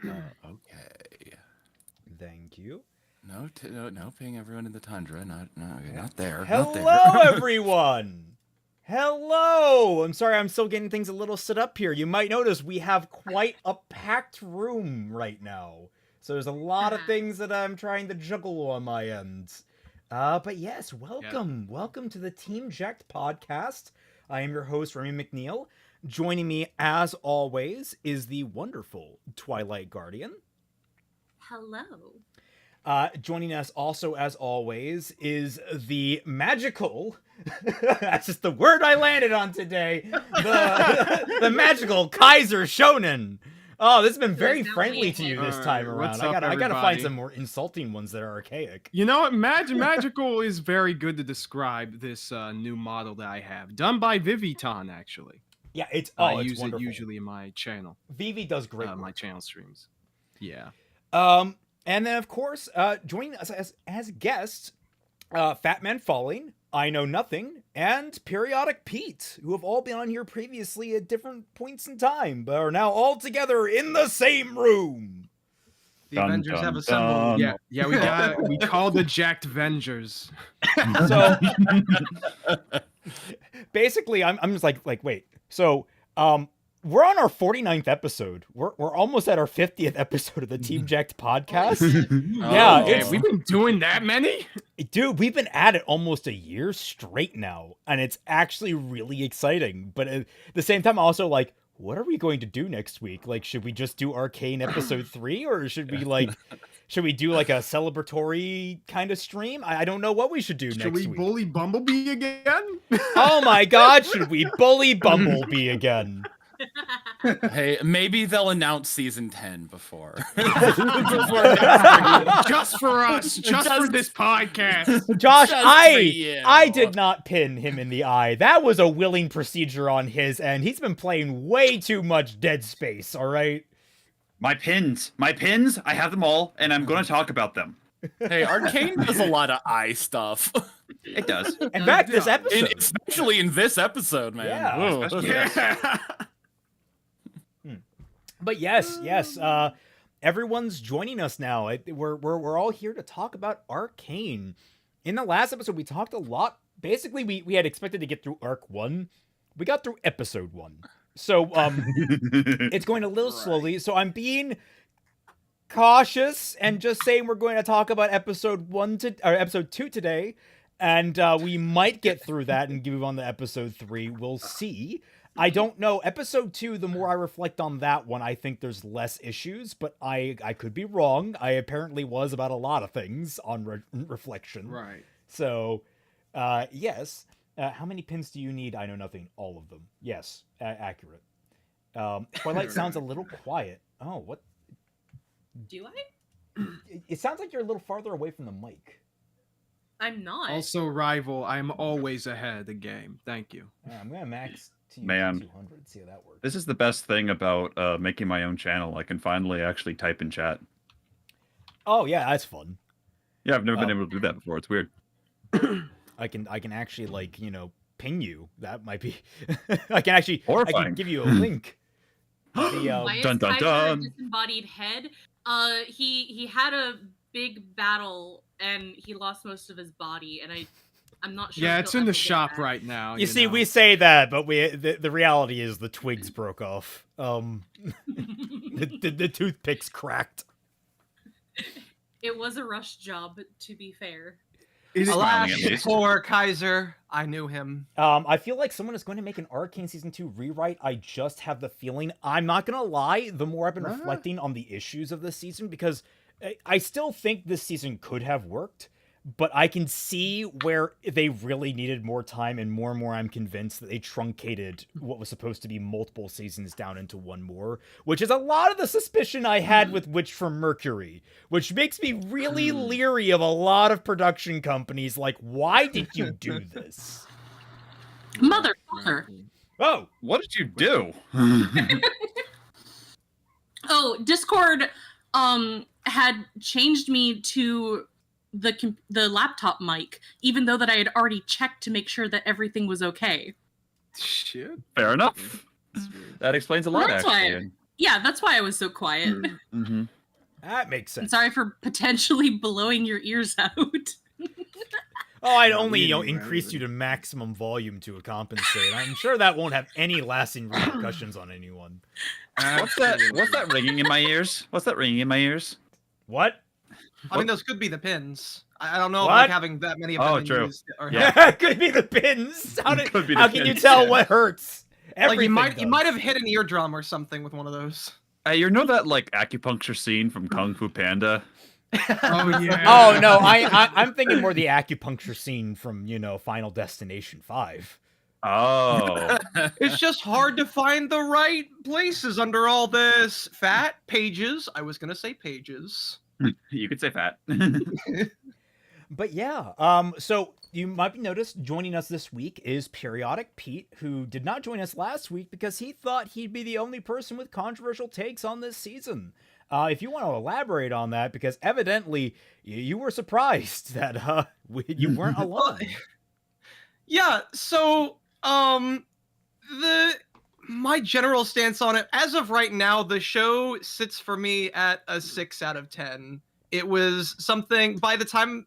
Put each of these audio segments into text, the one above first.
Okay. Thank you. No, ping everyone in the tundra. Not there. Hello, not there. everyone. Hello. I'm sorry, I'm still getting things a little set up here. You might notice we have quite a packed room right now. So there's a lot of things that I'm trying to juggle on my end. But yes, welcome. Yeah. Welcome to the Team JYCT podcast. I am your host, Remy McNeil. Joining me, as always, is the wonderful Twilight Guardian. Hello. Joining us also, as always, is the magical, that's just the word I landed on today, the magical Kaiser Shonen. Oh, this has been very friendly to you this time around. What's up, I gotta find everybody? some more insulting ones that are archaic. You know what? Magical is very good to describe this new model that I have. Done by Viviton, actually. Yeah, it's I it's use wonderful. it usually in my channel. Vivi does great work. My channel streams. Yeah. And then, of course, joining us as guests, Fatmanfalling, I Know Nothing, and Periodic Pete, who have all been on here previously at different points in time, but are now all together in the same room. The Avengers have assembled. Yeah, we call the JYCT Vengers. So basically, I'm just like wait. So we're on our 49th episode. We're almost at our 50th episode of the Team JYCT podcast. Yeah, Okay, we've been doing that many? Dude, we've been at it almost a year straight now, and it's actually really exciting. But at the same time, also like, what are we going to do next week? Like, should we just do Arcane episode 3, or should we do like a celebratory kind of stream? I don't know what we should do next week. Should we bully Bumblebee again? Oh my God, should we bully Bumblebee again? Hey, maybe they'll announce season 10 before. Just for us, just for this podcast. Josh, Just for you. I did not pin him in the eye. That was a willing procedure on his end. He's been playing way too much Dead Space, all right? My pins, I have them all, and I'm going to talk about them. Hey, Arcane does a lot of eye stuff. It does. In fact, this episode. Especially in this episode, man. Yeah. Whoa. Especially- Yeah. But yes, everyone's joining us now. We're all here to talk about Arcane. In the last episode, we talked a lot. Basically, we had expected to get through Arc 1. We got through Episode 1. So, it's going a little slowly. So I'm being cautious and just saying we're going to talk about Episode 2 today. And we might get through that and move on to Episode 3. We'll see. I don't know. Episode 2, the more I reflect on that one, I think there's less issues, but I could be wrong. I apparently was about a lot of things on reflection. Right. So, yes. How many pins do you need? I know nothing. All of them. Yes. Accurate. Twilight sounds a little quiet. Oh, what? Do I? It sounds like you're a little farther away from the mic. I'm not. Also, rival, I'm always ahead of the game. Thank you. I'm going to max to Man. 200. See how that works. This is the best thing about making my own channel. I can finally actually type in chat. Oh, yeah, that's fun. Yeah, I've never been able to do that before. It's weird. I can actually, like, ping you. That might be... I can Horrifying. give you a link. Why is Dun, dun, Kaiser dun. a disembodied head? He had a big battle and he lost most of his body, and I'm not sure. Yeah, if it's he'll in the ever get shop back. right now. You see, know. we say that, but the reality is the twigs broke off. The toothpicks cracked. It was a rush job, to be fair. Is it- Smiling Alas, at least. poor Kaiser. I knew him. I feel like someone is going to make an Arcane Season 2 rewrite. I just have the feeling. I'm not going to lie, the more I've been reflecting on the issues of this season, because I still think this season could have worked, but I can see where they really needed more time, and more I'm convinced that they truncated what was supposed to be multiple seasons down into one more, which is a lot of the suspicion I had with Witch from Mercury, which makes me really leery of a lot of production companies. Like, why did you do this? Motherfucker. Oh, What did you do? Oh, Discord had changed me to the laptop mic, even though that I had already checked to make sure that everything was okay. Shit. Fair enough. That explains a lot, That's why- actually. Yeah, that's why I was so quiet. Mm-hmm. That makes I'm sense. sorry for potentially blowing your ears out. Oh, I'd No, only we knew, increase right? you to maximum volume to compensate. I'm sure that won't have any lasting repercussions on anyone. What's that ringing in my ears? What's that ringing in my ears? What? I mean, those could be the pins. I don't know if What? like having that many of them Oh, in true. use or Yeah. Could be the pins. Could be the How can you pins, tell yeah. what hurts? like Everything you might have hit an eardrum or something with one of those. You know that like acupuncture scene from Kung Fu Panda? Oh yeah. Oh no, I'm thinking more the acupuncture scene from Final Destination 5. Oh. It's just hard to find the right places under all this fat pages. I was gonna say pages. You could say fat. But yeah, so you might be noticed joining us this week is Periodic Pete, who did not join us last week because he thought he'd be the only person with controversial takes on this season. If you want to elaborate on that, because evidently you were surprised that you weren't alone. Yeah, so my general stance on it, as of right now, the show sits for me at a 6 out of 10. It was something by the time,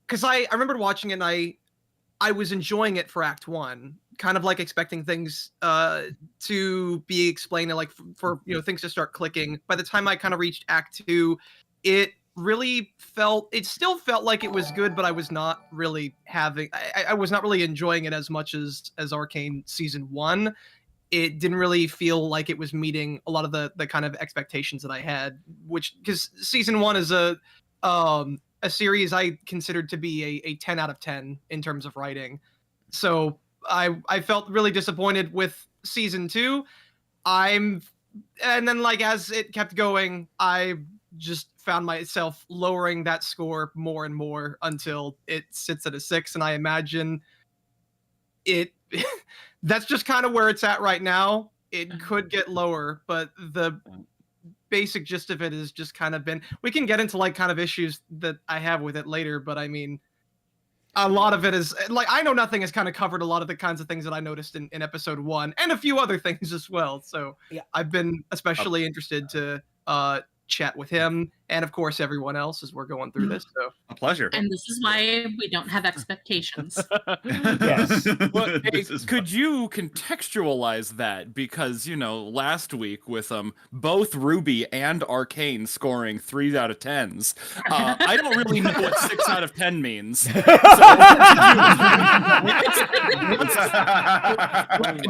because I remembered watching it and I was enjoying it for Act 1, kind of like expecting things to be explained and like for things to start clicking. By the time I kind of reached Act 2, it still felt like it was good, but I was not really I was not really enjoying it as much as Arcane season 1. It didn't really feel like it was meeting a lot of the kind of expectations that I had, which, because season 1 is a series I considered to be a 10 out of 10 in terms of writing. So I felt really disappointed with season 2. And then like as it kept going, I just found myself lowering that score more and more until it sits at a 6, and I imagine it that's just kind of where it's at right now. It could get lower, but the basic gist of it has just kind of been, we can get into like kind of issues that I have with it later, but I mean, a lot of it is like, I Know Nothing has kind of covered a lot of the kinds of things that I noticed in episode 1 and a few other things as well. So Yeah. I've been especially interested to chat with him and of course everyone else as we're going through this. So A pleasure. And this is why we don't have expectations. Yes. Well, hey, This is could you contextualize that? Because, last week with both Ruby and Arcane scoring 3 out of 10s, I don't really know what 6 out of 10 means.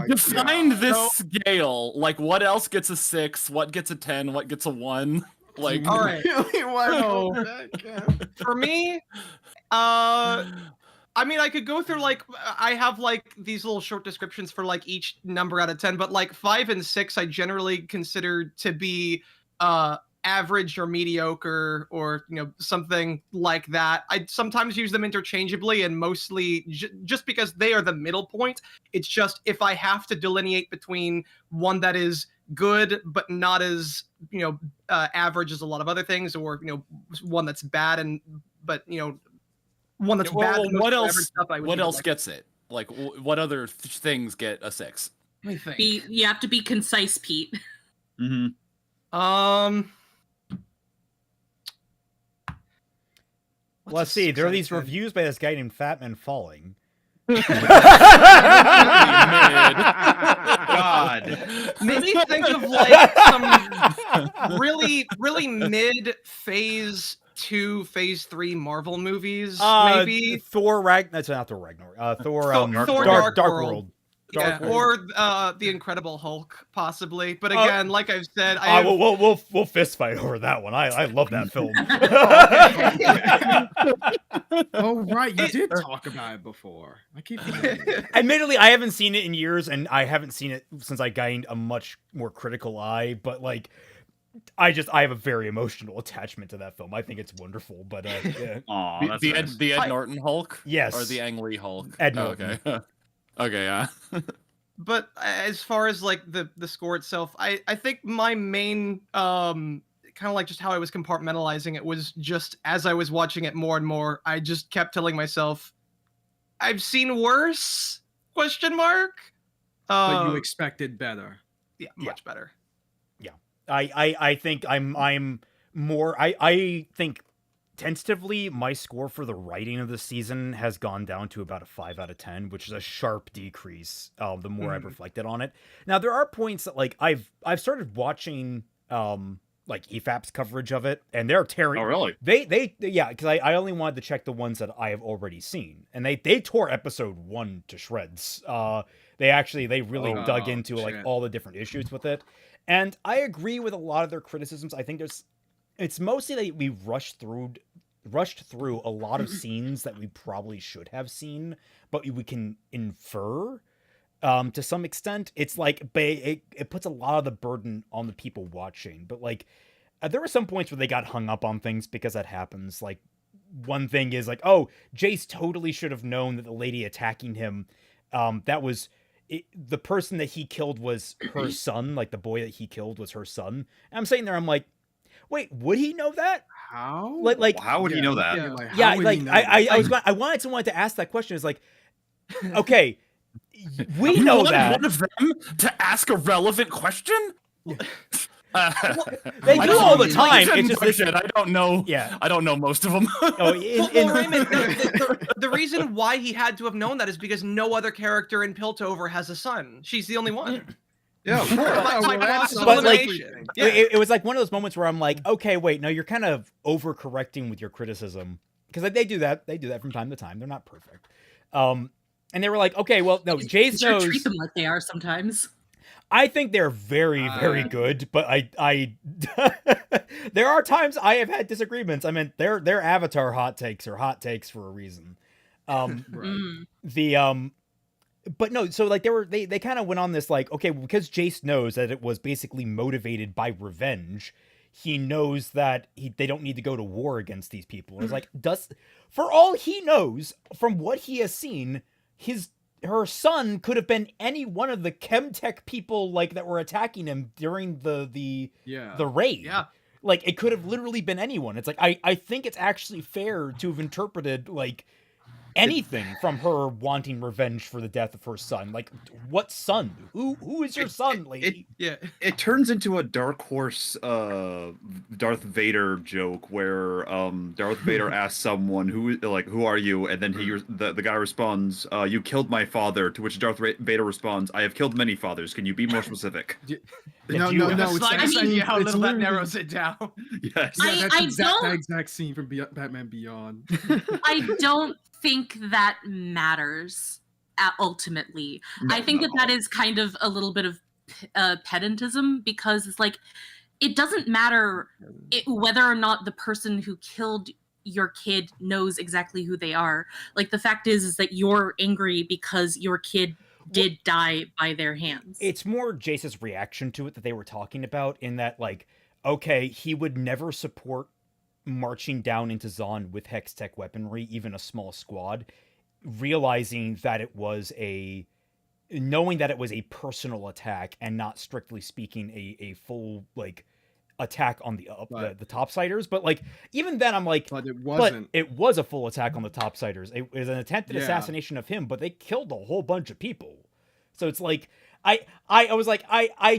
Define this scale. Like, what else gets a 6? What gets a 10? What gets a 1? Like, all right. For me, I mean, I could go through like, I have like these little short descriptions for like each number out of 10, but like 5 and 6 I generally consider to be average or mediocre or something like that. I sometimes use them interchangeably, and mostly just because they are the middle point. It's just if I have to delineate between one that is good but not as average as a lot of other things, or one that's bad but one that's bad. well, what else? What else like, gets it? Like, what other things get a 6? let me think. You have to be concise, Pete. Mm-hmm. Let's see. There are these reviews by this guy named Fatmanfalling. God. Maybe think of like some really mid phase 2, phase 3 Marvel movies. Maybe Thor That's not Thor Ragnarok. Thor Dark Dark World. World. Yeah, or the Incredible Hulk, possibly. But again, like I've said, we'll fist fight over that one. I love that film. Oh right, you did talk about it before. I keep forgetting. Admittedly, I haven't seen it in years, and I haven't seen it since I gained a much more critical eye. But like, I have a very emotional attachment to that film. I think it's wonderful. But yeah. Aw, that's the nice. Ed Norton Hulk? Yes. Or the Ang Lee Hulk? Ed Oh, Norton. okay. Okay, yeah. But as far as like the score itself, I think my main kind of like just how I was compartmentalizing it was just as I was watching it more and more, I just kept telling myself, I've seen worse? ? But you expected better. Yeah, much better. Yeah. I think I'm more. I think tentatively my score for the writing of the season has gone down to about a 5 out of 10, which is a sharp decrease. The more I've reflected on it. Now there are points that like I've started watching like EFAP's coverage of it, and they're tearing. Oh, really? They yeah, because I only wanted to check the ones that I have already seen, and they tore episode 1 to shreds. They really dug into like all the different issues with it, and I agree with a lot of their criticisms. I think it's mostly that we rushed through a lot of scenes that we probably should have seen, but we can infer to some extent. It's like it puts a lot of the burden on the people watching, but like there were some points where they got hung up on things because that happens. Like one thing is like, oh, Jace totally should have known that the lady attacking him, the person that he killed was her son. Like the boy that he killed was her son. And I'm sitting there, I'm like, wait, would he know that? How? Like how would he know that? I wanted someone to ask that question. It's like, okay, we know want that. one of them to ask a relevant question. They do all the time. It's just this, I don't know. Yeah, I don't know most of them. Raymond, the reason why he had to have known that is because no other character in Piltover has a son. She's the only one. Yeah, but like, it was like one of those moments where I'm like, okay, wait, no, you're kind of overcorrecting with your criticism, because like, they do that from time to time. They're not perfect. And they were like, okay, well, no, Jace knows. Treat them like they are sometimes. I think they're very, very good, but I there are times I have had disagreements. I mean, their Avatar hot takes are hot takes for a reason. But no, so like they kind of went on this like, okay, because Jace knows that it was basically motivated by revenge. He knows that they don't need to go to war against these people. It's like, for all he knows from what he has seen, her son could have been any one of the Chemtech people like that were attacking him during the raid. Yeah. Like it could have literally been anyone. It's like I think it's actually fair to have interpreted like anything from her wanting revenge for the death of her son. Like, what son? Who is your son, lady? It turns into a Dark Horse Darth Vader joke where Darth Vader asks someone who are you, and then the guy responds, you killed my father, to which Darth Vader responds, I have killed many fathers, can you be more specific? No, it's actually how little that narrows it down. Yes. Yeah, that's that exact scene from Batman Beyond. I don't think that matters ultimately. I think that is kind of a little bit of pedantism, because it's like, it doesn't matter whether or not the person who killed your kid knows exactly who they are. Like, the fact is that you're angry because your kid did die by their hands. It's more Jace's reaction to it that they were talking about, in that like, okay, he would never support marching down into Zon with Hextech weaponry, even a small squad, realizing that knowing that it was a personal attack and not strictly speaking a full like attack on the topsiders. But like, even then I'm like, but it wasn't. But it was a full attack on the topsiders. It was an attempted assassination of him, but they killed a whole bunch of people. So it's like, I was like, I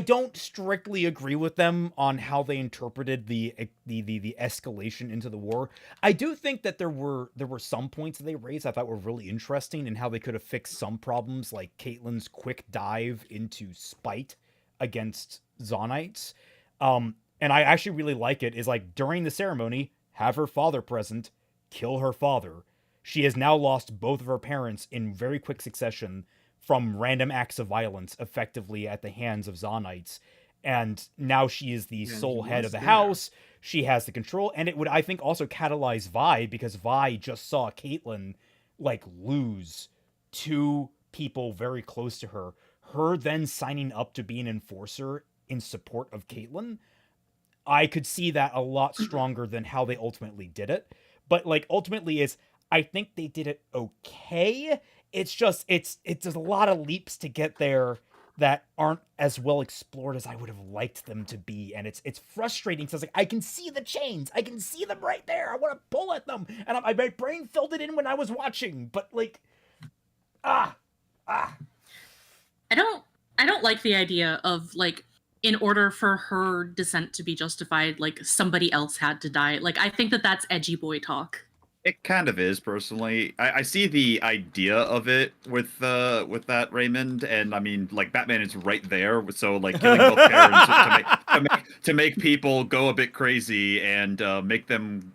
don't strictly agree with them on how they interpreted the escalation into the war. I do think that there were some points that they raised I thought were really interesting, in how they could have fixed some problems, like Caitlyn's quick dive into spite against Zonites. And I actually really like it, is like, during the ceremony, have her father present, kill her father. She has now lost both of her parents in very quick succession from random acts of violence, effectively at the hands of Zonites. And now she is the sole head of the house. She has the control. And it would, I think, also catalyze Vi, because Vi just saw Caitlyn like lose 2 people very close to her. Her then signing up to be an enforcer in support of Caitlyn. I could see that a lot stronger than how they ultimately did it. But like, ultimately I think they did it okay. It's just, it's a lot of leaps to get there that aren't as well explored as I would have liked them to be. And it's frustrating, because like, I can see the chains. I can see them right there. I want to pull at them. And my brain filled it in when I was watching. But like, I I don't like the idea of like, in order for her descent to be justified, like somebody else had to die. Like, I think that that's edgy boy talk. It kind of is, personally. I see the idea of it with that, Raymond, and I mean, like, Batman is right there, so like killing both parents to make people go a bit crazy and make them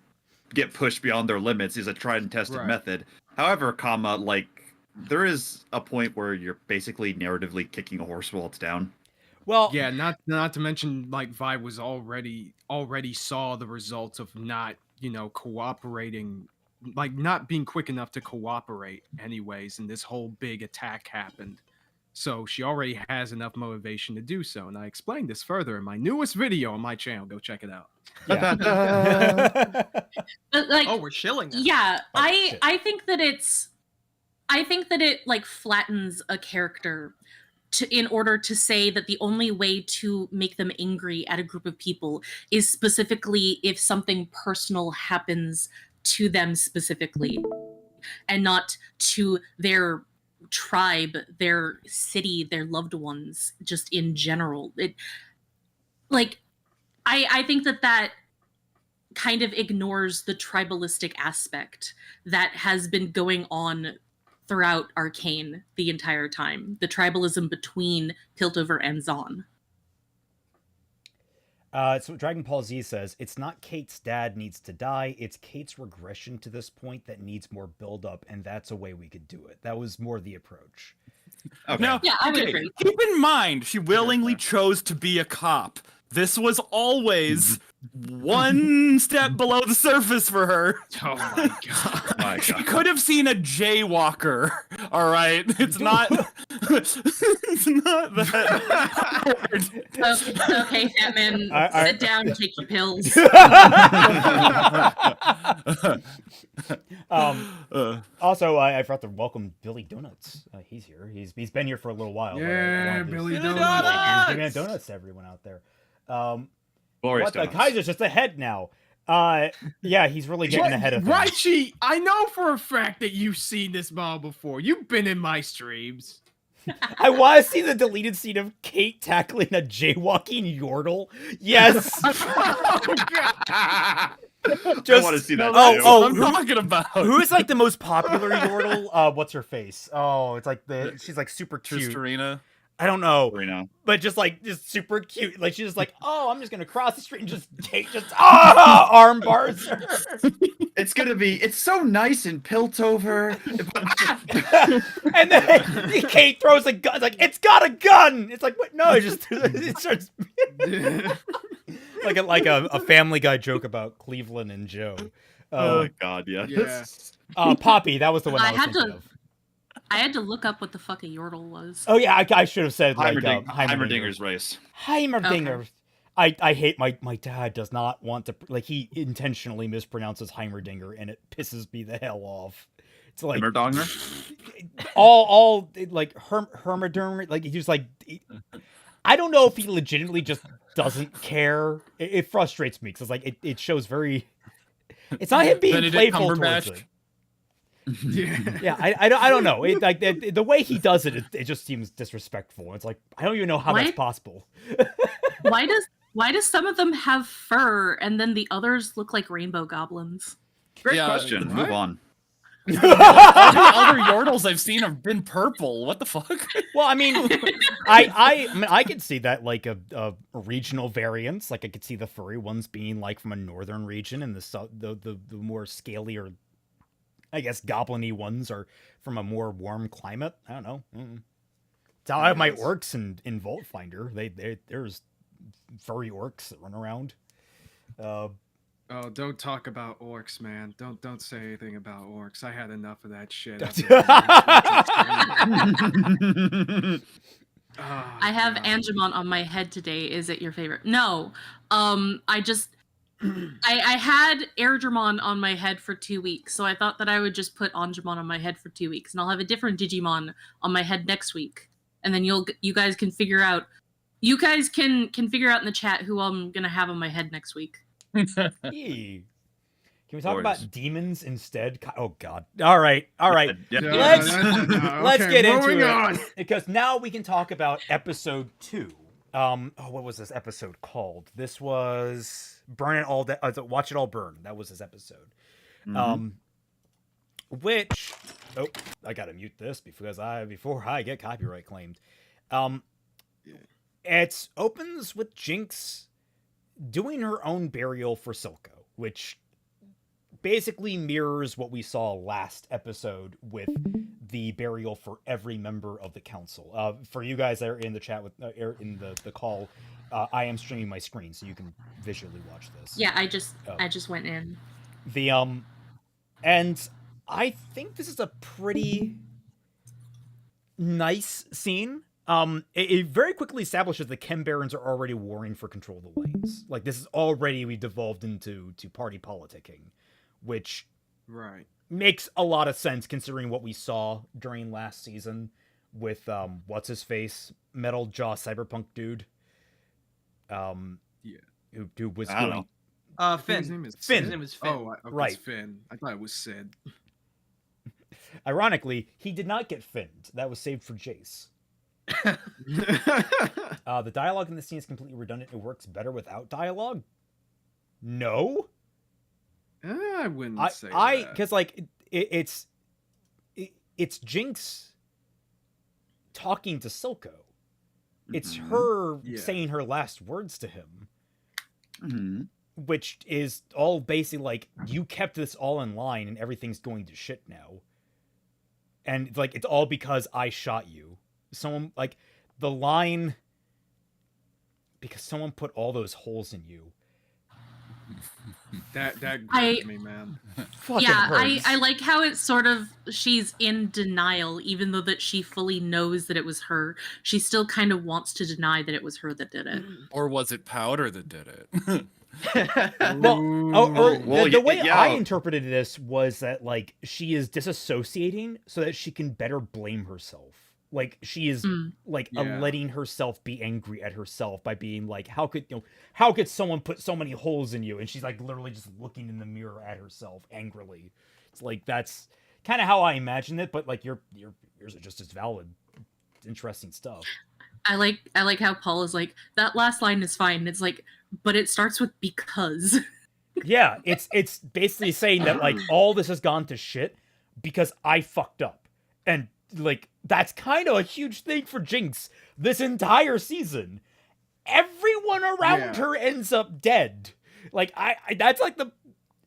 get pushed beyond their limits is a tried and tested method. However, like, there is a point where you're basically narratively kicking a horse while it's down. Well, Yeah, not to mention, like, Vi was already saw the results of not, cooperating, like, not being quick enough to cooperate anyways, and this whole big attack happened. So she already has enough motivation to do so, and I explained this further in my newest video on my channel. Go check it out. yeah. But like, Oh, we're shilling now. yeah, Oh, shit. I think that it like flattens a character in order to say that the only way to make them angry at a group of people is specifically if something personal happens to them specifically, and not to their tribe, their city, their loved ones, just in general. I think that kind of ignores the tribalistic aspect that has been going on throughout Arcane the entire time. The tribalism between Piltover and Zaun. So Dragon Ball Z says, it's not Kate's dad needs to die, it's Kate's regression to this point that needs more build-up, and that's a way we could do it. That was more the approach. Okay. Now, Yeah, I would okay, agree. keep in mind, she willingly chose to be a cop. This was always one step below the surface for her. Oh my god. My She God. could have seen a jaywalker. All right, it's not. It's not that hard. Okay, Fatman, sit down and take your pills. Also, I forgot to welcome Billy Donuts. He's here. He's been here for a little while. but I Yeah, wanted to Billy say- Donuts! Give me donuts to everyone out there. Glorious What the donuts. Kaiser's just ahead now. Yeah, he's really getting ahead of things. Raichi, I know for a fact that you've seen this model before. You've been in my streams. I want to see the deleted scene of Kate tackling a jaywalking Yordle. Yes. I Just- want to see that. Oh, too. oh, I'm talking about. Who is like the most popular Yordle? What's her face? Oh, it's like she's like super cute. Tristarina. I don't know, Right now. but just super cute. Like she's just like, oh, I'm just gonna cross the street and just arm bars her. It's so nice in Piltover. And then Kate throws a gun. It's like, it's got a gun. It's like, what? No, it starts like a Family Guy joke about Cleveland and Joe. Oh my God, yeah. Yeah. Poppy, that was the one I was had thinking to- of. I had to look up what the fuck a Yordle was. Oh yeah, I should have said like Heimerdinger's race. Heimerdinger. Okay. I hate my dad does not want to, like, he intentionally mispronounces Heimerdinger and it pisses me the hell off. It's like Heimerdinger? all like Hermiderm, like he's just like I don't know if he legitimately just doesn't care. It frustrates me because like it shows very. It's not him being Benedict playful towards Cumberbatch. it. Yeah. Yeah, I don't know. It, like the way he does it, it just seems disrespectful. It's like I don't even know how Why- that's possible. Why does some of them have fur and then the others look like rainbow goblins? Great Yeah, question. what? Move on. All the other Yordles I've seen have been purple. What the fuck? Well, I mean, I could see that like a regional variance. Like I could see the furry ones being like from a northern region, and the more scaly or I guess goblin-y ones are from a more warm climate. I don't know. It's how I have my orcs in Vault Finder. There's furry orcs that run around. Oh, don't talk about orcs, man. Don't say anything about orcs. I had enough of that shit. I have Angemon on my head today. Is it your favorite? No. I had Airdramon on my head for 2 weeks, so I thought that I would just put Angemon on my head for 2 weeks, and I'll have a different Digimon on my head next week, and then you guys can figure out. You guys can figure out in the chat who I'm gonna have on my head next week. Hey. Can we talk Glorious. about demons instead? Oh God! All right. Yeah. Let's- Let's Okay, get into moving it on. because now we can talk about episode 2. What was this episode called? This was Burn It All Down. Watch It All Burn. That was this episode. Mhm. Which, I gotta mute this before I get copyright claimed. It opens with Jinx doing her own burial for Silco, which basically mirrors what we saw last episode with the burial for every member of the council. For you guys that are in the chat with in the call, I am streaming my screen so you can visually watch this. Yeah, I just went in. And I think this is a pretty nice scene. It very quickly establishes the Chem Barons are already warring for control of the lanes. Like, this is already, we devolved into party politicking, which Right. makes a lot of sense considering what we saw during last season with what's his face, metal jaw cyberpunk dude. Yeah. Who was I don't doing know. Finn. His name is Finn. His name was Finn. Oh, okay, Right. it's Finn. I thought it was Sid. Ironically, he did not get finned. That was saved for Jace. The dialogue in this scene is completely redundant. It works better without dialogue. No, I wouldn't say that. because like it's Jinx talking to Silco. It's Mhm. her Yeah. saying her last words to him, Mhm. which is all basically like, you kept this all in line and everything's going to shit now. And like, it's all because I shot you. Someone, like, the line, because someone put all those holes in you. That I- gripped me, man. Fucking Yeah, hurts. I like how it's sort of, she's in denial, even though that she fully knows that it was her. She still kind of wants to deny that it was her that did it. Or was it powder that did it? Well, the way yeah. I interpreted this was that, like, she is disassociating so that she can better blame herself. Like, she is like Yeah. letting herself be angry at herself by being like, how could someone put so many holes in you? And she's like literally just looking in the mirror at herself angrily. It's like, that's kind of how I imagined it, but like yours are just as valid. Interesting stuff. I like how Paul is like, that last line is fine. It's like, but it starts with because. Yeah, it's basically saying that like all this has gone to shit because I fucked up. And like, that's kind of a huge thing for Jinx this entire season. Everyone around Yeah. her ends up dead. Like, I that's like the,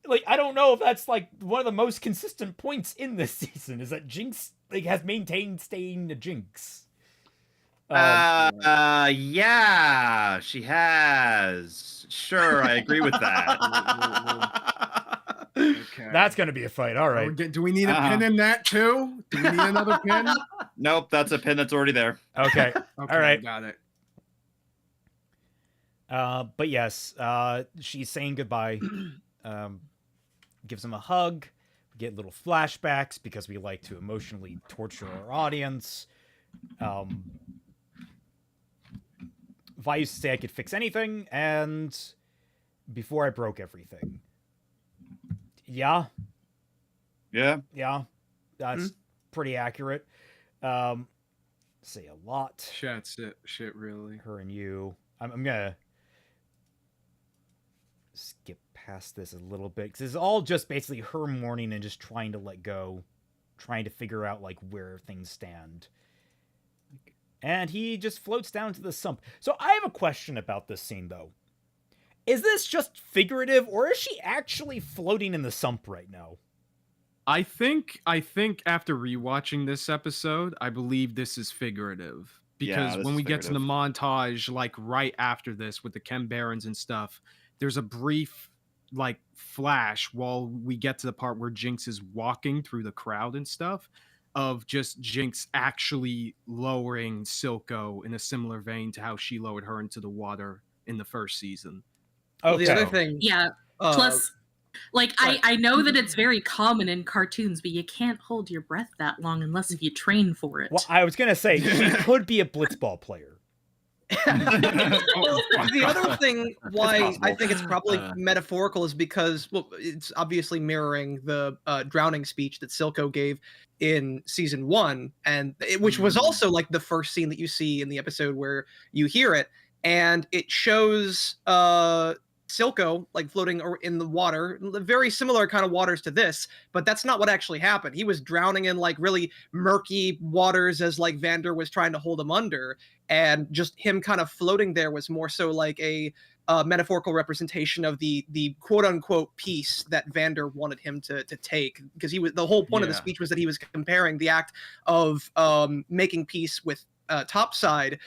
like, I don't know if that's like one of the most consistent points in this season is that Jinx like has maintained staying a Jinx. Yeah, she has. Sure, I agree with that. Okay. That's gonna be a fight. All right. Do we need a pin in that too? Do we need another pin? Nope, that's a pin that's already there. Okay. Okay, All right. got it. But yes, she's saying goodbye. Gives him a hug. We get little flashbacks because we like to emotionally torture our audience. Vi used to say I could fix anything, and before I broke everything. Yeah, Yeah. that's pretty accurate. Say a lot. Shit, really. Her and you. I'm gonna skip past this a little bit because it's all just basically her mourning and just trying to let go, trying to figure out like where things stand. And he just floats down to the sump. So I have a question about this scene though. Is this just figurative or is she actually floating in the sump right now? I think after rewatching this episode, I believe this is figurative. Because this when is we get to the figurative. montage, like right after this with the Chem Barons and stuff, there's a brief like flash while we get to the part where Jinx is walking through the crowd and stuff of just Jinx actually lowering Silco in a similar vein to how she lowered her into the water in the first season. Well, the other thing, Yeah. Plus, like, I know that it's very common in cartoons, but you can't hold your breath that long unless if you train for it. Well, I was gonna say she could be a blitzball player. Well, the other thing why I possible. think it's probably metaphorical is because, well, it's obviously mirroring the drowning speech that Silco gave in season 1, and which was also like the first scene that you see in the episode where you hear it, and it shows Silco like floating in the water, very similar kind of waters to this, but that's not what actually happened. He was drowning in like really murky waters as like Vander was trying to hold him under, and just him kind of floating there was more so like a metaphorical representation of the quote unquote peace that Vander wanted him to take, because the whole point of the speech was that he was comparing the act of making peace with Topside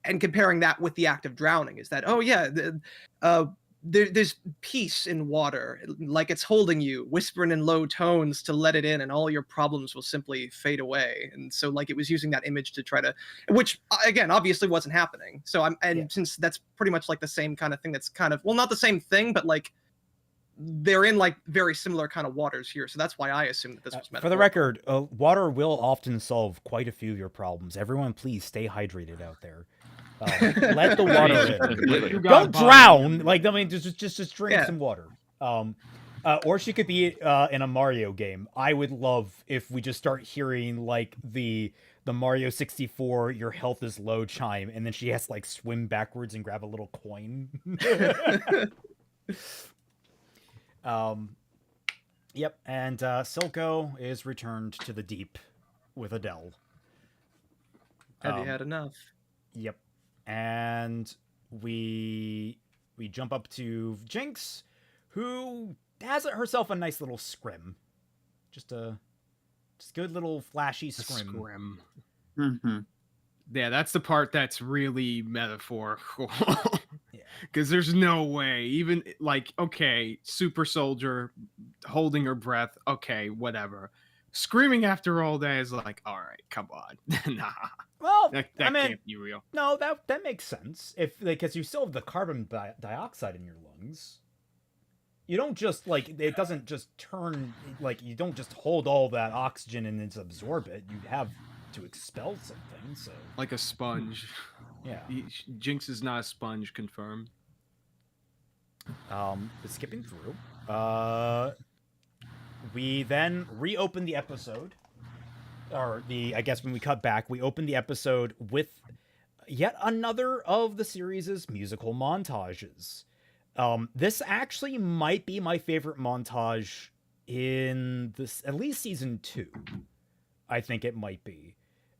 and comparing that with the act of drowning. Is that, oh yeah, there's peace in water, like it's holding you, whispering in low tones to let it in, and all your problems will simply fade away. And so like it was using that image to try to, which again obviously wasn't happening. So since that's pretty much like the same kind of thing, that's kind of, well, not the same thing, but like they're in like very similar kind of waters here. So that's why I assumed that this was metaphorical. For the record, water will often solve quite a few of your problems. Everyone, please stay hydrated out there. Let the water in. Don't drown. Like, I mean, just drink some water. Or she could be in a Mario game. I would love if we just start hearing like the Mario 64 "your health is low" chime, and then she has to like swim backwards and grab a little coin. Yep, and Silco is returned to the deep with Adele. Have you had enough? Yep. And we jump up to Jinx, who has herself a nice little scrim. Just good little flashy scrim. Mm-hmm. Yeah, that's the part that's really metaphorical. Because there's no way, even like, okay, super soldier holding her breath, okay, whatever. Screaming after all day is like, all right, come on. Nah. Well, that I mean, can't be real. No, that makes sense. If because you still have the carbon dioxide in your lungs. You don't just like, it doesn't just turn, like, you don't just hold all that oxygen and then absorb it. You have to expel something. So like a sponge. Yeah. Jinx is not a sponge, confirmed. Skipping through. We then reopen the episode. I guess when we cut back, we open the episode with yet another of the series' musical montages. This actually might be my favorite montage in this, at least season 2. I think it might be.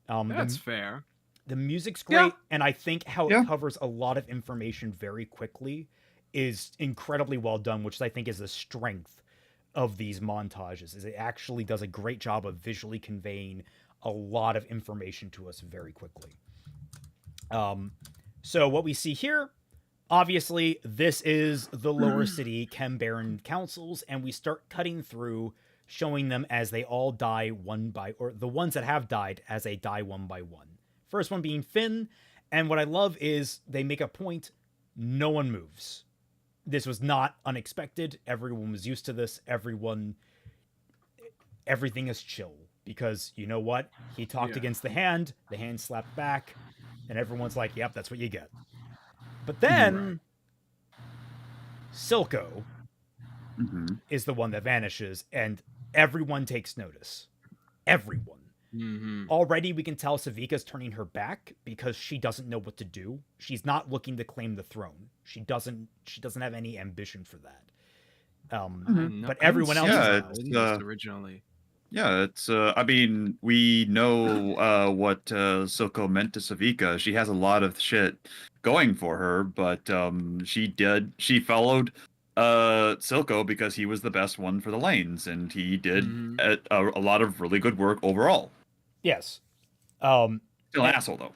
That's fair. The music's great, and I think how it covers a lot of information very quickly is incredibly well done, which I think is the strength of these montages. Is it actually does a great job of visually conveying a lot of information to us very quickly. So what we see here, obviously, this is the lower city Chem Baron councils, and we start cutting through, showing them as they all die or the ones that have died as they die one by one. First one being Finn, and what I love is they make a point, no one moves. This was not unexpected. Everyone was used to this. Everything is chill, because you know what? He talked against the hand slapped back, and everyone's like, yep, that's what you get. But then Silco is the one that vanishes, and everyone takes notice. Everyone. Already we can tell Sevika's turning her back because she doesn't know what to do. She's not looking to claim the throne. She doesn't have any ambition for that. But everyone else is originally. Yeah, it's I mean, we know what Silco meant to Sevika. She has a lot of shit going for her, but she followed Silco because he was the best one for the lanes, and he did a lot of really good work overall. Yes. Still an asshole though.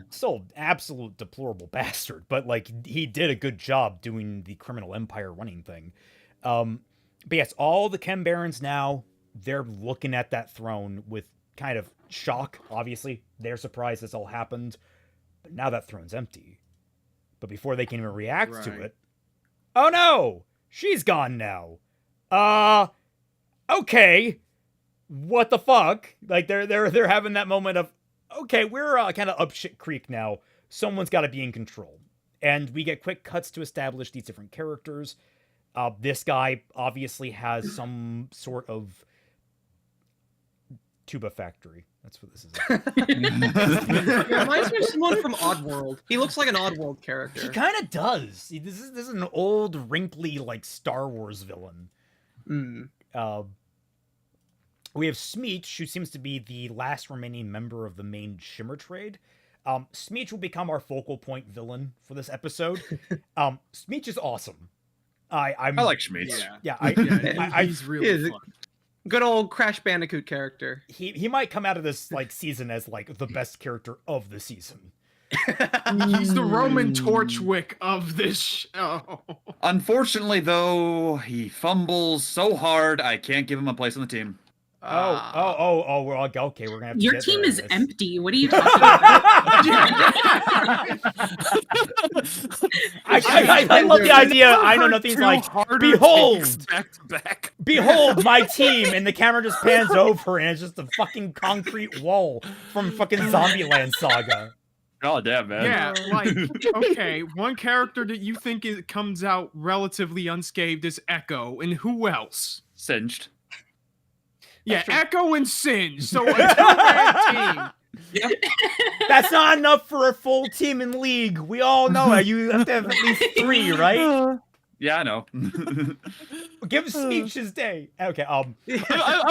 Still absolute deplorable bastard, but like he did a good job doing the criminal empire running thing. But yes, all the Chem Barons now, they're looking at that throne with kind of shock. Obviously, they're surprised this all happened, but now that throne's empty. But before they can even react to it, oh no, she's gone now. Okay, what the fuck? Like they're having that moment of, okay, we're kind of up shit creek now. someone's got to be in control. And we get quick cuts to establish these different characters. This guy obviously has some sort of tuba factory. That's what this is. It reminds me of someone from Oddworld. He looks like an Oddworld character. He kind of does. This is an old, wrinkly, like Star Wars villain. We have Smeech, who seems to be the last remaining member of the main Shimmer trade. Smeech will become our focal point villain for this episode. Smeech is awesome. I like Smeech. He's really fun. Good old Crash Bandicoot character. He might come out of this like season as like the best character of the season. He's the Roman Torchwick of this show. Unfortunately, though, he fumbles so hard, I can't give him a place on the team. We're all okay. We're gonna have to Your get team there, is I guess. empty. What are you talking about? I love the idea. I know nothing's like, behold, back to back. behold my team, and the camera just pans over, and it's just a fucking concrete wall from fucking Zombieland Saga. Oh damn, man. Yeah, like, okay, one character that you think comes out relatively unscathed is Echo, and who else? Singed. Yeah, Echo and Singe, so a two-man team. Yep. That's not enough for a full team in League. We all know it. You have to have at least 3, right? Yeah, I know. Give Smeech his day. Okay, I'm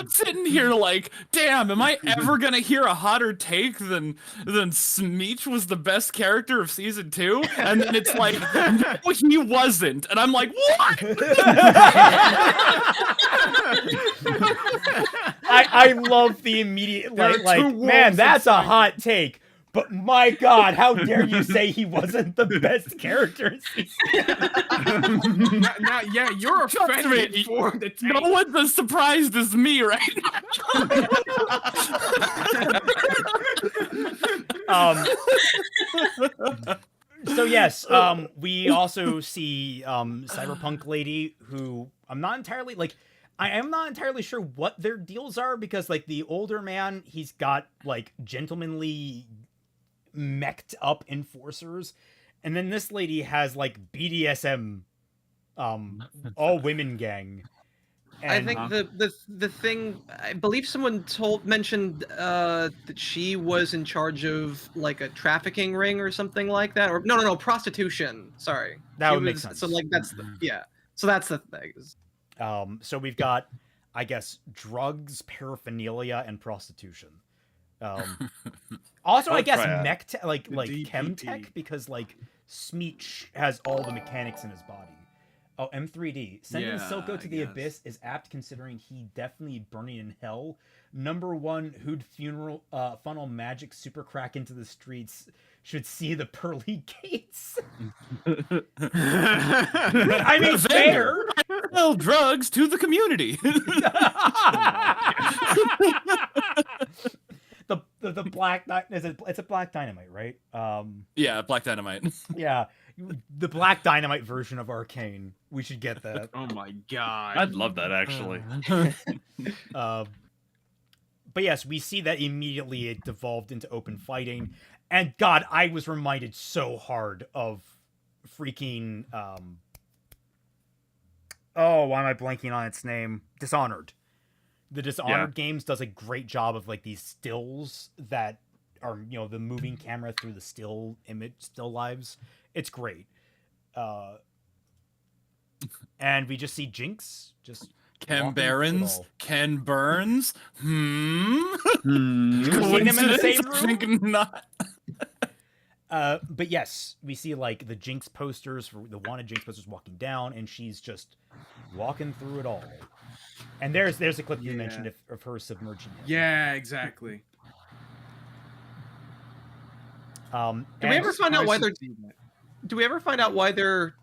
sitting here like, damn, am I ever gonna hear a hotter take than Smeech was the best character of season 2? And then it's like, no, he wasn't. And I'm like, what? I love the immediate like man, that's a hot take. But my God, how dare you say he wasn't the best character? Yeah, you're offended for the take. No one's as surprised as me right now. So yes, we also see Cyberpunk Lady, who I am not entirely sure what their deals are, because like the older man, he's got like gentlemanly mech'd up enforcers, and then this lady has like BDSM all women gang. And, I think the thing, I believe someone mentioned that she was in charge of like a trafficking ring or something like that, or no, prostitution. Sorry, that would make sense. So like that's so that's the thing. So we've got, I guess, drugs, paraphernalia, and prostitution. Also, I guess mech like chem tech, because like Smeech has all the mechanics in his body. Oh, M3D. Sending Silco to the abyss is apt, considering he definitely burning in hell. Number 1, who'd funnel magic super crack into the streets should see the pearly gates. I mean, fair. Sell drugs to the community. The black it's a black dynamite, right? Yeah, black dynamite. Yeah, the black dynamite version of Arcane. We should get that. Oh my God, I'd love that actually. But yes, we see that immediately it devolved into open fighting, and God, I was reminded so hard of freaking why am I blanking on its name? Dishonored. The Dishonored games does a great job of like these stills that are, you know, the moving camera through the still lives. It's great. And we just see Jinx just Chem Barons, Ken Burns. Seen them in the same room? Not. But yes, we see like the Jinx posters, the wanted Jinx posters walking down, and she's just walking through it all. And there's a clip you mentioned of her submerging. Yeah, exactly. Do we ever find out why they're? Do we ever find out why they're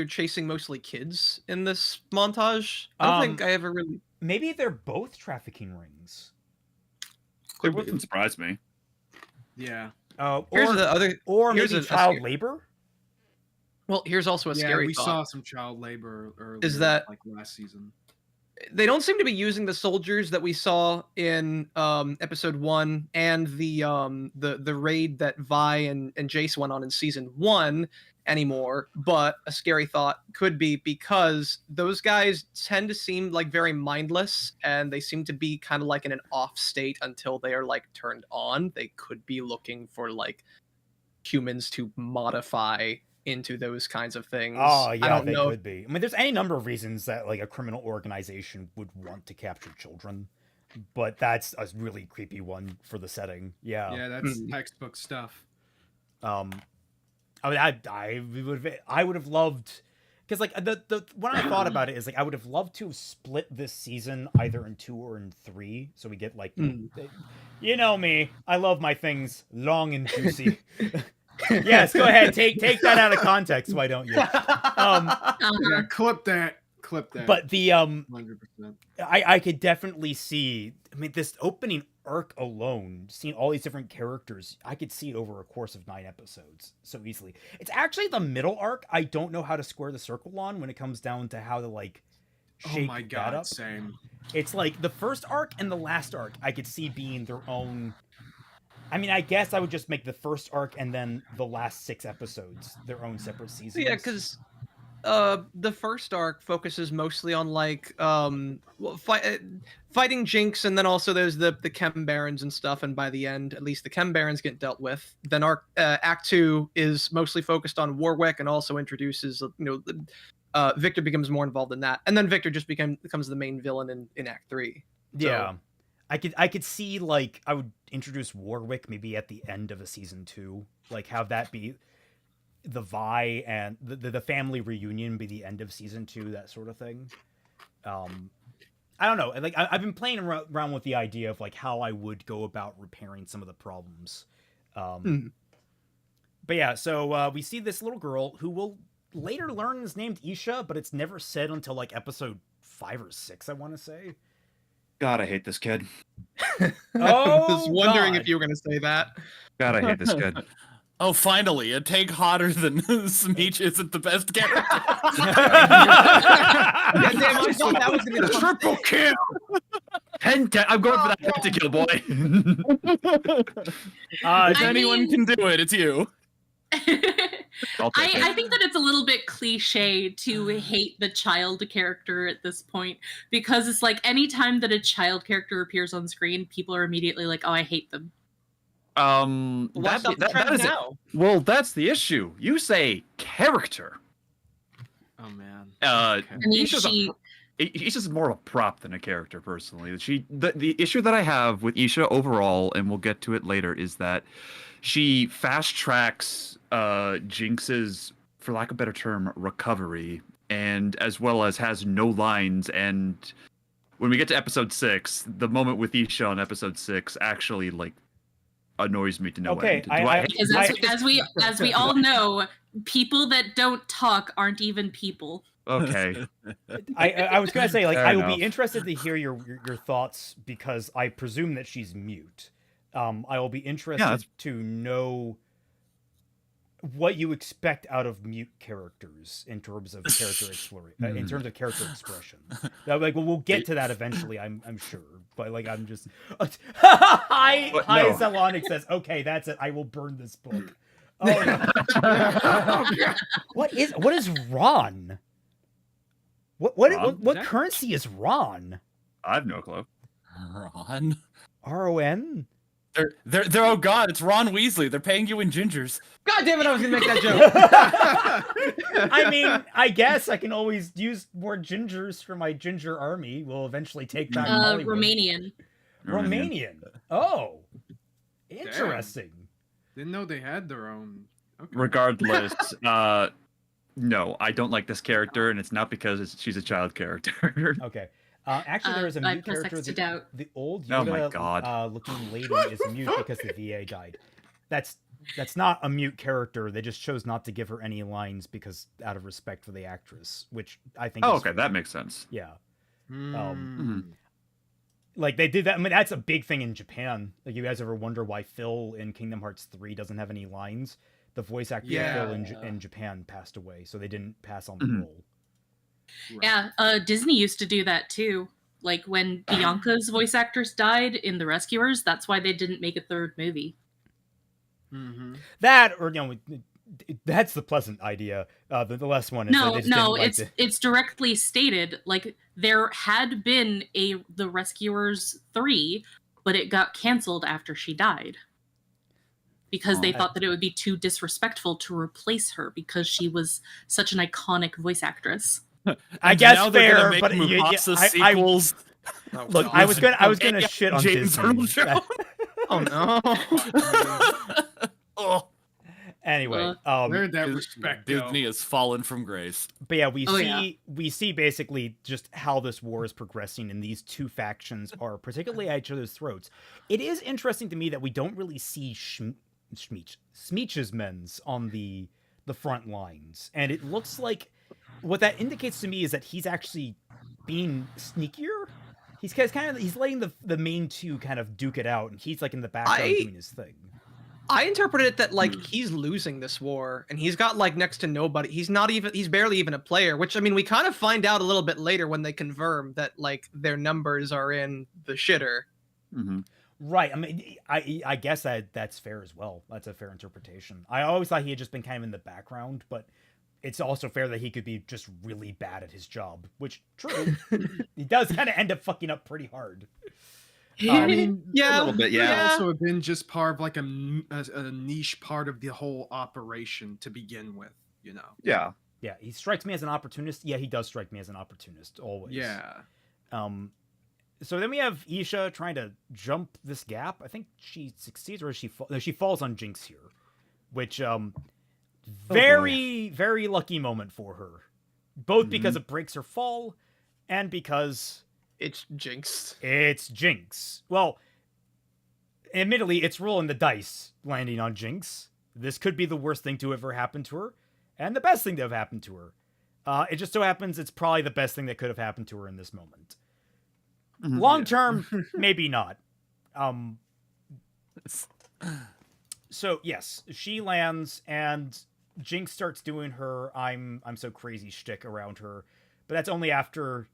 chasing mostly kids in this montage? I don't think I ever really. Maybe they're both trafficking rings. It wouldn't surprise me. Yeah. Here's the other. Or here's maybe child labor. Well, here's also a scary we thought. saw some child labor earlier, Is that like last season? they don't seem to be using the soldiers that we saw in episode 1 and the raid that Vi and Jace went on in season 1 anymore. But a scary thought could be because those guys tend to seem like very mindless, and they seem to be kind of like in an off state until they are like turned on. They could be looking for like humans to modify into those kinds of things. Oh, I yeah, don't they know. could be. I mean, there's any number of reasons that like a criminal organization would want to capture children, but that's a really creepy one for the setting. Yeah. Yeah, that's textbook stuff. I mean, I would have loved, because like the when I thought about it is like I would have loved to have split this season either in 2 or in 3, so we get like, you know me, I love my things long and juicy. Yes, go ahead. Take that out of context. Why don't you? Yeah, clip that. But the 100%. I could definitely see. I mean, this opening arc alone, seeing all these different characters, I could see it over a course of 9 episodes so easily. It's actually the middle arc I don't know how to square the circle on when it comes down to how to like shake Oh my that god, up. same. It's like the first arc and the last arc I could see being their own. I mean, I guess I would just make the first arc and then the last 6 episodes their own separate seasons. Yeah, because the first arc focuses mostly on like fighting Jinx, and then also there's the Chem Barons and stuff. And by the end, at least the Chem Barons get dealt with. Then Act 2 is mostly focused on Warwick and also introduces Victor becomes more involved in that, and then Victor just becomes the main villain in Act 3. Yeah. I could see like I would introduce Warwick maybe at the end of a season 2, like have that be the Vi and the family reunion be the end of season 2, that sort of thing. I don't know. Like I've been playing around with the idea of like how I would go about repairing some of the problems. But yeah, so we see this little girl who will later learn is named Isha, but it's never said until like episode 5 or 6, I want to say. God, I hate this kid. I was wondering if you were going to say that. God, I hate this kid. Oh, finally, a take hotter than Smeech isn't the best character. Damn, I thought that was going to be the Triple kill! I'm going for that pentakill, boy. If anyone can do it, it's you. I think that it's a little bit cliche to hate the child character at this point, because it's like anytime that a child character appears on screen, people are immediately like, "Oh, I hate them." That's That's the issue. You say character. Oh man. Isha's more of a prop than a character, personally. The issue that I have with Isha overall, and we'll get to it later, is that she fast tracks Jinx's, for lack of a better term, recovery, and as well as has no lines. And when we get to episode 6, the moment with Isha on episode 6 actually like annoys me to no end. As we all know, people that don't talk aren't even people. Okay. I was gonna say, like, Fair I would enough. be interested to hear your thoughts, because I presume that she's mute. I will be interested to know what you expect out of mute characters in terms of character in terms of character expression. Like, we'll get to that eventually, I'm sure. But like, I'm just hi Zelonic says, okay, that's it. I will burn this book. Oh, no. What is Ron? What currency is Ron? I have no clue. Ron? RON? They're oh god, it's Ron Weasley. They're paying you in gingers. God damn it, I was gonna make that joke. I mean, I guess I can always use more gingers for my ginger army. We'll eventually take back Hollywood. Romanian. Oh, interesting. Didn't know they had their own. Okay. Regardless, no, I don't like this character, and it's not because she's a child character. Okay. Actually, there is a mute character. The old Oh my Yoda God. looking lady is mute because the VA died. That's not a mute character. They just chose not to give her any lines because out of respect for the actress, which I think. Oh, okay, that makes sense. Yeah. Mm. Like they did that. I mean, that's a big thing in Japan. Like, you guys ever wonder why Phil in Kingdom Hearts 3 doesn't have any lines? The voice actor for Phil in Japan passed away, so they didn't pass on the role. Yeah, Disney used to do that too. Like when Bianca's voice actress died in The Rescuers, that's why they didn't make a third movie. Mm-hmm. That, or that's the pleasant idea. The last one is that they just didn't like it's directly stated. Like there had been The Rescuers 3, but it got canceled after she died. Because they thought that it would be too disrespectful to replace her because she was such an iconic voice actress. I guess now fair, make but Mufasa sequels. Look, I was gonna shit on James Disney. Earl Jones. Oh no. Oh. Anyway, Where'd that respect go? Disney has fallen from grace. but yeah, we see basically just how this war is progressing, and these two factions are particularly at each other's throats. It is interesting to me that we don't really see Smeech's men's on the front lines, and it looks like what that indicates to me is that he's actually being sneakier. He's letting the main two kind of duke it out, and he's like in the background doing his thing. I interpreted it that like he's losing this war, and he's got like next to nobody. He's barely even a player, which I mean we kind of find out a little bit later when they confirm that like their numbers are in the shitter. Mm-hmm. Right. I mean, I guess that's fair as well. That's a fair interpretation. I always thought he had just been kind of in the background, but it's also fair that he could be just really bad at his job, which true. He does kind of end up fucking up pretty hard. I mean, Yeah, a little bit, yeah. Could also have been just part of like a niche part of the whole operation to begin with, you know. Yeah. Yeah, he strikes me as an opportunist. Yeah, he does strike me as an opportunist always. Yeah. So then we have Isha trying to jump this gap. I think she succeeds, or she falls on Jinx here, which very lucky moment for her, both because it breaks her fall, and because it's Jinx. It's Jinx. Well, admittedly, it's rolling the dice landing on Jinx. This could be the worst thing to ever happen to her, and the best thing to have happened to her. It just so happens it's probably the best thing that could have happened to her in this moment. Mm-hmm. Long term, maybe not. So yes, she lands, and Jinx starts doing her I'm so crazy shtick around her, but that's only after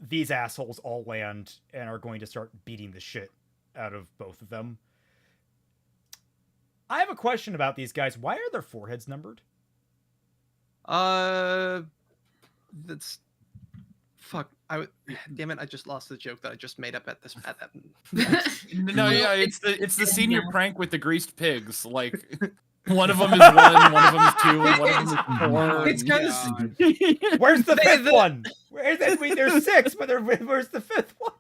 these assholes all land and are going to start beating the shit out of both of them. I have a question about these guys. Why are their foreheads numbered? That's fuck. Damn it! I just lost the joke that I just made up at that. No, yeah, it's the senior prank with the greased pigs. Like one of them is 1, one of them is 2, and one of them is 4. It's kind of. Where's the fifth one? There's 6, but where's the fifth one?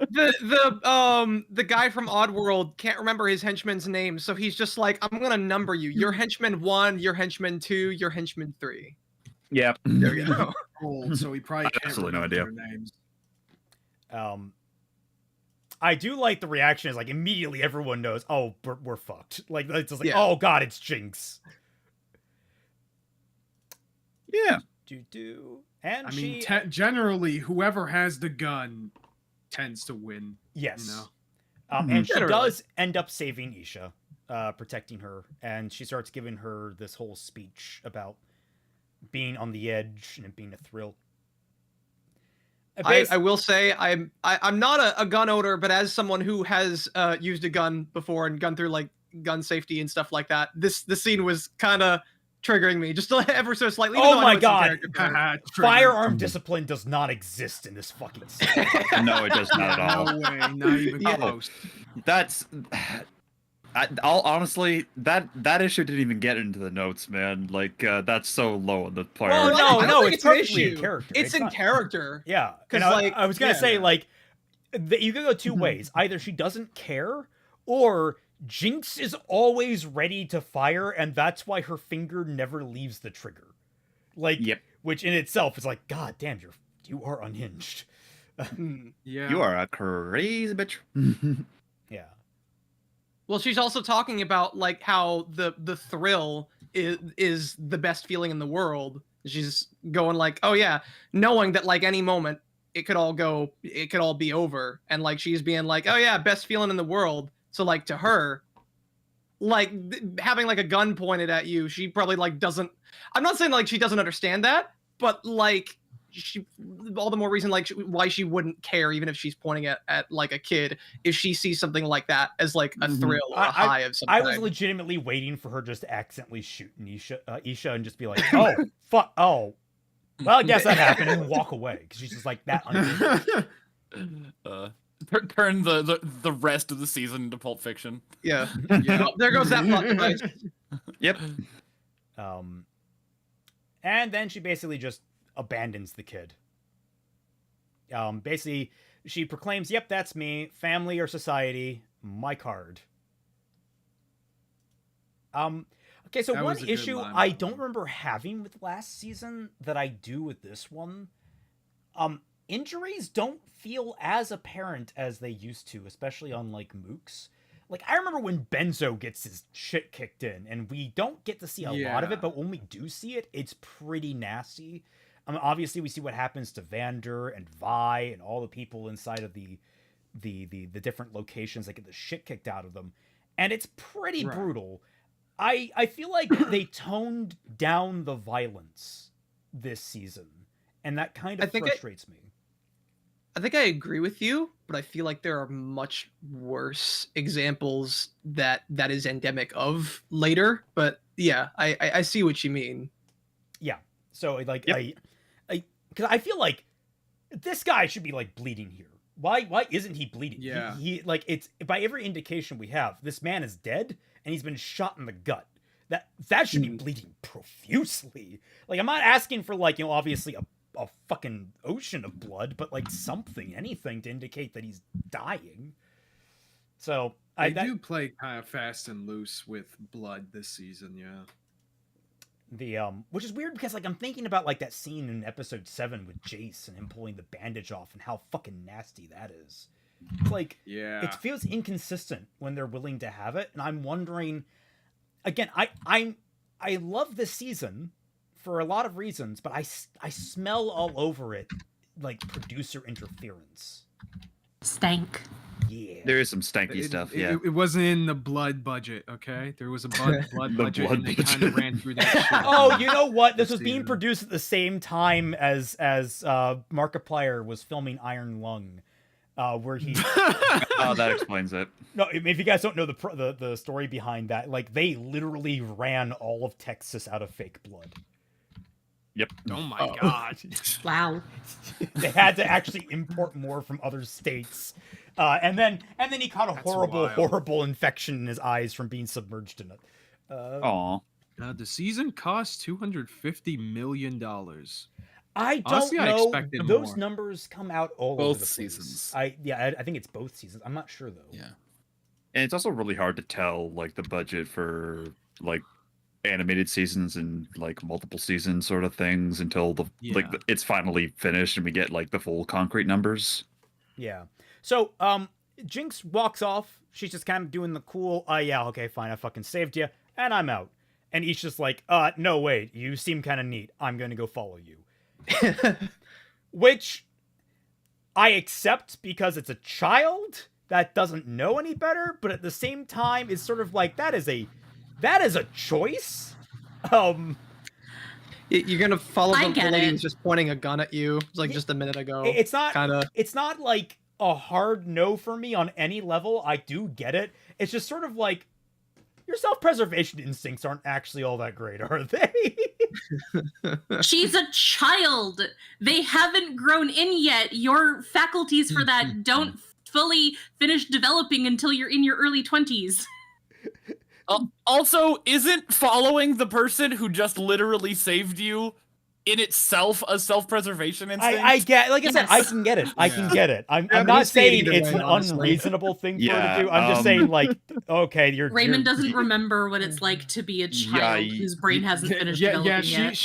The guy from Oddworld can't remember his henchman's name, so he's just like, I'm gonna number you. Your henchman 1, your henchman 2, your henchman 3. Yep. There you go. Old, so he probably can't Absolutely no remember idea. their names. I do like the reaction is like immediately everyone knows, oh, we're fucked. Like it's just like, Yeah. oh god, it's Jinx. Yeah. And I she mean, generally, whoever has the gun tends to win. yes. You know? And she Generally. does end up saving Isha, protecting her, and she starts giving her this whole speech about being on the edge and it being a thrill. I will say I'm not a gun owner, but as someone who has used a gun before and gone through like gun safety and stuff like that, the scene was kind of triggering me just ever so slightly. even Oh though I my know it's in God. character fare. Firearm discipline does not exist in this fucking scene. No, it does not at all. No way, not even Yeah. close. That's. I'll honestly, that issue didn't even get into the notes, man. Like that's so low on the player. Well, I don't no, think it's an perfectly in issue. character. It's in not- character. Yeah, 'Cause, and like, I was gonna yeah. say like you could go two ways. Either she doesn't care, or Jinx is always ready to fire, and that's why her finger never leaves the trigger. Like, Yep. which in itself is like, God damn, you are unhinged. Yeah. You are a crazy bitch. Yeah. Well, she's also talking about like how the thrill is the best feeling in the world. She's going like, oh yeah, knowing that like any moment it could all be over, and like she's being like, oh yeah, best feeling in the world. So like to her, like having like a gun pointed at you, she probably like doesn't. I'm not saying like she doesn't understand that, but like she all the more reason like why she wouldn't care even if she's pointing at like a kid if she sees something like that as like a thrill or a high of something. I was legitimately waiting for her just to accidentally shoot Isha and just be like, oh fuck, oh, well, I guess that happened, and walk away because she's just like that. Turn the rest of the season into Pulp Fiction. Yeah. Oh, there goes that plot device. Yep. And then she basically just abandons the kid. Basically, she proclaims, "Yep, that's me. Family or society, my card." Okay, so That one was a good issue line, I by the don't way. remember having with last season that I do with this one. Injuries don't feel as apparent as they used to, especially on like mooks. Like I remember when Benzo gets his shit kicked in, and we don't get to see a lot of it, Yeah. but when we do see it, it's pretty nasty. Obviously we see what happens to Vander and Vi and all the people inside of the different locations that get the shit kicked out of them, and it's pretty Right. brutal. I feel like they toned down the violence this season, and that kind I of think frustrates me. I think I agree with you, but I feel like there are much worse examples that is endemic of later. But yeah, I see what you mean. Yeah. So like Yep. because I feel like this guy should be like bleeding here. Why isn't he bleeding? Yeah. He like it's by every indication we have, this man is dead and he's been shot in the gut. That should be bleeding profusely. Like I'm not asking for like, obviously a fucking ocean of blood, but like something, anything to indicate that he's dying. So They do play kind of fast and loose with blood this season, yeah. Which is weird because like I'm thinking about like that scene in episode 7 with Jace and him pulling the bandage off and how fucking nasty that is. It's like Yeah. it feels inconsistent when they're willing to have it, and I'm wondering again, I love this season for a lot of reasons, but I smell all over it like producer interference. Stank. Yeah. There is some stanky stuff. Yeah. It wasn't in the blood budget, okay? There was a blood The budget, blood and they budget. kind of ran through that shit. Oh, you know what? This This was being season. produced at the same time as Markiplier was filming Iron Lung, where he. Oh, that explains it. No, if you guys don't know the story behind that, like they literally ran all of Texas out of fake blood. Yep. Oh my god. Wow. They had to actually import more from other states, and then he caught a That's horrible wild. infection in his eyes from being submerged in it. Aw. The season cost $250 million. I don't Honestly, I know. expected Those more. numbers come out all Both over the place. seasons. I think it's both seasons. I'm not sure though. Yeah. And it's also really hard to tell like the budget for like animated seasons and like multiple seasons sort of things until Yeah. it's finally finished and we get like the full concrete numbers. Yeah. So, Jinx walks off. She's just kind of doing the cool, yeah, okay, fine, I fucking saved you, and I'm out. And he's just like, no, wait, you seem kind of neat. I'm going to go follow you. Which I accept because it's a child that doesn't know any better, but at the same time, it's sort of like, that is a choice. You're gonna follow I the get lady it. who's just pointing a gun at you, like just a minute ago. It's not kinda. It's not like a hard no for me on any level. I do get it. It's just sort of like your self-preservation instincts aren't actually all that great, are they? She's a child. They haven't grown in yet. Your faculties for that don't fully finish developing until you're in your early 20s. Also, isn't following the person who just literally saved you in itself a self-preservation instinct? I get, like I said, I Yes. can get it. I can Yeah. get it. I'm but not you see it saying either it's way, an honestly. unreasonable thing for her Yeah, to do. I'm just saying, like, okay, you're Raymond you're, doesn't remember what it's like to be a child Yeah, whose brain hasn't finished developing yet.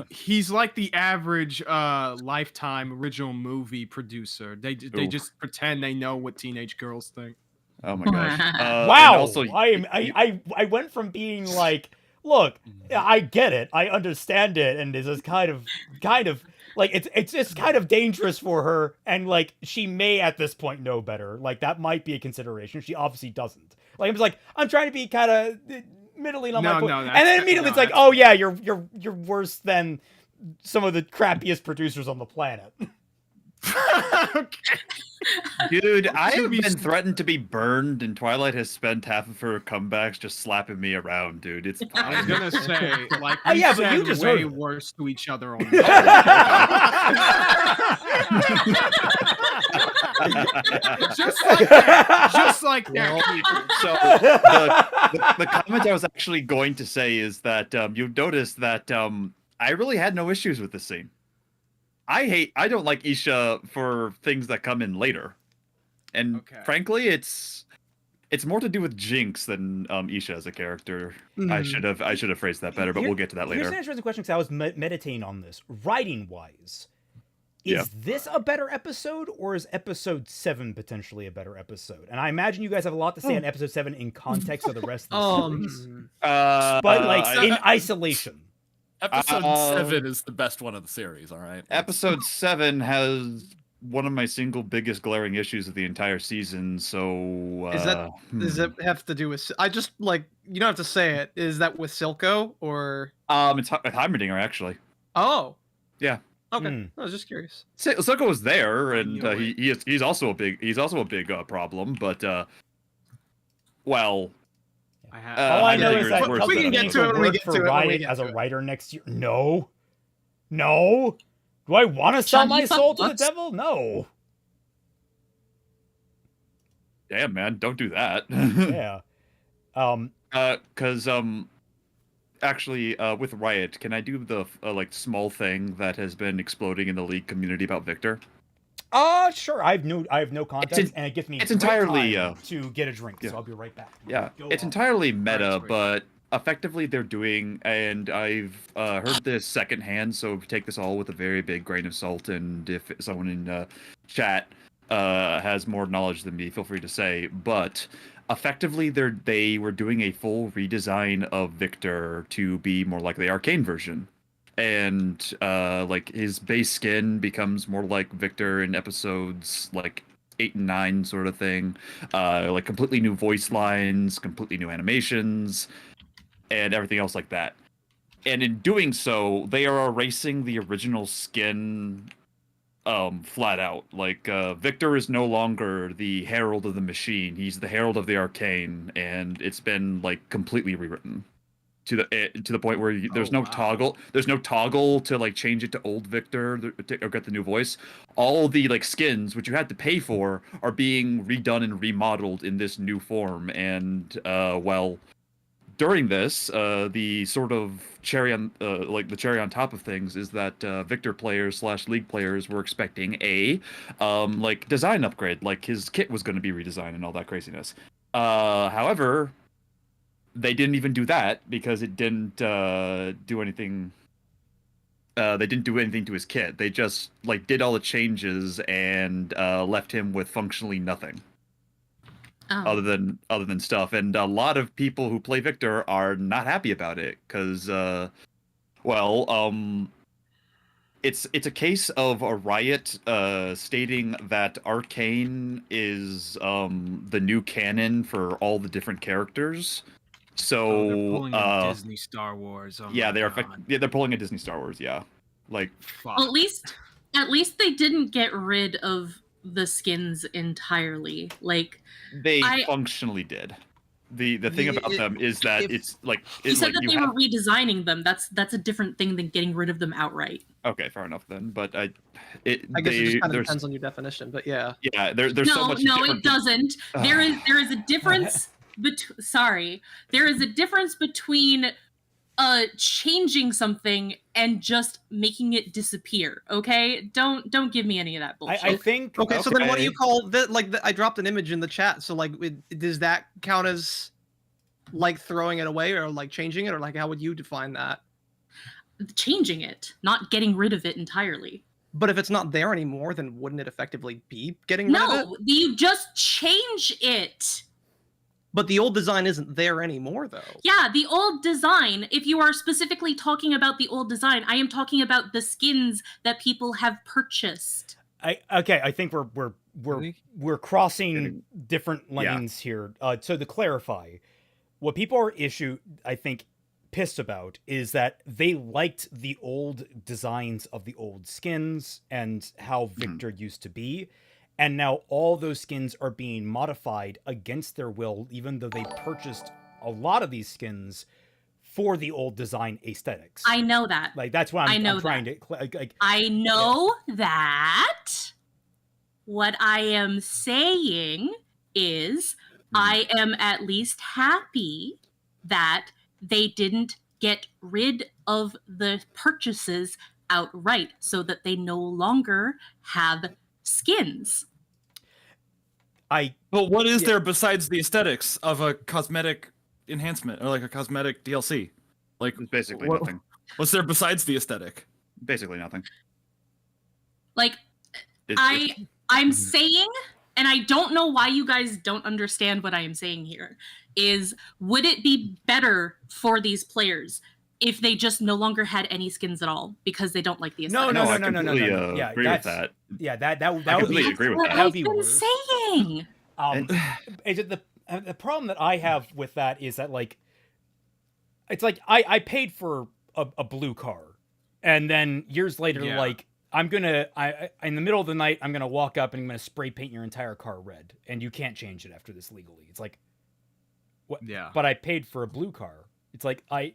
He's like the average Lifetime original movie producer. They Oof. just pretend they know what teenage girls think. Oh my gosh. And Wow. also, I went from being like, look, I get it, I understand it, and this is kind of like it's just kind of dangerous for her, and like she may at this point know better. Like that might be a consideration. She obviously doesn't. Like I'm trying to be kind of middling on my point, and then immediately it's like, oh yeah, you're worse than some of the crappiest producers on the planet. Dude, I To have be been s- threatened to be burned, and Twilight has spent half of her comebacks just slapping me around, dude. It's I was fine. gonna say, like, Oh, we yeah, but you said deserve way it. worse to each other on just like that. Just like that. So the comment I was actually going to say is that you've noticed that I really had no issues with this scene. I don't like Isha for things that come in later, and Okay. frankly, it's more to do with Jinx than Isha as a character. I should have phrased that better, but we'll get to that Here's later. an interesting question because I was meditating on this. Writing wise, Yeah. is this a better episode, or is episode 7 potentially a better episode? And I imagine you guys have a lot to say on episode 7 in context of the rest of the series. But like in isolation. Episode 7 is the best one of the series, all right? Episode 7 has one of my single biggest glaring issues of the entire season. So Does it have to do with? I just like you don't have to say it. Is that with Silco or? it's Heimerdinger actually. Oh. Yeah. Okay. I was just curious. Silco was there, and knew it. he's also a big problem. But well, I have, All I know Heimerdinger is that worse we than can Kelsey get Heimerdinger. to it when we work get for to it, when we Riot get as to a it. writer next year. No. Do I want to sell John, my you soul to the fuck devil? No. Damn, man, don't do that. Yeah. Because actually, with Riot, can I do the like small thing that has been exploding in the League community about Victor? Sure. I have no context, and it gives me it's great entirely, time to get a drink. yeah. So I'll be right back. Yeah, Go it's on. entirely meta, sweet. but effectively they're doing, and I've heard this secondhand, so take this all with a very big grain of salt, and if someone in chat has more knowledge than me, feel free to say, but effectively they were doing a full redesign of Victor to be more like the Arcane version. And like his base skin becomes more like Victor in episodes like 8 and 9 sort of thing. Like completely new voice lines, completely new animations, and everything else like that. And in doing so, they are erasing the original skin flat out. Like Victor is no longer the Herald of the Machine. He's the Herald of the Arcane, and it's been like completely rewritten to the point where there's no wow. toggle. There's no toggle to like change it to old Victor or get the new voice. All the like skins which you had to pay for are being redone and remodeled in this new form. And well, during this, the sort of cherry on the cherry on top of things is that Victor players / League players were expecting a like design upgrade, like his kit was going to be redesigned and all that craziness. However, they didn't even do that because it didn't do anything. They didn't do anything to his kit. They just like did all the changes and left him with functionally nothing Oh. other than stuff. And a lot of people who play Victor are not happy about it because, it's a case of a Riot stating that Arcane is the new canon for all the different characters. So they're pulling a Disney Star Wars. Oh yeah, my they're God. they're pulling a Disney Star Wars. Yeah, like Fuck. Well, at least they didn't get rid of the skins entirely. Like they I- functionally did. The thing Yeah, about them is that if- it's like you it's said like that you they have... were redesigning them. That's a different thing than getting rid of them outright. Okay, fair enough then. But I guess it just kind of there's depends on your definition, but yeah. yeah, there's no, so much. no, different... it doesn't. There is a difference. There is a difference between changing something and just making it disappear. Okay, don't give me any of that bullshit. I think. Okay, so then what do you Okay. call that? Like, I dropped an image in the chat. So, like, does that count as like throwing it away, or like changing it, or like how would you define that? Changing it, not getting rid of it entirely. But if it's not there anymore, then wouldn't it effectively be getting rid of it? No, you just change it. But the old design isn't there anymore, though. Yeah, the old design, if you are specifically talking about the old design, I am talking about the skins that people have purchased. I think we're crossing different Yeah. lanes here. So to clarify, what people are I think pissed about is that they liked the old designs of the old skins and how Victor used to be. And now all those skins are being modified against their will, even though they purchased a lot of these skins for the old design aesthetics. I know that. Like, that's why I'm trying to... I know that. What I am saying is I am at least happy that they didn't get rid of the purchases outright so that they no longer have skins. But what is there besides the aesthetics of a cosmetic enhancement or like a cosmetic DLC? Like, Basically nothing. What's there besides the aesthetic? Basically nothing. Like, I'm saying, and I don't know why you guys don't understand what I am saying here, is would it be better for these players if they just no longer had any skins at all because they don't like the aesthetic? No. I completely agree with that. Yeah, that would completely agree with what that. That would I've be been worse. saying. The problem that I have with that is that, like, it's like I paid for a blue car, and then years later, like, in the middle of the night, I'm gonna walk up and I'm gonna spray paint your entire car red, and you can't change it after this legally. It's like, what? Yeah. But I paid for a blue car. It's like I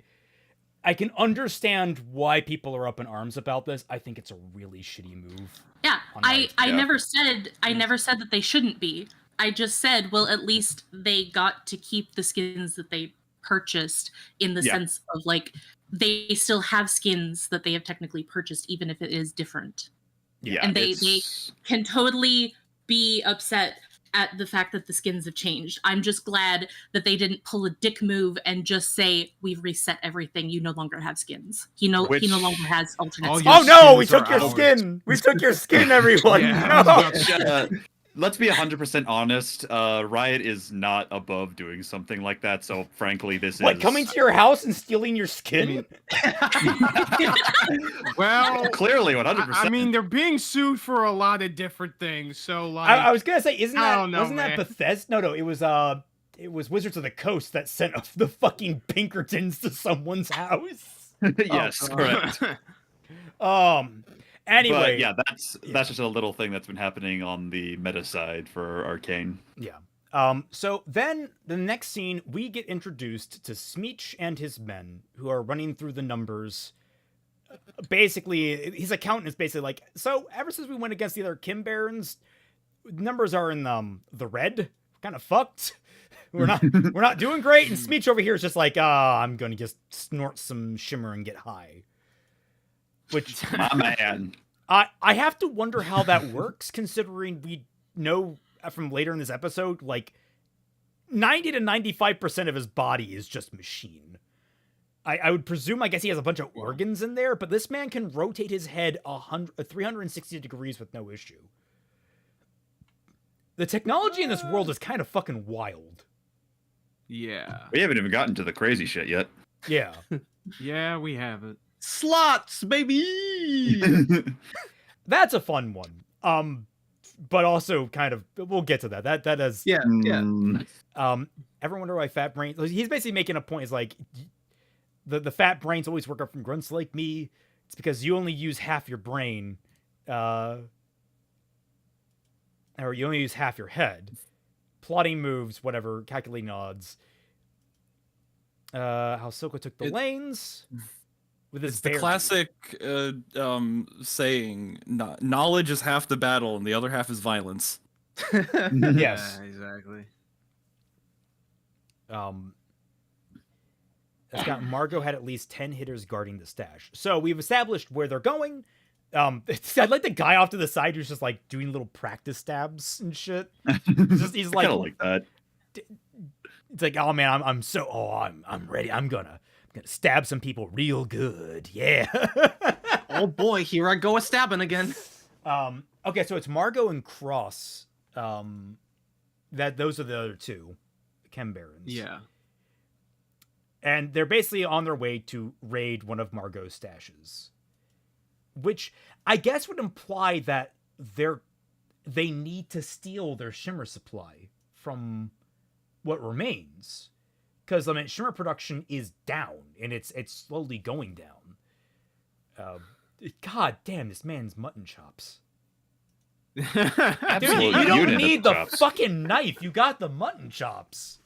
can understand why people are up in arms about this. I think it's a really shitty move. Yeah, I never said that they shouldn't be. I just said, well, at least they got to keep the skins that they purchased in the sense of, like, they still have skins that they have technically purchased, even if it is different. Yeah, and they can totally be upset at the fact that the skins have changed. I'm just glad that they didn't pull a dick move and just say, we've reset everything. You no longer have skins. He no longer has alternate skins. Oh no, we took your skin. We took your skin, everyone. No. Let's be 100% honest. Riot is not above doing something like that. So frankly, this is coming to your house and stealing your skin. Well, clearly 100%. I mean, they're being sued for a lot of different things. So, like, I was gonna say, wasn't man. that Bethesda? No, it was Wizards of the Coast that sent off the fucking Pinkertons to someone's house. Yes, correct. Anyway, but yeah, that's just a little thing that's been happening on the meta side for Arcane. Yeah. So then the next scene, we get introduced to Smeech and his men who are running through the numbers. Basically, his accountant is basically like, so ever since we went against the other Chem Barons, numbers are in the red. Kind of fucked. We're not doing great. And Smeech over here is just like, I'm gonna just snort some shimmer and get high. Which, my man. I have to wonder how that works, considering we know from later in this episode, like 90 to 95% of his body is just machine. I would presume, I guess he has a bunch of organs in there, but this man can rotate his head 360 degrees with no issue. The technology in this world is kind of fucking wild. Yeah. We haven't even gotten to the crazy shit yet. Yeah. Yeah, we have it. Slots, baby. That's a fun one. But also kind of, we'll get to that. That is, Yeah. everyone wonder why Fat Brain, he's basically making a point. Is like, the fat brains always work up from grunts like me. It's because you only use half your brain, or you only use half your head. Plotting moves, whatever, calculating odds. How Silco took the lanes. With his It's the classic saying, knowledge is half the battle and the other half is violence. Yes. Yeah, exactly. That's got Margot had at least 10 hitters guarding the stash. So we've established where they're going. I like the guy off to the side who's just like doing little practice stabs and shit. He's like, kind of like that. It's like, oh man, I'm ready. I'm gonna stab some people real good. Yeah. Oh boy, here I go a stabbing again. Okay, so it's Margot and Cross. Those are the other two Chem Barons. Yeah. And they're basically on their way to raid one of Margot's stashes. Which I guess would imply that they need to steal their shimmer supply from what remains. because I mean Shimmer production is down, and it's slowly going down. God damn, this man's mutton chops. Dude, Absolute you don't unit of need the chops. fucking knife. You got the mutton chops.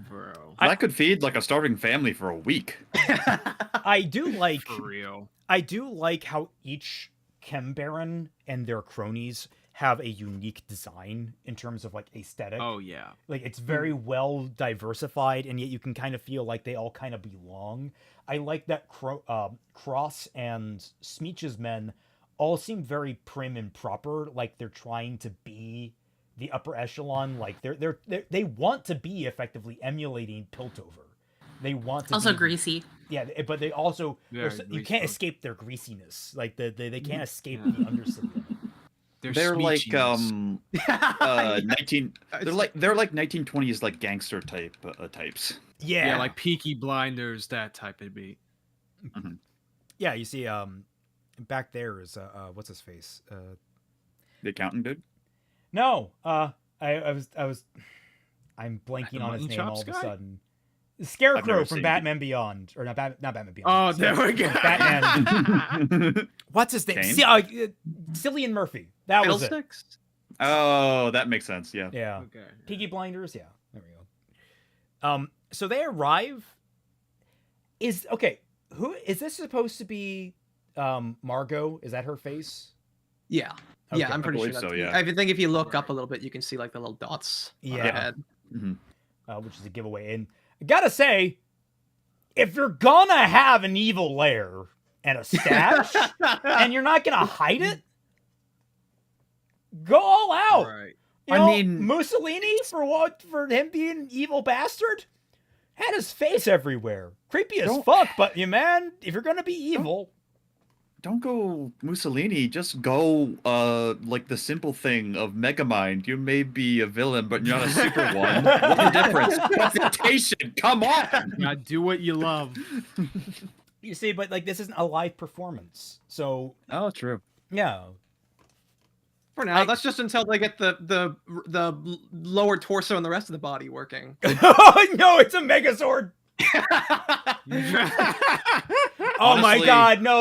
Bro. That could feed like a starving family for a week. I do like For real. I do like how each Chem Baron and their cronies have a unique design in terms of like aesthetic. Oh yeah. Like it's very well diversified, and yet you can kind of feel like they all kind of belong. I like that Cross and Smeech's men all seem very prim and proper, like they're trying to be the upper echelon. Like they want to be effectively emulating Piltover. They want to Also be, greasy. Yeah, but they also Very you can't greasy. escape their greasiness. Like they can't escape Yeah. the Undercity. They're like Smeechiness. 19. They're like 1920s like gangster types. Yeah, Yeah, like Peaky Blinders, that type of beat. yeah. You see, back there is what's his face? The accountant dude. No, I'm blanking The on his mutton name all chops of a guy? sudden. I've Scarecrow never from seen Batman Beyond, or not Batman Beyond. Oh, there we go. Batman. What's his name? Kane? Cillian Murphy. That was it. Fiddlesticks? Oh, that makes sense. Yeah. Yeah. Okay. Peaky Blinders. Yeah. There we go. So they arrive. Who is this supposed to be? Margot? Is that her face? Yeah. Okay. Yeah, I'm pretty sure. believe so, That's, yeah. I think if you look up a little bit, you can see like the little dots. on her Yeah. head. Mhm. Which is a giveaway. And I gotta say, if you're gonna have an evil lair and a stash, and you're not gonna hide it, go all out. Right. You I know, mean- Mussolini for him being an evil bastard had his face everywhere, creepy as Don't- fuck. But you man, if you're gonna be evil, Don't go Mussolini. Just go like the simple thing of Megamind. You may be a villain, but you're not a super one. What's the difference? Confrontation. Come on. Now do what you love. you see, but like this isn't a live performance, so Oh, true. yeah. For now, that's just until they get the lower torso and the rest of the body working. No, it's a Megazord. Oh my Honestly- god, no,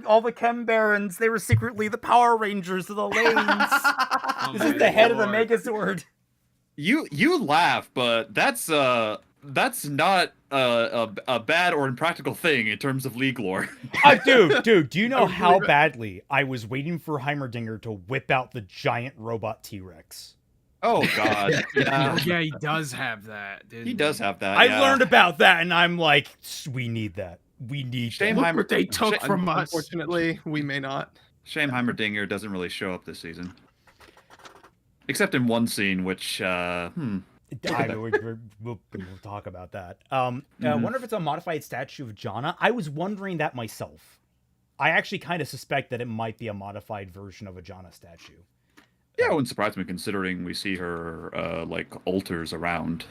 all the Chem Barons, they were secretly the Power Rangers of the lanes. Oh This is my the head of the lord. Megazord. You laugh, but that's not a bad or impractical thing in terms of League lore. Dude, do you know how badly I was waiting for Heimerdinger to whip out the giant robot T-Rex? Oh God. Yeah. Yeah, he does have that. He does have that. I yeah. learned about that, and I'm like, we need that. We need Shame that. Look Heimer- what they took Shame- from us. Unfortunately, we may not. Shame Heimerdinger doesn't really show up this season. Except in one scene, which I mean, we'll talk about that. I Mhm. wonder if it's a modified statue of Janna. I was wondering that myself. I actually kind of suspect that it might be a modified version of a Janna statue. yeah, it wouldn't surprise me considering we see her like altars around.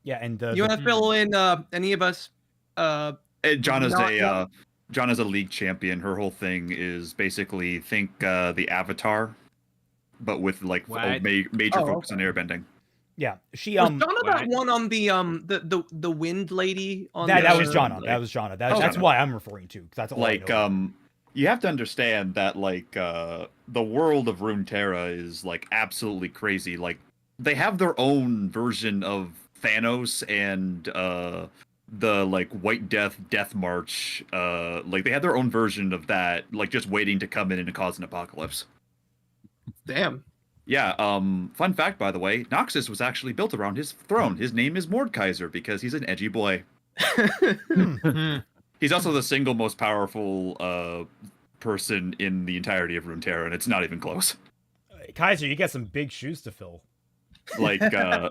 Yeah, and You want to fill in any of us? Jonna's Not- Jonna's a league champion. Her whole thing is basically think the Avatar, but with like a What? major Oh, focus on airbending. yeah, she Was Donna that what? one on the wind lady on that the, was Janna. like- That was Janna. Oh, That's Janna. why I'm referring to. 'Cause that's all Like I know. you have to understand that like the world of Runeterra is like absolutely crazy. Like they have their own version of Thanos and the like White Death March. Like they have their own version of that, like just waiting to come in and cause an apocalypse. Damn. Yeah, fun fact by the way, Noxus was actually built around his throne. His name is Mordekaiser because he's an edgy boy. He's also the single most powerful person in the entirety of Runeterra, and it's not even close. Kaiser, you got some big shoes to fill. Like, well,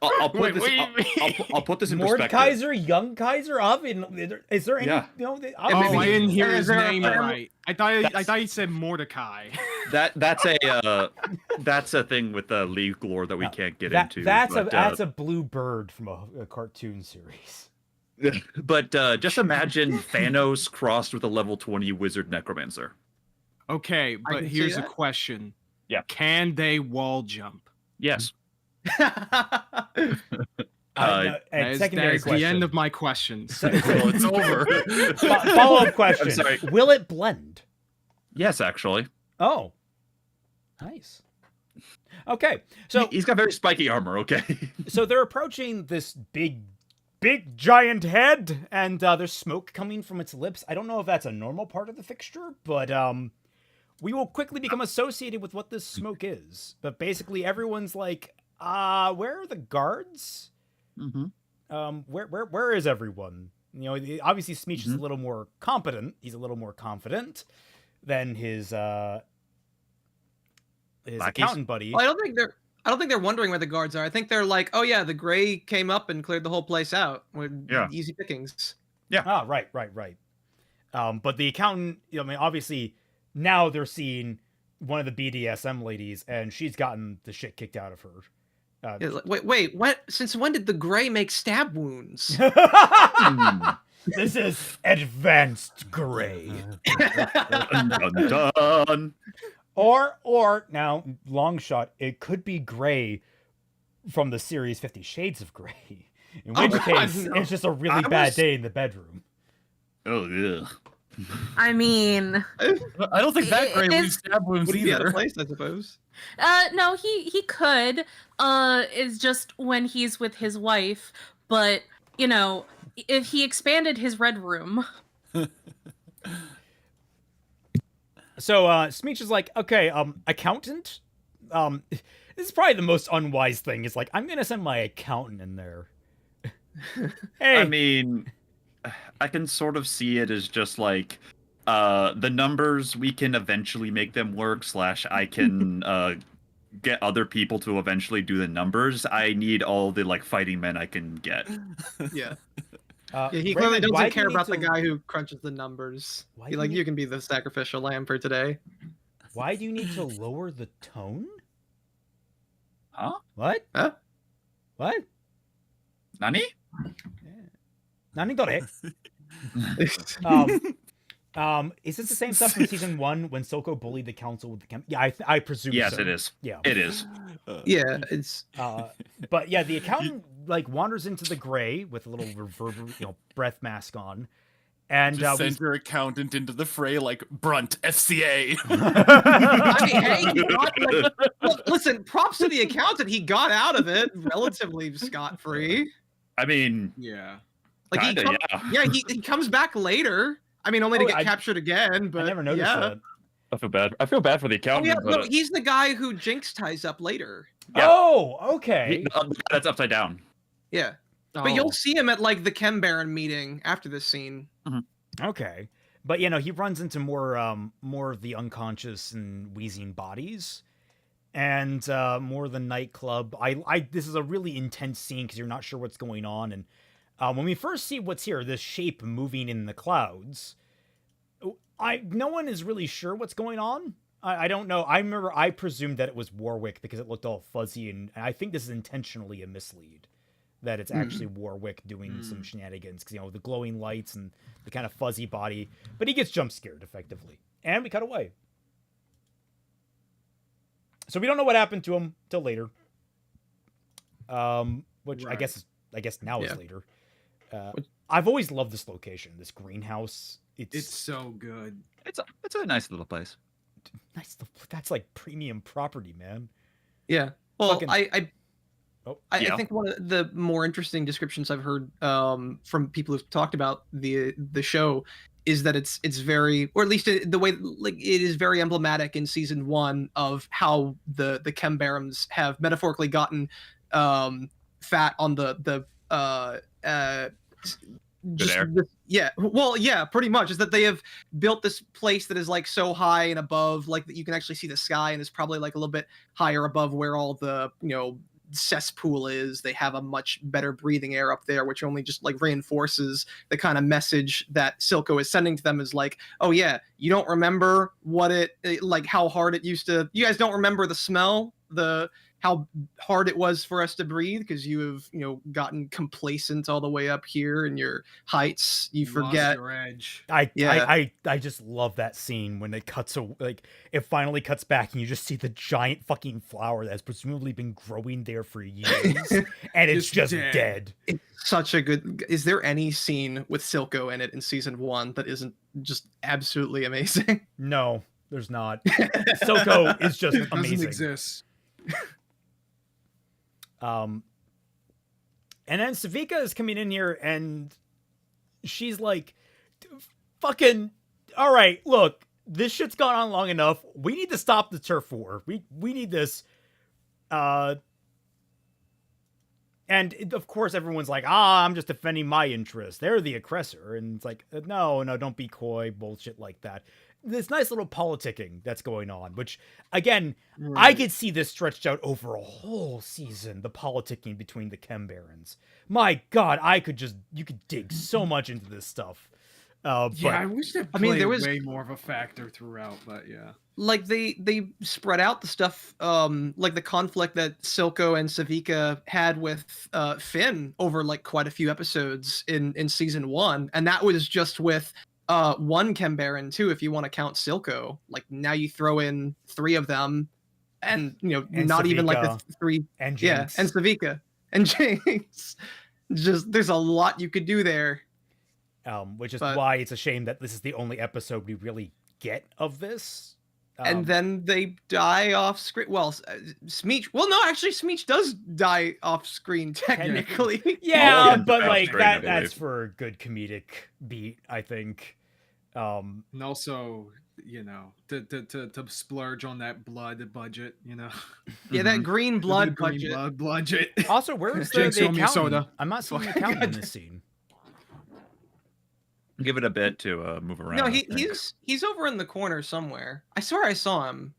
I'll put Wait, this. what do you mean? I'll put this in Mord perspective. Kaiser, young Kaiser, is there any? Yeah. You know, Oh, I didn't hear Is his there a name family- right. I thought he said Mordecai. That's a thing with League lore that we can't get into. That's but, a blue bird from a cartoon series. But just imagine Thanos crossed with a level 20 wizard necromancer. Okay, but can see here's a that. question. Yeah. Can they wall jump? Yes. And secondary That's question. the end of my questions. Oh, it's over. Follow-up question. I'm sorry. Will it blend? Yes, actually. Oh. Nice. Okay. So He's got very spiky armor, okay? so they're approaching this big giant head, and there's smoke coming from its lips. I don't know if that's a normal part of the fixture, but we will quickly become associated with what this smoke is. But basically everyone's like, where are the guards? Mm-hmm. Where is everyone? You know, obviously Smeech is a little more competent. He's a little more confident than his accountant buddy. Well, I don't think they're wondering where the guards are. I think they're like, oh yeah, the Gray came up and cleared the whole place out. Easy pickings. Yeah. Ah, right. But the accountant, I mean, obviously now they're seeing one of the BDSM ladies, and she's gotten the shit kicked out of her. Wait, what? Since when did the Gray make stab wounds? This is advanced Gray. Dun, dun. Or now, long shot, it could be Gray from the series 50 Shades of Grey. In which case, it's just a really bad day in the bedroom. Oh, yeah. I mean, I don't think that Gray leaves stab wounds Would he be out either. of place, I suppose? no, he could. Is just when he's with his wife, but you know, if he expanded his red room. So Smeech is like, okay, accountant. This is probably the most unwise thing. Is like, I'm gonna send my accountant in there. Hey, I mean, I can sort of see it as just like the numbers, we can eventually make them work, / I can get other people to eventually do the numbers. I need all the like fighting men I can get. Yeah. Raymond, He clearly why doesn't do you care need about the to- guy who crunches the numbers. Why He, do like, you you can be the sacrificial lamb for today. Why do you need to lower the tone? Huh? What? Huh? What? Nani? Nanidore. Is this the same stuff from season 1 when Silco bullied the council with the chem? Yeah, I presume Yes, so. it is. Yeah. It is. Yeah, it's But yeah, the accountant like wanders into the Gray with a little breath mask on, and Just send your accountant into the fray like Brunt, FCA. I mean, hey, he got, listen, props to the accountant. He got out of it relatively scot-free. I mean, Yeah. Like kinda, yeah. he comes back later. I mean, only to Oh, get captured again. But I never noticed yeah. that. I feel bad. I feel bad for the Oh accountant. yeah, no, but, he's the guy who Jinx ties up later. Yeah. Oh, okay. that's upside down. Yeah, Oh. but you'll see him at like the Chem Baron meeting after this scene. Okay. But he runs into more of the unconscious and wheezing bodies, and more of the nightclub. This is a really intense scene because you're not sure what's going on, and when we first see what's here, this shape moving in the clouds, no one is really sure what's going on. I don't know. I remember I presumed that it was Warwick because it looked all fuzzy, and I think this is intentionally a mislead. That it's actually Warwick doing some shenanigans, because the glowing lights and the kind of fuzzy body, but he gets jump scared effectively, and we cut away. So we don't know what happened to him till later. Which Right. I guess now is Yeah. later. I've always loved this location, this greenhouse. It's so good. It's a nice little place. Nice. That's like premium property, man. Yeah. Well, Fucking- I Yeah. think one of the more interesting descriptions I've heard from people who've talked about the show is that it's very, or at least the way, like, it is very emblematic in season 1 of how the Chem Barons have metaphorically gotten fat on the Good air. yeah, well, yeah, pretty much, is that they have built this place that is like so high and above, like, that you can actually see the sky, and is probably like a little bit higher above where all the cesspool is. They have a much better breathing air up there, which only just like reinforces the kind of message that Silco is sending to them, is like, oh yeah, you don't remember what like how hard it used to, you guys don't remember the smell how hard it was for us to breathe because you have gotten complacent all the way up here in your heights. You Lost forget. your edge. I just love that scene when it it finally cuts back and you just see the giant fucking flower that's presumably been growing there for years and it's just dead. It's such a good. Is there any scene with Silco in it in season 1 that isn't just absolutely amazing? No, there's not. Silco is just It doesn't amazing. exist. And then Sevika is coming in here and she's like, fucking, all right, look, this shit's gone on long enough. We need to stop the turf war. We need this. And of course everyone's like, I'm just defending my interests. They're the aggressor. And it's like, no, don't be coy, bullshit like that. This nice little politicking that's going on, which again, I could see this stretched out over a whole season, the politicking between the Chem Barons. My God, you could dig so much into this stuff. I wish that played there was way more of a factor throughout, but yeah. Like they spread out the stuff, like the conflict that Silco and Sevika had with Finn over like quite a few episodes in season 1, and that was just with one Chem Baron too, if you want to count Silco. Like now you throw in 3 of them, and not Sevika, even like the 3 and Jinx. and Sevika and Jinx. Just there's a lot you could do there. Which is why it's a shame that this is the only episode we really get of this. And then they die off screen. Well, Smeech. Well, no, actually, Smeech does die off screen technically. Yeah, Oh, but off like screen, I that's believe. for a good comedic beat, I think. And also, to splurge on that blood budget, Yeah, that green blood green budget. blood budget. Also, where's the Jinx, owe me a accountant? soda. I'm not seeing the accountant in this scene. Give it a bit to move around. No, I think. he's over in the corner somewhere. I swear I saw him.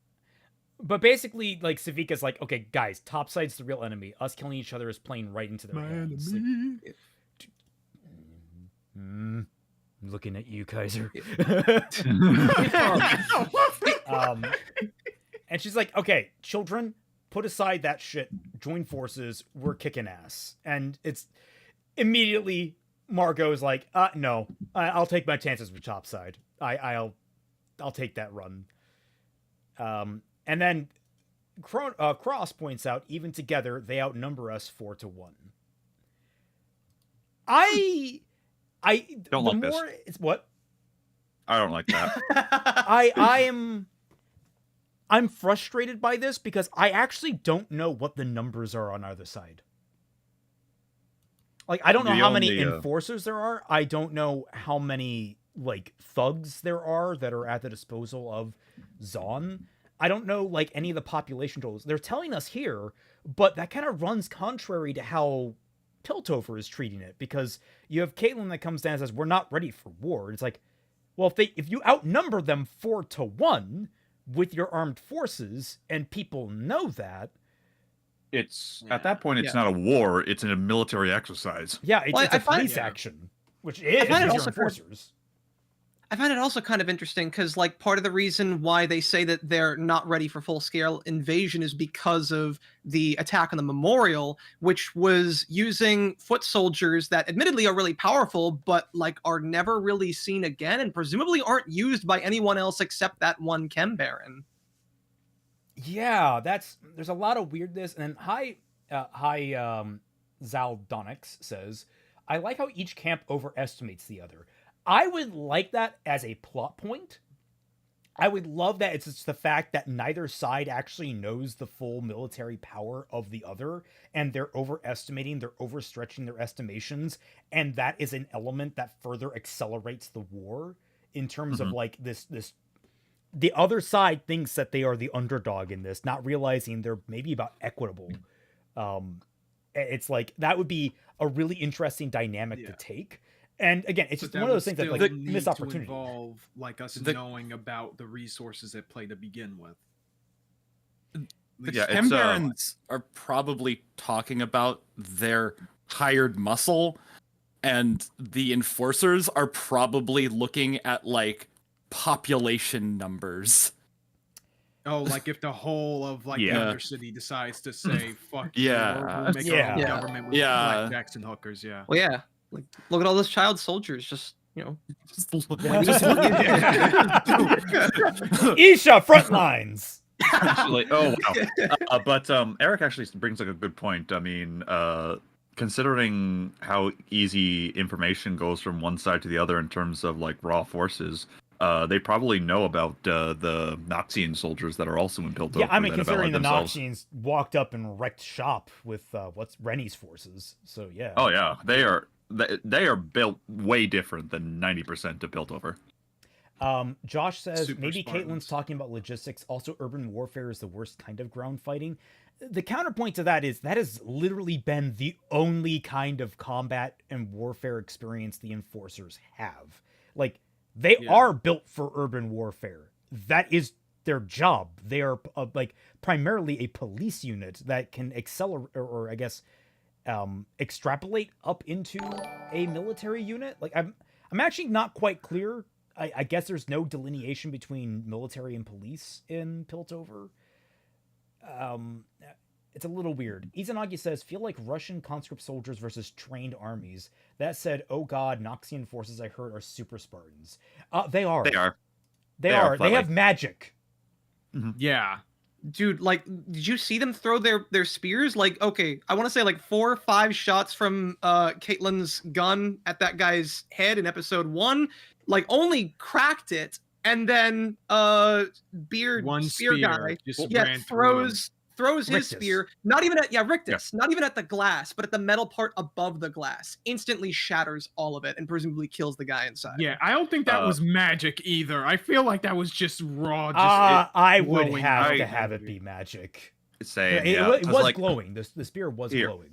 But basically, like, Sevika's like, okay, guys, Topside's the real enemy. Us killing each other is playing right into their hands. Like, looking at you, Kaiser. And she's like, okay, children, put aside that shit. Join forces. We're kicking ass. And it's immediately Margot's like, no, I'll take my chances with Topside. I'll take that run. And then Cross points out, even together, they outnumber us 4-1. I Don't the like this. more it's what I don't like that. I'm frustrated by this because I actually don't know what the numbers are on either side. Like, I don't know how many enforcers there are. I don't know how many, like, thugs there are that are at the disposal of Zon. I don't know, like, any of the population totals. They're telling us here, but that kind of runs contrary to how Piltover is treating it, because you have Caitlyn that comes down and says, we're not ready for war. It's like, well, if you outnumber them 4-1 with your armed forces, and people know that, It's at that point, it's not a war; it's a military exercise. yeah, it's a police yeah. action, which is find it your also enforcers. I find it also kind of interesting because, like, part of the reason why they say that they're not ready for full-scale invasion is because of the attack on the memorial, which was using foot soldiers that admittedly are really powerful, but, like, are never really seen again and presumably aren't used by anyone else except that one Chem Baron. Yeah, there's a lot of weirdness. And then Zaldonix says, I like how each camp overestimates the other. I would like that as a plot point. I would love that it's just the fact that neither side actually knows the full military power of the other, and they're overstretching their estimations, and that is an element that further accelerates the war in terms of like this the other side thinks that they are the underdog in this, not realizing they're maybe about equitable. It's like that would be a really interesting dynamic to take. And again, it's just one of those things that like missed opportunity. Involve like us knowing about the resources at play to begin with. The Chem Barons are probably talking about their hired muscle, and the enforcers are probably looking at like population numbers. Oh, like if the whole of like the Yeah. Undercity decides to say "fuck Yeah. you," we'll make our Yeah. own Yeah. government with Yeah. blackjacks and hookers. Yeah. Well, yeah. Like, look at all those child soldiers. Just Just Just look at Isha front lines. Actually, oh wow. But Eric actually brings like a good point. I mean, considering how easy information goes from one side to the other in terms of like raw forces, they probably know about the Noxian soldiers that are also in Piltover. Yeah, I mean, that have considering allied the themselves. Noxians walked up and wrecked shop with what's Rennie's forces. So yeah. Oh yeah, they are built way different than 90% of Piltover. Josh says Super maybe Spartans. Caitlin's talking about logistics. Also, urban warfare is the worst kind of ground fighting. The counterpoint to that has literally been the only kind of combat and warfare experience the enforcers have. Like, they Yeah. are built for urban warfare. That is their job. They are like primarily a police unit that can accelerate or I guess extrapolate up into a military unit. Like, I'm actually not quite clear. I guess there's no delineation between military and police in Piltover. It's a little weird. Izanagi says, feel like Russian conscript soldiers versus trained armies. That said, oh god, Noxian forces I heard are super Spartans. They are. They are. They They are are. They have flatly. magic. Yeah. dude, like, did you see them throw their spears? Like, okay, I want to say like 4 or 5 shots from Caitlin's gun at that guy's head in episode 1, like only cracked it, and then beard One spear spear guy just yeah ran through him. throws his Rictus. spear, not even at Rictus, not even at the glass, but at the metal part above the glass, instantly shatters all of it and presumably kills the guy inside. Yeah, I don't think that was magic either. I feel like that was just raw. Just I would glowing have out. to have it be magic. Same. It, Yeah, it 'cause, was like, glowing. The spear was Here. glowing.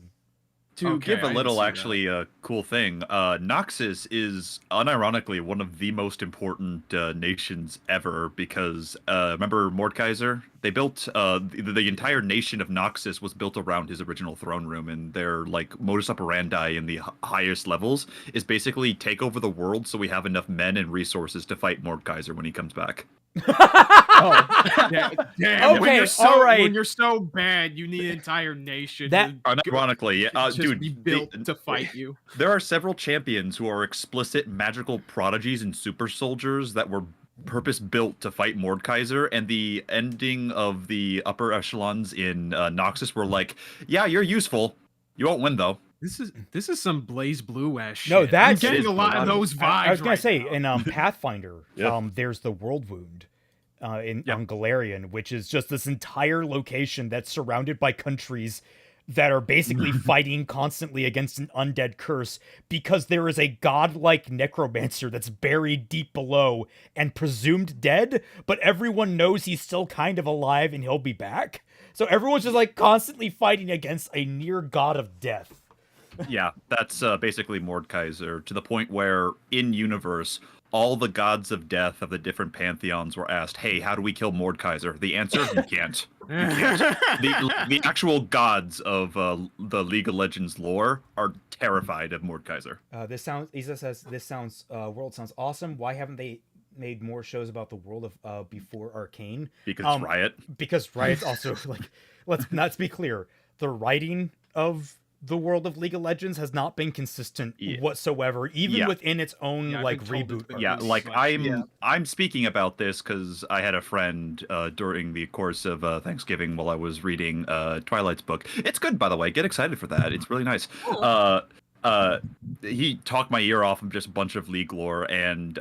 To Okay, give I a didn't little see that. actually cool thing, Noxus is unironically one of the most important nations ever because remember Mordekaiser? They built the entire nation of Noxus was built around his original throne room, and their like modus operandi in the highest levels is basically take over the world so we have enough men and resources to fight Mordekaiser when he comes back. Yeah, damn, when Okay, you're so, all right. when you're so bad, you need an entire nation. That- to Unironically, just dude, be built to fight you. There are several champions who are explicit magical prodigies and super soldiers that were purpose built to fight Mordekaiser, and the ending of the upper echelons in Noxus were like, yeah, you're useful. You won't win though. This is some Blaze Blue ass shit. No, I'm that's- getting It a is lot of Blue. those vibes. I was gonna right say now. in Pathfinder, Yeah. there's the World Wound on Yep. Galarian, which is just this entire location that's surrounded by countries that are basically fighting constantly against an undead curse because there is a godlike necromancer that's buried deep below and presumed dead, but everyone knows he's still kind of alive and he'll be back. So everyone's just like constantly fighting against a near god of death. Yeah, that's basically Mordekaiser, to the point where in universe, all the gods of death of the different pantheons were asked, "Hey, how do we kill Mordekaiser?" The answer: you can't. The actual gods of the League of Legends lore are terrified of Mordekaiser. Isa says this world sounds awesome. Why haven't they made more shows about the world of before Arcane? Because Riot. Because Riot's also like, let's be clear, the writing of the world of League of Legends has not been consistent Yeah. whatsoever, even Yeah. within its own Yeah, I've like been told it's reboot. been- Yeah, arcs. like Yeah. I'm speaking about this because I had a friend during the course of Thanksgiving while I was reading Twilight's book. It's good, by the way. Get excited for that. It's really nice. Cool. He talked my ear off of just a bunch of League lore, and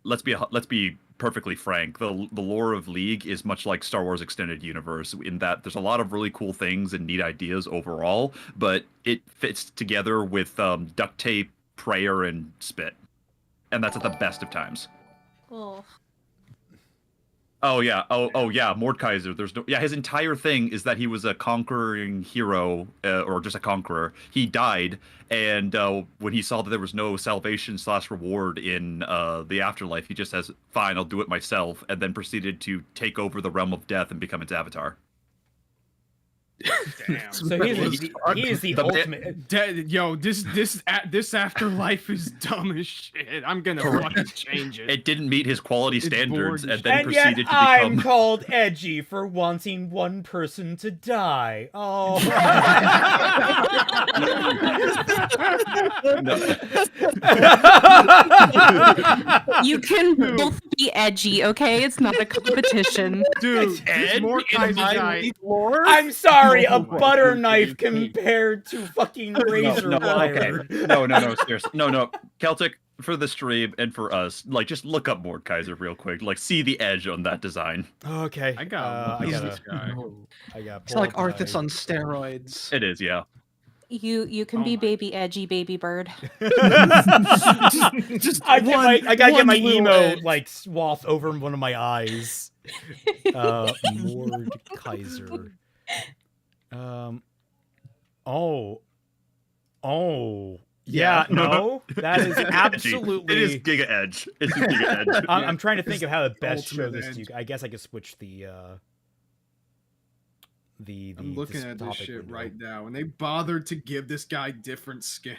let's be perfectly frank. The lore of League is much like Star Wars Extended Universe in that there's a lot of really cool things and neat ideas overall, but it fits together with duct tape, prayer, and spit, and that's at the best of times. Cool. Oh yeah, Mordekaiser. There's no, his entire thing is that he was a conquering hero, or just a conqueror. He died, and when he saw that there was no salvation / reward in the afterlife, he just says, "Fine, I'll do it myself," and then proceeded to take over the realm of death and become its avatar. Damn. So he is the ultimate. This afterlife is dumb as shit. I'm gonna fucking change it. It didn't meet his quality It's standards, boring. and then And yet proceeded to I'm become. called edgy for wanting one person to die. Oh. You can both be edgy, okay? It's not a competition. Dude, Ed, more in Kaiser my die. I'm sorry, a Oh my butter God. knife compared to fucking razor wire. No, seriously. No. Celtic, for the stream and for us, like, just look up Mord Kaiser real quick. Like, see the edge on that design. Okay. I got this guy. I got It's like Arthas on steroids. It is, yeah. You can Oh be my- baby edgy baby bird. I gotta get my little emo edge. like swath over one of my eyes. Mord Kaiser. Yeah, no, that is absolutely. It is Giga Edge. It's Giga Edge. I'm trying to think of how to best show ultimate this to you. edge. I guess I could switch the I'm looking this at this topic shit window. right now, and they bothered to give this guy different skin.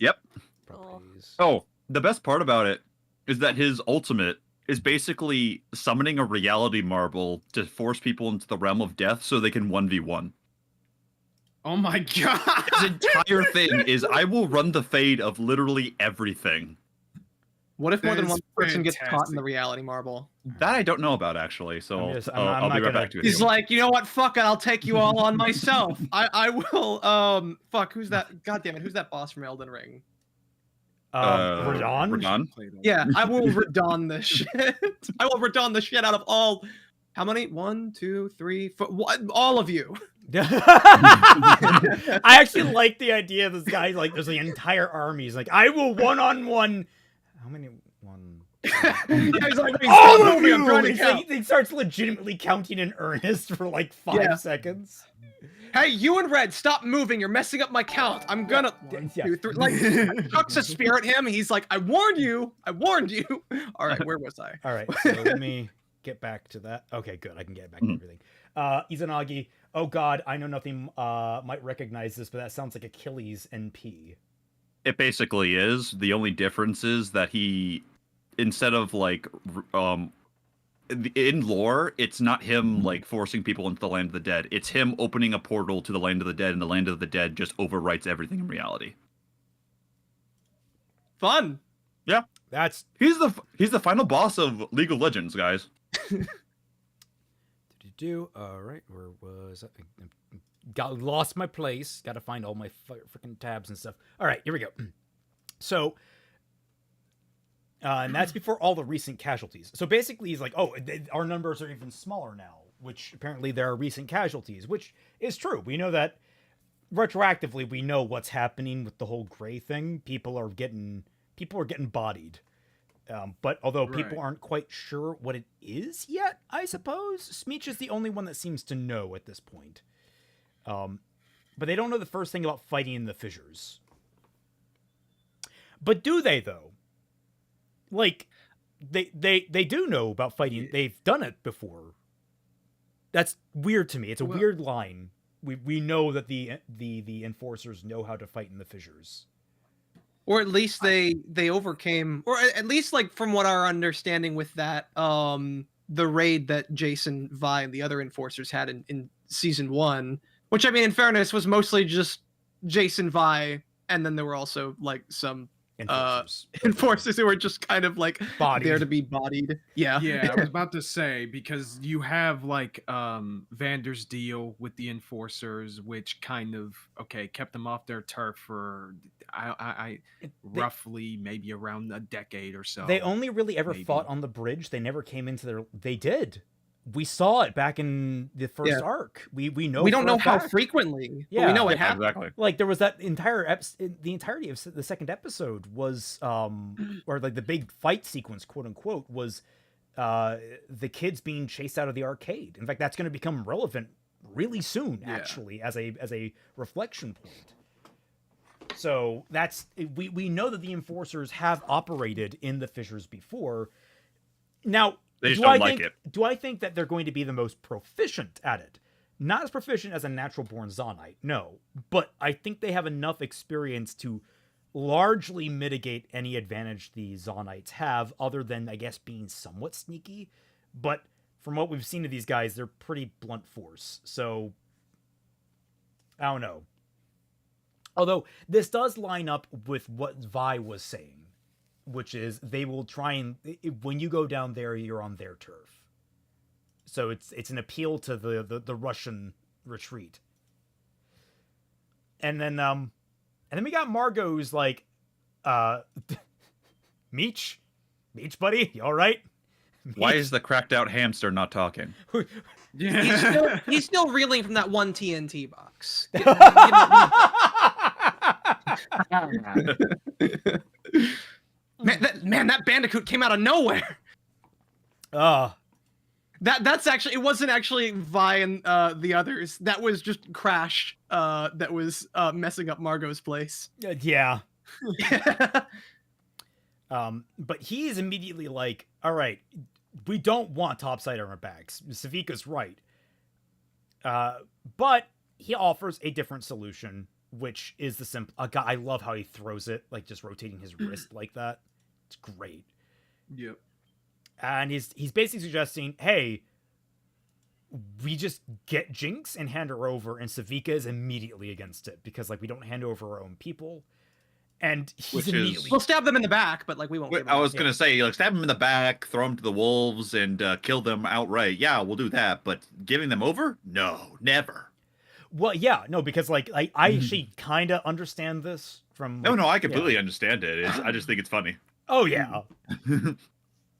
Yep. Properties. Oh, the best part about it is that his ultimate is basically summoning a reality marble to force people into the realm of death so they can 1v1. Oh my god! His entire thing is I will run the fade of literally everything. What if more That than is one person gets caught in fantastic. the reality marble? That I don't know about, actually, so I'm just- I'm I'll not be right gonna- back to it. He's like, you know what? Fuck it, I'll take you all on myself. I will. Fuck, who's that? God damn it, who's that boss from Elden Ring? Radon? Radon? Yeah, I will Radon this shit. I will Radon the shit out of all. How many? 1, 2, 3, 4. All of you. I actually like the idea of this guy. Like, there's the entire army. He's like, I will one-on-one. How many? One. He's like, All "Stop of moving, I'm you! trying to He's count." like, he starts legitimately counting in earnest for like 5 Yeah. seconds. Hey, you and Red, stop moving. You're messing up my count. I'm gonna. Yeah. 2, 3. Like, chucks a spear at him. He's like, I warned you. I warned you. All right, where was I? All right, so let me get back to that. Okay, good. I can get back to everything. Izanagi. Oh God, I know nothing. Might recognize this, but that sounds like Achilles NP. It basically is. The only difference is that he, instead of like, in lore, it's not him like forcing people into the land of the dead. It's him opening a portal to the land of the dead, and the land of the dead just overwrites everything in reality. Fun. That's He's the final boss of League of Legends, guys. All right, where was I? Lost my place. Got to find all my freaking tabs and stuff. All right, here we go. So, and that's before all the recent casualties. So basically, he's like, "Oh, our numbers are even smaller now," which apparently there are recent casualties, which is true. We know that retroactively. We know what's happening with the whole gray thing. People are getting bodied. But although people Right. aren't quite sure what it is yet, I suppose Smeech is the only one that seems to know at this point. But they don't know the first thing about fighting in the fissures. But do they though? Like, they do know about fighting. They've done it before. That's weird to me. It's a weird line. We know that the enforcers know how to fight in the fissures. Or at least they overcame, or at least like from what our understanding with that, the raid that Jason, Vi, and the other enforcers had in season 1, which I mean, in fairness, was mostly just Jason, Vi, and then there were also like some Enforcers. enforcers who were just kind of like Bodied. there to be bodied. Yeah. Yeah, I was about to say, because you have like Vander's deal with the enforcers, which kind of kept them off their turf for roughly maybe around a decade or so. They only really ever maybe. fought on the bridge. They never came into their. They did. We saw it back in the first arc. We know. We don't for a know how fact. frequently, but Yeah. we know it Yeah, happened. exactly. Like there was that entire the entirety of the second episode was or like the big fight sequence, quote unquote, was the kids being chased out of the arcade. In fact, that's going to become relevant really soon, actually, as a reflection point. So that's we know that the enforcers have operated in the fissures before. Now, They just don't like it. Do I think that they're going to be the most proficient at it? not as proficient as a natural-born Zonite, no, but I think they have enough experience to largely mitigate any advantage the Zonites have, other than, I guess, being somewhat sneaky. But from what we've seen of these guys, they're pretty blunt force, so I don't know. Although, this does line up with what Vi was saying, which is they will try and... When you go down there, you're on their turf. So it's an appeal to the Russian retreat. And then we got Margot, who's like, Meech, buddy, you all right? Why is the cracked out hamster not talking? He's still reeling from that one TNT box. That bandicoot came out of nowhere. That's actually, it wasn't actually Vi and the others. That was just Crash that was messing up Margot's place. Yeah. But he's immediately like, all right, we don't want topside on our backs. Sevika's right. But he offers a different solution, which is the simple... I love how he throws it, like just rotating his wrist like that. It's great. Yep. And he's basically suggesting, hey, we just get Jinx and hand her over, and Sevika is immediately against it, because, like, we don't hand over our own people. And he's immediately... We'll stab them in the back, but, like, we won't... I was going to say, like, stab them in the back, throw them to the wolves, and kill them outright. Yeah, we'll do that, but giving them over? No, never. Well, yeah, no, because, like, I actually kind of understand this from... Like, no, I completely understand it. I just think it's funny. Oh, yeah.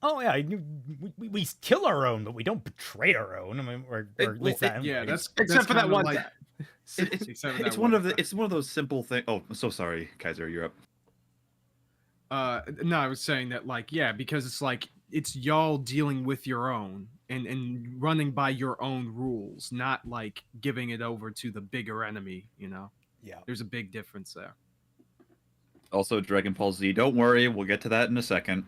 Oh, yeah, we kill our own, but we don't betray our own. I mean, or at least that... Yeah, that's except for that one like, time. It's one of those simple things. Oh, I'm so sorry, Kaiser, you're up. No, I was saying that, like, yeah, because it's like it's y'all dealing with your own and running by your own rules, not like giving it over to the bigger enemy, you know? Yeah. There's a big difference there. Also, Dragon Ball Z, don't worry, we'll get to that in a second.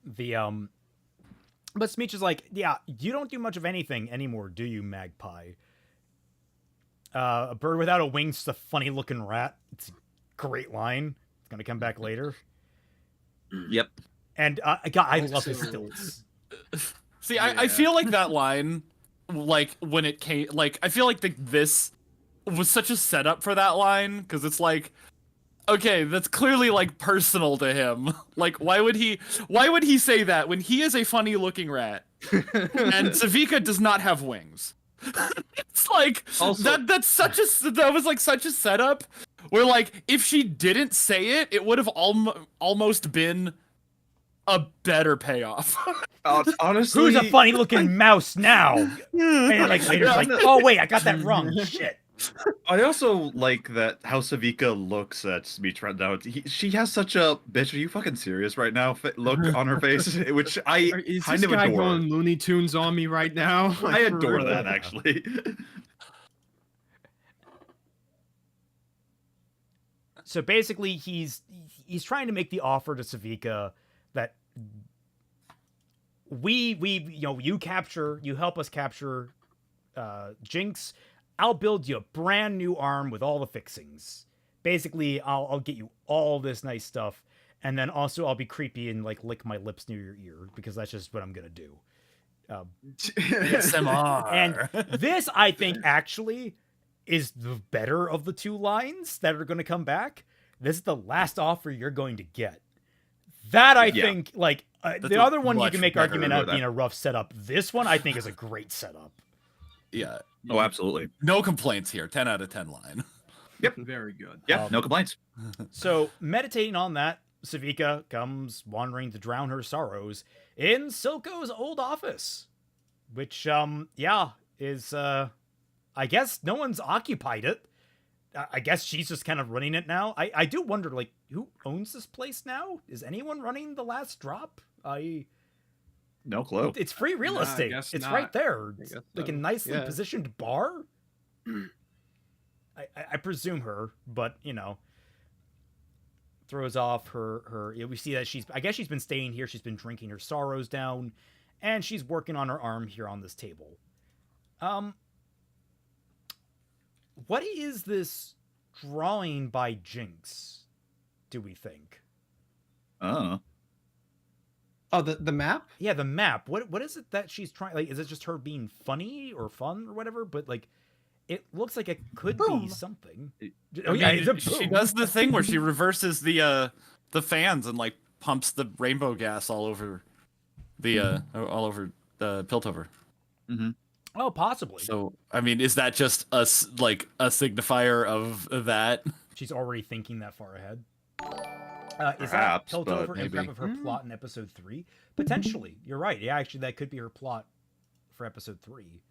But Smeech is like, yeah, you don't do much of anything anymore, do you, Magpie? A bird without a wing's just a funny-looking rat. It's a great line. It's gonna come back later. Yep. And I love his stilts. See, Yeah. I feel like that line, like, when it came, like, I feel like this was such a setup for that line, because it's like, okay, that's clearly, like, personal to him. Like, why would he say that when he is a funny-looking rat, and Sevika does not have wings? It's like, Also, that was, like, such a setup, where, like, if she didn't say it, it would have almost been a better payoff. Honestly, Who's a funny-looking mouse now? And like later, like, oh wait, I got that wrong. Shit. I also like that how Sevika looks at Smeech right now. She has such a bitch. Are you fucking serious right now? Look on her face, which I Is kind this of guy adore. going Looney Tunes on me right now? I Like, for adore real? that actually. So basically, he's trying to make the offer to Sevika that you help us capture Jinx. I'll build you a brand new arm with all the fixings. Basically, I'll get you all this nice stuff, and then also I'll be creepy and like lick my lips near your ear, because that's just what I'm gonna do. SMR. And this, I think, actually is the better of the two lines that are going to come back. This is the last offer you're going to get. That I think, like, the other one you can make argument out being a rough setup. This one I think is a great setup. Yeah. Oh, absolutely. No complaints here. 10 out of 10 line. Yep. Very good. Yeah, no complaints. So, meditating on that, Sevika comes wandering to drown her sorrows in Silco's old office, which, is, I guess no one's occupied it. I guess she's just kind of running it now. I do wonder, like, who owns this place now? Is anyone running the last drop? No clue. It's free real Nah, I estate. guess It's not. right there. It's guess like a so. nicely Yeah. positioned bar. I presume her, but throws off her. We see that I guess she's been staying here. She's been drinking her sorrows down, and she's working on her arm here on this table. what is this drawing by Jinx? Do we think? Oh. Oh, the map? Yeah, the map. What is it that she's trying? Like, is it just her being funny or fun or whatever? But like, it looks like it could be Boom. something. I mean, she does the thing where she reverses the fans and like pumps the rainbow gas all over the Piltover. Mm-hmm. Oh, possibly. So, I mean, is that just a signifier of that? She's already thinking that far ahead. Is Perhaps, that but Piltover and maybe. prep of her plot in episode 3? Potentially. You're right. Yeah, actually, that could be her plot for episode 3.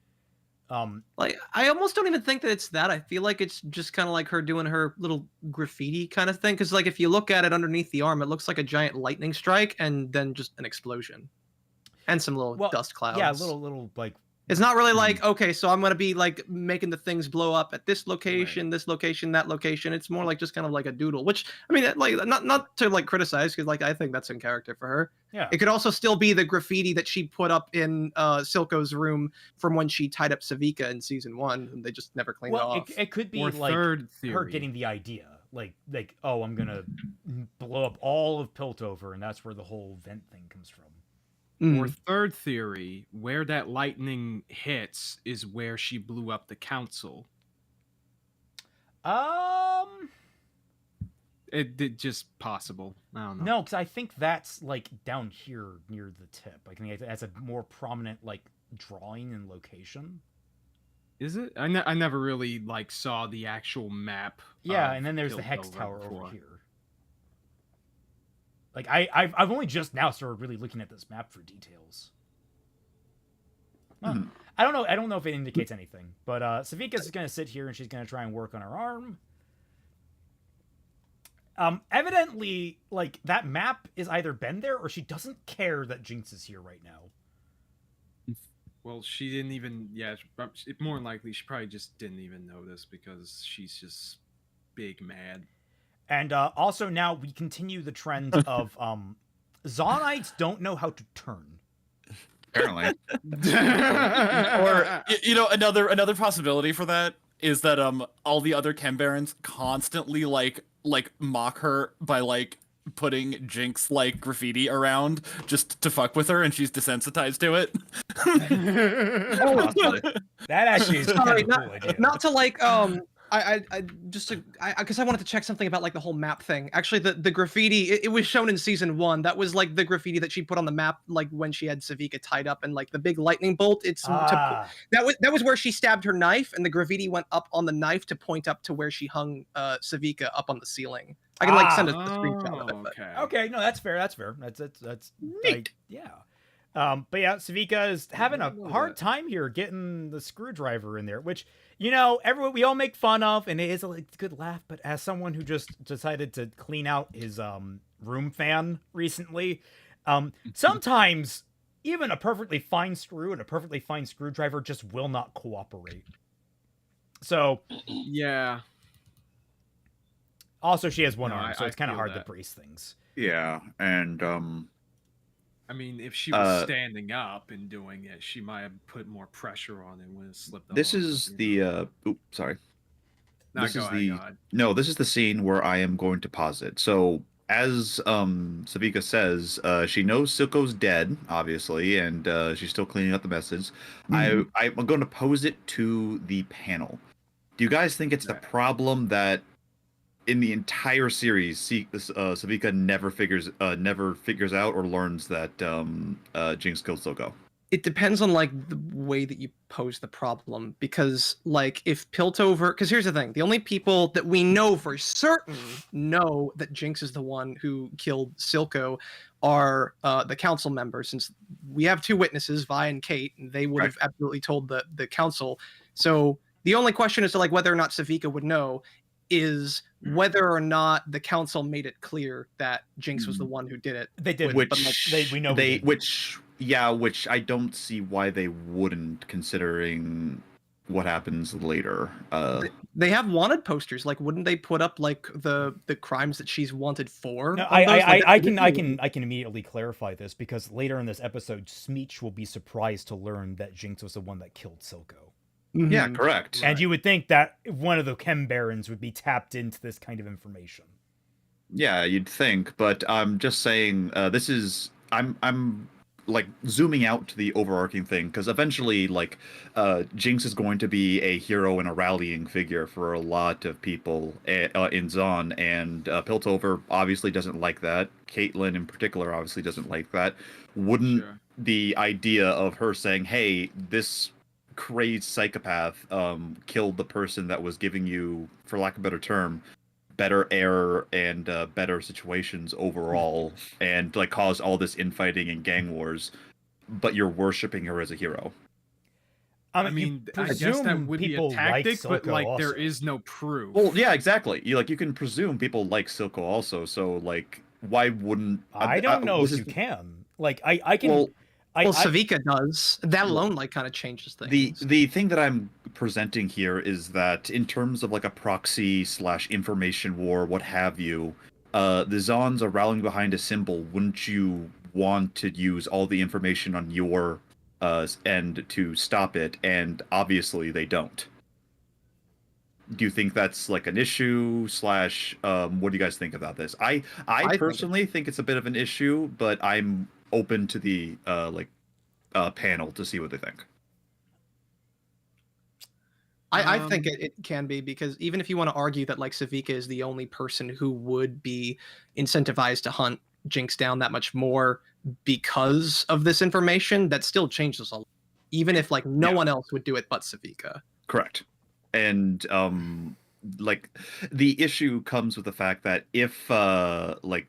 Like, I almost don't even think that it's that. I feel like it's just kind of like her doing her little graffiti kind of thing. Because, like, if you look at it underneath the arm, it looks like a giant lightning strike and then just an explosion. And some little dust clouds. Yeah, little like... It's not really like, okay, so I'm going to be, like, making the things blow up at this location, this location, that location. It's more like just kind of like a doodle. Which, I mean, like, not to, like, criticize, because, like, I think that's in character for her. Yeah. It could also still be the graffiti that she put up in Silco's room from when she tied up Sevika in season 1, and they just never cleaned it off. It could be Or like third her theory. getting the idea. Like, oh, I'm going to blow up all of Piltover, and that's where the whole vent thing comes from. Or third theory, where that lightning hits is where she blew up the council. It just possible. I don't know. No, because I think that's like down here near the tip. I think that's a more prominent like drawing and location. Is it? I never really like saw the actual map. Yeah, of and then there's the Hex Piltover Tower before. over here. Like I've only just now started really looking at this map for details. Huh. I don't know if it indicates anything, but Sevika's gonna sit here and she's gonna try and work on her arm. Evidently, like that map is either been there or she doesn't care that Jinx is here right now. Well, she didn't even. Yeah, more than likely, she probably just didn't even notice because she's just big mad. And also now we continue the trend of Zonites don't know how to turn. Apparently. Or another possibility for that is that all the other Chem Barons constantly like mock her by like putting Jinx like graffiti around just to fuck with her, and she's desensitized to it. That actually is kind of a cool idea. Not to like because I wanted to check something about like the whole map thing. Actually, the graffiti it was shown in season 1. That was like the graffiti that she put on the map, like when she had Sevika tied up, and like the big lightning bolt. That was where she stabbed her knife, and the graffiti went up on the knife to point up to where she hung Sevika up on the ceiling. I can like send a screenshot of it. But... Okay, no, that's fair. That's neat. Yeah. But yeah, Sevika is having a hard time here getting the screwdriver in there, which, you know, we all make fun of, and it is a good laugh. But as someone who just decided to clean out his room fan recently, sometimes even a perfectly fine screw and a perfectly fine screwdriver just will not cooperate. So yeah. Also, she has one arm, so it's kind of feel hard that. to brace things. Yeah, and I mean, if she was standing up and doing it, she might have put more pressure on it when it slipped off. this is the sorry. No, This go is ahead, the go ahead. no. This is the scene where I am going to pause it. So as Sevika says, she knows Silco's dead, obviously, and she's still cleaning up the message. I'm going to pose it to the panel. Do you guys think it's the problem that in the entire series, Sevika never figures out or learns that Jinx killed Silco? It depends on like the way that you pose the problem, because like if Piltover, because here's the thing, the only people that we know for certain know that Jinx is the one who killed Silco are the council members, since we have 2 witnesses, Vi and Kate, and they would have absolutely told the council. So the only question as to like whether or not Sevika would know is whether or not the council made it clear that Jinx was the one who did it. They did, which I don't see why they wouldn't, considering what happens later. They have wanted posters. Like, wouldn't they put up like the crimes that she's wanted for? No, I can immediately clarify this, because later in this episode, Smeech will be surprised to learn that Jinx was the one that killed Silco. Yeah, Mhm. correct. And you would think that one of the Chem Barons would be tapped into this kind of information. Yeah, you'd think, but I'm just saying this is I'm like zooming out to the overarching thing because eventually like Jinx is going to be a hero and a rallying figure for a lot of people in Zon, and Piltover obviously doesn't like that. Caitlyn in particular obviously doesn't like that. Wouldn't Sure. the idea of her saying, "Hey, this crazed psychopath killed the person that was giving you, for lack of a better term, better air and better situations overall, and like cause all this infighting and gang wars, but you're worshiping her as a hero." I mean, I guess that would be a people like tactic, but Silco like also. there is no proof. Well, yeah, exactly. You can presume people like Silco also, so like why wouldn't I don't know this if is- you can. Like I can. Well, Well, Sevika does. That alone, like, kind of changes things. the thing that I'm presenting here is that in terms of like a proxy / information war, what have you, the Zons are rallying behind a symbol. Wouldn't you want to use all the information on your end to stop it? And obviously they don't. Do you think that's like an issue / what do you guys think about this? I think personally think it's a bit of an issue, but I'm open to the panel to see what they think. I think it can be, because even if you want to argue that like Sevika is the only person who would be incentivized to hunt Jinx down that much more because of this information, that still changes a lot. Even if like no one else would do it but Sevika. Correct. And like the issue comes with the fact that if like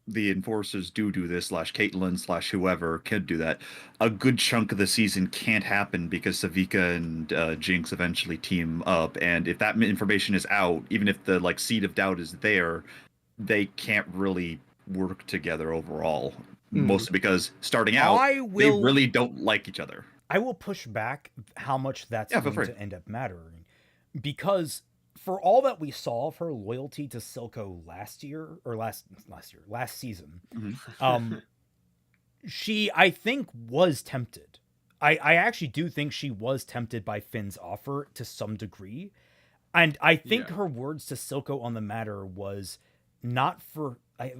the enforcers do this / Caitlyn / whoever can do that, a good chunk of the season can't happen because Sevika and Jinx eventually team up, and if that information is out, even if the like seed of doubt is there, they can't really work together overall. Mostly because starting out, they really don't like each other. I will push back how much that's going to end up mattering, because for all that we saw of her loyalty to Silco last season, she, I think, was tempted. I actually do think she was tempted by Finn's offer to some degree. And I think her words to Silco on the matter was not for a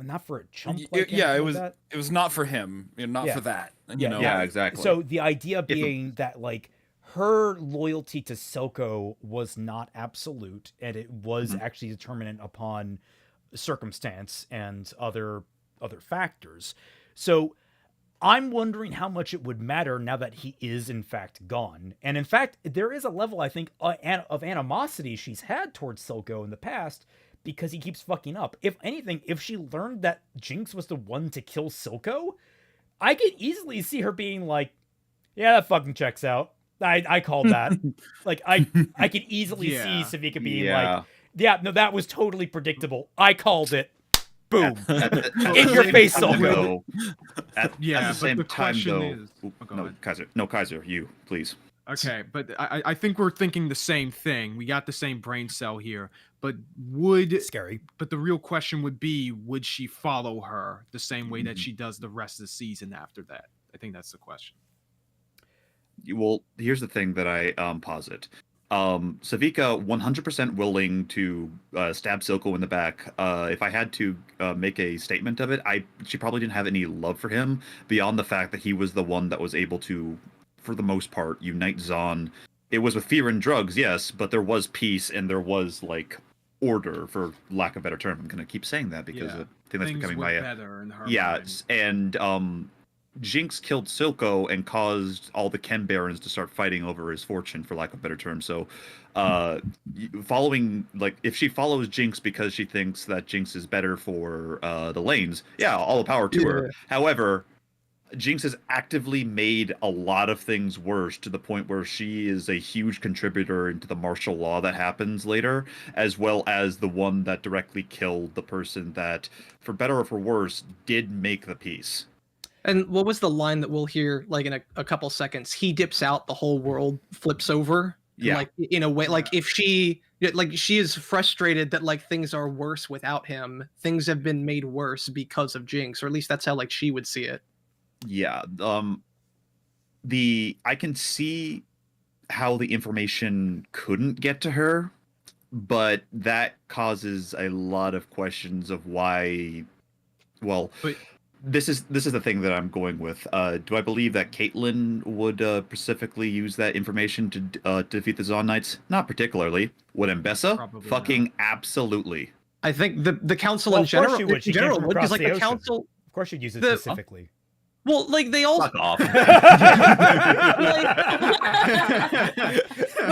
chump like him. Yeah, it was not for him, not for that. You know? Yeah, exactly. So the idea being that like her loyalty to Silco was not absolute, and it was actually determinant upon circumstance and other factors. So I'm wondering how much it would matter now that he is in fact gone. And in fact, there is a level, I think, of animosity she's had towards Silco in the past because he keeps fucking up. If anything, if she learned that Jinx was the one to kill Silco, I could easily see her being like, yeah, that fucking checks out. I called that. Like I could easily see Sevika being like, yeah, no, that was totally predictable. I called it. Boom. In your face, Silco. At the same time, though, Kaiser, you, please. Okay, but I think we're thinking the same thing. We got the same brain cell here. But But the real question would be, would she follow her the same way that she does the rest of the season after that? I think that's the question. Well, here's the thing that I posit. Sevika 100% willing to stab Silco in the back. If I had to make a statement of it, she probably didn't have any love for him beyond the fact that he was the one that was able to, for the most part, unite Zon. It was with fear and drugs, yes, but there was peace and there was like order, for lack of a better term. I'm gonna keep saying that because I think that's becoming my better in her mind. And Jinx killed Silco and caused all the Chem Barons to start fighting over his fortune, for lack of a better term. So, following, like, if she follows Jinx because she thinks that Jinx is better for the lanes, all the power to her. However, Jinx has actively made a lot of things worse to the point where she is a huge contributor into the martial law that happens later, as well as the one that directly killed the person that, for better or for worse, did make the peace. And what was the line that we'll hear like in a couple seconds? He dips out, the whole world flips over. Yeah. Like in a way, like if she is frustrated that like things are worse without him, things have been made worse because of Jinx, or at least that's how like she would see it. Yeah. I can see how the information couldn't get to her, but that causes a lot of questions of why. Well, But- this is the thing that I'm going with. Do I believe that Caitlyn would specifically use that information to defeat the Zon Knights? Not particularly. Would Mbessa? Probably Fucking absolutely. I think the council Well, in of course general, she would. She came from would, across because like the the ocean. council. Of course, you'd use it The- specifically. Well, like they all, Fuck off. but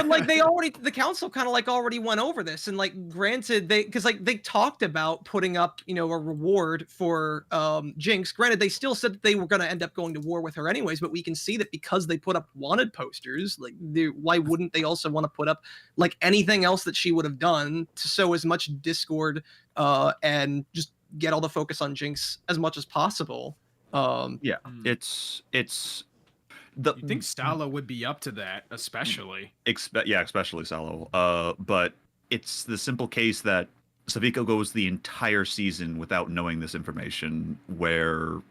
like the council kind of like already went over this, and like granted because like they talked about putting up a reward for Jinx. Granted, they still said that they were going to end up going to war with her anyways, but we can see that because they put up wanted posters, like why wouldn't they also want to put up like anything else that she would have done to sow as much discord and just get all the focus on Jinx as much as possible. Yeah, Mm. it's You think Stala would be up to that, especially? especially Salo. But it's the simple case that Sevika goes the entire season without knowing this information, where,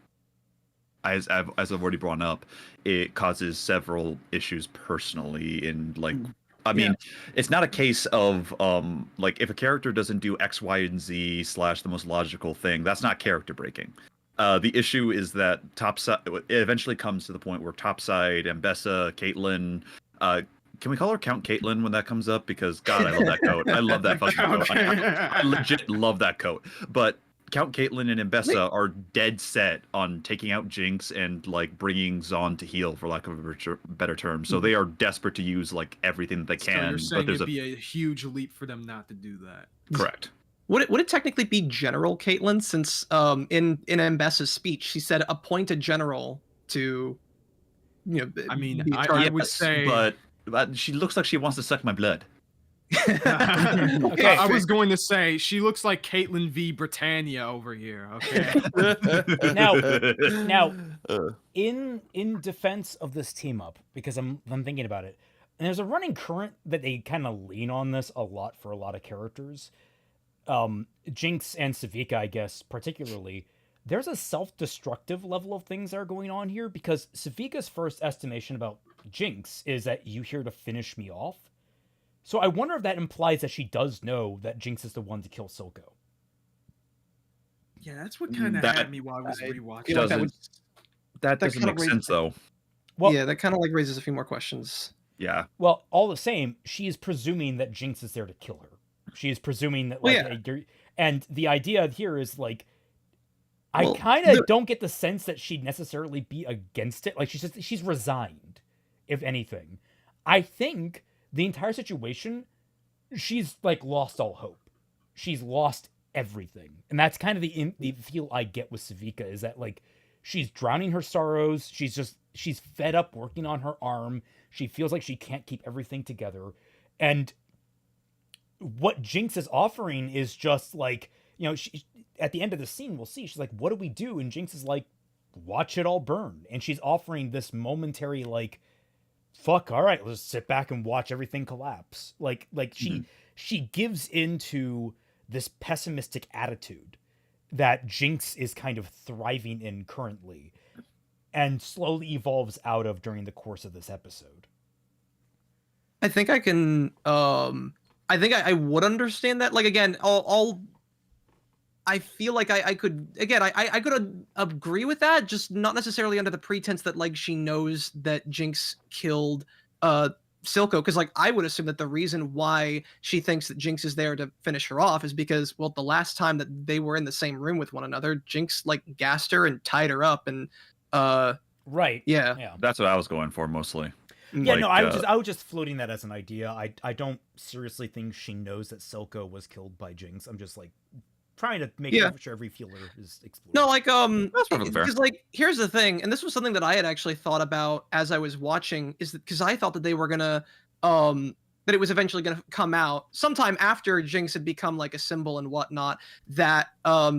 as I've already brought up, it causes several issues personally. And like, I mean, it's not a case of like if a character doesn't do X, Y, and Z / the most logical thing, that's not character breaking. The issue is that topside, it eventually comes to the point where topside, Mbessa, Caitlyn, can we call her Count Caitlyn when that comes up? Because God, I love that coat. I love that fucking coat. I legit love that coat. But Count Caitlyn and Mbessa are dead set on taking out Jinx and like bringing Zon to heel, for lack of a better term. So they are desperate to use like everything that they So can. you're saying But there's it'd be a huge leap for them not to do that. correct. Would it technically be General Caitlyn, since in Mbessa's speech she said appoint a general to I mean, be I charged- would say, But she looks like she wants to suck my blood. Okay, I was going to say she looks like Caitlyn v Britannia over here. Okay. Now, in defense of this team up, because I'm thinking about it, and there's a running current that they kind of lean on this a lot for a lot of characters. Jinx and Sevika, I guess, particularly, there's a self-destructive level of things that are going on here, because Sevika's first estimation about Jinx is that you here to finish me off. So I wonder if that implies that she does know that Jinx is the one to kill Silco. Yeah, that's what kind of That- had me while I was I rewatching. feel like that would- That that doesn't kinda make raises- sense though. Well, yeah, that kind of like raises a few more questions. Yeah. Well, all the same, she is presuming that Jinx is there to kill her. She is presuming that, Well, like, and the idea here is like, Well, I kind of don't get the sense that she'd necessarily be against it. Like, she's resigned, if anything. I think the entire situation, she's like lost all hope. She's lost everything, and that's kind of the feel I get with Sevika, is that like she's drowning her sorrows. She's fed up working on her arm. She feels like she can't keep everything together, and what Jinx is offering is just like, she, at the end of the scene, we'll see, she's like, what do we do? And Jinx is like, watch it all burn. And she's offering this momentary, like, fuck, all right, let's sit back and watch everything collapse. Like she gives into this pessimistic attitude that Jinx is kind of thriving in currently, and slowly evolves out of during the course of this episode. I think I can. I think I would understand that. Like again, I feel like I could again. I could agree with that, just not necessarily under the pretense that like she knows that Jinx killed Silco, because like I would assume that the reason why she thinks that Jinx is there to finish her off is because, well, the last time that they were in the same room with one another, Jinx like gassed her and tied her up, and Right. yeah. That's what I was going for mostly. Yeah, Like, no, I was just floating that as an idea. I don't seriously think she knows that Silco was killed by Jinx. I'm just like trying to make sure every feeler is explored. No, like That's perfectly fair. because like here's the thing, and this was something that I had actually thought about as I was watching, is that because I thought that they were gonna that it was eventually gonna come out sometime after Jinx had become like a symbol and whatnot, that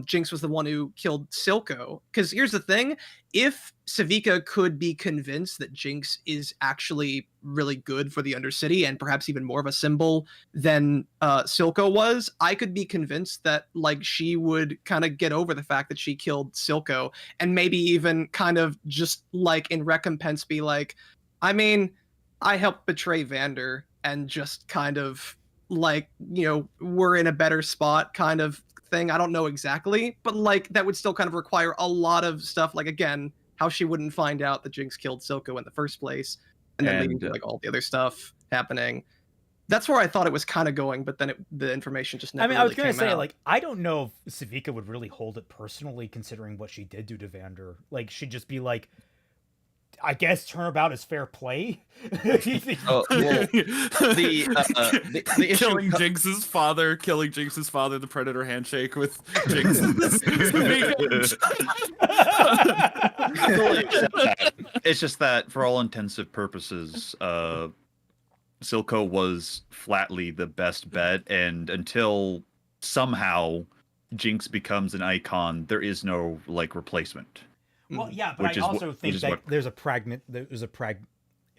Jinx was the one who killed Silco. Because here's the thing, if Sevika could be convinced that Jinx is actually really good for the Undercity and perhaps even more of a symbol than Silco was, I could be convinced that like she would kind of get over the fact that she killed Silco, and maybe even kind of just like in recompense be like, I mean, I helped betray Vander and just kind of like, we're in a better spot kind of thing. I don't know exactly, but like that would still kind of require a lot of stuff. Like, again, how she wouldn't find out that Jinx killed Silco in the first place, and then leading to like all the other stuff happening. That's where I thought it was kind of going, but then the information just never I was really gonna came say, out. like, I don't know if Sevika would really hold it personally, considering what she did do to Vander. Like, she'd just be like, I guess turnabout is fair play. Well, the issue killing Jinx's father, the Predator handshake with Jinx. It's just that for all intensive purposes, Silco was flatly the best bet, and until somehow Jinx becomes an icon, there is no like replacement. Well, yeah, but I also think that what... there's a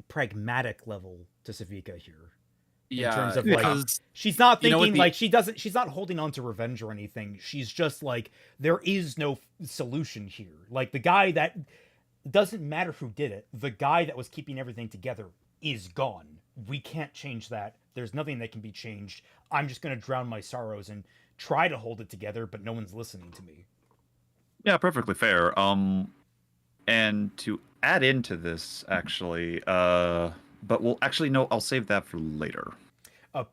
pragmatic level to Sevika here. Yeah, in terms of like, she's not thinking like she's not holding on to revenge or anything. She's just like, there is no solution here. Like, the guy that doesn't matter who did it, the guy that was keeping everything together is gone. We can't change that. There's nothing that can be changed. I'm just going to drown my sorrows and try to hold it together, but no one's listening to me. Yeah, perfectly fair. And to add into this, actually, but we'll actually no, I'll save that for later.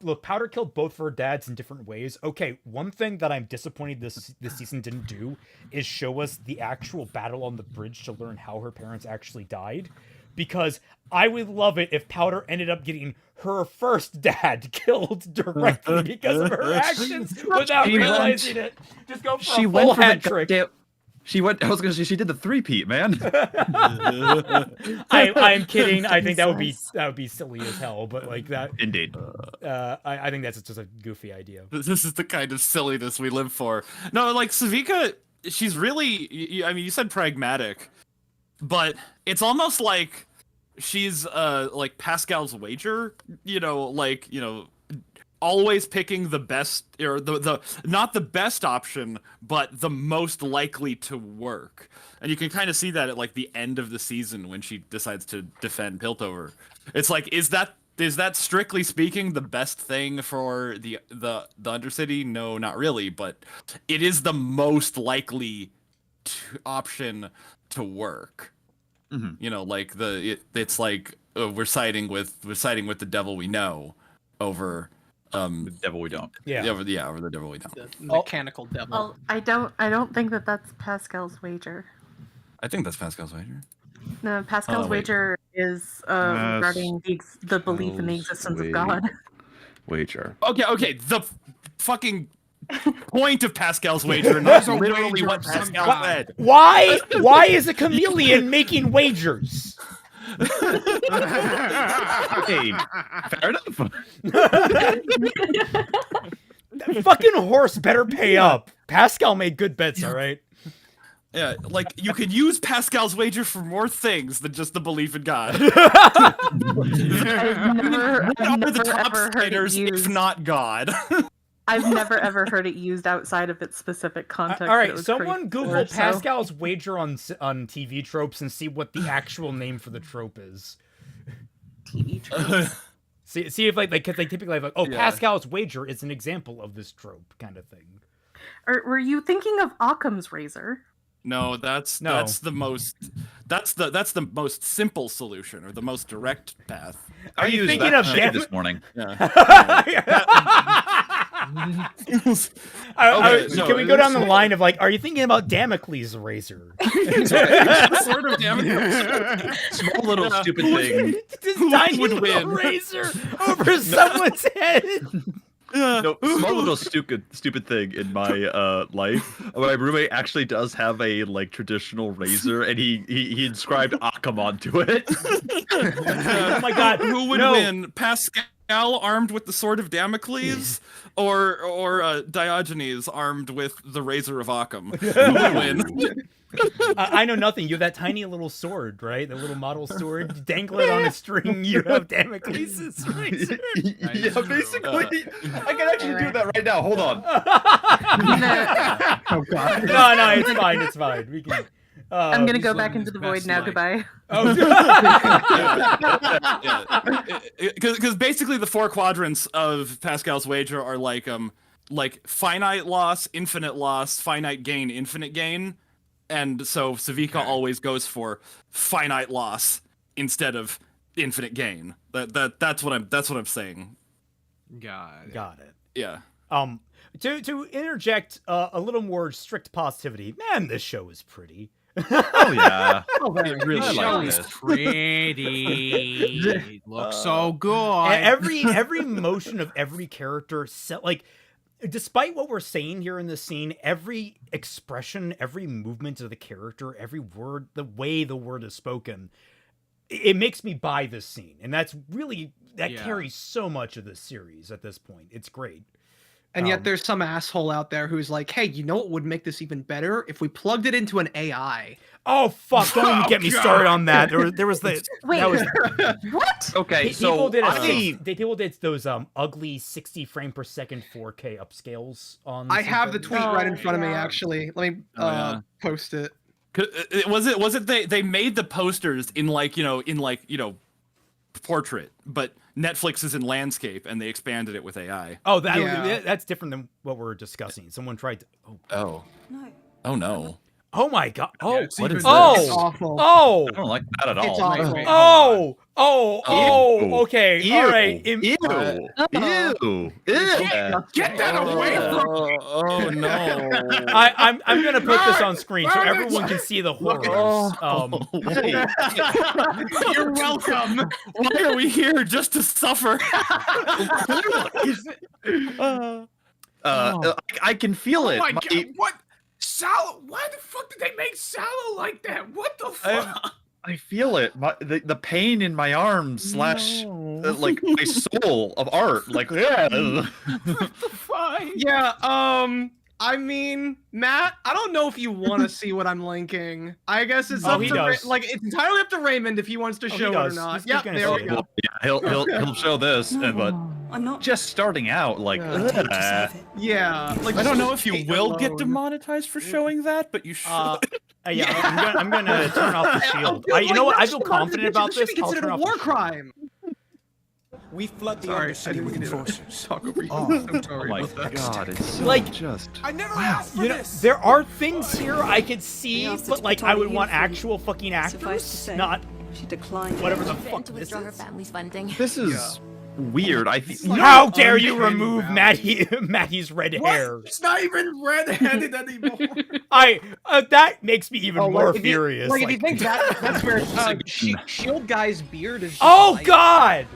Look, Powder killed both of her dads in different ways. Okay, one thing that I'm disappointed this season didn't do is show us the actual battle on the bridge to learn how her parents actually died. Because I would love it if Powder ended up getting her first dad killed directly because of her actions without realizing it. Just go for a full hat trick. She went. I was gonna say she did the three-peat, man. I'm kidding. I think that would be silly as hell. But like that, indeed. I think that's just a goofy idea. This is the kind of silliness we live for. No, like Sevika, she's really. I mean, you said pragmatic, but it's almost like she's like Pascal's wager. Always picking the best, or the not the best option, but the most likely to work. And you can kind of see that at like the end of the season when she decides to defend Piltover. It's like, is that strictly speaking the best thing for the Undercity? No, not really, but it is the most likely option to work. Mm-hmm. Like it's like we're siding with the devil we know over the devil we don't. over the devil we don't. The mechanical devil. Well, I don't think that that's Pascal's wager. I think that's Pascal's wager. No, Pascal's wager is regarding the belief in the existence of God. Wager. Okay. The fucking point of Pascal's wager, not literally what Pascal said. Why is a chameleon making wagers? Hey, fair enough. That fucking horse better pay up. Pascal made good bets, all right? Yeah, like you could use Pascal's wager for more things than just the belief in God. I've never top staters, if not God. I've never ever heard it used outside of its specific context. All right, someone Google Pascal's wager on TV tropes and see what the actual name for the trope is. TV tropes. See if like because they typically have like, Pascal's wager is an example of this trope kind of thing. Or were you thinking of Occam's razor? No, that's the most simple solution or the most direct path. I used thinking that of shit this morning. Yeah. Can we go down the line of like, are you thinking about Damocles' razor? Sort of Damocles. Small little stupid thing. This tiny would little win? razor over someone's head. No, small little stupid thing in my life. My roommate actually does have a like traditional razor, and he inscribed Occam onto it. Oh my god, who would win? Pascal armed with the sword of Damocles, or Diogenes armed with the razor of Occam? Who would win? I know nothing. You have that tiny little sword, right? The little model sword. You dangle it on a string. You have Damocles' razor. Yeah, basically. I can actually do that right now. Hold on. Oh god. No, it's fine. It's fine. We can. I'm gonna he's go living back into his the void best now. life. Goodbye. Oh, Because basically the 4 quadrants of Pascal's wager are like finite loss, finite gain, infinite gain, and so Sevika always goes for finite loss instead of infinite gain. That's what I'm saying. Got it. got it. Yeah. To interject a little more strict positivity, man, this show is pretty. Oh yeah. It really The like show this. is pretty. It looks so good. Every motion of every character, like, despite what we're saying here in this scene, every expression, every movement of the character, every word, the way the word is spoken, it makes me buy this scene, and that carries so much of this series at this point. It's great. And yet there's some asshole out there who's like, hey, you know what would make this even better? If we plugged it into an AI. Oh fuck! Don't even get me started on that. There was the Wait, that was, what? Okay, people so people did those ugly 60 frame per second 4K upscales on. I have the tweet right in front of me, yeah. actually. Let me post it. Was it they made the posters in portrait, but Netflix is in landscape and they expanded it with AI. Oh, Yeah. that's different than what we're discussing. Someone tried to. Oh. No. Oh no. Oh my god! Yeah, Oh, it's what even is oh, this? It's awful. oh, I don't like that at It's all. awful. Wait, oh, Ew. okay, Ew. all right. Ew. Ew. Get that away from Oh no. I'm gonna put this on screen so everyone can see the horrors. You're welcome. Why are we here just to suffer? I can feel it. Oh my god! What? Sallow? Why the fuck did they make Sallow like that? What the fuck? I feel it. The pain in my arm slash like my soul of art. Like yeah. What the fuck? Yeah, I mean, Matt, I don't know if you want to see what I'm linking. I guess it's up he to does. it's entirely up to Raymond if he wants to he show it or does. not. He's Yep, gonna there see we it. go. Yeah, he'll show this, but I'm not. just starting out like. Yeah. Take yourself it. Yeah, like I don't know just if you hate will get alone. demonetized for showing that, but you should. Yeah, I'm gonna turn off the shield. You know what? I feel confident about this. Should be I'll considered turn a off war the shield. crime. We flood the Sorry, I undercity didn't with mean to enforcers. talk over you. Oh, I'm sorry oh my about that. god, it's so Like- just. I never asked for You know, this. there are things here I could see, asked her but to like put on I a would want uniform. actual fucking Suffice to actors, say, not she declined. whatever the Threatened fuck to this withdraw her is. family's funding. This is weird. I think. How dare you Uncanny remove Valley. Maddie's red What? hair? It's not even red-headed anymore. That makes me even more if you- furious. Like, if you think that's where Shield Guy's beard is. Just Oh like- God!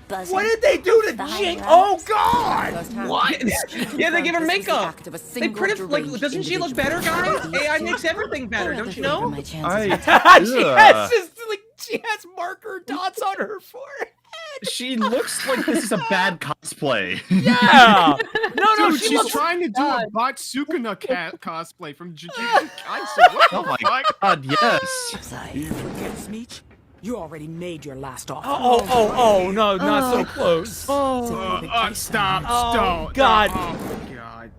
Buzzing. What did they do to The Jinx? high Oh ranks. God! What? Yeah, they give her This was the makeup. act of a They single could have like. deranged Doesn't she look better, guys? AI makes everything better, don't you know? My chances I- were She has just like she has marker dots on her forehead. She looks like this is a bad cosplay. Yeah. No, Dude, she she's looks. trying to do a Batsukuna cosplay from Jujutsu Kaisen. What Oh the my fuck? god, yes. upside. You forget, Smeech? You already made your last offer. Oh, no, not so close. Stop! Oh, Stop! God. Oh god!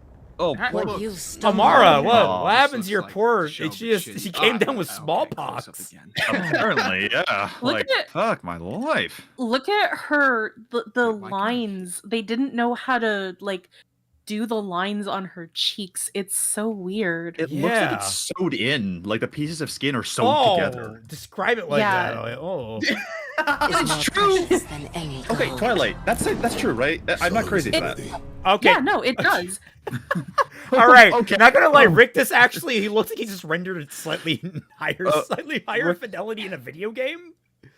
Oh, That What looks- you stumbled Amara, on. Oh, what happened this to your looks poor? like show She shit. came down Ah, with okay, smallpox. close up again. apparently, yeah. Look Like, at it. fuck my life. Look at her, the Why can't- lines. They didn't know how to like do the lines on her cheeks. It's so weird. It looks like Yeah. it's sewed in. Like the pieces of skin are sewn together. Describe it like Yeah. that. Like, oh. Is more true. precious than any Okay, gold. Twilight. That's true, right? I'm not crazy for that. Okay. Yeah, no, it does. All right. Okay. Not gonna lie, Rick. This actually, he looks like he just rendered it slightly Uh, higher fidelity in a video game.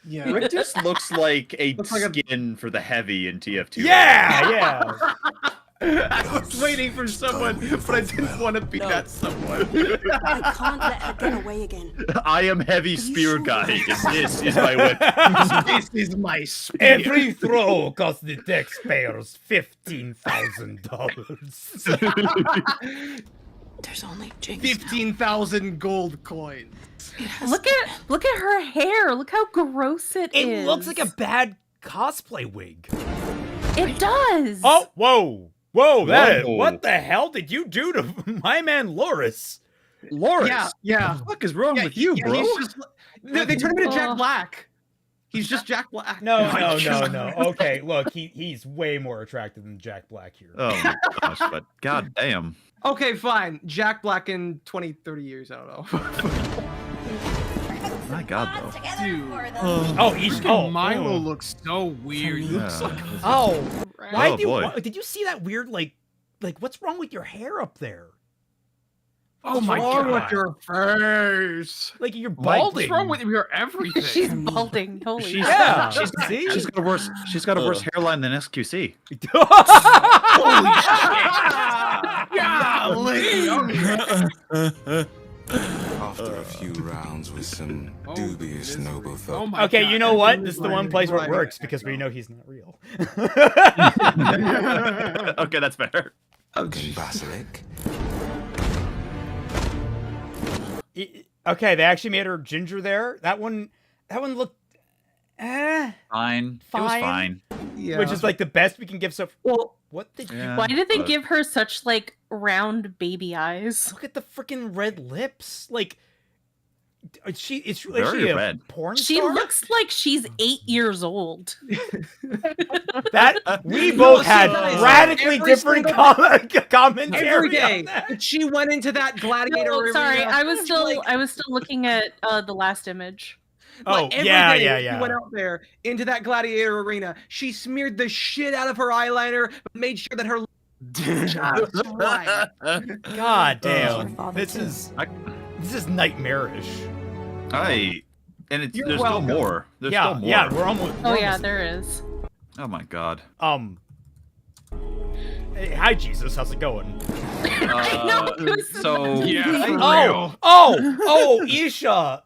Yeah. Rick just looks like a Looks like a- skin for the heavy in TF2. Yeah. I was waiting for someone, but I didn't want to be that someone. I can't let her get away again. I am heavy spear guy. And this is my weapon. This is my spear. Every throw costs the taxpayers $15,000. There's only Jinx. 15,000 gold coins. Look at her hair. Look how gross it is. It looks like a bad cosplay wig. It does. Oh, whoa, Whoa. what the hell did you do to my man Loris? Loris. Yeah. What the fuck is wrong with you, yeah, bro? he's just, they turned him into Jack Black. He's just Jack Black. No. Okay, look, he's way more attractive than Jack Black here. Oh my gosh, but goddamn. Okay, fine. Jack Black in 20, 30 years. I don't know. My God, though. Dude. Milo looks so weird. He looks like Why boy. did you see that weird like what's wrong with your hair up there? oh my What's wrong god. with your face? Like you're Mike, balding. What's wrong with your everything? She's balding. Holy She's, Yeah. see? She's got a worse hairline than SQC. Holy shit. Golly. After a few rounds with some dubious noble folk. Oh my Okay, god. you know what? This is the one place where it works because we know he's not real. Okay, that's fair. Basilic. Okay, they actually made her ginger there. That one looked Fine. It was fine. Yeah. which is like the best we can give so well. What did Yeah, Why did they but- give her such like round baby eyes? look at the freaking red lips? Like is she Very a red. porn She star? looks like she's 8 years old. That we No, both see, had guys, radically every different single- commentary Every day, on that. she went into that gladiator. Oh, sorry, arena, I was still like, looking at the last image. Oh, every yeah, day yeah, She yeah. went out there into that gladiator arena. She smeared the shit out of her eyeliner, but made sure that her just right. God damn. Father This too. is nightmarish. And it's, You're there's welcome. still more. There's Yeah, still more. yeah, we're almost Oh yeah, there is. Oh my god. Hey, hi Jesus, how's it going? know, it was So Yeah. Oh, Isha.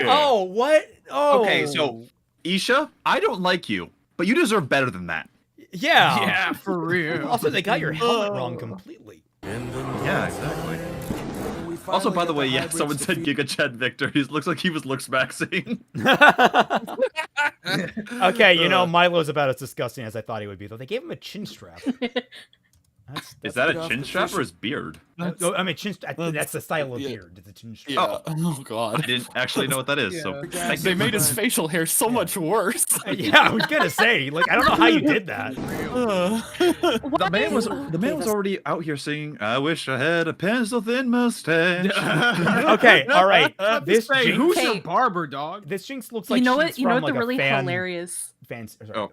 Oh, what? Oh. Okay, so Isha, I don't like you, but you deserve better than that. yeah. Yeah, for real. Also, they got your helmet wrong completely. Yeah, exactly. Also, by the way, yeah, someone said Giga Chad Victor. He looks like he was looks maxing. Okay, you know, Milo's about as disgusting as I thought he would be, though. They gave him a chin strap. Is that a chin strap or his beard? I mean, that's the style of Yeah. beard. It's a chin strap. Yeah. Oh I god. didn't actually know what that is. So thank They you. made his facial hair so much worse. Yeah, I was gonna say, like, I don't know how you did that. The man was already out here singing, "I wish I had a pencil thin mustache." Okay, all right. This Hey, Jinx, who's Hey. your barber, dog? this Jinx looks like You know she's what? You know from, what? like, The a really fan, hilarious, sorry. Oh.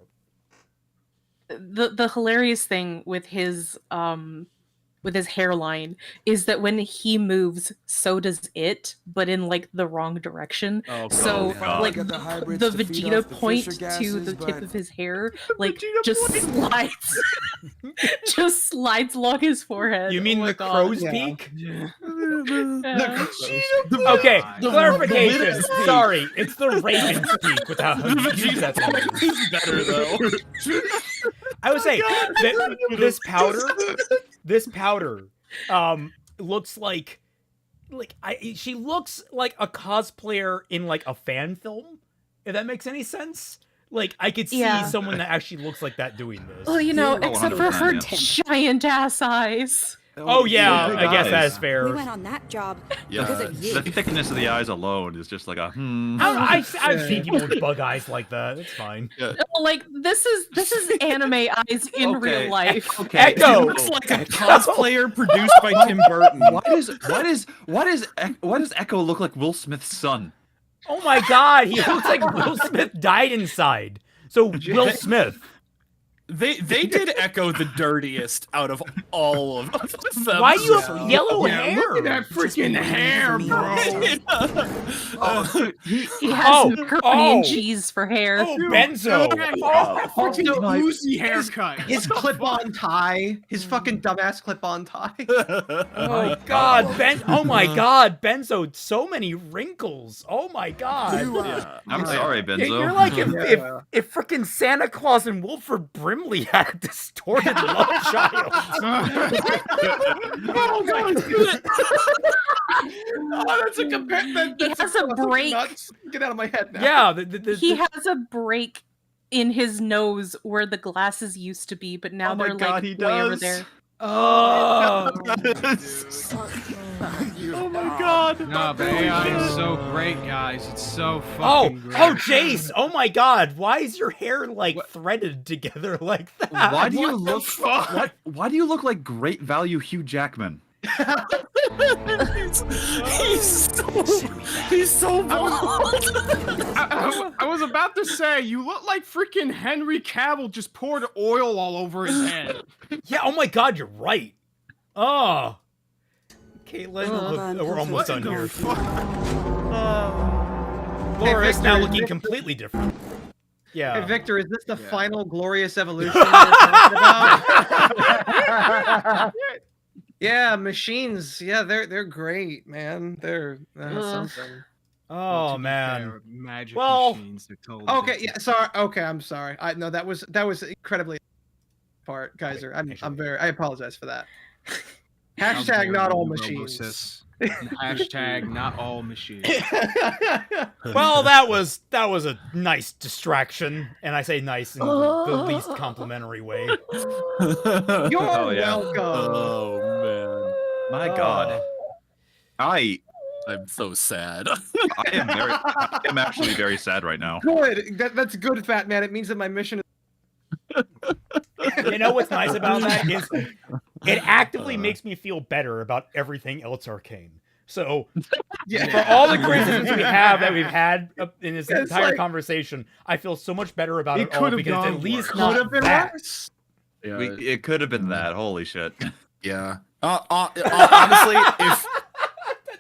the hilarious thing with his hairline is that when he moves, so does it, but in like the wrong direction. Oh, So God. like Got the hybrids the to feed Vegeta off the point Fisher to gases, the tip but- of his hair, like Vegeta just slides, just slides along his forehead. You mean Oh my the God. crow's Yeah. peak? Yeah. Okay, The clarification. Vegeta's peak. Sorry, it's the Raven's peak without The Vegeta point is better though. I would say that this powder looks like she looks like a cosplayer in like a fan film, if that makes any sense. Like I could see Yeah. someone that actually looks like that doing this. Well, you know, Oh, except for her 100%, giant ass eyes. Oh yeah, big I guess that is eyes. fair. We went on that job Yeah, because of you. the thickness of the eyes alone is just like a I've seen people with bug eyes like that. It's fine. Like this is anime eyes in Okay. real life. Okay. Echo! He looks like a cosplayer produced by Tim Burton. Why does Echo look like Will Smith's son? Oh my god, he looks like Will Smith died inside. So Will Smith. They did Echo the dirtiest out of all of them. Why do you have yellow Yeah, hair? look at that freaking hair, bro. He has Oh, macaroni and cheese for hair. Oh, Benzo. Freaking no, Uzi haircut. His clip-on tie, his fucking dumbass clip-on tie. Oh god, Oh my god, Benzo, so many wrinkles. Oh my god. I'm sorry, Benzo. You're like Yeah. if freaking Santa Claus and Wilford Brimley had a distorted love child. Oh, God, it's good. Oh, that's a comparison. He has a break. Get out of my head now. Yeah, He has a break in his nose where the glasses used to be, but now Oh my they're God, like he way over does. there. Oh, Oh my god. No, but AI is so great, guys. It's so fucking great. Jace! Oh my god! Why is your hair like threaded together like that? Why do you look? fuck? Why do you look like great value Hugh Jackman? he's so bald. I was about to say, you look like freaking Henry Cavill just poured oil all over his head. Yeah, oh my god, you're right. Oh. Caitlin, we're almost done here. Laura's now looking completely different. Yeah. Hey, Victor, is this the final glorious evolution you're talking about? Yeah, machines. Yeah, they're great, man. They're something. Oh man. Fair, magic Well, machines. They're totally Okay, different. yeah, sorry. Okay, I'm sorry. No, that was incredibly part, Kaiser. I apologize for that. Hashtag not all machines. Hashtag not all machines. Well, that was a nice distraction, and I say nice in the least complimentary way. You're welcome. Oh man, My god. I'm so sad. I am actually very sad right now. Good. That's good, Fat Man. It means that my mission is. You know what's nice about that is it actively makes me feel better about everything else Arcane. So, for all the criticisms we've had in this entire conversation, I feel so much better about it all because it's at least not that. Yeah. It could have been that. Holy shit. Yeah. Honestly,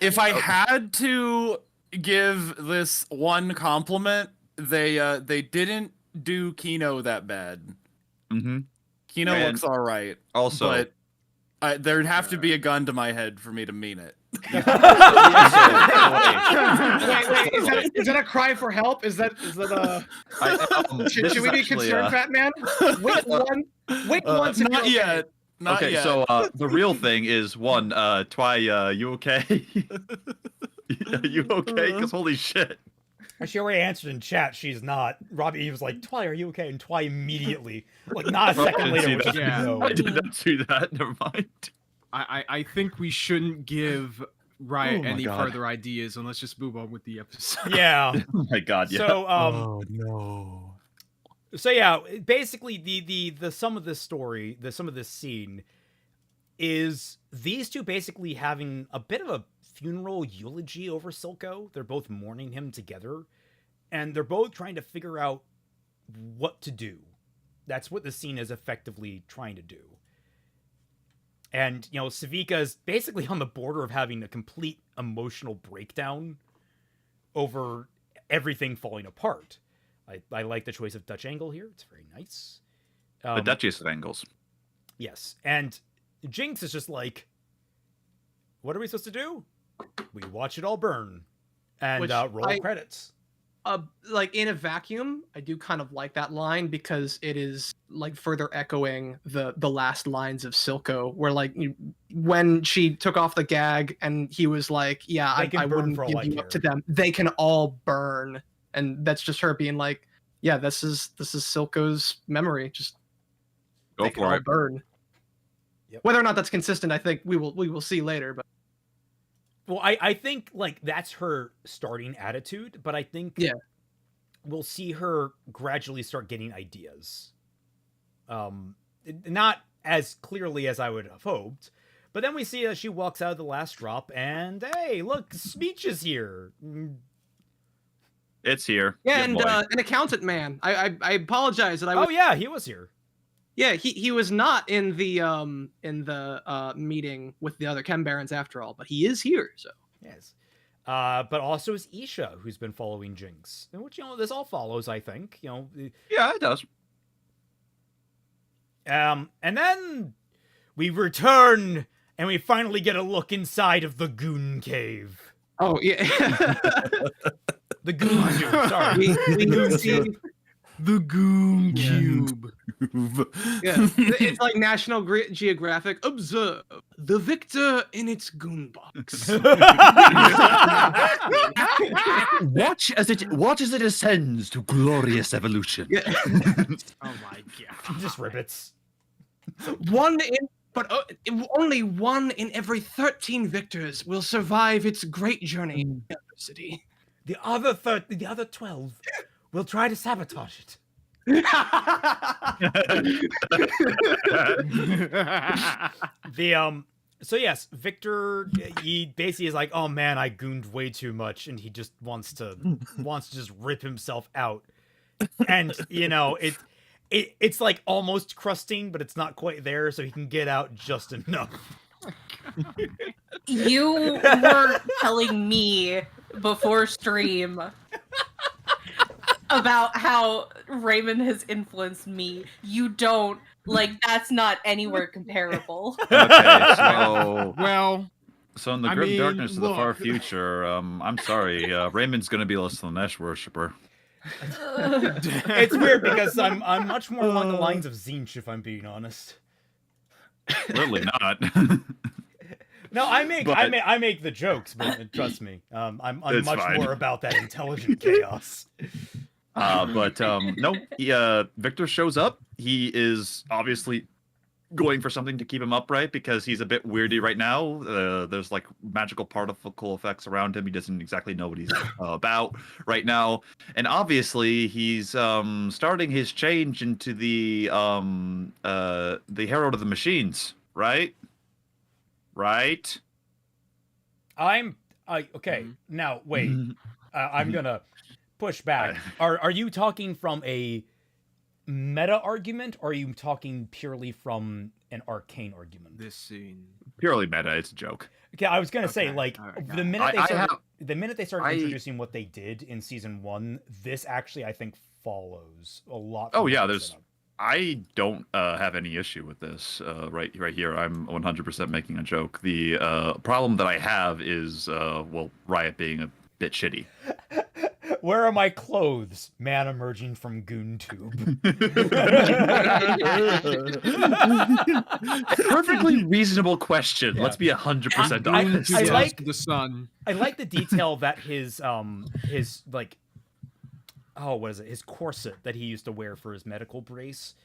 if I had to give this one compliment, they didn't do Kino that bad. Mm-hmm. Kino looks all right. Also, but there'd have to be a gun to my head for me to mean it. Wait, is that a cry for help? Is that a? Should we be concerned, Fat Man? Wait once. Not yet. Not okay, yet. so the real thing is one. Twy, you okay? You okay? Because holy shit. She already answered in chat. She's not. Robbie, he was like, "Twy, are you okay?" And Twy immediately, like not a second later, was just, no. I did not see that. Never mind. I think we shouldn't give Riot any God. further ideas, and let's just move on with the episode. Yeah. Oh my god. Yeah. So oh no. So yeah, basically the sum of this story, the sum of this scene, is these two basically having a bit of a funeral eulogy over Silco. They're both mourning him together, and they're both trying to figure out what to do. That's what the scene is effectively trying to do. And, you know, Sevika is basically on the border of having a complete emotional breakdown over everything falling apart. I like the choice of Dutch angle here. It's very nice. The Duchess of Angles. Yes. And Jinx is just like, what are we supposed to do? We watch it all burn. And roll credits. Like in a vacuum, I do kind of like that line because it is like further echoing the last lines of Silco, where like when she took off the gag and he was like, "Yeah, I wouldn't give you up to them. They can all burn," and that's just her being like, "Yeah, this is Silco's memory. Just go for it. Burn." Yep. Whether or not that's consistent, I think we will see later, but. Well, I think like that's her starting attitude, but I think we'll see her gradually start getting ideas. Not as clearly as I would have hoped, but then we see as she walks out of the last drop, and hey, look, Smeech is here. It's here. Yeah, and an accountant man. I apologize that I. Oh yeah, he was here. Yeah, he was not in the meeting with the other Chem Barons after all, but he is here. So yes, but also is Isha, who's been following Jinx, which this all follows. I think Yeah, it does. And then we return, and we finally get a look inside of the Goon Cave. Oh yeah, the Goon Cube. Sorry, we Goon Cube. The Goon Cube. Yeah, it's like National Geographic. Observe the victor in its goon box. Watch as it ascends to glorious evolution. Yeah. Oh my god! Just ribbits. but only 1 in every 13 victors will survive its great journey in adversity. The other 12 will try to sabotage it. So yes, Victor, he basically is like, oh man, I gooned way too much, and he just wants to just rip himself out. And you know, it's like almost crusting, but it's not quite there, so he can get out just enough. You were telling me before stream about how Raymond has influenced me. You don't. Like, that's not anywhere comparable. Okay, so Well, so in the I grim mean, darkness of the far look. future, I'm sorry, Raymond's gonna be less than a Nesh worshiper. It's weird because I'm much more along the lines of Zinch, if I'm being honest. Clearly not. No, I make the jokes, but trust me, I'm It's much fine. more about that intelligent chaos. No, Victor shows up. He is obviously going for something to keep him upright because he's a bit weirdy right now. There's like magical particle effects around him. He doesn't exactly know what he's about right now, and obviously he's starting his change into the Herald of the Machines, right? Right. Okay. Now wait, I'm gonna push back. Are you talking from a meta argument, or are you talking purely from an arcane argument? This scene. Purely meta. It's a joke. Okay, I was gonna say, Okay, like, alright, the minute I they started introducing what they did in season 1, this actually I think follows a lot. Oh from yeah, that there's. setup. I don't have any issue with this. Right here, I'm 100% making a joke. The problem that I have is, Riot being a bit shitty. Where are my clothes? Man emerging from goon tube. Perfectly reasonable question. Yeah. Let's be 100% honest. I like the sun. I like the detail that his like, oh, what is it? His corset that he used to wear for his medical brace.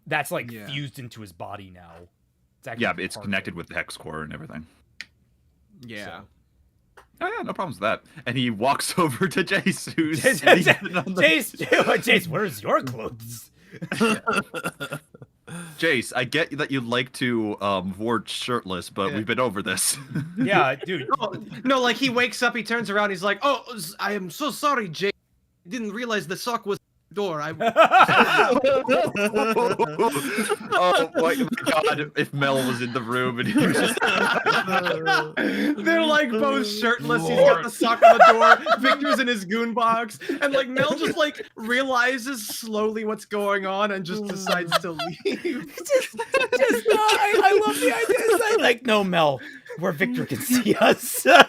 That's like fused into his body now. It's actually it's connected with the hex core and everything. Yeah. So. Oh yeah, no problems with that. And he walks over to Jace, who's Jace, where's your clothes? Jace, I get that you like to ward shirtless, but we've been over this. Yeah, dude. No, like he wakes up, he turns around, he's like, "Oh, I am so sorry, Jay. Didn't realize the sock was door." Oh my god, if Mel was in the room and he was just... They're like both shirtless, he's got the sock on the door, Victor's in his goon box, and like Mel just like realizes slowly what's going on and just decides to leave. I love the idea. It's like, no, Mel, where Victor can see us. Don't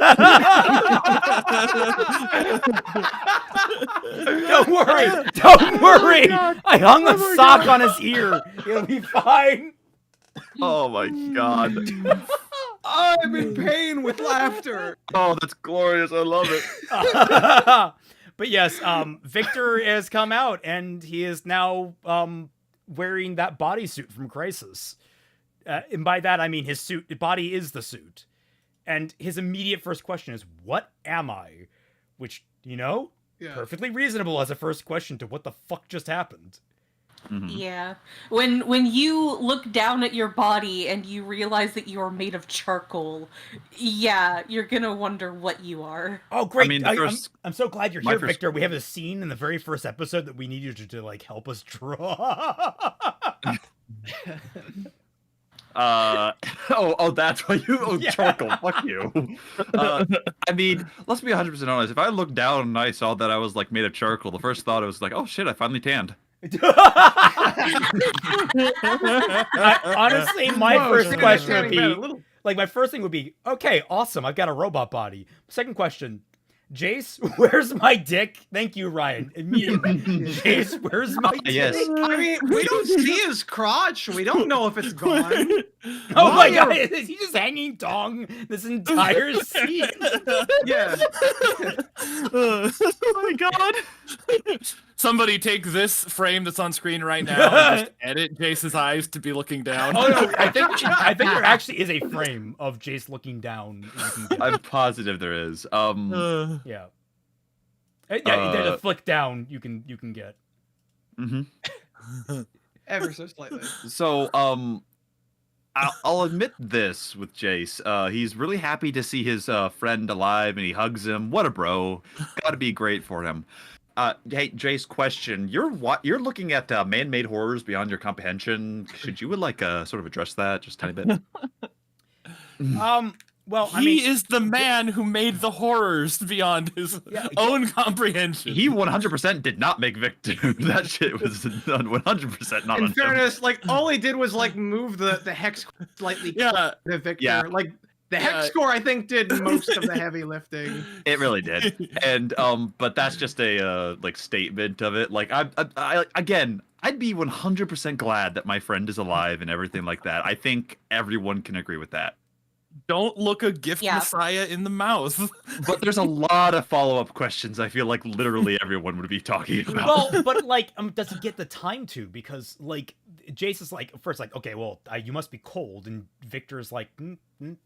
worry. Don't worry. I hung a sock on his ear. It'll be fine. Oh my god. I'm in pain with laughter. Oh, that's glorious. I love it. But yes, Victor has come out and he is now wearing that bodysuit from Crisis. And by that, I mean his body is the suit. And his immediate first question is, what am I? Which, perfectly reasonable as a first question to what the fuck just happened. Mm-hmm. Yeah. When you look down at your body and you realize that you are made of charcoal, yeah, you're gonna wonder what you are. Oh, great. I mean, I'm so glad you're here, Victor. We have a scene in the very first episode that we need you to like help us draw. That's why you charcoal. Fuck you. I mean, let's be 100% honest. If I looked down and I saw that I was like made of charcoal, the first thought I was like, oh shit, I finally tanned. Honestly, my first question would be like, my first thing would be, okay, awesome, I've got a robot body. Second question, Jace, where's my dick? Thank you, Ryan. Immediately, Jace, where's my dick? Yes. I mean, we don't see his crotch. We don't know if it's gone. Oh my god, is he just hanging dong this entire scene? Yeah. Oh my god. Somebody take this frame that's on screen right now and just edit Jace's eyes to be looking down. Oh no, I think there actually is a frame of Jace looking down. You can get. I'm positive there is. Yeah. Yeah, there's a flick down you can get. Mm-hmm. Ever so slightly. So, I'll admit this with Jace. He's really happy to see his friend alive, and he hugs him. What a bro! Gotta be great for him. Hey, Jace, question: You're looking at man-made horrors beyond your comprehension. Should you would sort of address that just a tiny bit? Well, he is the man who made the horrors beyond his own comprehension. He 100% did not make Victor. That shit was done 100% not on In him. fairness, all he did was move the hex slightly to Victor. Yeah. The hex score, I think, did most of the heavy lifting. It really did, and but that's just a statement of it. Again, I'd be 100% glad that my friend is alive and everything like that. I think everyone can agree with that. Don't look a gift messiah in the mouth. But there's a lot of follow-up questions I feel like literally everyone would be talking about. Well, but does he get the time to? Because Jace is first okay, well, you must be cold, and Victor's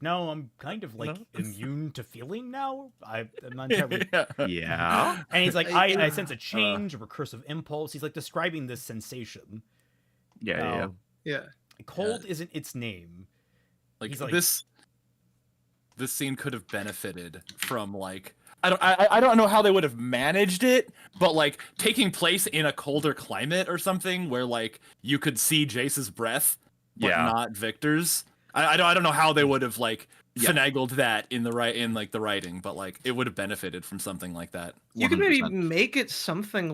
no, I'm kind of immune to feeling now. I'm not entirely. Yeah. And he's I sense a change, a recursive impulse. He's describing this sensation. Yeah. Cold isn't its name. This scene could have benefited from I don't know how they would have managed it, but taking place in a colder climate or something where you could see Jace's breath, but not Victor's. I don't know how they would have finagled that in the the writing, but it would have benefited from something like that. 100%. You could maybe make it something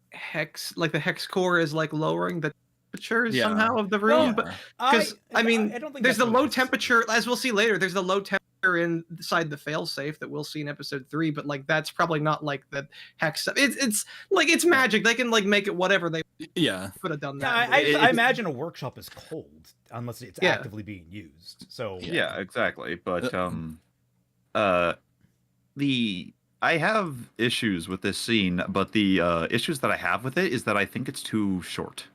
hex, the hex core is lowering the temperature somehow of the room, but because I don't think there's the low temperature, as we'll see later. There's the low temperature inside the failsafe that we'll see in episode 3, but that's probably not the hex stuff. It's magic. They can make it whatever they could have done that. I imagine a workshop is cold unless it's actively being used. So yeah, exactly. But I have issues with this scene, but the issues that I have with it is that I think it's too short.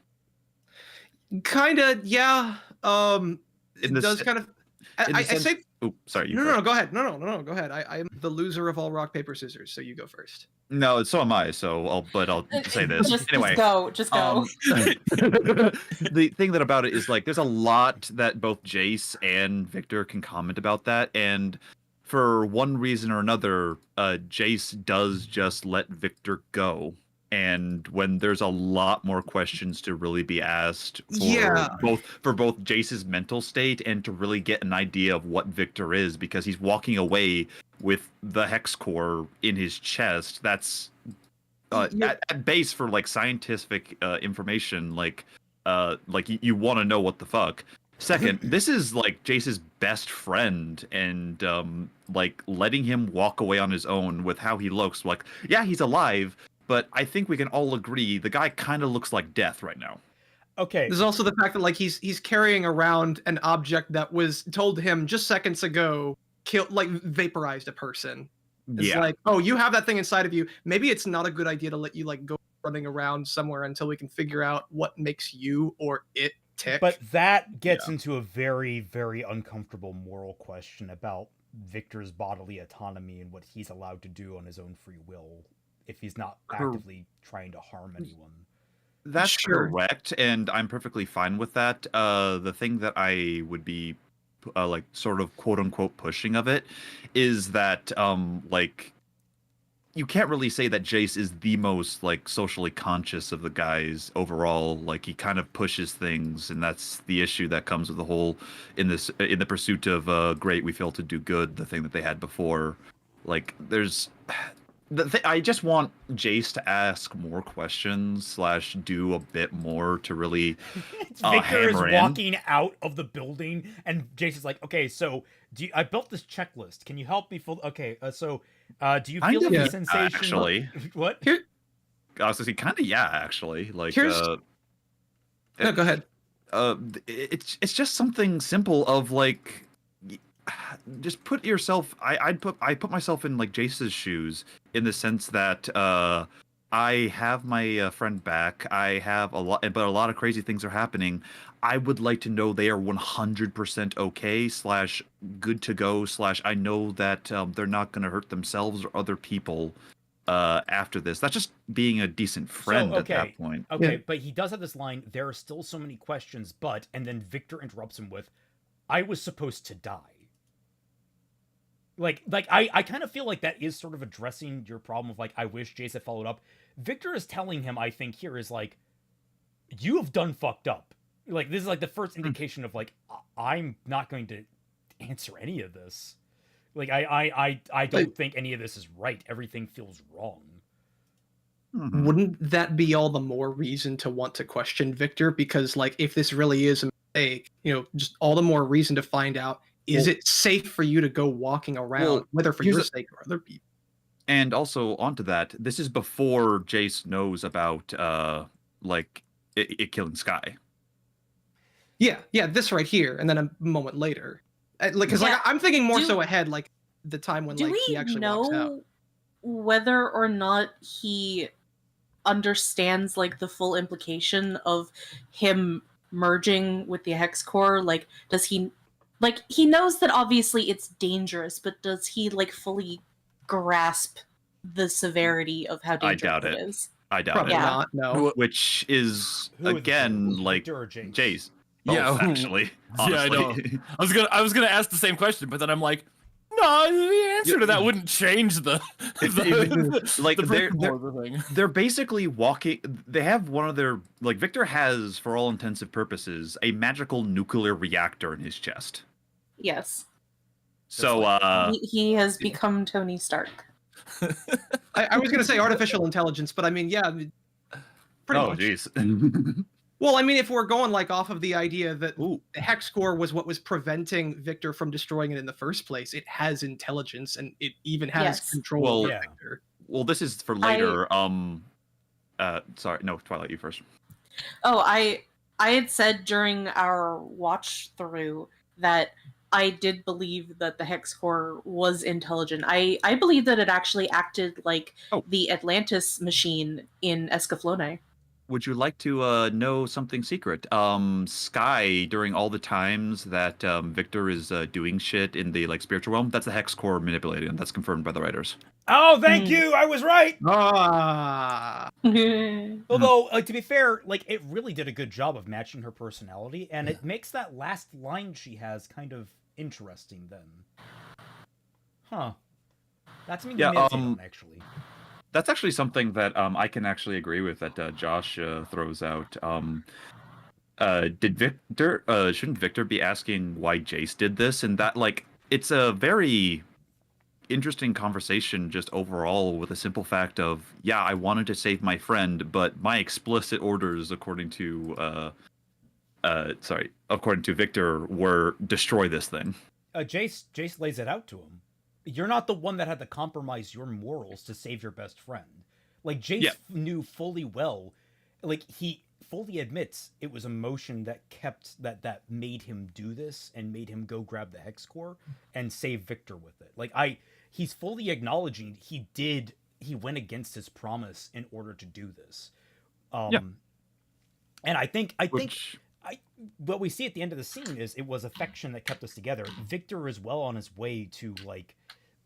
Kinda, yeah. It does kind of. I say. Oh, sorry. No, go ahead. No, go ahead. I'm the loser of all rock paper scissors, so you go first. No, so am I. So I'll say this anyway. Just go. The thing about it is there's a lot that both Jace and Victor can comment about that, and for one reason or another, Jace does just let Victor go. And when there's a lot more questions to really be asked for both Jace's mental state and to really get an idea of what Victor is, because he's walking away with the hex core in his chest. That's at base for scientific information. You want to know what the fuck. Second, this is Jace's best friend, and letting him walk away on his own with how he looks. He's alive. But I think we can all agree the guy kind of looks like death right now. Okay. There's also the fact that he's carrying around an object that was told to him just seconds ago vaporized a person. It's oh, you have that thing inside of you. Maybe it's not a good idea to let you go running around somewhere until we can figure out what makes you or it tick. But that gets into a very, very uncomfortable moral question about Victor's bodily autonomy and what he's allowed to do on his own free will, if he's not actively trying to harm anyone. That's correct, and I'm perfectly fine with that. The thing that I would be sort of quote unquote pushing of it is that you can't really say that Jace is the most socially conscious of the guys overall. He kind of pushes things, and that's the issue that comes with the whole in the pursuit of great we fail to do good, the thing that they had before. There's I just want Jace to ask more questions / do a bit more to really Victor is hammer walking out of the building, and Jace is okay, so I built this checklist. Can you help me fill? Okay, so do you feel the sensation? Actually, what? I was gonna say, kind of, actually. No, go ahead. It's just something simple of just put yourself. I put myself in Jace's shoes in the sense that I have my friend back. I have a lot, but a lot of crazy things are happening. I would like to know they are 100% okay / good to go / I know that they're not going to hurt themselves or other people after this. That's just being a decent friend at that point. Okay, Yeah. but he does have this line, there are still so many questions, but, and then Victor interrupts him with, I was supposed to die. Like I kind of feel like that is sort of addressing your problem of like, I wish Jace had followed up. Victor is telling him, I think here is like, you have done fucked up. Like, this is like the first indication of like, I'm not going to answer any of this. Like, I don't think any of this is right. Everything feels wrong. Wouldn't that be all the more reason to want to question Victor? Because like, if this really is a mistake, just all the more reason to find out, is it safe for you to go walking around, whether for your sake or other people? And also onto that, this is before Jace knows about like it killing Sky. Yeah, this right here, and then a moment later, because I'm thinking more so ahead, like the time when like he actually walks out. Do we know whether or not he understands like the full implication of him merging with the Hex Core? Like, does he? Like, he knows that obviously it's dangerous, but does he like fully grasp the severity of how dangerous it is? I doubt Probably it. not. No. Which is Who is again this? like Victor or Jace? Jace. Yeah, Both, actually. Yeah, I know. I was gonna ask the same question, but then I'm like, no, the answer to that wouldn't change the like thing. They're basically walking. They have one of their like Victor has, for all intensive purposes, a magical nuclear reactor in his chest. Yes. So he has become Tony Stark. I was going to say artificial intelligence, but I mean, yeah, pretty much. Jeez. Well, I mean, if we're going like off of the idea that the Hex Core was what was preventing Victor from destroying it in the first place, it has intelligence and it even has control over Victor. Well, this is for later. Sorry, no, Twilight, you first. Oh, I had said during our watch through that I did believe that the Hex Core was intelligent. I believe that it actually acted like the Atlantis machine in Escaflowne. Would you like to know something secret? Sky, during all the times that Victor is doing shit in the like spiritual realm, that's the Hex Core manipulating him. That's confirmed by the writers. Oh, thank you! I was right! Although, to be fair, like, it really did a good job of matching her personality, and it makes that last line she has kind of interesting then. Huh. That's something you made on, actually. That's actually something that I can actually agree with that Josh throws out. Shouldn't Victor be asking why Jace did this? And that, like, it's a very interesting conversation just overall with the simple fact of, yeah, I wanted to save my friend, but my explicit orders, according to Victor, were destroy this thing. Jace lays it out to him. You're not the one that had to compromise your morals to save your best friend. Like, Jace knew fully well, like, he fully admits it was emotion that made him do this and made him go grab the Hex Core and save Victor with it. Like, he's fully acknowledging he went against his promise in order to do this. And I think what we see at the end of the scene is it was affection that kept us together. Victor is well on his way to, like,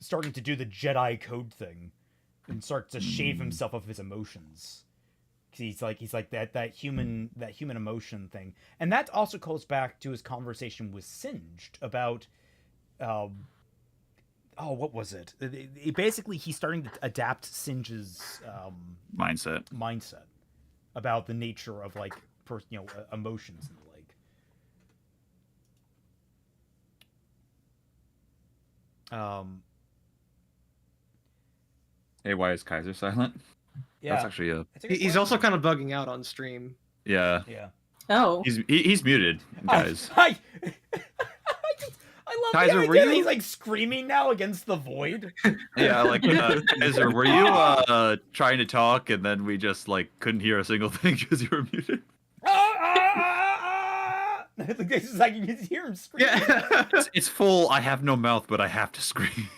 starting to do the Jedi code thing and start to shave himself of his emotions. He's like that human emotion thing. And that also goes back to his conversation with Singed about what was it? Basically, he's starting to adapt Singe's mindset about the nature of, like, emotions and the like. Hey, why is Kaiser silent? Yeah, that's actually He's also kind of bugging out on stream. Yeah. Oh. He's muted, guys. I love Kaiser, the idea he's like screaming now against the void. Yeah, like Kaiser, were you trying to talk and then we just like couldn't hear a single thing because you were muted? This is like you can hear him scream. Yeah. It's full. I have no mouth, but I have to scream.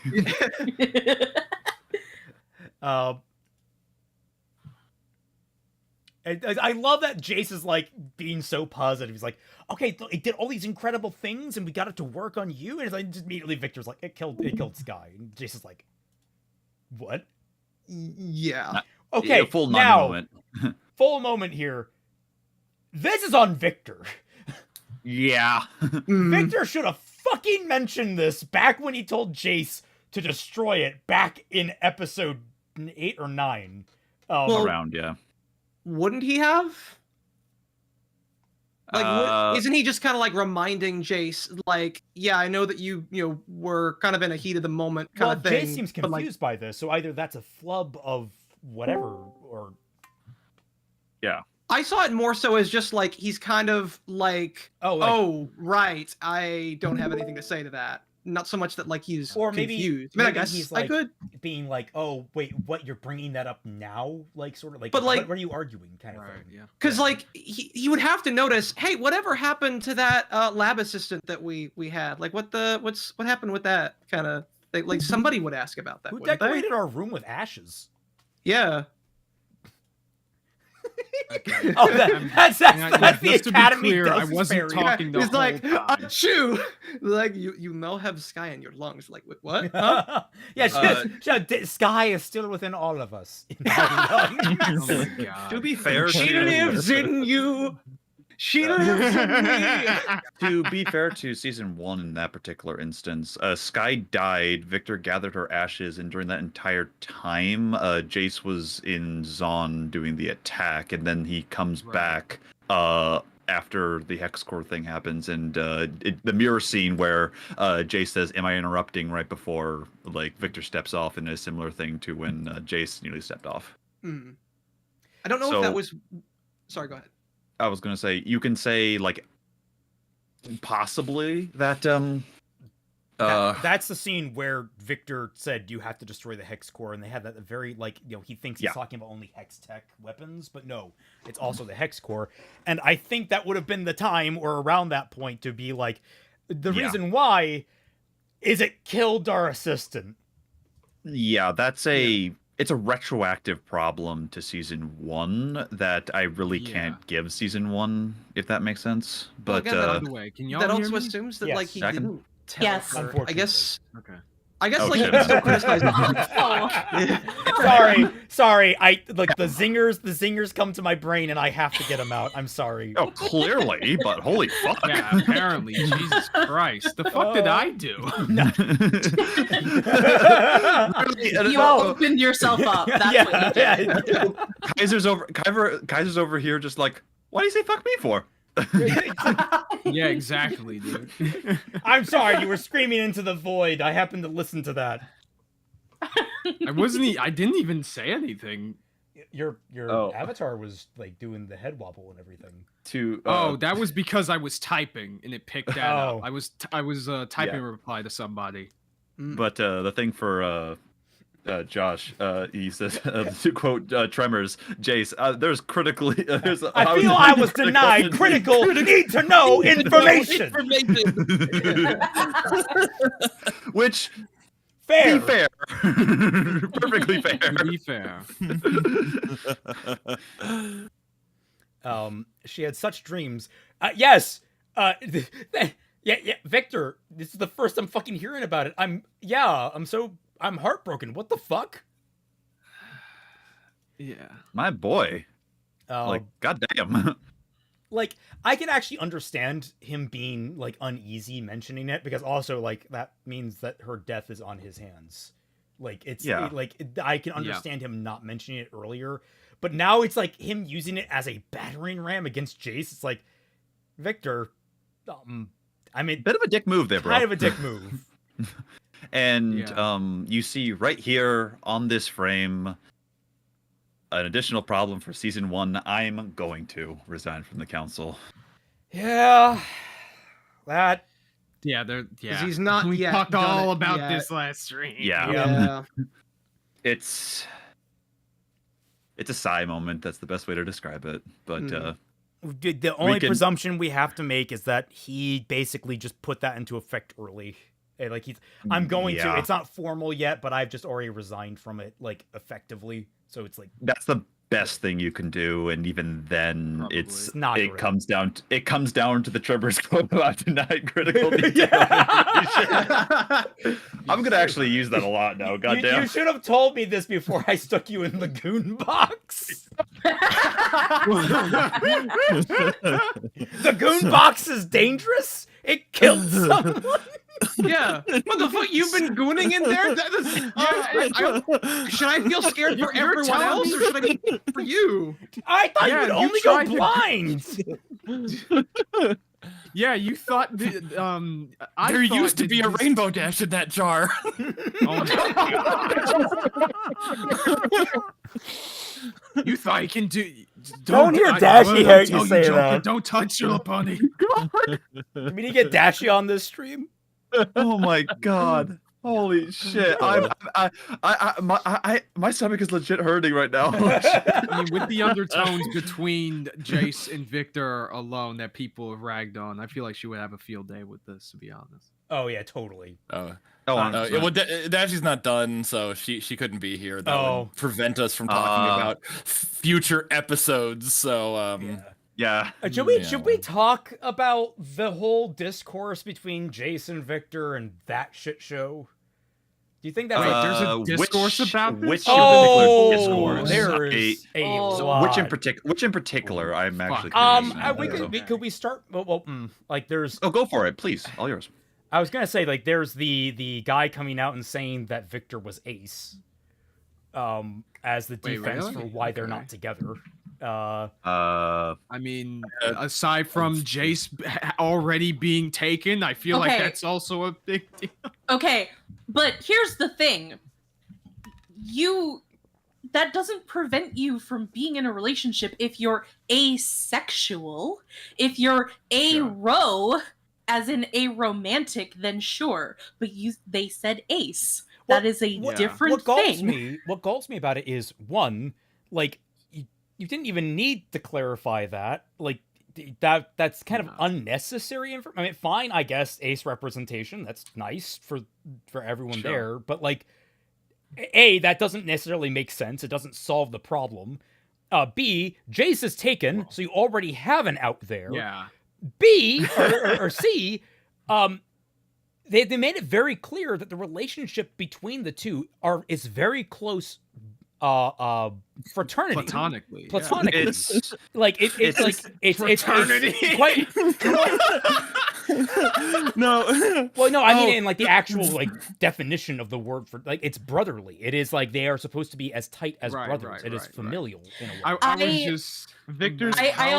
I love that Jace is like being so positive. He's like, okay, it did all these incredible things, and we got it to work on you. And it's like, just immediately Victor's like, it killed Sky, and Jace is like, what? Yeah. Okay, Yeah, full now moment. full moment here. This is on Victor. Yeah. Victor should have fucking mentioned this back when he told Jace to destroy it back in episode 8 or 9. Well, Around, yeah. Wouldn't he have? Like, isn't he just kind of like reminding Jace, like, yeah, I know that you were kind of in a heat of the moment kind of thing. Jace seems but, confused by this, so either that's a flub of whatever, or Yeah. I saw it more so as just like he's kind of like, oh, right, I don't have anything to say to that. Not so much that like he's or maybe confused. I mean, I maybe guess he's I like could. being like, oh wait, what, you're bringing that up now, like sort of like, But, like- what are you arguing, kind of Right, thing. yeah. Because like he would have to notice, hey, whatever happened to that lab assistant that we had? Like what happened with that kind of thing? Like somebody would ask about that. Who wouldn't they? decorated our room with ashes? Yeah. Okay. Oh, that's the Just to be Academy. clear, I Doses wasn't fairy. talking the He's whole like, time. achoo! Like you now have Sky in your lungs. Like what? Huh? Yeah, Sky is still within all of us. In our lungs. Oh my God. To be fair, She lives in you. She lives in me. to be fair to season 1 in that particular instance, Sky died, Victor gathered her ashes, and during that entire time, Jace was in Zon doing the attack, and then he comes back after the hex core thing happens, and the mirror scene where Jace says, "Am I interrupting?" right before like Victor steps off, and a similar thing to when Jace nearly stepped off. I don't know if that was. Sorry, go ahead. I was gonna say you can say like possibly that that's the scene where Victor said you have to destroy the hex core, and they had that very like he thinks he's talking about only hex tech weapons, but no, it's also the hex core. And I think that would have been the time or around that point to be like, the reason why is it killed our assistant. Yeah, that's it's a retroactive problem to season 1 that I really can't give season 1, if that makes sense. But By the way, can y'all that hear also me? assumes that Yes. like he I can- didn't tell Yes. her. Unfortunately. Okay. I guess Oh, like shit. you can still criticize Sorry. I like the zingers come to my brain and I have to get them out. I'm sorry. oh, clearly, but holy fuck. Yeah, apparently. Jesus Christ. The fuck did I do? You opened yourself up. That's what you did. Kaiser's over here just like, why do you say fuck me for? Yeah, exactly, dude. I'm sorry, you were screaming into the void. I happened to listen to that. I didn't even say anything. Your Oh. avatar was like doing the head wobble and everything. That was because I was typing and it picked that Oh. up. I was typing a reply to somebody. But the thing for Josh, he says, to quote Tremors, Jace, there's critically. I feel I was denied critical need to know information. Which, Fair. be fair. Perfectly fair. To be fair. She had such dreams. Yes. Yeah, Victor. This is the first I'm fucking hearing about it. I'm heartbroken. What the fuck? Yeah. My boy. Like, goddamn. Like, I can actually understand him being like uneasy mentioning it, because also like that means that her death is on his hands. Like I can understand him not mentioning it earlier, but now it's like him using it as a battering ram against Jace. It's like, Victor, I mean, Bit of a dick move there, bro. kind of a dick move. And you see right here on this frame an additional problem for season 1. I'm going to resign from the council. Yeah, that. Yeah, he's not We yet talked done all it about yet. this last stream. Yeah. It's a sigh moment. That's the best way to describe it. But The only presumption we have to make is that he basically just put that into effect early. Like I'm going to. It's not formal yet, but I've just already resigned from it, like effectively. So it's like that's the best thing you can do, and even then, Probably. It's not it great. comes down to the Trevor's quote about denied critical detail. I'm gonna actually use that a lot now. You Goddamn. should have told me this before I stuck you in the goon box. The goon box is dangerous. It killed someone. Yeah. What the fuck? You've been gooning in there? Should I feel scared for You're everyone telling else, me- or should I be for you? I thought Yeah, you would you only go tried to- blind. Yeah, you thought I There thought used to that be a this- rainbow dash in that jar. Oh my You thought you can do? Don't hear Dashy hear you say Joker, that. Don't touch her, bunny. We need to get Dashy on this stream. Oh my god. Holy shit. My stomach is legit hurting right now. I mean, with the undertones between Jace and Victor alone that people have ragged on, I feel like she would have a field day with this, to be honest. Oh yeah, totally. Dashy's not done, so she couldn't be here. That would prevent us from talking about future episodes. So yeah. Should we talk about the whole discourse between Jason, Victor, and that shit show? Do you think that's there's a discourse about this? Which particular discourse? There is a lot. Which in particular? I'm actually could we start? Like there's. Oh, go for it, please. All yours. I was gonna say, like, there's the guy coming out and saying that Victor was ace, as the defense for why they're not together. I mean, aside from Jace already being taken, I feel like that's also a big deal. Okay, but here's the thing. That doesn't prevent you from being in a relationship if you're asexual. If you're aro, as in aromantic, then sure. But they said ace. That is a different thing. What galls me about it is, one, like, you didn't even need to clarify that. Like, that's kind of unnecessary information. I mean, fine, I guess, ace representation, that's nice for everyone there, but, like, A, that doesn't necessarily make sense. It doesn't solve the problem. B, Jace is taken, so you already have an out there. Yeah. B, or C, they made it very clear that the relationship between the two is very close fraternity. Platonically. It's like it's fraternity. Quite no. Well, no, I mean in like the actual like definition of the word for like it's brotherly. It is like they are supposed to be as tight as brothers. It is familial in a way. I was just Victor's I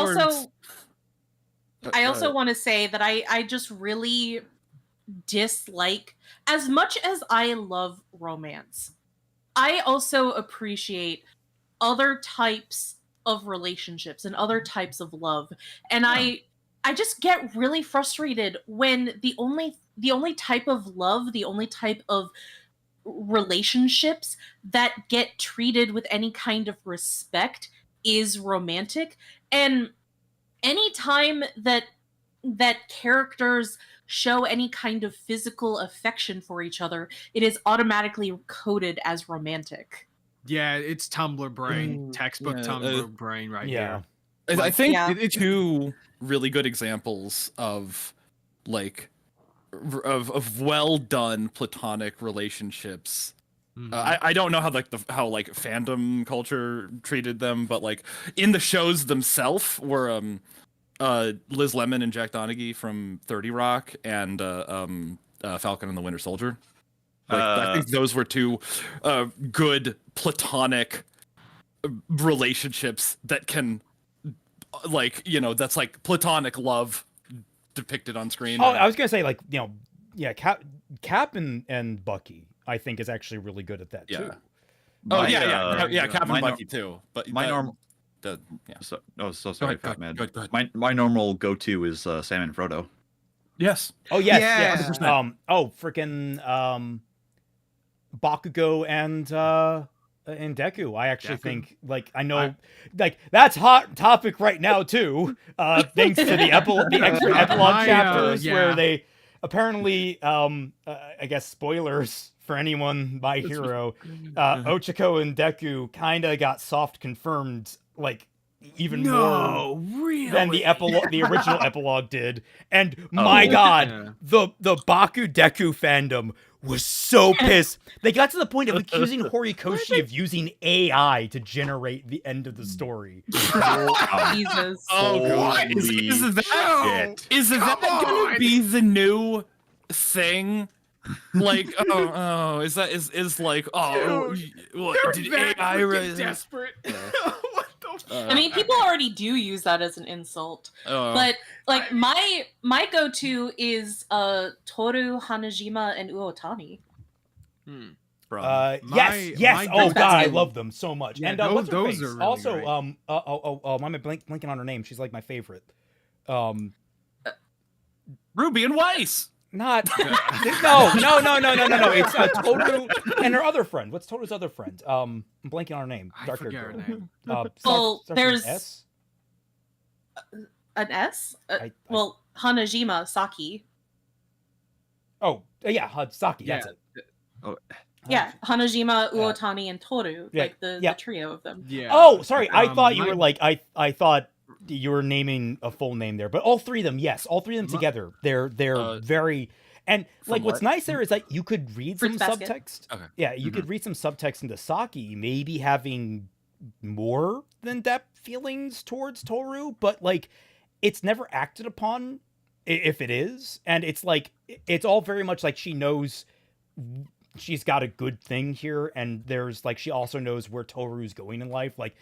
also want to say that I just really dislike, as much as I love romance, I also appreciate other types of relationships and other types of love. And I just get really frustrated when the only type of love, the only type of relationships that get treated with any kind of respect is romantic. And anytime that characters show any kind of physical affection for each other, it is automatically coded as romantic. Yeah, it's Tumblr brain, textbook Tumblr brain right here. I think it's two really good examples of like of well done platonic relationships. I don't know how how fandom culture treated them, but like in the shows themselves were Liz Lemon and Jack Donaghy from 30 Rock and Falcon and the Winter Soldier. Like, I think those were two good platonic relationships that can, like, you know, that's like platonic love depicted on screen. Oh, I was gonna say, like, you know, yeah, Cap and Bucky, I think, is actually really good at that too. Cap and Bucky too. But my normal. So sorry, Fat Man. Go ahead. My normal go-to is Sam and Frodo. Yes. Oh yes. Freaking Bakugo and Deku. I actually think, like, I know, like, that's hot topic right now too. Thanks to the extra epilogue chapters where they apparently, I guess, spoilers for anyone, my hero, Ochako and Deku kind of got soft confirmed, like even more than the epilogue, the original epilogue did. And my God, the Baku Deku fandom was so pissed. They got to the point of accusing Horikoshi of using AI to generate the end of the story. Jesus. God. Is that gonna be the new thing? Like, is like, what did AI really desperate? What the I mean, people already do use that as an insult, but like my go-to is Toru, Hanajima, and Uotani. Yes. Oh God, I love them so much. Yeah, and those are really also great. I'm blanking on her name. She's like my favorite. Ruby and Weiss? Not no. It's Toru and her other friend. What's Toru's other friend? I'm blanking on her name. I Dark-haired forget her girl. name. Well, Starts with there's S? an S. Well, Hanajima Saki. Saki. That's it. Yeah, Hanajima, Uotani, and Toru, like the trio of them. Yeah. Oh, sorry. I thought you were like I thought you were naming a full name there, but all three of them, yes, all three of them together. They're very and like what's nice there is that you could read some subtext. Okay. Yeah, you could read some subtext into Saki, maybe having more than depth feelings towards Toru, but like it's never acted upon if it is, and it's like it's all very much like she knows she's got a good thing here, and there's like she also knows where Toru's going in life. Like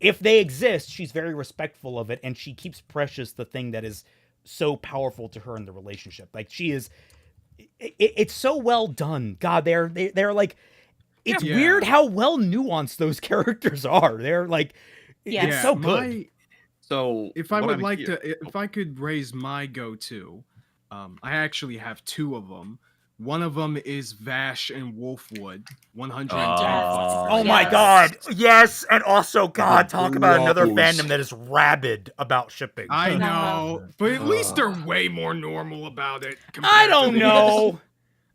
if they exist, she's very respectful of it, and she keeps precious the thing that is so powerful to her in the relationship. Like she is, it's so well done. God, they're like, it's weird how well nuanced those characters are. They're like, it's so good. So if I would like to, if I could raise my go-to, I actually have two of them. One of them is Vash and Wolfwood. 110. Oh my God! Yes, and also God, talk about another fandom that is rabid about shipping. I know, but at least they're way more normal about it. I don't know.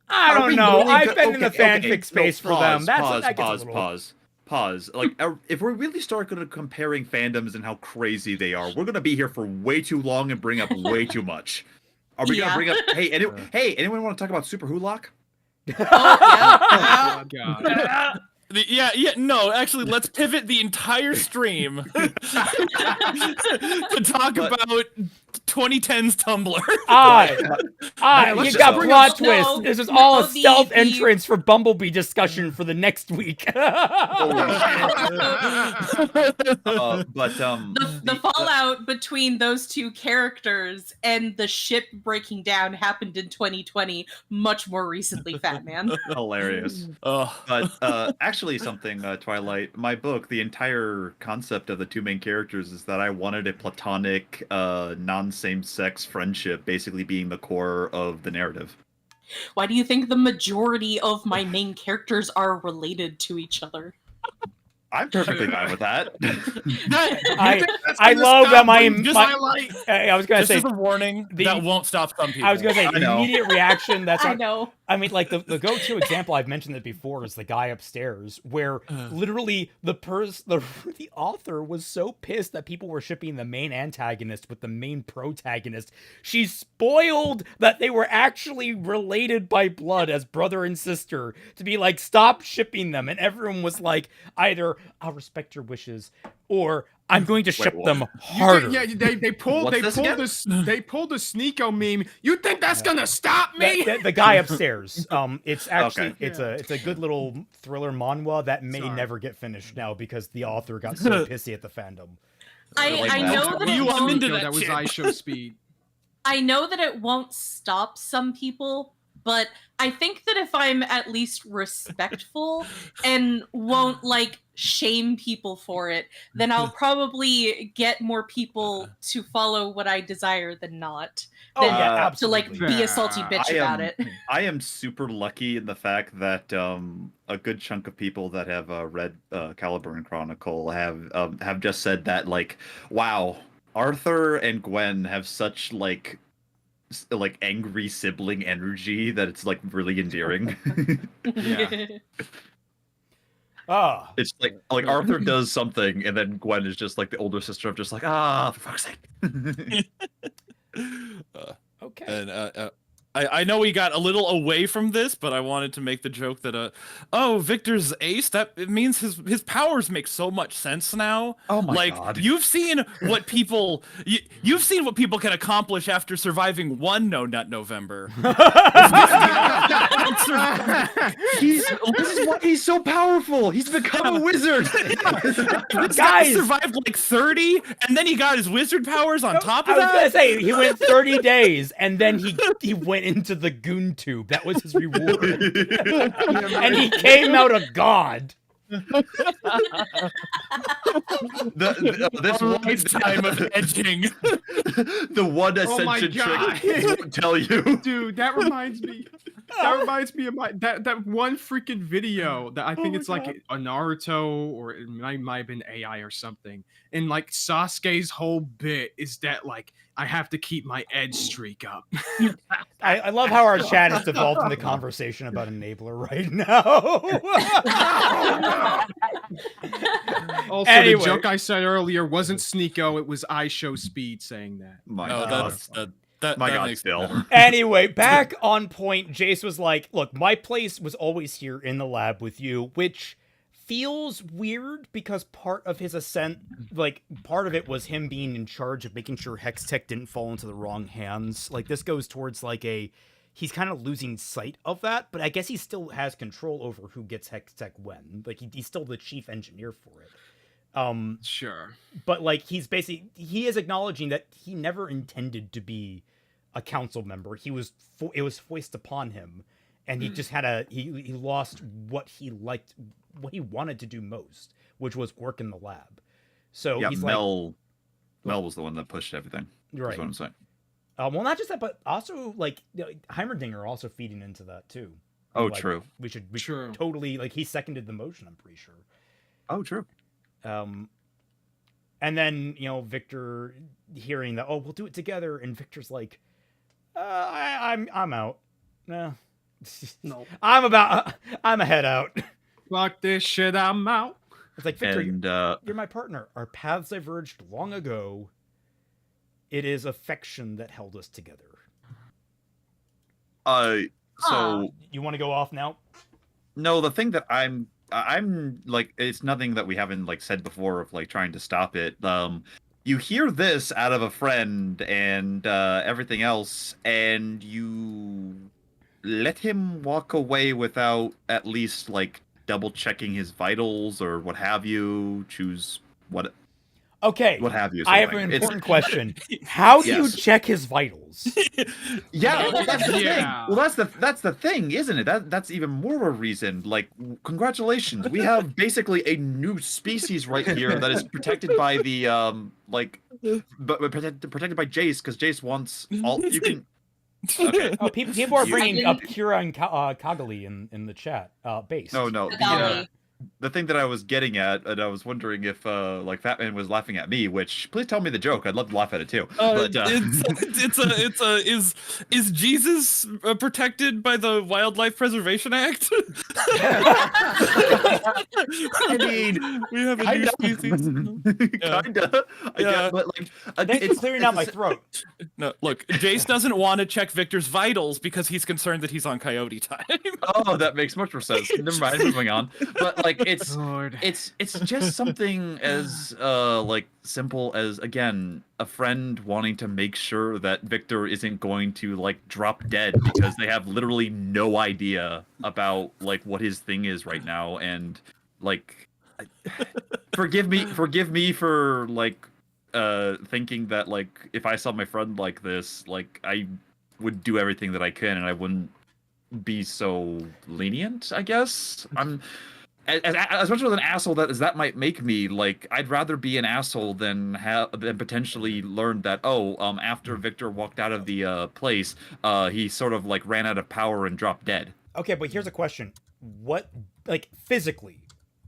I don't know. I've been in the fanfic space for them. Pause. Like, if we really start comparing fandoms and how crazy they are, we're gonna be here for way too long and bring up way too much. Are we gonna bring up? Hey, anyone want to talk about Super Hulock? Oh, God. No, actually, let's pivot the entire stream to talk about 2010's Tumblr. You got plot twist. No, this is all a stealth entrance for Bumblebee discussion for the next week. The fallout between those two characters and the ship breaking down happened in 2020, much more recently, Fat Man. Hilarious. But actually something, Twilight, my book, the entire concept of the two main characters is that I wanted a platonic, non-same-sex friendship basically being the core of the narrative. Why do you think the majority of my main characters are related to each other? I'm perfectly fine with that. I love that I was gonna say this is a warning that won't stop some people. I was gonna say the immediate reaction. That's I know. I mean, like the go-to example I've mentioned it before is the guy upstairs, where literally the author was so pissed that people were shipping the main antagonist with the main protagonist. She spoiled that they were actually related by blood as brother and sister to be like, stop shipping them, and everyone was like, either I'll respect your wishes or I'm going to ship them harder. They pulled a Sneeko meme. You think that's gonna stop me? The guy upstairs. It's actually it's a good little thriller manhwa that may never get finished now because the author got so pissy at the fandom. I know that it won't. That was iShow speed. I know that it won't stop some people, but I think that if I'm at least respectful and won't like shame people for it, then I'll probably get more people to follow what I desire than not. To like be a salty bitch about it. I am super lucky in the fact that a good chunk of people that have read Caliber and Chronicle have just said that, like, wow, Arthur and Gwen have such like like angry sibling energy that it's like really endearing. Yeah. Ah, It's like Arthur does something, and then Gwen is just like the older sister of just like, for fuck's sake. okay. And I know we got a little away from this, but I wanted to make the joke that Victor's ace, that it means his powers make so much sense now. Oh my God. You've seen what people you've seen what people can accomplish after surviving one No Nut November. This is why he's so powerful. He's become a wizard. This guy survived like 30, and then he got his wizard powers on top of that. I was gonna say he went 30 days, and then he went into the goon tube. That was his reward, and he came out a god. This lifetime of edging. The one ascension trick won't tell you. Dude, that reminds me. That reminds me of that one freaking video that I think it's like a Naruto, or it might have been AI or something. And like Sasuke's whole bit is that like I have to keep my edge streak up. I love how our chat has devolved into conversation about Enabler right now. Also, Anyway. the joke I said earlier wasn't Sneeko, it was I Show Speed saying that. My Oh, God. that My that God, makes still. sense. Anyway, back on point, Jace was like, look, my place was always here in the lab with you, which feels weird because part of his ascent, like, part of it was him being in charge of making sure Hextech didn't fall into the wrong hands. Like, this goes towards, like, he's kind of losing sight of that, but I guess he still has control over who gets Hextech when. Like, he's still the chief engineer for it. Sure. But, like, he is acknowledging that he never intended to be a council member. It was foisted upon him, and he just had he lost what he liked, what he wanted to do most, which was work in the lab. So Yeah, he's Mel was the one that pushed everything. right. That's what I'm saying. Well, not just that, but also like Heimerdinger also feeding into that too. Oh, Like, true. We should True. totally like he seconded the motion. I'm pretty sure. Oh, true. And then Victor hearing that, oh, we'll do it together, and Victor's like, I'm out. No. I'm a head out. Fuck this shit, I'm out. It's like, Victor, And you're my partner. Our paths diverged long ago. It is affection that held us together. so You want to go off now? no, the thing that I'm like, it's nothing that we haven't like said before of like trying to stop it. You hear this out of a friend and everything else, and you let him walk away without at least like double checking his vitals or what have you. Choose what have you. I have an important question. How do you check his vitals? Yeah, that's the thing. Yeah. Well, that's the thing, isn't it? That's even more of a reason. Like, congratulations, we have basically a new species right here that is protected by the protected by Jace, because Jace wants all you can. Okay. Oh, people are bringing up Kira and Kagali in the chat. Base. No, the thing that I was getting at, and I was wondering if like Fatman was laughing at me, which please tell me the joke. I'd love to laugh at it too. Is Jesus protected by the Wildlife Preservation Act? I mean, we have a new species. Kinda. Yeah, but like, thanks for clearing out my throat. No, look, Jace doesn't want to check Victor's vitals because he's concerned that he's on coyote time. Oh, that makes much more sense. Never mind, moving on. But like, it's Lord. it's just something as like simple as, again, a friend wanting to make sure that Victor isn't going to like drop dead because they have literally no idea about like what his thing is right now. And like, forgive me for like thinking that like if I saw my friend like this, like I would do everything that I can and I wouldn't be so lenient, I guess. I'm as much of an asshole that might make me, like, I'd rather be an asshole than potentially learn that after Victor walked out of the place, he sort of like ran out of power and dropped dead. Okay, but here's a question: what, like, physically,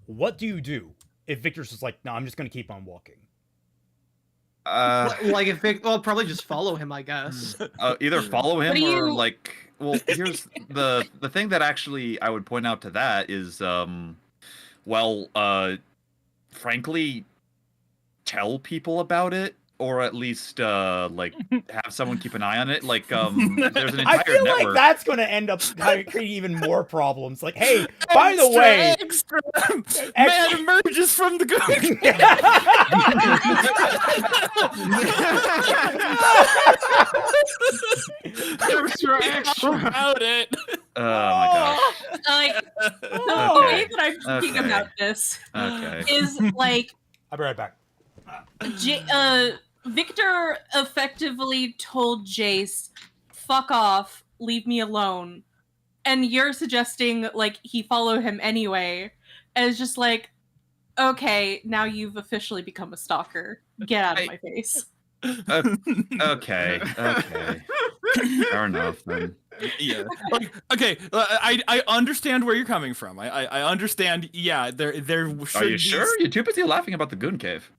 what do you do if Victor's just like, no, I'm just gonna keep on walking? Like if Vic, well, probably just follow him, I guess. Either follow him What do or you- like. Well, here's the thing that actually I would point out to that is, frankly, tell people about it, or at least like have someone keep an eye on it. Like, there's an entire I feel network. like that's going to end up creating even more problems. Like, hey, by the way, extra man emerges from the goon. Extra. About it. Oh my gosh. Like the Okay. way that I'm thinking Okay. about this Okay. is like I'll be right back. Victor effectively told Jace, "Fuck off, leave me alone," and you're suggesting like he follow him anyway, and it's just like, okay, now you've officially become a stalker. Get out of my face. Okay. Fair enough then. Yeah. Like, okay. I understand where you're coming from. I understand. Yeah. There should Are you be sure? You're too busy laughing about the goon cave.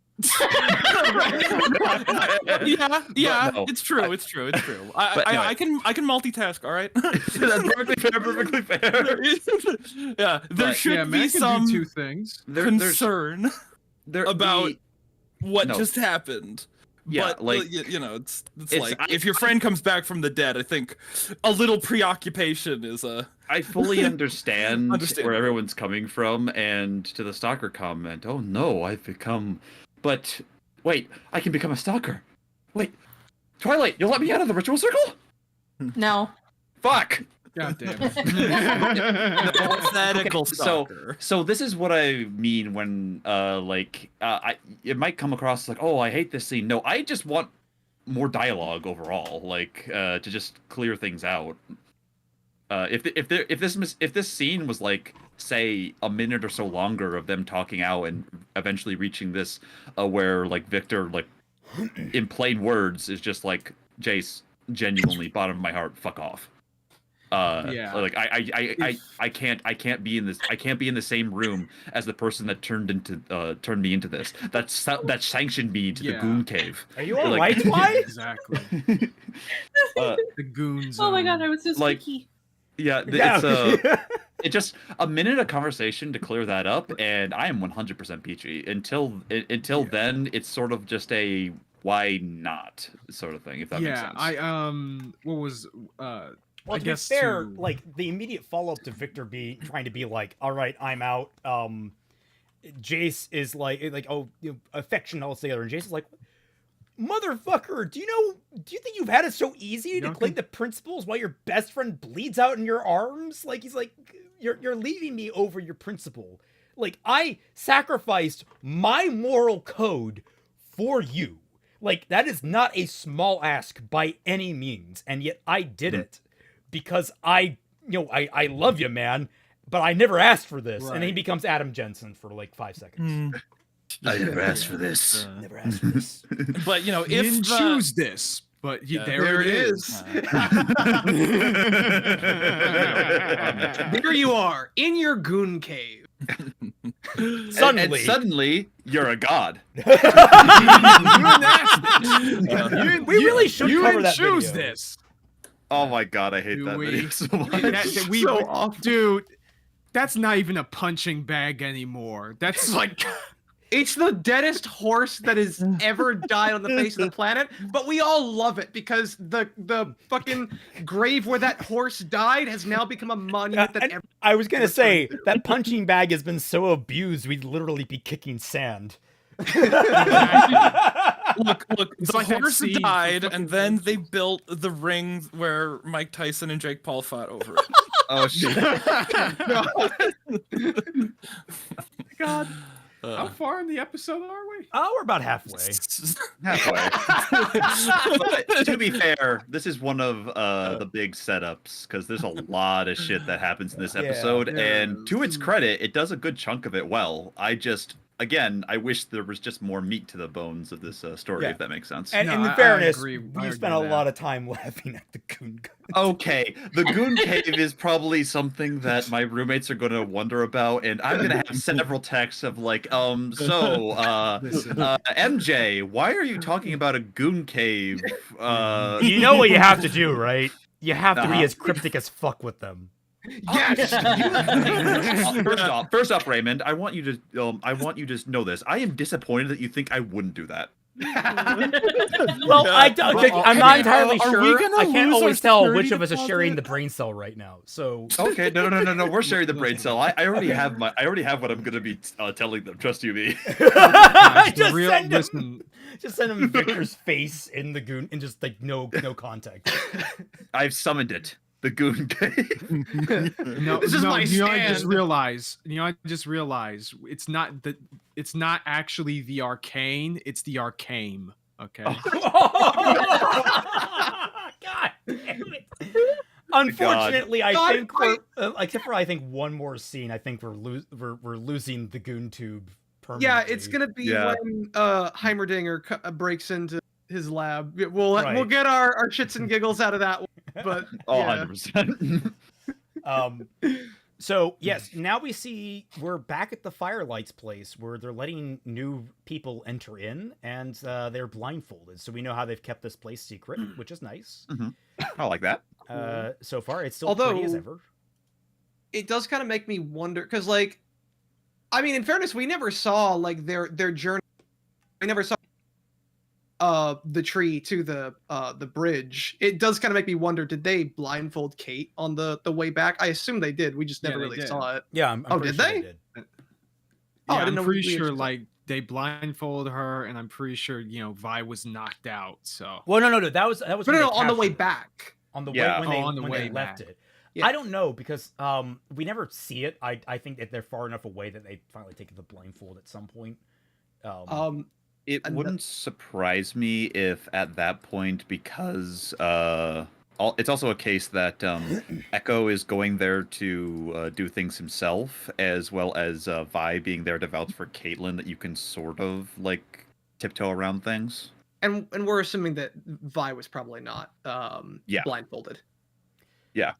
Yeah. No, It's true. It's true. But anyway. I can multitask. All right. That's perfectly fair. Perfectly fair. Yeah. There But, should Yeah, man be can some do two things. concern about what no. just happened. Yeah, but like you know, it's it's- like if your friend comes back from the dead, I think a little preoccupation is a. I fully understand Understandable. where everyone's coming from, and to the stalker comment, oh no, I've become. But wait, I can become a stalker. Wait, Twilight, you'll let me out of the ritual circle? No. Fuck. God damn Hypothetical Okay, stalker. So this is what I mean when it might come across like, oh, I hate this scene. No, I just want more dialogue overall, like to just clear things out. If this scene was like, say, a minute or so longer of them talking out and eventually reaching this where like Victor, like in plain words, is just like, Jace, genuinely bottom of my heart, fuck off. Yeah. Like I can't be in the same room as the person that turned me into this. That sanctioned me to the Yeah. goon cave. Are you all Like- right, Why? Exactly. The goons. Oh my god, I was so like- squeaky. Yeah, Yeah. it's just a minute of conversation to clear that up, and I am 100% peachy. Until then, it's sort of just a why not sort of thing. If that makes sense. What was Well, I to guess be fair, to- like the immediate follow up to Victor trying to be like, all right, I'm out. Jace is like, oh, you know, affection altogether, and Jace is like, motherfucker, do you think you've had it so easy to cling to principles while your best friend bleeds out in your arms? Like, he's like, you're leaving me over your principle. Like, I sacrificed my moral code for you. Like, that is not a small ask by any means, and yet I did it because I love you, man, but I never asked for this. And then he Right. becomes Adam Jensen for like 5 seconds. I never asked for this. Never asked for this. But you know, you if didn't the- choose this, but Yeah. there it is. There you are in your goon cave. Suddenly. And suddenly, you're a god. We really should you cover didn't that choose video. this. Oh my god, I hate Do that we- video so much. Dude, that's not even a punching bag anymore. That's like It's the deadest horse that has ever died on the face of the planet, but we all love it because the fucking grave where that horse died has now become a monument that And I was gonna say that punching bag has been so abused, we'd literally be kicking sand. look, It's the like that horse scene from died, fucking- and then they built the ring where Mike Tyson and Jake Paul fought over it. Oh shit. God. how far in the episode are we? Oh, we're about halfway. Halfway. But to be fair, this is one of the big setups because there's a lot of shit that happens in this Yeah. episode, Yeah. and to its credit, it does a good chunk of it well. I just again, I wish there was just more meat to the bones of this story, Yeah. if that makes sense. And No, in I fairness, agree. I we agree spent a with lot that. of time laughing at the goon. Okay, the Goon Cave is probably something that my roommates are going to wonder about, and I'm going to have several texts of like, Listen. MJ, why are you talking about a Goon Cave? You know what you have to do, right? You have to be Uh-huh. as cryptic as fuck with them. Yes. First off, Raymond, I want you to know this. I am disappointed that you think I wouldn't do that. Well, Well, I'm not entirely are we sure. gonna I can't lose our always tell security which of us is sharing the deposit? brain cell right now. So Okay, no. We're sharing the brain cell. I already have what I'm going to be telling them. Trust you me. Gosh, the just, real- send him, listen. just send him Victor's face in the goon and just like no context. I've summoned it. The Goon Cave. No, This is my I just stand. realized. It's not actually the Arcane. It's the Arcane. Okay. God damn it. Unfortunately, I think except for I think one more scene, I think we're losing the goon tube permanently. Yeah, it's gonna be when Heimerdinger breaks into his lab. We'll get our shits and giggles out of that one. But Oh, yeah. 100%. So yes, now we're back at the Firelights place where they're letting new people enter in, and they're blindfolded. So we know how they've kept this place secret, which is nice. I like that. So far, it's still pretty as Although- ever. It does kind of make me wonder because, like, I mean, in fairness, we never saw like their journey. We never saw the tree to the bridge. It does kind of make me wonder: did they blindfold Kate on the way back? I assume they did. We just never they really did. saw it. Yeah, I'm Oh, pretty did sure they? did. Oh, Yeah, I didn't I'm know pretty we sure actually saw- like they blindfolded her, and I'm pretty sure Vi was knocked out. So Well, no, that was No, when they on the way captured her. back. On the Yeah. way when they on the when way they left back. it. Yeah. I don't know because we never see it. I think that they're far enough away that they finally take the blindfold at some point. It And wouldn't surprise me if at that point, because it's also a case that Echo is going there to do things himself, as well as Vi being there to vouch for Caitlyn, that you can sort of like tiptoe around things. And we're assuming that Vi was probably not Yeah. blindfolded. Yeah.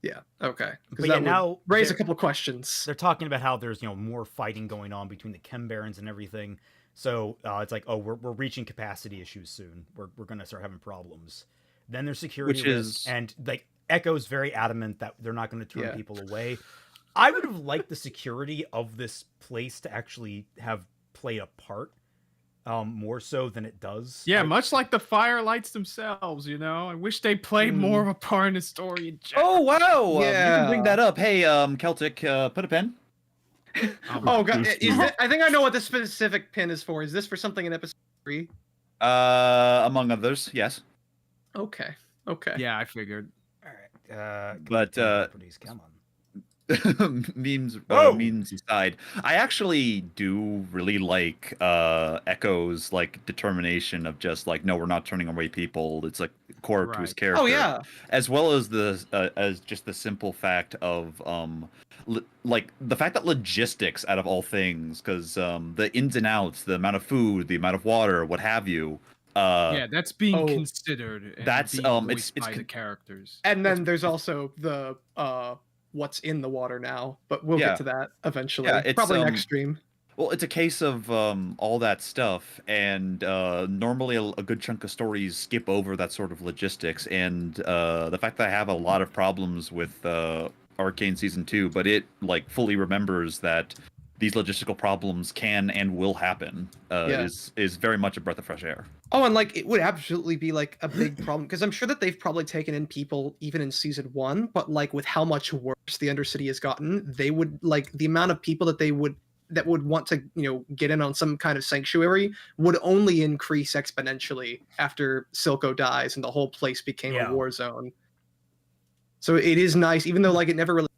Yeah. Okay. But Because yeah, that would now raise a they're- couple of questions. They're talking about how there's more fighting going on between the Chem Barons and everything. So it's like, oh, we're reaching capacity issues soon. We're gonna start having problems. Then there's security Which risks, is- and like Echo's very adamant that they're not going to turn Yeah. people away. I would have liked the security of this place to actually have played a part more so than it does. yeah, I- much like the Firelights themselves. I wish they played more of a part in the story. In general. Oh wow! You can bring Yeah. that up. Hey, Celtic, put a pen. Oh god, I think I know what this specific pin is for. Is this for something in episode 3? Among others, yes. Okay. Okay. Yeah, I figured. All right. But, properties, come on. memes Whoa! memes aside, I actually do really like Echo's like determination of just like, no, we're not turning away people. It's like core to his Right. character. Oh yeah. As well as as just the simple fact of like the fact that logistics, out of all things, because the ins and outs, the amount of food, the amount of water, what have you. Yeah, that's being oh, considered. And that's, being it's voiced by con- the characters. And then there's also the what's in the water now, but we'll Yeah. get to that eventually. Yeah, it's, Probably next stream. Well, it's a case of all that stuff, and normally a good chunk of stories skip over that sort of logistics, and the fact that I have a lot of problems with Arcane Season 2, but it like fully remembers that these logistical problems can and will happen is very much a breath of fresh air. Oh, and like it would absolutely be like a big problem because I'm sure that they've probably taken in people even in season 1, but like with how much worse the Undercity has gotten, they would like the amount of people that would want to get in on some kind of sanctuary would only increase exponentially after Silco dies and the whole place became a war zone. So it is nice, even though like it never really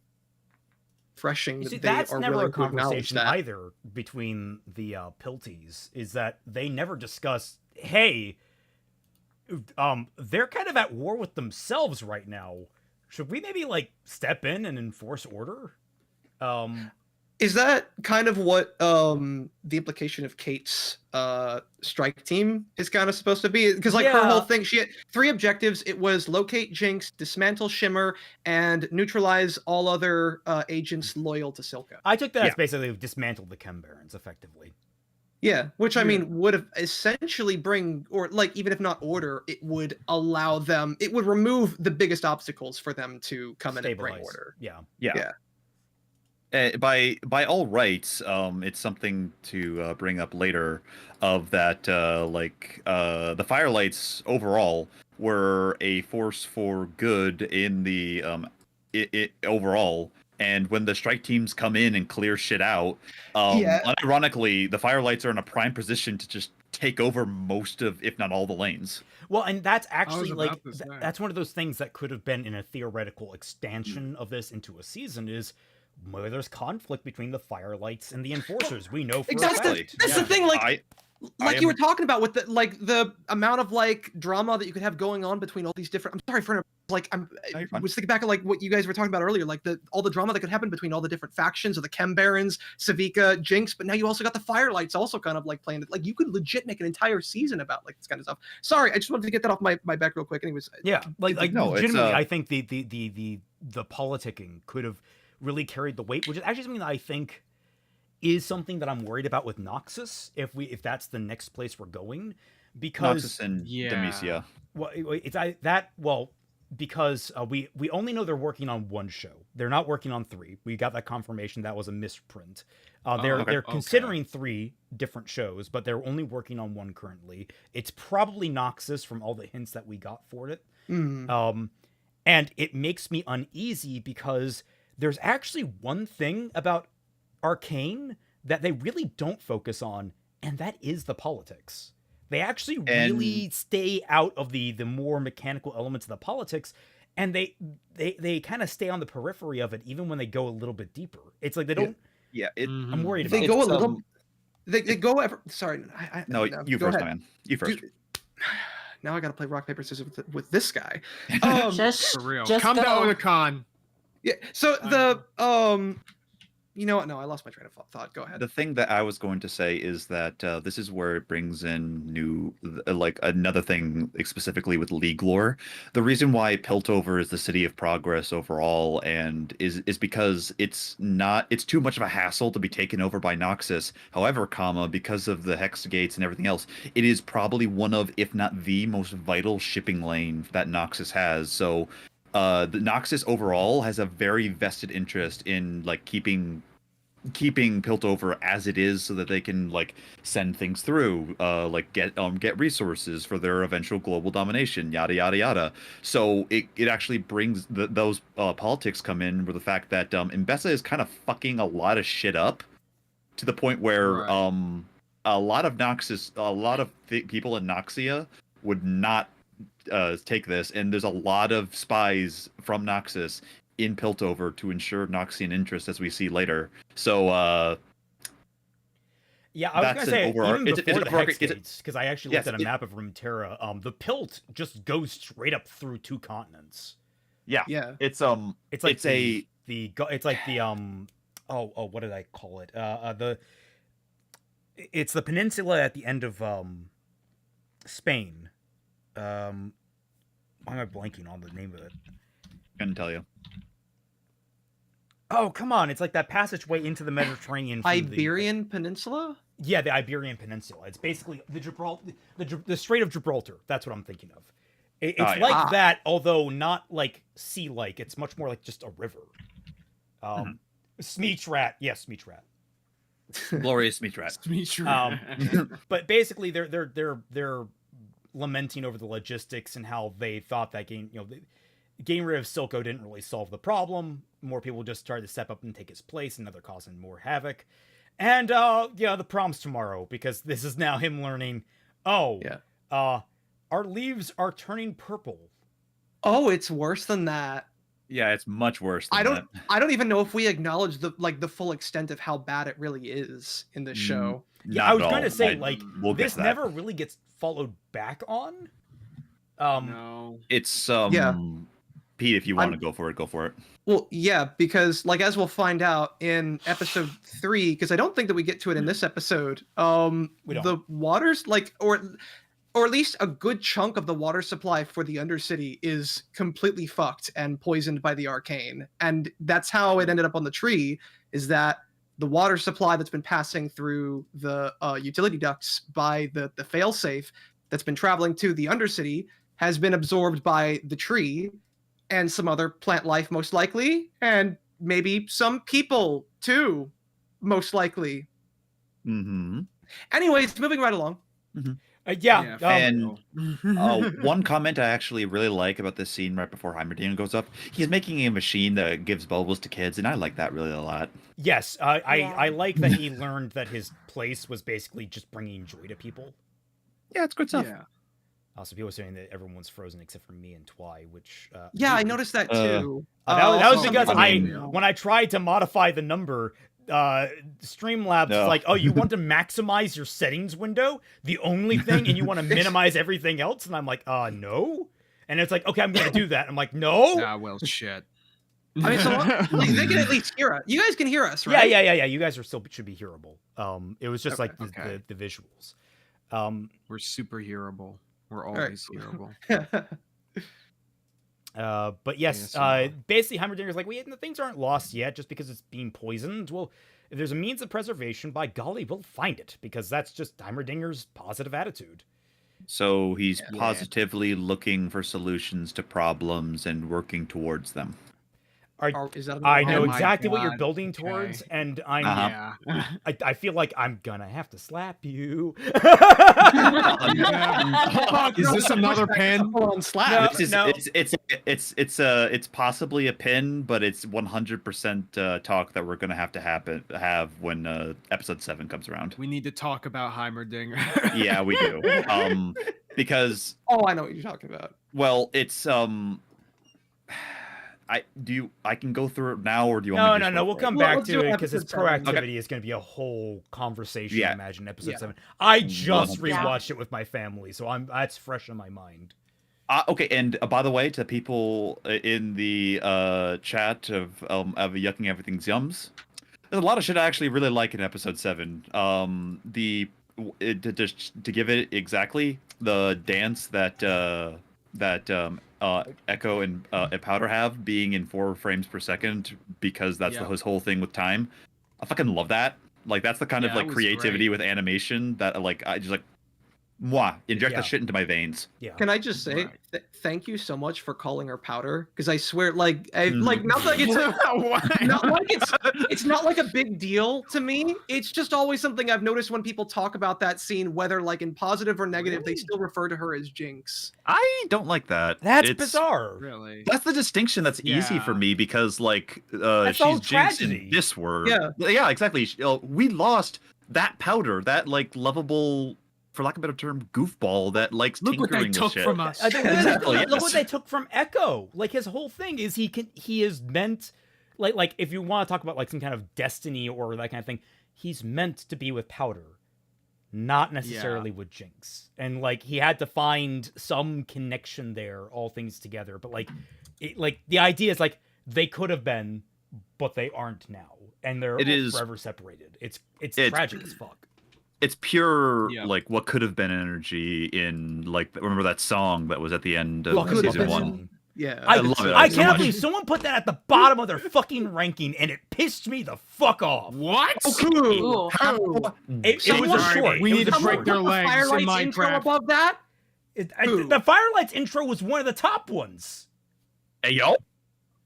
refreshing that they that's are never willing a to acknowledge conversation that. either between the Pilties, is that they never discuss, hey, they're kind of at war with themselves right now. Should we maybe like step in and enforce order? Is that kind of what the implication of Kate's strike team is kind of supposed to be? Because like her whole thing, she had 3 objectives. It was locate Jinx, dismantle Shimmer, and neutralize all other agents loyal to Silca. I took that as basically dismantle the Chem Barons effectively. Yeah, which I mean would have essentially bring, or like even if not order, it would allow them. It would remove the biggest obstacles for them to come in and bring order. Yeah. By all rights, it's something to bring up later of that, the Firelights overall were a force for good in the overall. And when the strike teams come in and clear shit out, unironically, the Firelights are in a prime position to just take over most of, if not all, the lanes. Well, and that's actually like that's one of those things that could have been in a theoretical expansion of this into a season is where there's conflict between the Firelights and the Enforcers. We know for exactly. That's the thing, you were talking about with the amount of like drama that you could have going on between all these different. I'm sorry for I was thinking back at like what you guys were talking about earlier, like all the drama that could happen between all the different factions of the Chem Barons, Sevika, Jinx, but now you also got the Firelights also kind of like playing it. Like you could legit make an entire season about like this kind of stuff. Sorry, I just wanted to get that off my back real quick. Anyways, legitimately, I think the politicking could have really carried the weight, which is actually something that I think is something that I'm worried about with Noxus, if that's the next place we're going, because Noxus and Demecia. Because we only know they're working on one show. They're not working on 3. We got that confirmation that was a misprint. They're considering 3 different shows, but they're only working on one currently. It's probably Noxus from all the hints that we got for it. And it makes me uneasy because there's actually one thing about Arcane that they really don't focus on, and that is the politics. They actually really stay out of the more mechanical elements of the politics, and they kind of stay on the periphery of it, even when they go a little bit deeper. It's like they don't. I'm worried about. They go a little. They go ever. Sorry, no, you first, man. You first. Now I got to play rock paper scissors with this guy. For real, come down with a con. Yeah. So the you know what? No, I lost my train of thought. Go ahead. The thing that I was going to say is that this is where it brings in another thing specifically with League lore. The reason why Piltover is the city of progress overall, and is because it's too much of a hassle to be taken over by Noxus. However, because of the Hex gates and everything else, it is probably one of, if not the most vital shipping lane that Noxus has. So the Noxus overall has a very vested interest in like keeping Piltover as it is, so that they can like send things through, get resources for their eventual global domination, yada yada yada. So it actually brings those politics come in with the fact that Mbessa is kind of fucking a lot of shit up to the point where a lot of people in Noxia would not take this, and there's a lot of spies from Noxus in Piltover to ensure Noxian interest, as we see later. So I was gonna say even before the Hex gates, because I actually looked at a map of Runeterra. The Pilt just goes straight up through 2 continents. Yeah. It's like what did I call it? It's the peninsula at the end of Spain. Why am I blanking on the name of it? Couldn't tell you. Oh, come on. It's like that passageway into the Mediterranean. Iberian Peninsula? Yeah, the Iberian Peninsula. It's basically the Strait of Gibraltar. That's what I'm thinking of. It's that, although not like sea-like. It's much more like just a river. Smeech rat. Yes, Smeech rat. Glorious Smeech rat. Smeech rat. But basically, they're lamenting over the logistics and how they thought that getting rid of Silco didn't really solve the problem. More people just started to step up and take his place, and now they're causing more havoc. And the prom's tomorrow, because this is now him learning, our leaves are turning purple. Oh, it's worse than that. Yeah, it's much worse than that. I don't even know if we acknowledge the full extent of how bad it really is in this show. Yeah, I was going to say, this never really gets followed back on. No. It's Pete, if you want to go for it, go for it. Well, yeah, because like as we'll find out in episode 3, because I don't think that we get to it in this episode. The waters or at least a good chunk of the water supply for the Undercity is completely fucked and poisoned by the Arcane. And that's how it ended up on the tree, is that the water supply that's been passing through the utility ducts by the failsafe that's been traveling to the Undercity has been absorbed by the tree and some other plant life, most likely, and maybe some people too, most likely. Mm-hmm. Anyways, moving right along. Mm-hmm. And one comment I actually really like about this scene right before Heimerdinger goes up, he's making a machine that gives bubbles to kids, and I like that really a lot. Yes, I like that he learned that his place was basically just bringing joy to people. Yeah, it's good stuff. Yeah. Also, people are saying that everyone's frozen except for me and Twy, which... yeah, I noticed that too. That was because when I tried to modify the number... Streamlabs is like, oh, you want to maximize your settings window, the only thing, and you want to minimize everything else? And I'm like, no. And it's like, okay, I'm gonna do that. I'm like, no. Nah, well, shit. I mean, so they can at least hear us. You guys can hear us, right? Yeah. You guys should be hearable. It was just like the visuals. We're super hearable. We're always hearable. But yes, basically Heimerdinger's like, the things aren't lost yet just because it's being poisoned. Well, if there's a means of preservation, by golly, we'll find it, because that's just Heimerdinger's positive attitude. So he's positively looking for solutions to problems and working towards them. I know exactly what you're building towards, and I feel like I'm gonna have to slap you. Is this another pin? Slap. No. It's possibly a pin, but it's 100% talk that we're gonna have when episode 7 comes around. We need to talk about Heimerdinger. Yeah, we do. Because I know what you're talking about. Well, it's I can go through it now, or do you want me to? No. We'll come back to it, because its proactivity is going to be a whole conversation. Yeah. I imagine episode 7. I just rewatched it with my family, so that's fresh in my mind. Okay, and by the way, to people in the chat of yucking everything's yums, there's a lot of shit I actually really like in episode 7. To give it exactly, the dance that Echo and Powder have, being in 4 frames per second, because that's his whole thing with time. I fucking love that. Like, that's the kind of creativity with animation that I just inject that shit into my veins. Yeah. Can I just say thank you so much for calling her Powder, because I swear, not like it's not like a big deal to me. It's just always something I've noticed when people talk about that scene, whether like in positive or negative, they still refer to her as Jinx. I don't like that. That's bizarre. Really? That's the distinction that's easy for me, because she's Jinx in this word. Yeah, exactly. We lost that Powder, that lovable, for lack of a better term, goofball that likes tinkering with shit. Look what they took from us. Look what they took from Echo. Like, his whole thing is he is meant, like if you want to talk about some kind of destiny or that kind of thing, he's meant to be with Powder, not necessarily with Jinx. And he had to find some connection there, all things together. But the idea is they could have been, but they aren't now, and they're forever separated. It's tragic as fuck. It's pure what could have been energy in remember that song that was at the end of season 1? Yeah, I love it. I cannot believe someone put that at the bottom of their fucking ranking, and it pissed me the fuck off. What? It was a short. We need to break their legs in Firelights intro Minecraft. above that. The Firelights intro was one of the top ones. Hey yo.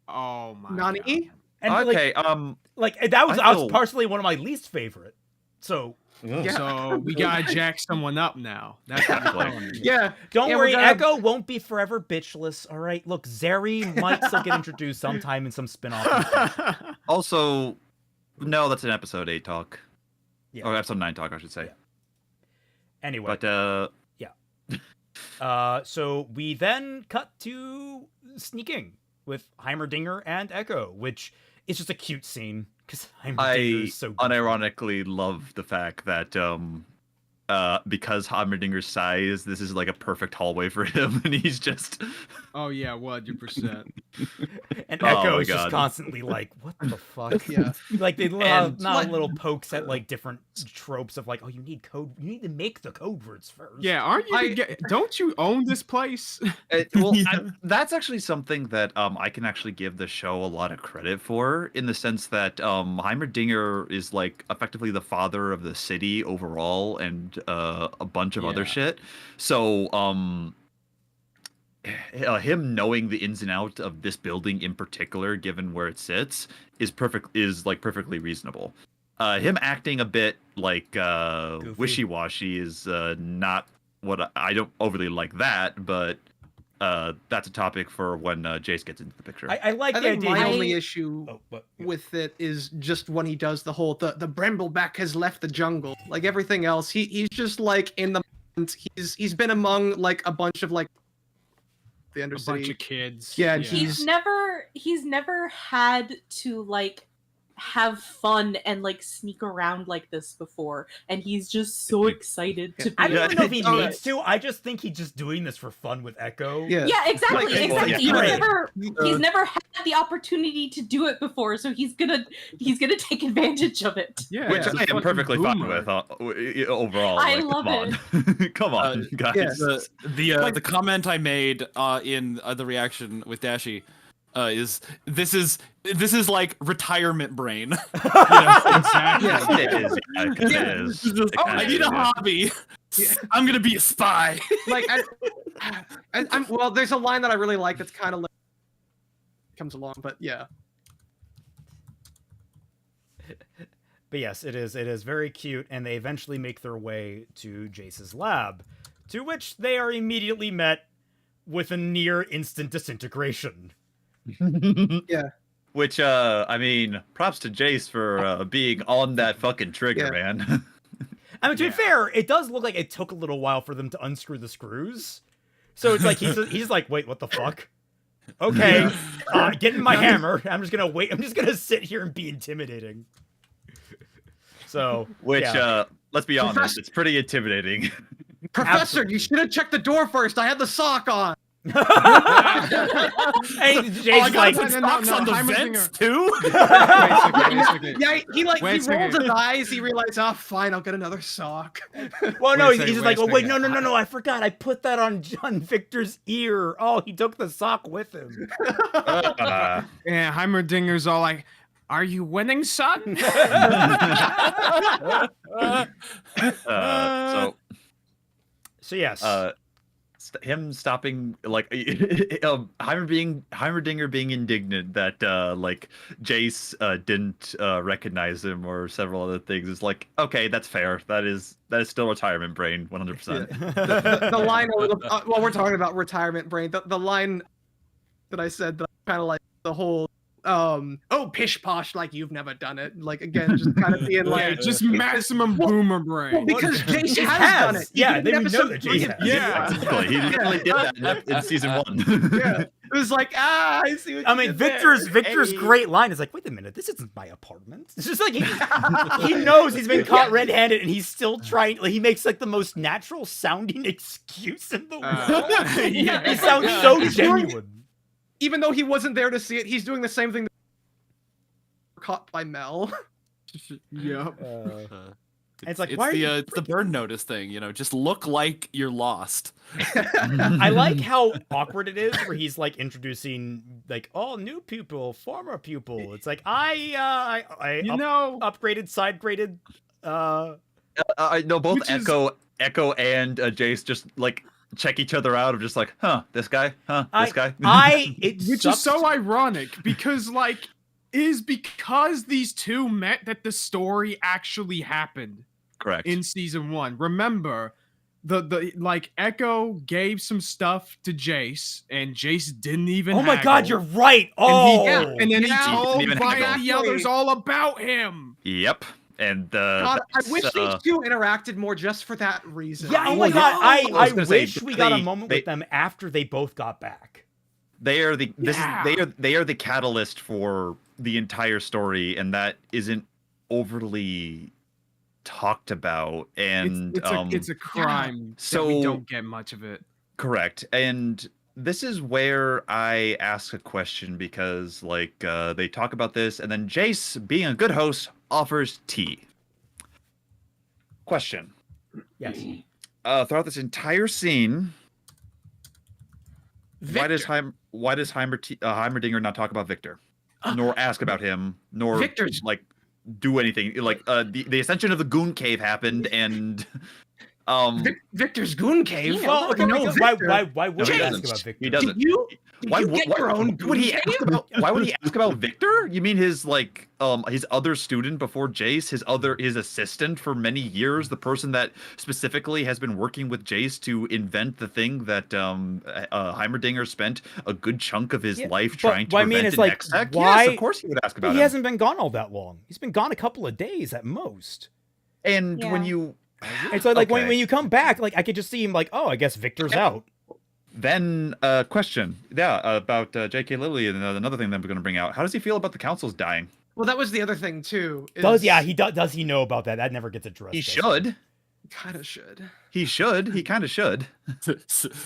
Oh my Nani? God. And okay. that was personally one of my least favorite. So. So we gotta jack someone up now. That's what I'm telling you. Yeah. Don't worry, Echo won't be forever bitchless. All right. Look, Zeri might still get introduced sometime in some spinoff. Also, no, that's an episode 8 talk. Yeah. Or episode 9 talk, I should say. Yeah. Anyway. But so we then cut to sneaking with Heimerdinger and Echo, which is just a cute scene. I unironically love the fact that because Hammerdinger's size, this is like a perfect hallway for him, and he's just. Oh yeah, 100%. And Oh Echo my is just God. constantly like, "What the fuck?" Yeah. Like they And- not little pokes at like different tropes of like, "Oh, you need code. You need to make the code words first." Yeah, aren't you? Don't you own this place? Well, that's actually something that I can actually give the show a lot of credit for, in the sense that Heimerdinger is like effectively the father of the city overall, and a bunch of other Yeah. shit. So him knowing the ins and outs of this building in particular, given where it sits, is perfectly reasonable. Him acting a bit like wishy-washy is not what I don't overly like that, but that's a topic for when Jace gets into the picture. I like I the think idea. my only issue yeah. with it is just when he does the whole the Brambleback has left the jungle. Like everything else, he's just like in the moment. He's been among like a bunch of like the A Undercity. bunch of kids. Yeah, He's never had to like have fun and like sneak around like this before, and he's just so excited to be. I don't even know if he Oh, needs to. I just think he's just doing this for fun with Echo. Yeah. Yeah, exactly, Like, exactly. yeah, He's right. never had the opportunity to do it before, so he's gonna take advantage of it. Yeah, Which it's a I am fucking perfectly fine boomer. with overall. I like, love come on. Come on, guys. Yeah. The comment I made in the reaction with Dashi is this is like retirement brain. Exactly. Yeah, it is. Yeah, it is. It's just, It kinda I need a is, yeah. hobby. I'm gonna be a spy. Like I'm well, there's a line that I really like that's kind of like comes along, but yeah. But yes, it is very cute, and they eventually make their way to Jace's lab, to which they are immediately met with a near instant disintegration. Yeah. Which I mean, props to Jace for being on that fucking trigger, Yeah. man. I mean, to be fair, it does look like it took a little while for them to unscrew the screws. So it's like he's like, wait, what the fuck? Okay, get in my hammer. I'm just gonna wait. I'm just gonna sit here and be intimidating. So, Which yeah. let's be honest, it's pretty intimidating. Professor, Absolutely. you should have checked the door first. I had the sock on. Hey, I Jace's gotta like, put socks on the vents too. Wait a second. Yeah, he Wait a rolls second. his eyes. He realizes, oh, fine, I'll get another sock. well, no, Wait a he's second, just like, wait a oh wait, second. no, I forgot. I put that on Victor's ear. Oh, he took the sock with him. Uh, Yeah, Heimerdinger's all like, "Are you winning, son?" so So yes, him stopping, like Heimerdinger being indignant that like Jace didn't recognize him or several other things is like, okay, that's fair. That is still retirement brain, 100%. The line, well, we're talking about retirement brain. The line that I said that I kind of like the whole, oh, pish posh, like you've never done it. Like, again, just kind of being Yeah, like, just maximum boomer brain. well, because Jace Jace has done it. Yeah, Even in we know episode that 3, Jace has. Yeah. Exactly. He literally did that in season 1. Yeah. It was like, I see what I you mean, did there. Victor's Hey. great line is like, wait a minute, this isn't my apartment. It's just like he knows he's been caught red-handed, and he's still trying. Like, he makes like the most natural sounding excuse in the world. Yeah. He sounds so genuine. Even though he wasn't there to see it, he's doing the same thing. Caught by Mel. Yep. It's like, it's why are you- it's the burn notice thing, just look like you're lost. I like how awkward it is where he's like introducing like all new pupil, former pupil. It's like I upgraded, side graded. I know both Which is- Echo and Jace just like check each other out of just like, this guy, this guy. Which is so ironic because like because these two met that the story actually happened. Correct. In season 1. Remember, the like Echo gave some stuff to Jace, and Jace didn't even. Oh my haggle. God, you're right. Oh, and then he Yeah. told He didn't even Vi haggle. and the others all about him. Yep. And God, I that's, wish these two interacted more just for that reason. yeah. Oh my Well, God, yeah. I was gonna say, wish we got a they- moment they- with them after they both got back. they are the Yeah. they are the catalyst for the entire story, and that isn't overly talked about, and it's a crime so that we don't get much of it. correct. And this is where I ask a question because like they talk about this, and then Jace, being a good host, offers tea. Question. Yes. Throughout this entire scene, why does Heimerdinger not talk about Victor, nor ask about him, nor Victor's like do anything? Like the ascension of the Goon Cave happened, and Victor's Goon Cave. Well, okay, no, Victor. why would he you ask doesn't. about Victor? He doesn't. Did you get your own would he Goon ask Cave? about, why would he ask about Victor? You mean his like his other student before Jace, his assistant for many years, the person that specifically has been working with Jace to invent the thing that Heimerdinger spent a good chunk of his life trying to prevent an Hextech? Yes, of course he would ask about him. He hasn't been gone all that long. He's been gone a couple of days at most. And when you it's like when you come back, like I could just see him like, oh, I guess Victor's out. Then question, about J.K. Lily, and another thing that we're going to bring out. How does he feel about the councils dying? Well, that was the other thing too. Does he know about that? That never gets addressed. He should. Kind of should. He should. He kind of should.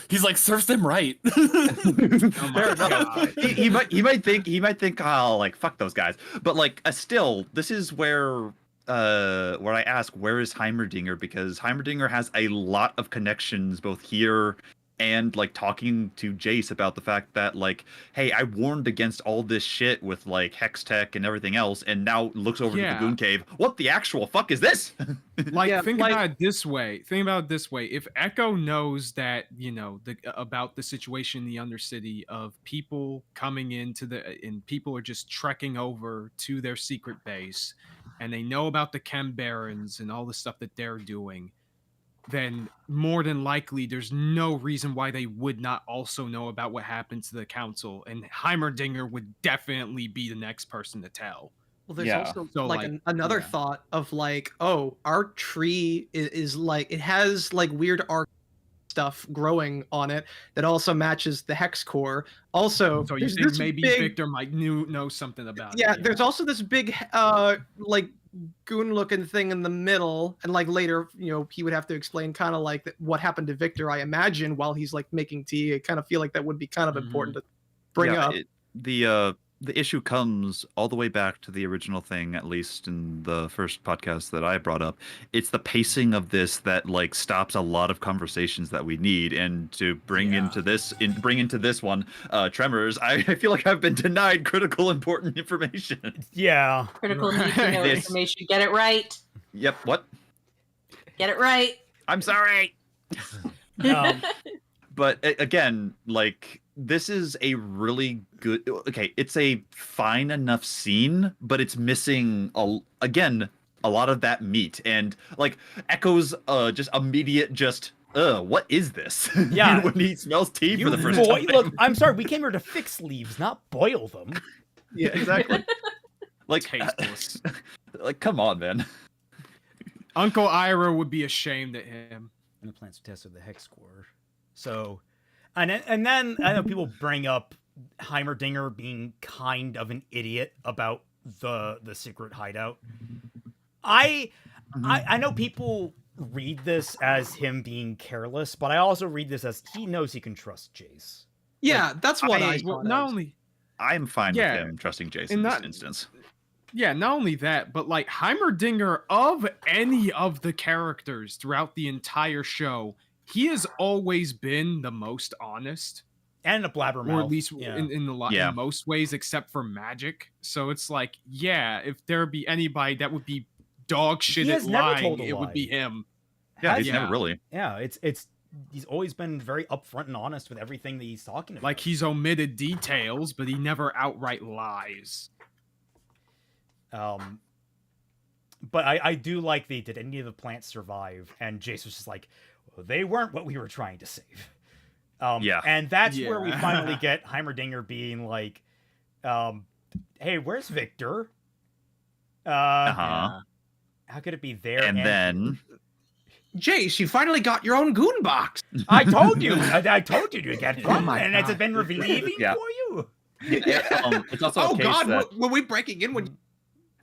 He's like, serves them right. Fair enough. He might think, oh, like fuck those guys. But like, still, this is where I ask, where is Heimerdinger? Because Heimerdinger has a lot of connections both here and like talking to Jace about the fact that like, hey, I warned against all this shit with like Hextech and everything else, and now looks over to the Goon Cave. What the actual fuck is this? Think about it this way. If Echo knows that, about the situation in the Undercity of people coming and people are just trekking over to their secret base, and they know about the Chem Barons and all the stuff that they're doing, then more than likely there's no reason why they would not also know about what happened to the council, and Heimerdinger would definitely be the next person to tell. Well, there's also another thought of like, oh, our tree is like, it has like weird arc stuff growing on it that also matches the hex core. Also, so you think maybe Victor might know something about it. Yeah, there's also this big like goon looking thing in the middle, and like later, he would have to explain kind of like what happened to Victor, I imagine, while he's like making tea. I kind of feel like that would be kind of important to bring up. The issue comes all the way back to the original thing, at least in the first podcast that I brought up. It's the pacing of this that like stops a lot of conversations that we need. And to bring into this one, Tremors, I feel like I've been denied critical important information. Yeah. Critical need to know information. Get it right. Yep. What? Get it right. I'm sorry. But again, like, this is a really good, it's a fine enough scene, but it's missing a lot of that meat, and like Echo's just immediate what is this? Yeah. When he smells tea for the first time. Look, I'm sorry, we came here to fix leaves, not boil them. Yeah, exactly. Like, tasteless. Like, come on, man. Uncle Ira would be ashamed at him. And the plants were tested with the hex core. So, and then I know people bring up Heimerdinger being kind of an idiot about the secret hideout. I know people read this as him being careless, but I also read this as he knows he can trust Jace. Yeah, that's what I'm fine with him trusting Jace in this instance. Yeah, not only that, but like Heimerdinger, of any of the characters throughout the entire show, he has always been the most honest. And a blabbermouth. Or at least in most ways, except for magic. So it's like, if there be anybody that would be dog shit at lying, it would be him. Yeah, he's never really. Yeah, he's always been very upfront and honest with everything that he's talking about. Like, he's omitted details, but he never outright lies. But I do like did any of the plants survive? And Jace was just like, well, they weren't what we were trying to save. And that's where we finally get Heimerdinger being like, hey, where's Victor? How could it be there? And then Jace, you finally got your own goon box. I told you. I told you to get one, and it's been relieving for you. It's also God, were we breaking in when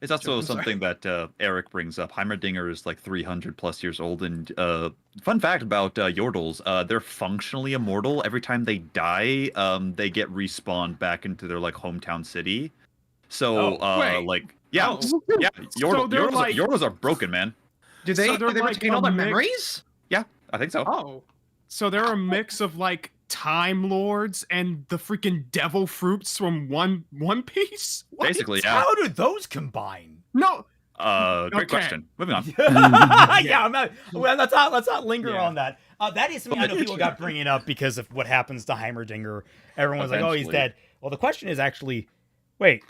It's also I'm sorry. something that Eric brings up. Heimerdinger is like 300 plus years old, and fun fact about Yordles, they're functionally immortal. Every time they die, they get respawned back into their like hometown city. So, wait. like, yeah, Oh. yeah, they're like- Yordles are broken, man. Do they, So they're do they like retain a all their mix- memories? Yeah, I think so. Oh. So they're a mix of like Time Lords and the freaking devil fruits from One Piece. What? Basically, yeah. How do those combine? No. Great Okay. question. Moving on. Yeah, I'm not, well, let's not linger Yeah. on that. That is something I know people got bringing up because of what happens to Heimerdinger. Everyone's like, oh, he's Eventually. dead. Well, the question is actually, wait,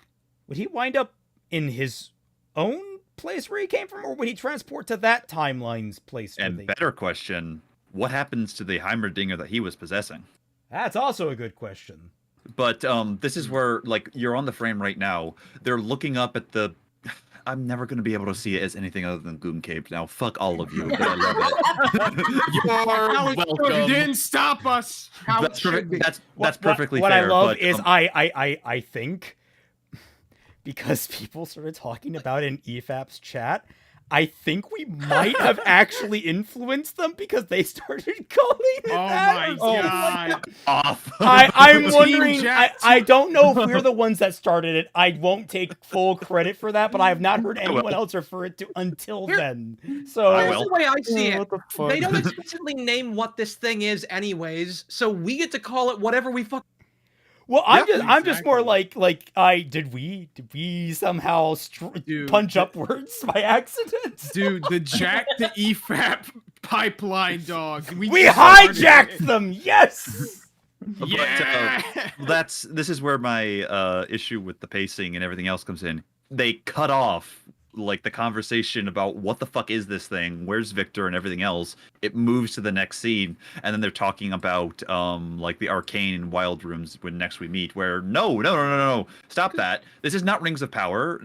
would he wind up in his own place where he came from, or would he transport to that timeline's place? where And they- better question, what happens to the Heimerdinger that he was possessing? That's also a good question. But this is where, like, you're on the frame right now. They're looking up at the... I'm never going to be able to see it as anything other than Goon Cape now. Fuck all of you, but I love it. How it should. welcome. You didn't stop us. How it That's, should be. that's perfectly what fair. I love but, is I think because people started talking about it in EFAP's chat, I think we might have actually influenced them because they started calling it Oh that my or something like god. off. I'm Team wondering. Jack I don't know if we're the ones that started it. I won't take full credit for that, but I have not heard will. anyone else refer it to until Here- then. So I Here's will. the way I see it. What the fuck? They don't explicitly name what this thing is, anyways. So we get to call it whatever we fuck. Well, I'm just more exactly. like did we somehow Dude, punch upwards by accident? Dude, the Jack the EFAP pipeline dog. We started hijacked it. them. Yes. Yeah. This is where my issue with the pacing and everything else comes in. They cut off like the conversation about what the fuck is this thing, where's Victor and everything else. It moves to the next scene, and then they're talking about like the Arcane and Wild Rooms when next we meet, where no, stop that. This is not Rings of Power.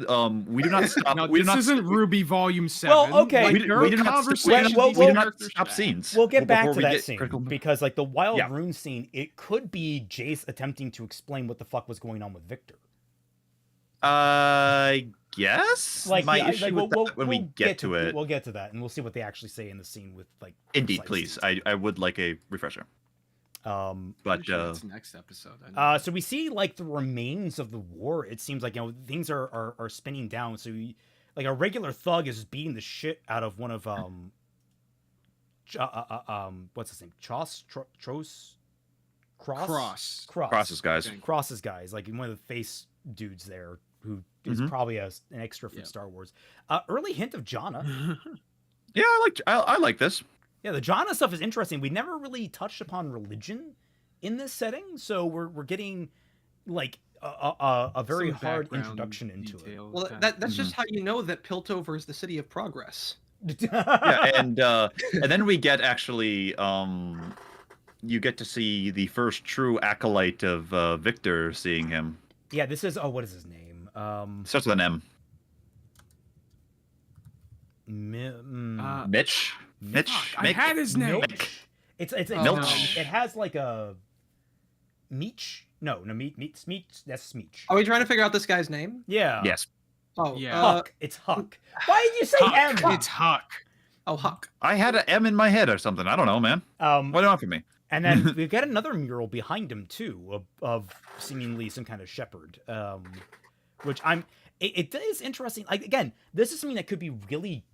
We do not stop. No, we do this not isn't Ruby Volume 7. Well, okay. Like, We do- there we are do not st- conversations well, these well, we do not characters stop have. scenes. We'll get back before to we that get scene critical- because like the Wild Yeah. Rune scene, it could be Jace attempting to explain what the fuck was going on with Victor. I guess Like my yeah, issue like, with that when we we'll get to it. we'll get to that, and we'll see what they actually say in the scene with like. Indeed, precise please. I would like a refresher. Um. But Pretty sure that's next episode. I know. So we see like the remains of the war. It seems like things are spinning down. So like a regular thug is beating the shit out of one of what's his name? Cross's guys. Cross's guys, like one of the face dudes there, who is probably an extra from Star Wars. Early hint of Janna. Yeah, I like this. Yeah, the Janna stuff is interesting. We never really touched upon religion in this setting, so we're getting like a very Some hard background introduction into detail, Well, okay. that's just how you know that Piltover is the city of progress. it. Yeah, and then we get actually you get to see the first true acolyte of Victor seeing him. Yeah, this is what is his name? Starts with an M. Mitch. Mitch. I had his name. It's Milch. it has like a Meech. No, Smeech. That's Smeech. Are we trying to figure out this guy's name? Yeah. Yes. Oh, Yeah. Huck. It's Huck. Why did you say M? It's Huck. Oh, Huck. I had an M in my head or something. I don't know, man. What do you want from me? And then we've got another mural behind him too, of seemingly some kind of shepherd. Which it is interesting. Like again, this is something that could be really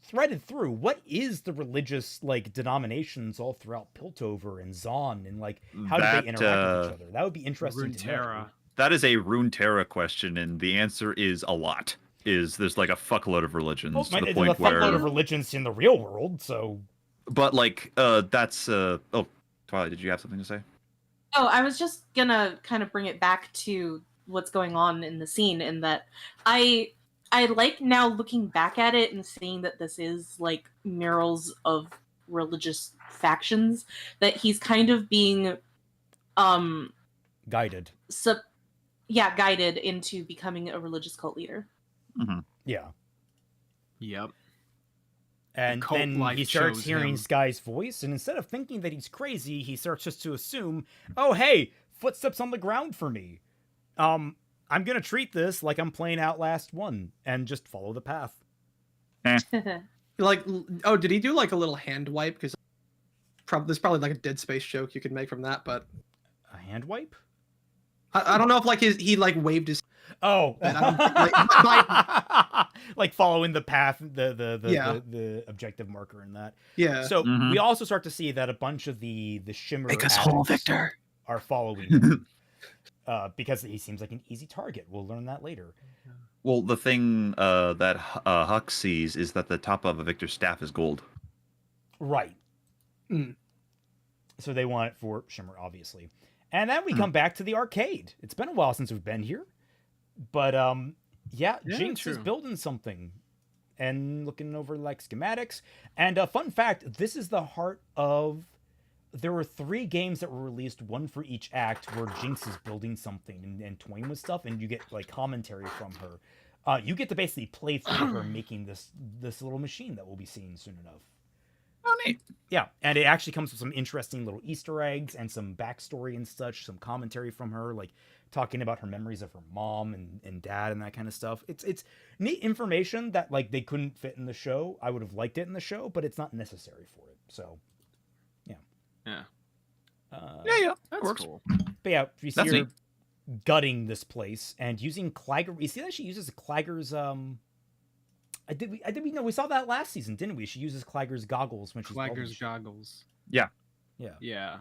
threaded through. What is the religious like denominations all throughout Piltover and Zon, and like how do they interact with each other? That would be interesting to know. Runeterra. That is a Runeterra question, and the answer is a lot. There's like a fuckload of religions Well, to the there's point a fuckload where. of religions in the real world, so. But like that's oh, Twilight, did you have something to say? Oh, I was just gonna kind of bring it back to what's going on in the scene, in that I like now looking back at it and seeing that this is like murals of religious factions, that he's kind of being Guided. guided into becoming a religious cult leader. Mm-hmm. Yeah. Yep. And cult then life he starts chose hearing him. Sky's voice, and instead of thinking that he's crazy, he starts just to assume, oh, hey, footsteps on the ground for me. I'm gonna treat this like I'm playing Outlast 1 and just follow the path. Like, oh, did he do like a little hand wipe? Because there's probably like a Dead Space joke you could make from that, but A hand wipe? I don't know if like he like waved his. Oh, I don't think, like following the path, the Yeah. the objective marker in that. Yeah. So Mhm. we also start to see that a bunch of the shimmer Make us whole, addicts Victor. are following him, because he seems like an easy target. We'll learn that later. Well, the thing that Huck sees is that the top of a Victor's staff is gold. Right. Mm. So they want it for shimmer, obviously. And then we come back to the arcade. It's been a while since we've been here, but yeah, Jinx is true. building something and looking over like schematics. And a fun fact: this is the heart of. There were 3 games that were released, one for each act, where Jinx is building something and toying with stuff, and you get like commentary from her. You get to basically play through her making this little machine that we'll be seeing soon enough. Oh, neat. Yeah, and it actually comes with some interesting little Easter eggs and some backstory and such, some commentary from her, like talking about her memories of her mom and dad and that kind of stuff. It's neat information that like they couldn't fit in the show. I would have liked it in the show, but it's not necessary for it. So, yeah. Yeah. Yeah, That's works. cool. But yeah, you see That's her neat. gutting this place and using Kaiser. You see that she uses Kaiser's we know we saw that last season, didn't we? She uses Kaiser's goggles when she's building Clagger's shit. goggles. Yeah. Yeah.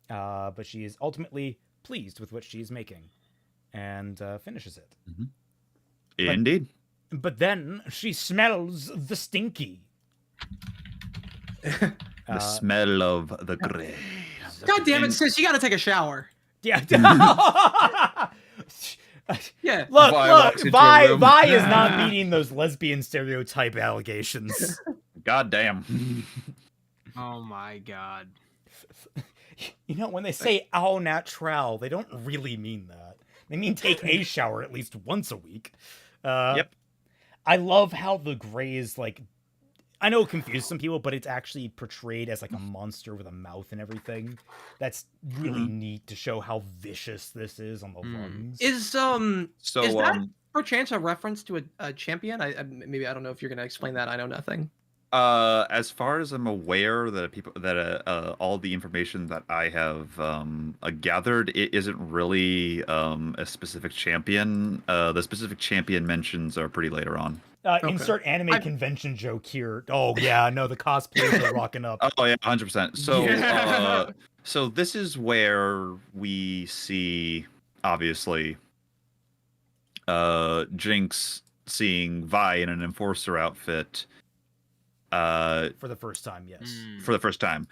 But she is ultimately pleased with what she's making and finishes it. Indeed. But then she smells the stinky. The smell of the grave. God damn it, sis! You got to take a shower. Yeah. Yeah. Look, Vi walks into a room. Vi is not meeting those lesbian stereotype allegations. God damn. Oh my god. You know, when they say au natural, they don't really mean that. They mean take a shower at least once a week. Yep. I love how the gray is like, I know it confused some people, but it's actually portrayed as like a monster with a mouth and everything. That's really neat to show how vicious this is on the lungs. Is So is that perchance a reference to a champion? I maybe I don't know if you're gonna explain that. I know nothing. as far as I'm aware, that all the information that I have gathered, it isn't really a specific champion. The specific champion mentions are pretty later on. Okay. Insert anime convention joke here. Oh yeah, no, the cosplayers are rocking up. Oh yeah, 100%. So Yeah. so this is where we see obviously Jinx seeing Vi in an enforcer outfit. For the first time, yes. For the first time.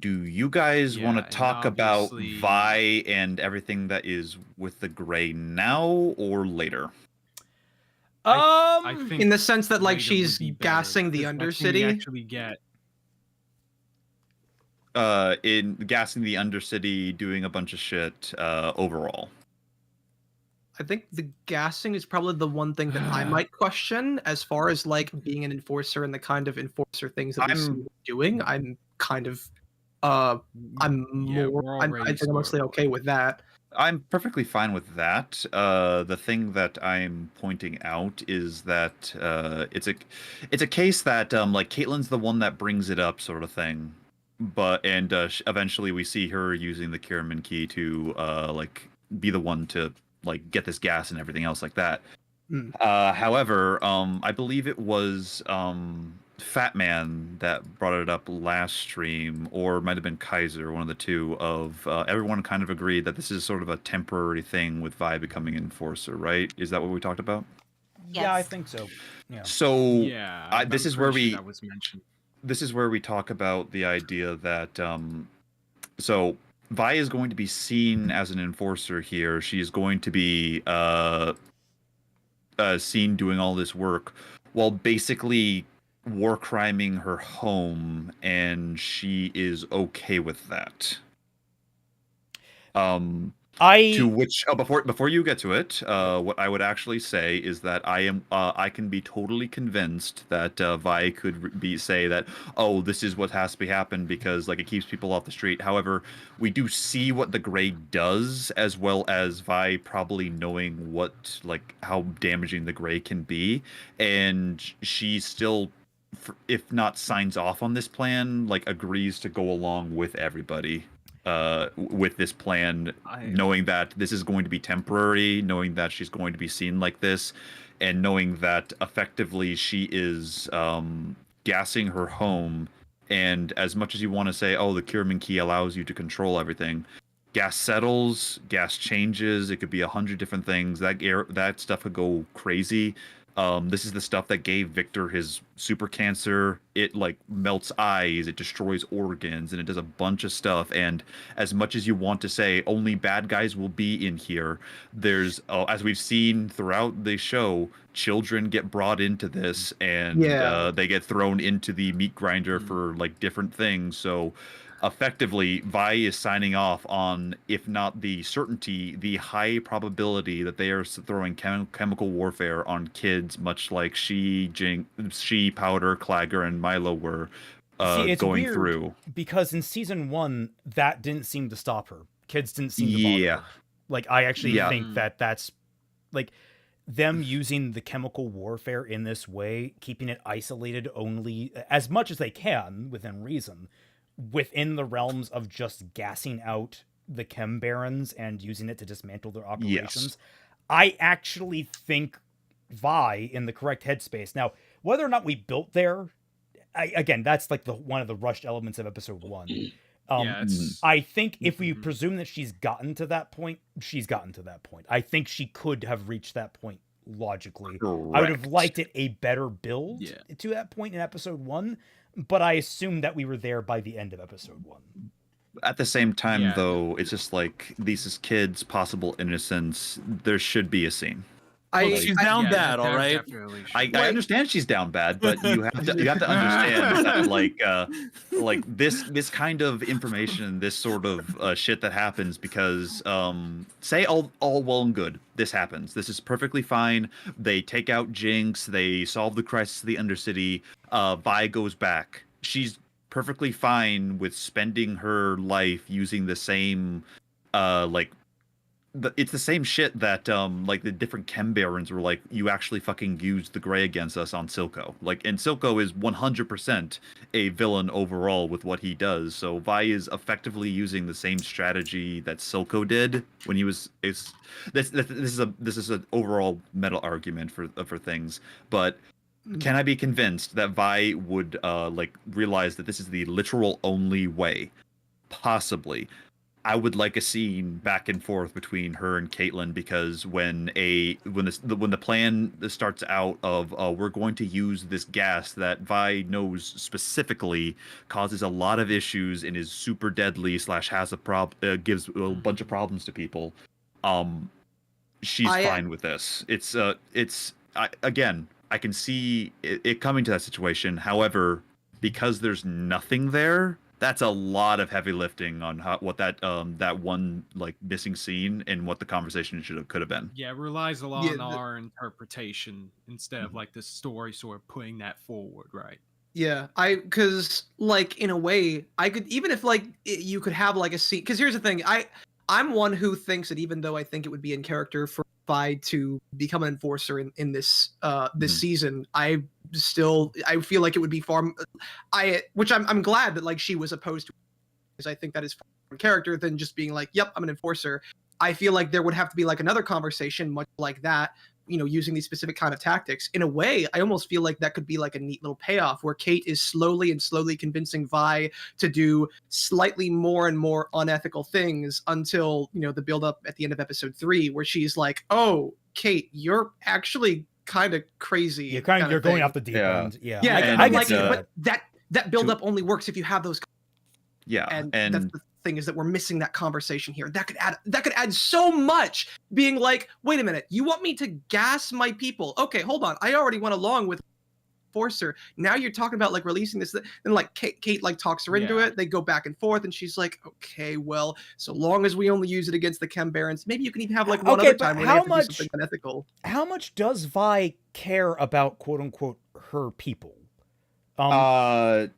Do you guys want Yeah, to and talk about obviously- Vi and everything that is with the gray now or later? I think In the sense that like later she's would be better, gassing the because that's when we Undercity. actually get In gassing the Undercity, doing a bunch of shit overall. I think the gassing is probably the one thing that I might question as far as like being an enforcer and the kind of enforcer things that we see her doing. I'm kind of I'm Yeah, more we're I already think I'm mostly sort of- okay with that. I'm perfectly fine with that. The thing that I'm pointing out is that it's a case that like Caitlyn's the one that brings it up, sort of thing. But eventually we see her using the Kierman key to like be the one to like get this gas and everything else like that. However, I believe it was Fatman that brought it up last stream, or it might have been Kaiser, one of the two. Of everyone kind of agreed that this is sort of a temporary thing with Vi becoming enforcer, right? Is that what we talked about? Yeah, I think so. Yeah. So Yeah, this I'm is where pretty we sure that was mentioned. this is where we talk about the idea that so Vi is going to be seen as an enforcer here. She is going to be seen doing all this work while basically war criming her home, and she is okay with that. To which before you get to it, what I would actually say is that I can be totally convinced that Vi could say that, oh, this is what has to be happen because like it keeps people off the street. However, we do see what the gray does, as well as Vi probably knowing what like how damaging the gray can be, and she still, if not signs off on this plan, like agrees to go along with everybody. With this plan, knowing that this is going to be temporary, knowing that she's going to be seen like this, and knowing that effectively she is gassing her home. And as much as you want to say, oh, the Kierman key allows you to control everything, gas settles, gas changes. It could be 100 different things. That stuff could go crazy. This is the stuff that gave Victor his super cancer. It like melts eyes, it destroys organs, and it does a bunch of stuff. And as much as you want to say only bad guys will be in here, there's as we've seen throughout the show, children get brought into this, and they get thrown into the meat grinder for like different things. So effectively, Vi is signing off on, if not the certainty, the high probability that they are throwing chemical warfare on kids, much like she, Powder, Clagger, and Milo were it's going weird through. Because in season 1, that didn't seem to stop her. Kids didn't seem to bother her. Like, I actually think that's like them using the chemical warfare in this way, keeping it isolated only as much as they can within reason, within the realms of just gassing out the Chem Barons and using it to dismantle their operations. I actually think Vi in the correct headspace. Now, whether or not we built there, again, that's like one of the rushed elements of episode 1. I think if we presume that she's gotten to that point, she's gotten to that point. I think she could have reached that point logically. Correct. I would have liked it a better build to that point in episode 1, but I assumed that we were there by the end of episode 1. At the same time, though, it's just like, these is kids, possible innocence. There should be a scene. She's down bad, all right. I understand she's down bad, but you have to understand that like this kind of information, this sort of shit that happens because say all well and good, this happens. This is perfectly fine. They take out Jinx. They solve the crisis of the Undercity. Vi goes back. She's perfectly fine with spending her life using the same it's the same shit that like the different Chem Barons were like, you actually fucking used the gray against us on Silco. Like, and Silco is 100% a villain overall with what he does. So Vi is effectively using the same strategy that Silco did when he was. This is an overall meta argument for things, but. Can I be convinced that Vi would like realize that this is the literal only way? Possibly. I would like a scene back and forth between her and Caitlyn, because when the plan starts out of we're going to use this gas that Vi knows specifically causes a lot of issues and is super deadly / has a gives a bunch of problems to people. She's fine with this. Again, I can see it coming to that situation. However, because there's nothing there, that's a lot of heavy lifting on what that one like missing scene and what the conversation could have been. Yeah, it relies a lot on our interpretation instead of like the story sort of putting that forward, right? Yeah, because like in a way, I could, even if like you could have like a scene. Because here's the thing, I'm one who thinks that even though I think it would be in character for Vi to become an enforcer in this season, I feel like it would be far. Which I'm glad that like she was opposed to, because I think that is far more in character than just being like, yep, I'm an enforcer. I feel like there would have to be like another conversation much like that, you know, using these specific kind of tactics. In a way, I almost feel like that could be like a neat little payoff where Kate is slowly convincing Vi to do slightly more and more unethical things until, you know, the build up at the end of episode 3, where she's like, oh, Kate, you're actually kind of crazy. You're going off the deep end. Yeah. I like it, but that build up only works if you have those. Yeah. And that's the thing, is that we're missing that conversation here. That could add so much, being like, wait a minute, you want me to gas my people? Okay, hold on. I already went along with enforcer. Now you're talking about like releasing this, and like Kate like talks her into it. They go back and forth, and she's like, okay, well, so long as we only use it against the Chem Barons, maybe you can even have like one other time where they have to do something unethical. How much does Vi care about quote unquote her people?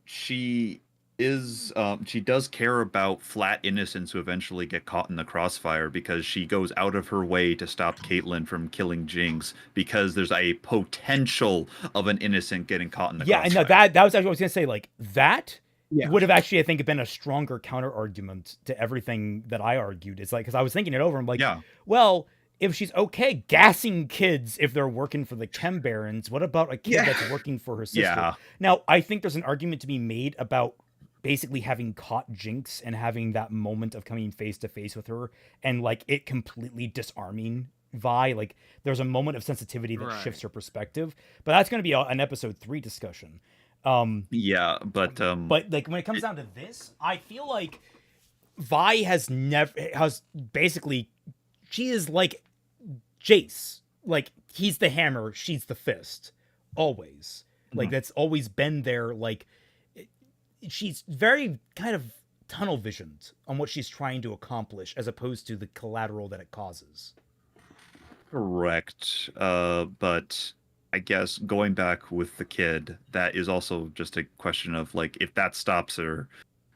She does care about flat innocents who eventually get caught in the crossfire, because she goes out of her way to stop Caitlyn from killing Jinx, because there's a potential of an innocent getting caught in the crossfire. Yeah, no, that was actually what I was gonna say. Like that would have actually, I think, been a stronger counter argument to everything that I argued. It's like, because I was thinking it over, I'm like, well, if she's okay gassing kids if they're working for the Chem Barons, what about a kid that's working for her sister? Yeah. Now, I think there's an argument to be made about basically having caught Jinx and having that moment of coming face to face with her and like it completely disarming Vi. Like there's a moment of sensitivity that shifts her perspective, but that's going to be an episode 3 discussion. But like when it comes down to this, I feel like Vi has basically, she is like Jace. Like he's the hammer, she's the fist, always. Like that's always been there. Like she's very kind of tunnel visioned on what she's trying to accomplish as opposed to the collateral that it causes. Correct. But I guess going back with the kid, that is also just a question of like, if that stops her,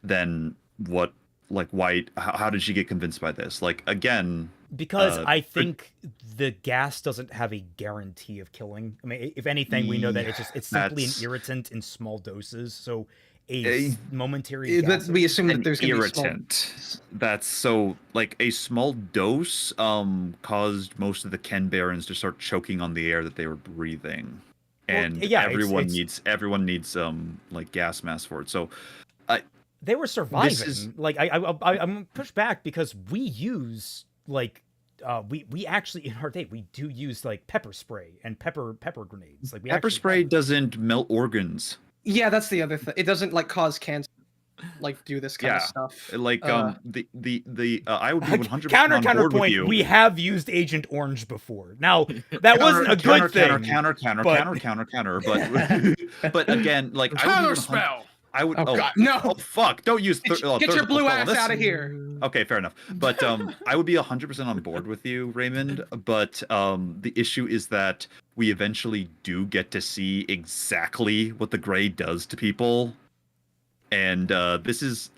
then what, like, why, how did she get convinced by this? Like, again, because I think the gas doesn't have a guarantee of killing. I mean, if anything, we know that it's simply an irritant in small doses. So a momentary gas, we assume that there's going to be irritant. That's so like a small dose caused most of the Chem Barons to start choking on the air that they were breathing, and everyone needs like gas masks for it. So they were surviving. Like I'm pushed back because we use like we actually in our day we do use like pepper spray and pepper grenades. Like pepper spray doesn't melt organs. Yeah, that's the other thing. It doesn't like cause cancer, like do this kind of stuff. Like I would be 100% counterpoint. with you. We have used Agent Orange before. Now that wasn't a good thing. Counter. But again, like counter spell. I would. Oh, God, no! Oh fuck! Don't use. Get your blue ass out of here. Okay, fair enough. But I would be 100% on board with you, Raymond. But the issue is that we eventually do get to see exactly what the Grey does to people, and this is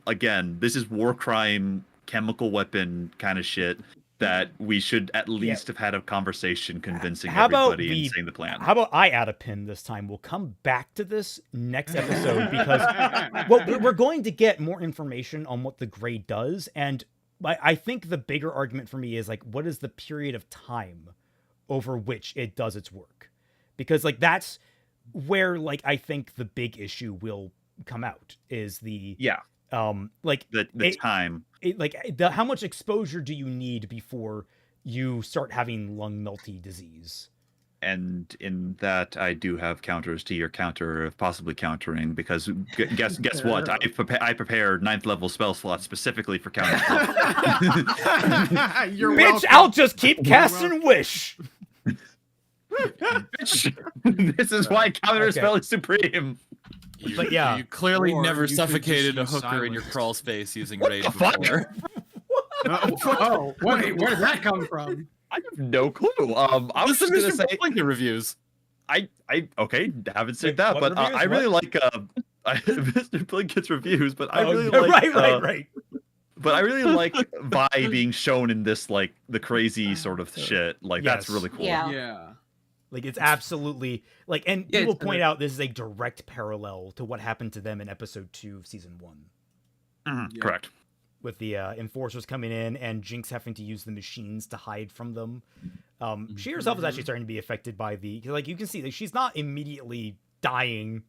war crime, chemical weapon kind of shit that we should at least have had a conversation convincing everybody and saying the plan. How about I add a pin this time? We'll come back to this next episode because we're going to get more information on what the Grey does. And I think the bigger argument for me is like, what is the period of time over which it does its work? Because like, that's where like, I think the big issue will come out is the, like the time. How much exposure do you need before you start having lung melty disease? And in that, I do have counters to your counter of possibly countering, because guess what? I prepared 9th level spell slots specifically for countering. Bitch, welcome. I'll just keep casting Wish. Bitch, this is why counter spell is supreme. But yeah, you clearly never suffocated a hooker in your crawl space using rage before. Oh, wait, where did that come from? I have no clue. I was just gonna say Blinken reviews. I haven't said that, but I really like Mr. Blinken's reviews. But I really like right. But I really like Vi being shown in this like the crazy sort of shit. Like that's really cool. Yeah. Like it's absolutely like, and people point out this is a direct parallel to what happened to them in episode 2 of season 1. Mm-hmm. Correct. With the enforcers coming in and Jinx having to use the machines to hide from them. She herself is actually starting to be affected by like you can see like she's not immediately dying.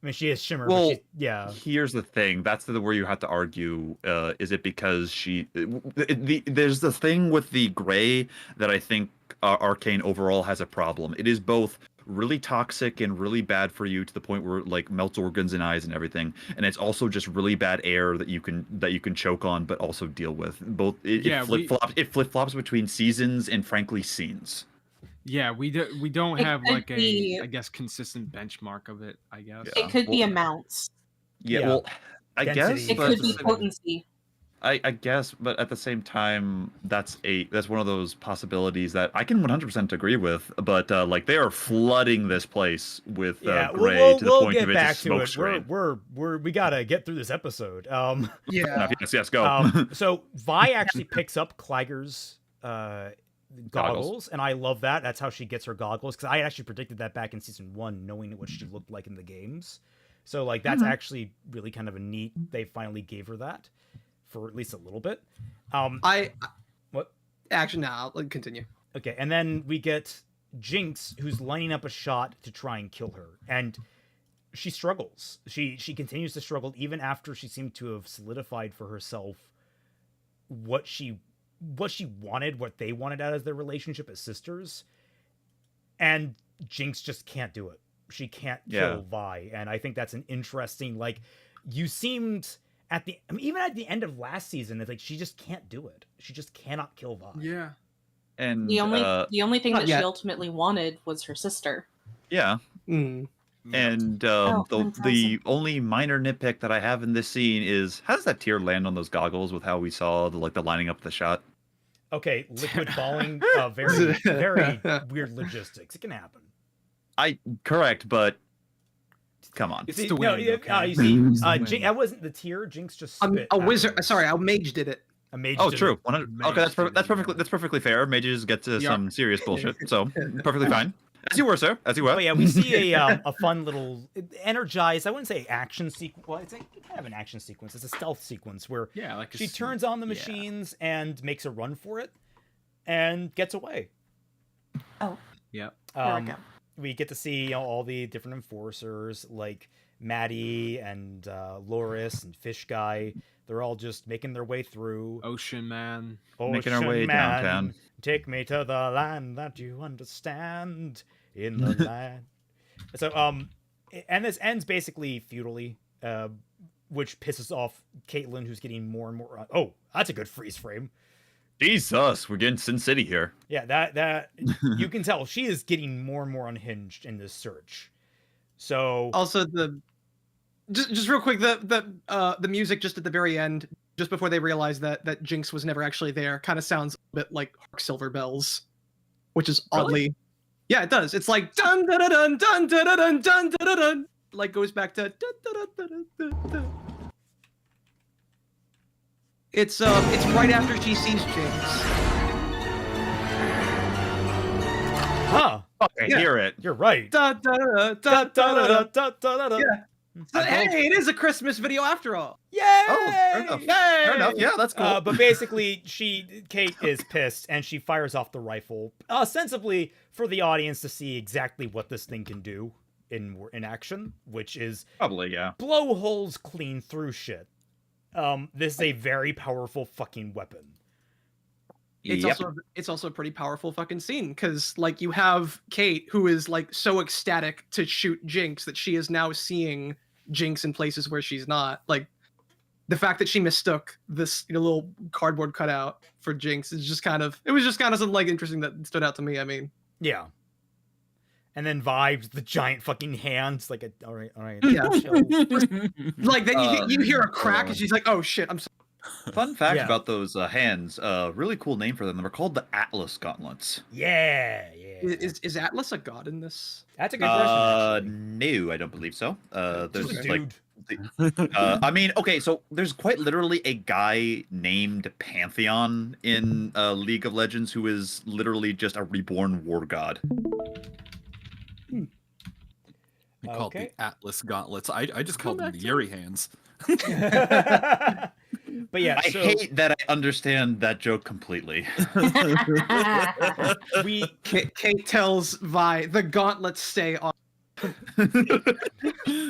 I mean, she is Shimmer. Well, but here's the thing. That's where you have to argue. Is it because there's the thing with the Grey that I think Arcane overall has a problem. It is both really toxic and really bad for you to the point where it like melts organs and eyes and everything, and it's also just really bad air that you can choke on but also deal with. Both it flip flops between seasons and frankly scenes. Yeah, we don't It have could like be- I guess consistent benchmark of it. I guess. Yeah. It could be Well, amounts. Yeah, Yeah. well, I Density. guess, It but could be potency. I guess, but at the same time, that's one of those possibilities that I can 100% agree with. But like they are flooding this place with gray to the point of it's a smoke screen. We gotta get through this episode. Yeah. Yes, go. So Vi actually picks up Kleiger's goggles, and I love that. That's how she gets her goggles, because I actually predicted that back in season 1, knowing what she looked like in the games. So like that's actually really kind of a neat. They finally gave her that for at least a little bit. What? Actually, now I'll continue. Okay, and then we get Jinx, who's lining up a shot to try and kill her, and she struggles. She continues to struggle even after she seemed to have solidified for herself what she wanted, what they wanted out of their relationship as sisters, and Jinx just can't do it. She can't kill Vi, and I think that's an interesting. Like, you seemed even at the end of last season, it's like she just can't do it. She just cannot kill Vi. Yeah. And The only thing that she yet. ultimately wanted was her sister. yeah. Mm. And I'm the frozen. only minor nitpick that I have in this scene is how does that tear land on those goggles with how we saw the lining up the shot? Okay, liquid falling, very very weird logistics. It can happen. Correct, but come on. You see, the no, wind, you okay? see, It's the Jinx, wind. that wasn't the tear. Jinx just spit. A wizard. afterwards. Sorry, a mage did it. A mage. Oh, did true. it. 100. Okay, that's perfectly fair. Mages get to some serious bullshit, so perfectly fine. As you were, sir. As you were. But yeah, we see a fun little energized. I wouldn't say action sequence. Well, it's kind of an action sequence. It's a stealth sequence where Like she turns on the machines and makes a run for it, and gets away. Oh. Yep. There we go. We get to see all the different enforcers like Maddie and Loris and Fish Guy. They're all just making their way through. Ocean Man. Making our Ocean way Man, downtown. Take me to the land that you understand. In the land. So and this ends basically futilely, which pisses off Caitlyn, who's getting more and more. Oh, that's a good freeze frame. Jesus, we're getting Sin City here. Yeah, that you can tell she is getting more and more unhinged in this search. So Also, just real quick, the music just at the very end, just before they realize that Jinx was never actually there, kind of sounds a bit like Hark Silver Bells, which is oddly, yeah, it does. It's like dun dun dun dun dun dun dun dun dun, like goes back to dun dun dun dun dun dun. It's right after she sees Jinx. huh? I hear it. You're right. Da, da, da, da, da, da, da. Yeah. So, hey, it is a Christmas video after all. Yay! Oh, fair enough. Fair enough. Yeah, that's cool. But basically, Kate is pissed, and she fires off the rifle, ostensibly for the audience to see exactly what this thing can do in action, which is Probably, yeah. blow holes clean through shit. This is a very powerful fucking weapon. It's also a pretty powerful fucking scene, because like you have Kate, who is like so ecstatic to shoot Jinx that she is now seeing Jinx in places where she's not. Like the fact that she mistook this little cardboard cutout for Jinx is just kind of something like interesting that stood out to me. I mean, Yeah. And then vibes the giant fucking hands, like all right, Yeah. chill. like then you hear a crack and she's like, "Oh shit, I'm sorry." Fun fact Yeah. about those hands. Really cool name for them. They're called the Atlas Gauntlets. Yeah. Is Atlas a god in this? That's a good question. No, I don't believe so. There's Just a like, I mean, okay, so there's quite literally a guy named Pantheon in League of Legends who is literally just a reborn war god. We call it Okay. the Atlas Gauntlets. I just called them the Yuri hands. But yeah, I so hate that I understand that joke completely. we Kate tells Vi, "The gauntlets stay on."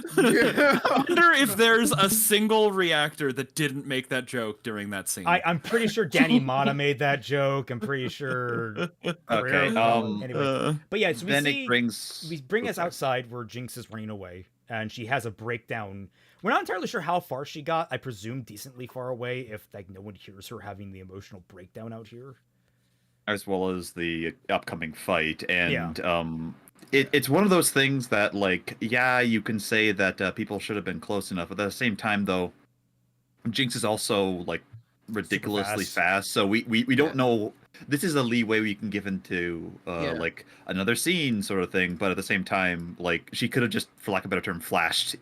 I wonder if there's a single reactor that didn't make that joke during that scene. I'm pretty sure Danny Mata made that joke. I'm pretty sure. Okay, Anyway, but yeah, so then we it brings bring us outside where Jinx is running away, and she has a breakdown. We're not entirely sure how far she got. I presume decently far away, if like no one hears her having the emotional breakdown out here. as well as the upcoming fight, and it's one of those things that, like, yeah, you can say that people should have been close enough, but at the same time, though, Jinx is also like ridiculously fast, so we don't know. This is a leeway we can give into like another scene sort of thing, but at the same time, like, she could have just, for lack of a better term, flashes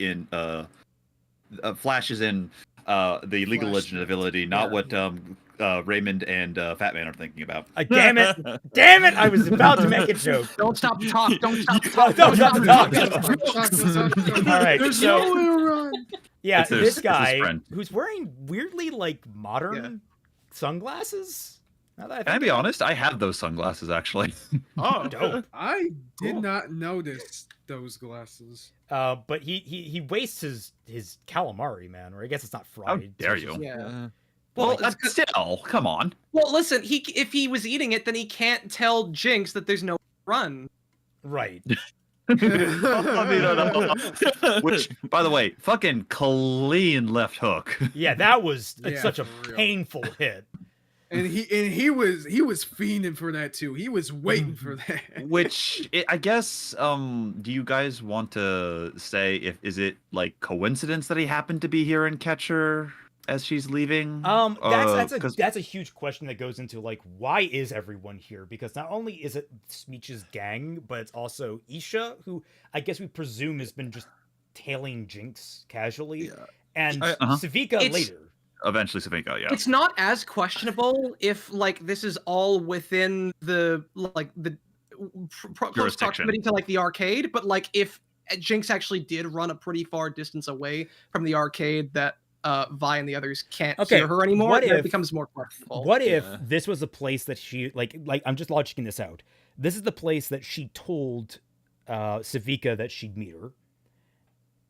in the Legal Legend ability, not what Raymond and Fatman are thinking about. Damn it! Damn it! I was about to make a joke. Don't stop the talk. Don't stop the Don't talk. stop the talk. All right. There's So, nowhere to run. yeah, It's his- this it's his guy friend. who's wearing weirdly like modern sunglasses. Now that I Can I think be honest? I have those sunglasses actually. Oh, Dope. I did Cool. not notice those glasses. but he wastes his calamari, man, or I guess it's not How fried. dare it's just- you? Yeah. Well, Well, still, come on. Well, listen. If he was eating it, then he can't tell Jinx that there's no run. Right. Which, by the way, fucking clean left hook. Yeah, that was Yeah, such a for real. painful hit. And he was fiending for that too. He was waiting for that. Which I guess, do you guys want to say is it like coincidence that he happened to be here and catch her as she's leaving? That's a huge question that goes into like, why is everyone here? Because not only is it Smeech's gang, but it's also Isha, who I guess we presume has been just tailing Jinx casually, and Sevika later. Eventually, Sevika, yeah. It's not as questionable if like this is all within the close Jurisdiction. proximity to like the arcade, but like if Jinx actually did run a pretty far distance away from the arcade that Vi and the others can't hear her anymore, what then it if- becomes more questionable. What if this was a place that she like I'm just logicking this out. This is the place that she told Sevika that she'd meet her.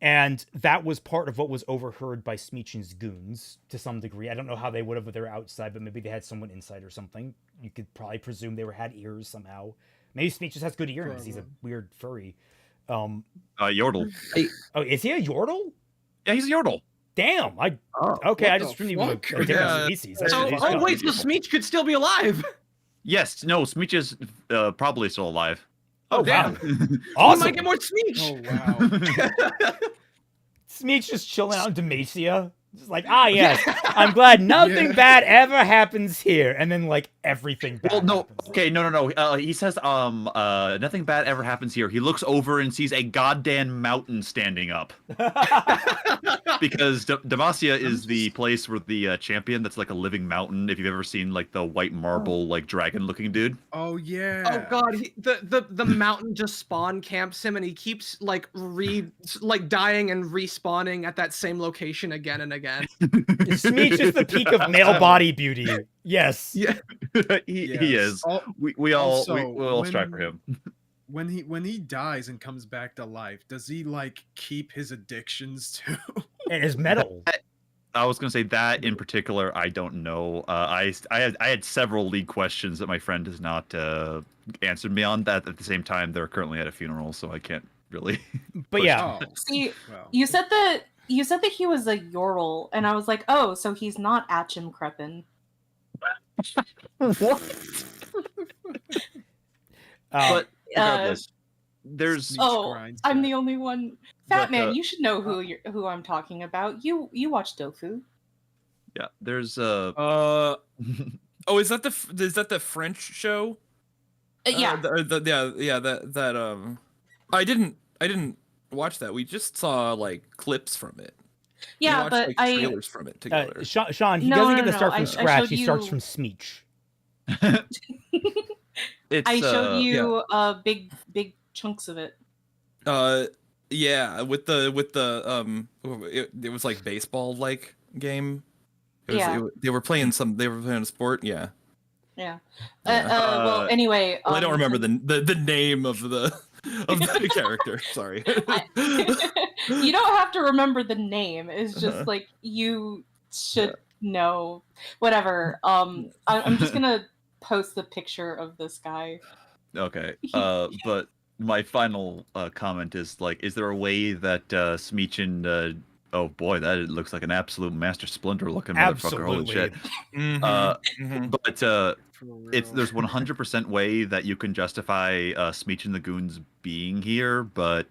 And that was part of what was overheard by Smeech's goons to some degree. I don't know how they would have if they were outside, but maybe they had someone inside or something. You could probably presume they had ears somehow. Maybe Smeech just has good hearing because he's a weird furry. Yordle. Oh, is he a Yordle? Yeah, he's a Yordle. Damn. Okay, what I the just assumed he was a fuck? different species. So, oh wait, so Smeech could still be alive. Yes, no, Smeech is probably still alive. Oh, damn. wow. We Awesome. might get more Smeech. Oh wow. Smeech just chilling out in Demacia. Just like, yes, I'm glad nothing bad ever happens here. And then, like, everything bad Well, no, happens. okay, no. He says, nothing bad ever happens here. He looks over and sees a goddamn mountain standing up. Because Demacia is the place where the champion that's like a living mountain. If you've ever seen like the white marble, like dragon-looking dude. Oh yeah. Oh god, the mountain just spawn camps him, and he keeps like dying and respawning at that same location again and again. Smeech is the peak of male body beauty. Yes. Yeah. he is. We all strive for him. When he dies and comes back to life, does he like keep his addictions too? And his metal. I was gonna say that in particular, I don't know. I had several league questions that my friend has not answered me on. That at the same time, they're currently at a funeral, so I can't really. But yeah, See, Well. you said that he was a Yordle, and I was like, oh, so he's not Achim Kreppen. What? But regardless, there's. Oh, grinds I'm back. the only one. Fat But, Man, you should know who I'm talking about. You watch Dofu. Yeah, there's Oh, is that the French show? Yeah. That I didn't watch that. We just saw like clips from it. We Yeah, watched, but like, I trailers from it together. Sean, he No, doesn't no, get to no, start I from showed scratch. He starts you- from Smeech. it's I showed yeah. you big chunks of it. Yeah, with the it was like baseball like game. Yeah. They were playing a sport. Yeah. Yeah. Well, anyway. Well, I don't remember the name of the character. Sorry. You don't have to remember the name. It's just like you should know. Whatever. I'm just gonna post the picture of this guy. Okay. But my final comment is like, is there a way that Smeech and Oh boy, that looks like an absolute Master Splinter looking motherfucker. Holy shit. But there's 100% way that you can justify Smeech and the goons being here, but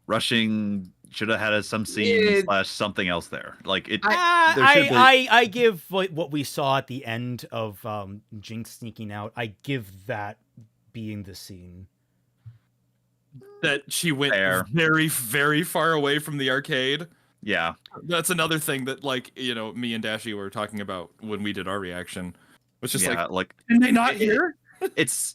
rushing should have had some scene / something else there. Like it. I give what we saw at the end of Jinx sneaking out. I give that being the scene. That she went very, very far away from the arcade. Yeah. That's another thing that, like, you know, me and Dashy were talking about when we did our reaction. It's just like, can they not hear? It's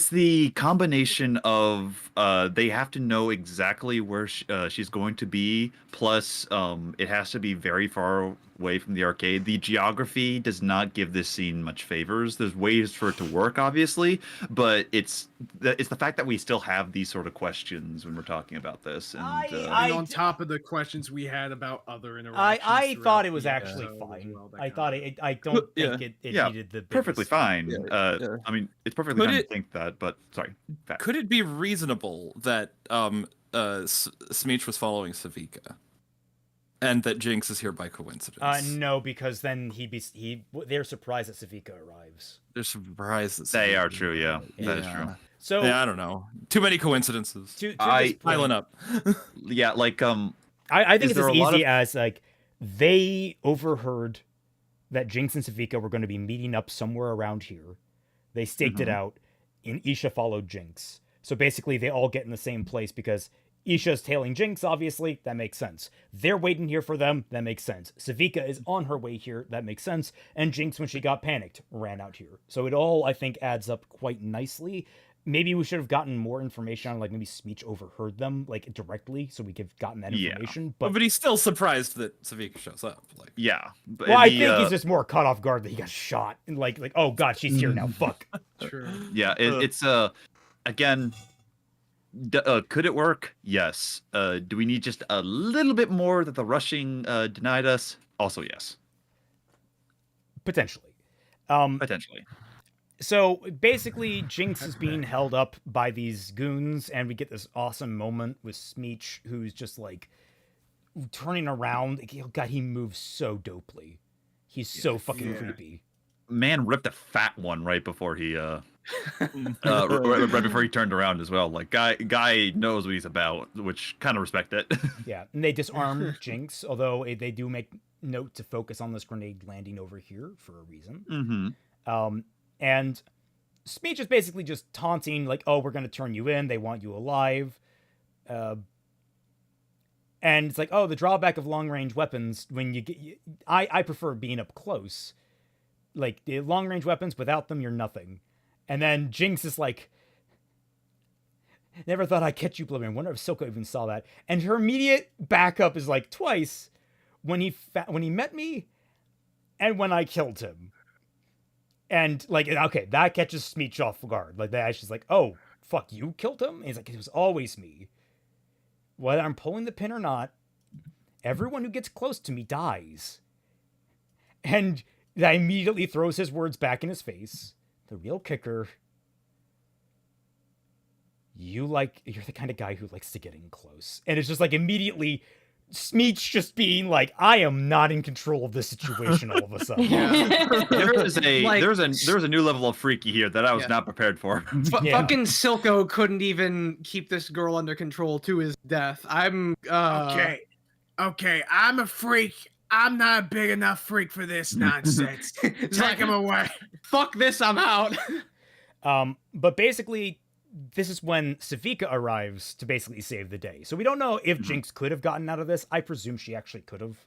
the combination of they have to know exactly where she's going to be, plus it has to be very far away from the arcade. The geography does not give this scene much favors. There's ways for it to work, obviously, but it's the fact that we still have these sort of questions when we're talking about this. And, and on top of the questions we had about other interactions, I thought it was actually fine. I thought I don't think it needed the perfectly fine. I mean, it's perfectly fine to think that, but sorry. Could it be reasonable that Smeech was following Sevika? And that Jinx is here by coincidence. No, because then they're surprised that Sevika arrives. They're surprised that they are true. Yeah, that is true. So I don't know. Too many coincidences. Piling up. Yeah, like I think it's as easy as like they overheard that Jinx and Sevika were going to be meeting up somewhere around here. They staked it out, and Isha followed Jinx. So basically, they all get in the same place because Isha's tailing Jinx, obviously, that makes sense. They're waiting here for them, that makes sense. Sevika is on her way here, that makes sense. And Jinx, when she got panicked, ran out here. So it all, I think, adds up quite nicely. Maybe we should have gotten more information on, like, maybe Smeech overheard them, like, directly, so we could have gotten that information. But he's still surprised that Sevika shows up. Like, well, I think he's just more caught off guard that he got shot. And, like oh, God, she's here now, fuck. True. Yeah, it's, again... could it work? Yes. Do we need just a little bit more that the rushing denied us? Also, yes. Potentially. Potentially. So basically, Jinx is being held up by these goons, and we get this awesome moment with Smeech, who's just like turning around. God, he moves so dopely. He's so fucking creepy. Man ripped a fat one right before he right before he turned around as well. Like guy knows what he's about, which kind of respect it. Yeah, and they disarm Jinx, although they do make note to focus on this grenade landing over here for a reason. And Smeech is basically just taunting, like, oh, we're going to turn you in. They want you alive. And it's like, oh, the drawback of long-range weapons, when you get... I prefer being up close. Like, the long-range weapons, without them, you're nothing. And then Jinx is like, never thought I'd catch you, Blue. I wonder if Silco even saw that. And her immediate backup is like twice when he met me and when I killed him. And like, okay, that catches Smeech off guard. Like that, she's like, oh, fuck, you killed him? And he's like, it was always me. Whether I'm pulling the pin or not, everyone who gets close to me dies. And that immediately throws his words back in his face. The real kicker, you're the kind of guy who likes to get in close. And it's just like immediately Smeech just being like, I am not in control of this situation all of a sudden. There's a new level of freaky here that I was not prepared for. Fucking Silco couldn't even keep this girl under control to his death. I'm Okay, I'm a freak. I'm not a big enough freak for this nonsense. Take him away. Fuck this, I'm out. But basically, this is when Sevika arrives to basically save the day. So we don't know if Jinx could have gotten out of this. I presume she actually could have,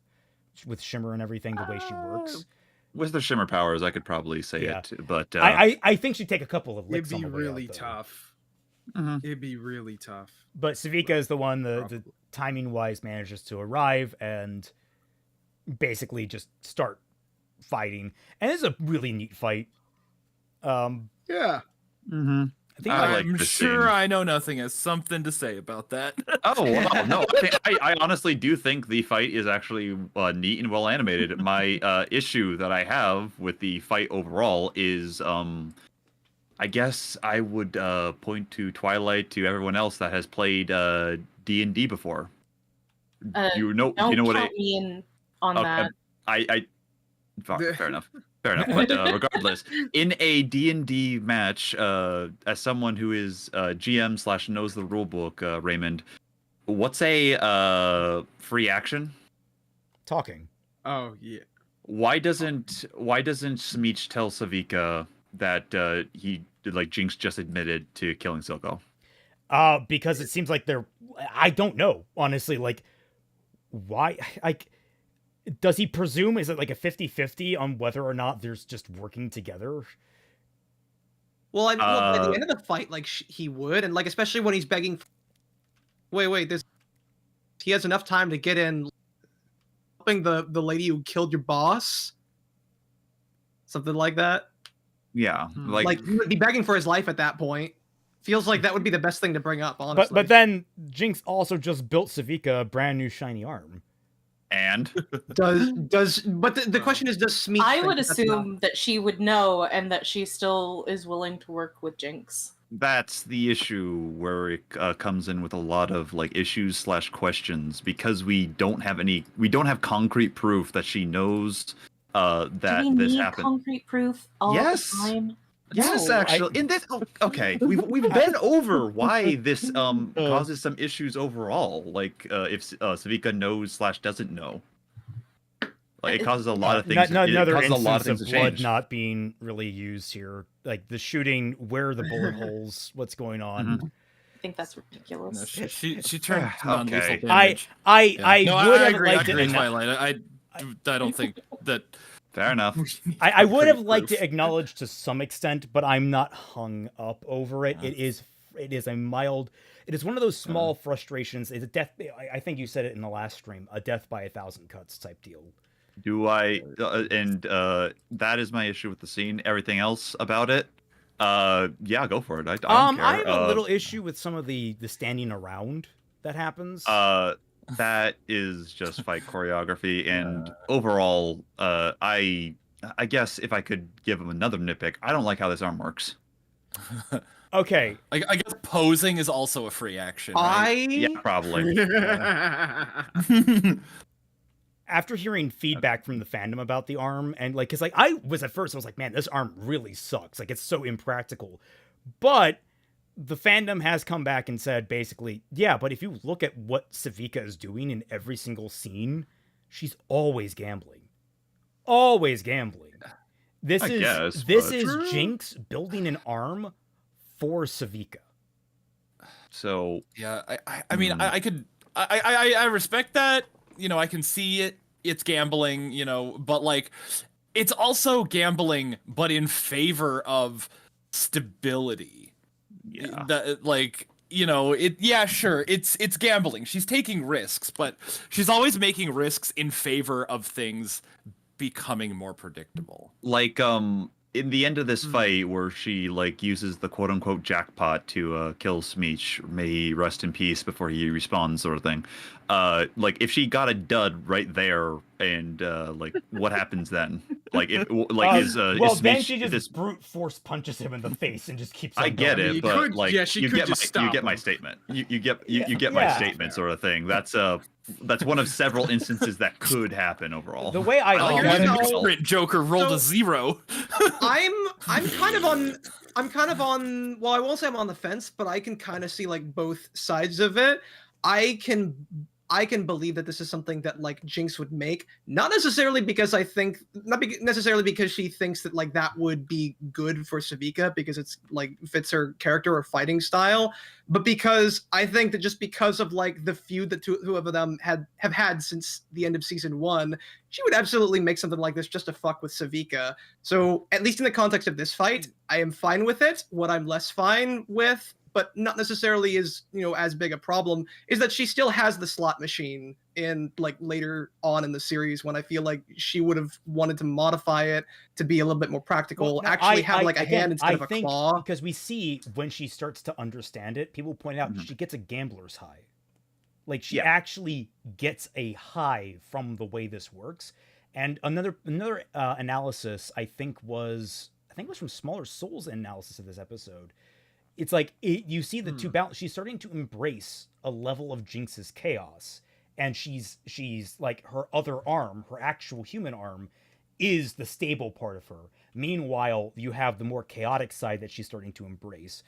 with Shimmer and everything, the way she works. With the Shimmer powers, I could probably say it, but I think she'd take a couple of licks. It'd be really tough. It'd be really tough. But Sevika is the one the timing-wise manages to arrive and basically just start fighting. And it's a really neat fight. Yeah. I'm sure I know nothing has something to say about that. Oh, wow. No, I honestly do think the fight is actually neat and well animated. My issue that I have with the fight overall is, I guess I would point to Twilight to everyone else that has played D&D before. you know Don't what count me in on Okay. that. Fair enough. Fair enough. But regardless, in a D&D match, as someone who is GM / knows the rule book, Raymond, what's a free action? Talking. Oh yeah. Why doesn't Smeech tell Sevika that Jinx just admitted to killing Silco? Because it seems like I don't know, honestly, like why does he presume, is it like a 50-50 on whether or not there's just working together? Well, I mean, look, at the end of the fight, like he would, and like especially when he's begging. Wait, he has enough time to get in, helping the lady who killed your boss, something like that. Yeah, like he would be begging for his life at that point. Feels like that would be the best thing to bring up, honestly. But then Jinx also just built Sevika a brand new shiny arm. And but the question is, does Smeech I think would that's assume that she would know and that she still is willing to work with Jinx. that's the issue where it comes in with a lot of like issues / questions, because we don't have concrete proof that she knows that Do we this need happened. concrete proof all Yes. the time? Yes, No, actually, in this. Okay, we've been over why this causes some issues overall. Like if Sevika knows / doesn't know, like it causes a lot of things. Another it causes a lot of instance things of to blood change. not being really used here, like the shooting, where are the bullet holes, what's going on. I think that's ridiculous. No, she turned Okay. non-lethal I damage. I No, would I have agree. liked I agree, it. Twilight. I don't think that. Fair enough. I would have liked to acknowledge to some extent, but I'm not hung up over it. It is a mild. It is one of those small frustrations. It's a death. I think you said it in the last stream. A death by 1,000 cuts type deal. Do I? That is my issue with the scene. Everything else about it, yeah, go for it. I don't care. I have a little issue with some of the standing around that happens. That is just fight choreography, and overall, I guess if I could give him another nitpick, I don't like how this arm works. Okay. I guess posing is also a free action. Right? Yeah, probably. After hearing feedback from the fandom about the arm, and like, cause like I was like, man, this arm really sucks. Like, it's so impractical. But the fandom has come back and said basically, yeah, but if you look at what Sevika is doing in every single scene, she's always gambling. Always gambling. This is Jinx building an arm for Sevika. So yeah, I mean, I respect that. You know, I can see it. It's gambling. You know, but like, it's also gambling, but in favor of stability. Yeah. Like, you know, sure, it's gambling. She's taking risks, but she's always making risks in favor of things becoming more predictable. Like in the end of this fight where she like uses the quote unquote jackpot to kill Smeech, may he rest in peace before he respawns, sort of thing. Like if she got a dud right there, and like what happens then? Like if is well, is then Smeech, she just this... brute force punches him in the face and just keeps on I get going. it, but like you get my statement. You get my statement, sort of thing. That's one of several instances that could happen overall. The way Sprint Joker rolled a 0. I'm kind of on. Well, I won't say I'm on the fence, but I can kind of see like both sides of it. I can believe that this is something that like Jinx would make, not necessarily because necessarily because she thinks that like that would be good for Sevika because it's like fits her character or fighting style, but because I think that just because of like the feud that two of them have had since the end of season 1, she would absolutely make something like this just to fuck with Sevika. So at least in the context of this fight, I am fine with it. What I'm less fine with, but not necessarily is, you know, as big a problem, is that she still has the slot machine in like later on in the series when I feel like she would have wanted to modify it to be a little bit more practical, well, no, actually have like a hand instead of a claw. Because we see when she starts to understand it, people point out she gets a gambler's high. Like she actually gets a high from the way this works. And another analysis I think was from Smaller Souls analysis of this episode. It's like you see the two balance. She's starting to embrace a level of Jinx's chaos, and she's like her other arm, her actual human arm, is the stable part of her. Meanwhile, you have the more chaotic side that she's starting to embrace.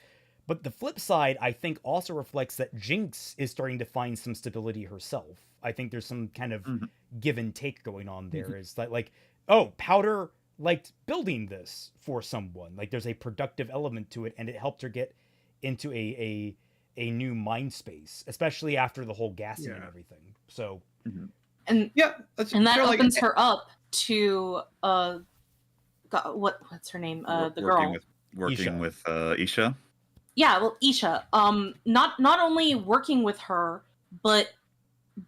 But the flip side, I think, also reflects that Jinx is starting to find some stability herself. I think there's some kind of give and take going on there. Is that like, oh, Powder liked building this for someone. Like there's a productive element to it, and it helped her get into a new mind space, especially after the whole gassing and everything. So, and that's and that kinda like- opens her up to what's her name? The girl. Working with Isha. Yeah, well, Isha. Not only working with her, but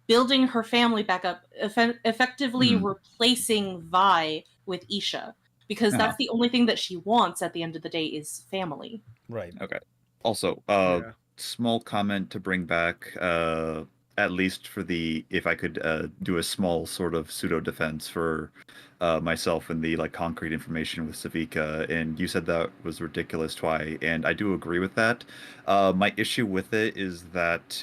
building her family back up, effectively replacing Vi with Isha, because that's the only thing that she wants at the end of the day is family. Right. Okay. Also, small comment to bring back, at least for if I could do a small sort of pseudo defense for myself and the like concrete information with Sevika, and you said that was ridiculous, Twy, and I do agree with that. My issue with it is that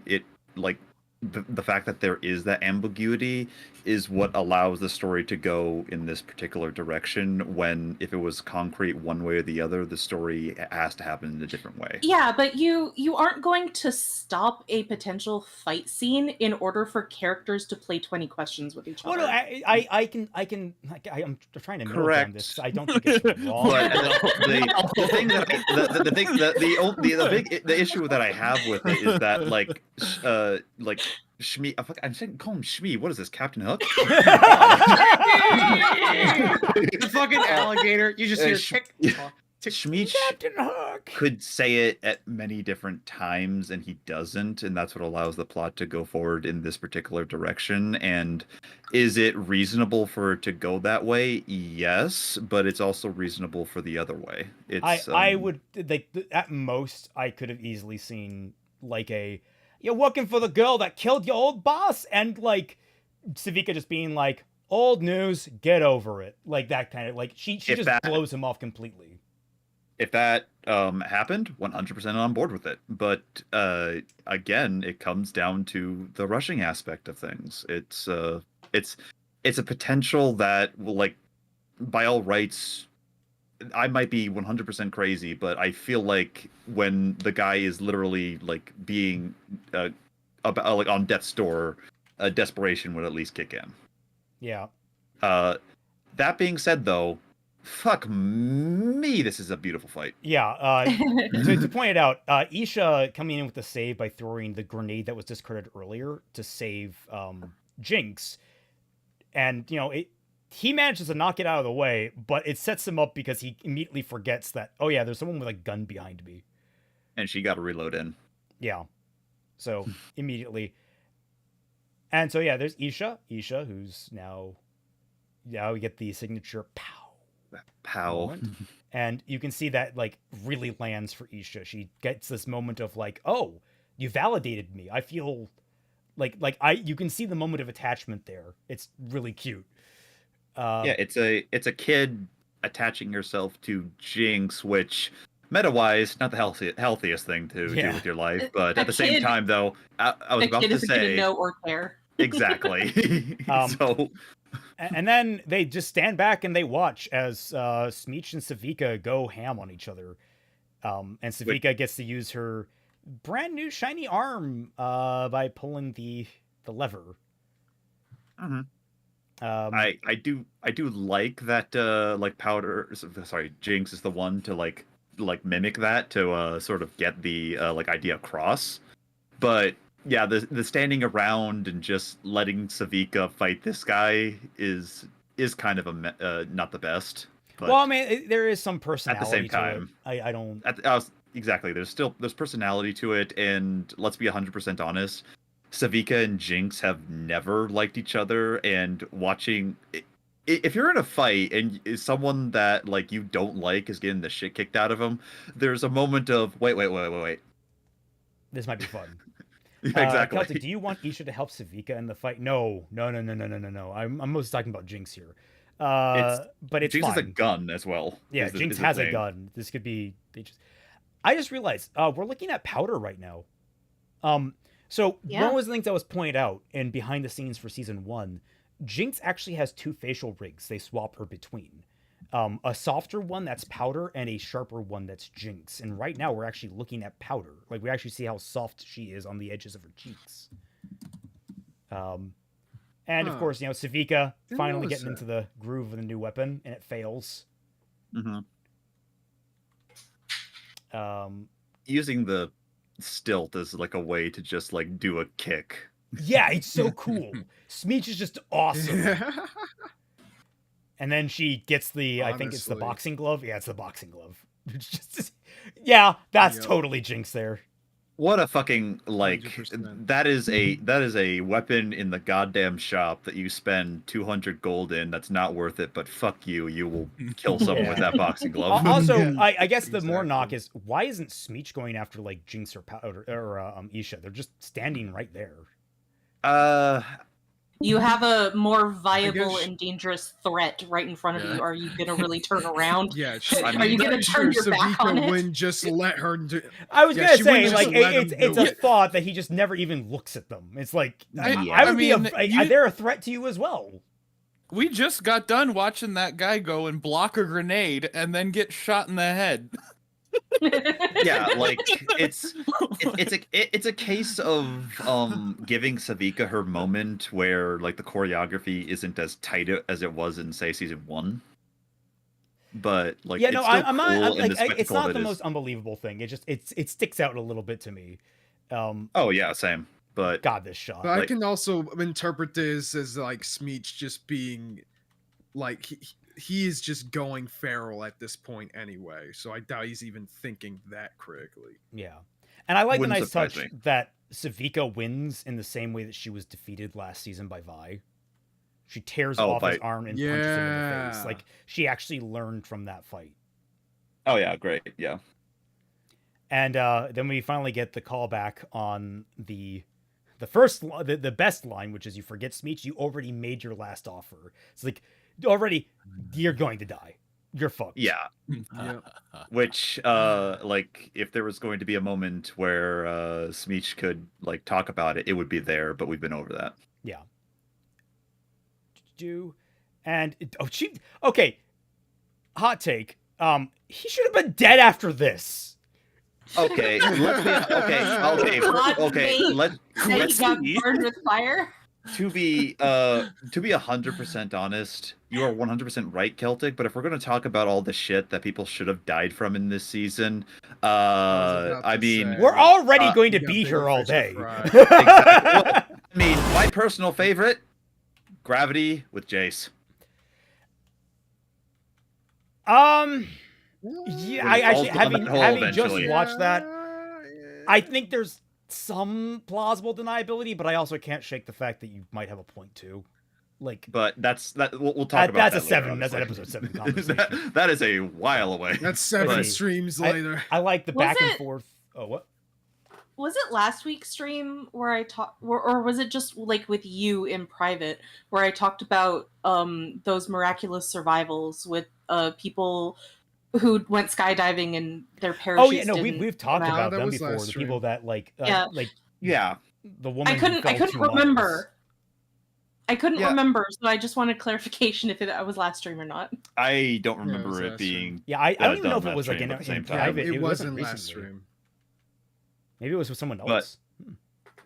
it like the fact that there is that ambiguity is what allows the story to go in this particular direction, when if it was concrete one way or the other, the story has to happen in a different way. Yeah, but you aren't going to stop a potential fight scene in order for characters to play 20 questions with each other. Well, no, I'm trying to middle ground this. I don't think it's wrong. But the thing that the issue that I have with it is that like Shmi, I'm saying call him Shmi. What is this, Captain Hook? The fucking alligator. You just hear tick. Smeech Captain Hook could say it at many different times, and he doesn't, and that's what allows the plot to go forward in this particular direction. And is it reasonable for it to go that way? Yes, but it's also reasonable for the other way. It's I would like at most I could have easily seen like you're working for the girl that killed your old boss, and like Sevika just being like, old news, get over it, like that kind of like she just blows him off completely. If that happened, 100% on board with it. But again, it comes down to the rushing aspect of things. It's a potential that will, like, by all rights, I might be 100% crazy, but I feel like when the guy is literally like being about like on death's door, desperation would at least kick in. Yeah. That being said, though, fuck me, this is a beautiful fight. Yeah, to point it out, Isha coming in with the save by throwing the grenade that was discarded earlier to save Jinx, and you know he manages to knock it out of the way, but it sets him up because he immediately forgets that, oh yeah, there's someone with a gun behind me, and she got to reload in. Yeah, so immediately, and so yeah, there's Isha, who's now we get the signature pow. And you can see that like really lands for Isha. She gets this moment of like, oh, you validated me. I feel like you can see the moment of attachment there. It's really cute. Yeah, it's a kid attaching herself to Jinx, which meta-wise not the healthiest thing to do with your life, but at the same time, though, I was about to say know or care. Exactly. So. And then they just stand back and they watch as Smeech and Sevika go ham on each other. And Sevika gets to use her brand new shiny arm by pulling the lever. Mm-hmm. I do like that Jinx is the one to like mimic that to sort of get the like idea across. But yeah, the standing around and just letting Sevika fight this guy is kind of not the best. But well, I mean, there is some personality at the same time. I don't. Exactly. There's personality to it, and let's be 100% honest. Sevika and Jinx have never liked each other, and watching. If you're in a fight and someone that like you don't like is getting the shit kicked out of them, there's a moment of wait. This might be fun. Exactly. Celtic, do you want Isha to help Sevika in the fight? No. I'm mostly talking about Jinx here. But it's Jinx fine. has a gun as well. Yeah, Jinx has a gun. This could be. I just realized we're looking at Powder right now. So Yeah. one was the things that was pointed out in behind the scenes for season 1. Jinx actually has 2 facial rigs they swap her between. A softer one that's Powder and a sharper one that's Jinx. And right now we're actually looking at Powder. Like we actually see how soft she is on the edges of her cheeks. And of course, Sevika finally getting into the groove of the new weapon, and it fails. Using the stilt as like a way to just like do a kick. Yeah, it's so cool. Smeech is just awesome. And then she gets I think it's the Honestly. boxing glove. Yeah, it's the boxing glove. It's just, yeah, that's totally Jinx there. What a fucking like 100%. that is a weapon in the goddamn shop that you spend 200 gold in. That's not worth it, but fuck you, you will kill someone with that boxing glove. Also, Yeah, I guess the more exactly. knock is why isn't Smeech going after like Jinx or Powder or Isha? They're just standing right there. You have a more viable guess- and dangerous threat right in front of Yeah. you. Are you gonna really turn around? Yeah, Are you gonna turn your back on it? wouldn't just let her do. I was Yeah, gonna she say wouldn't like just let him it's do a it. thought that he just never even looks at them. It's like Yeah. I would I mean, you- they're a threat to you as well. We just got done watching that guy go and block a grenade and then get shot in the head. Yeah, like it's a case of giving Sevika her moment where like the choreography isn't as tight as it was in say season 1. But like Yeah, no, it's still I'm not. cool I'm, in like, the spectacle it's not that the is- most unbelievable thing. It just it sticks out a little bit to me. Oh yeah, same. But God, this shot. But I Like- can also interpret this as like Smeech just being like he is just going feral at this point anyway. So I doubt he's even thinking that critically. Yeah, and I like the Wouldn't nice surprise touch me. that Sevika wins in the same way that she was defeated last season by Vi. She tears off his arm and punches him in the face. Yeah. Like she actually learned from that fight. oh yeah, great. Yeah. And then we finally get the callback on the the best line, which is you forget Smeech, you already made your last offer. It's like already you're going to die. You're fucked. Yeah. Yeah. Which like if there was going to be a moment where Smeech could like talk about it, it would be there, but we've been over that. Yeah. Okay. Hot take. He should have been dead after this. Okay, let's be okay. Hot And he got be burned with fire. to be 100% honest, you are 100% right, Celtic. But if we're going to talk about all the shit that people should have died from in this season, I mean, We're already going to you got be bigger here all fish to day. fry. Exactly. Well, I mean, my personal favorite, Gravity with Jace. Yeah, I actually falls down having that hole having just eventually. watched that, I think there's some plausible deniability, but I also can't shake the fact that you might have a point too. Like, But we'll talk about that's that a 7. later, That's an obviously. episode 7 conversation. that is a while away. That's 7 Right. streams later. I like the Was back and it- forth. Oh, what? Was it last week's stream where I talked, or was it just like with you in private where I talked about those miraculous survivals with people who went skydiving and their parachutes? Oh yeah, no, didn't we've talked come out? about That them was before. last The stream. people that like Yeah. Yeah, the woman. I who couldn't fell 2 miles. remember. I couldn't Yeah. remember, so I just wanted clarification if it was last stream or not. I don't Yeah, it remember was it last being. Yeah, I don't even know done if it that was like stream in at the same in time. private. It wasn't wasn't last recently. stream. Maybe it was with someone But- else.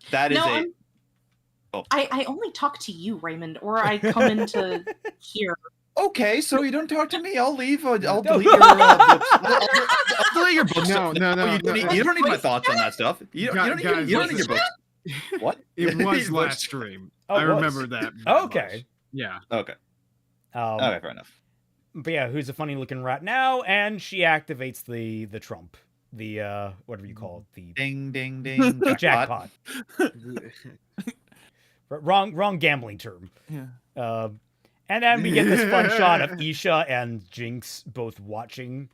That is No, a. I'm- Oh. I only talk to you, Raymond, or I come into here. Okay, so you don't talk to me. I'll leave. I'll delete your books. I'll delete your books. No, no, no, You don't, no. need, you don't need my thoughts on that stuff. You don't need your books. What? It was Books? last stream. Oh, I it was? remember that. very Okay. much. Yeah. Okay. Okay, fair enough. But yeah, who's a funny looking rat now? And she activates the Trump, the whatever you call it, Ding, ding, ding. the jackpot. Wrong gambling term. Yeah. And then we get this fun shot of Isha and Jinx both watching,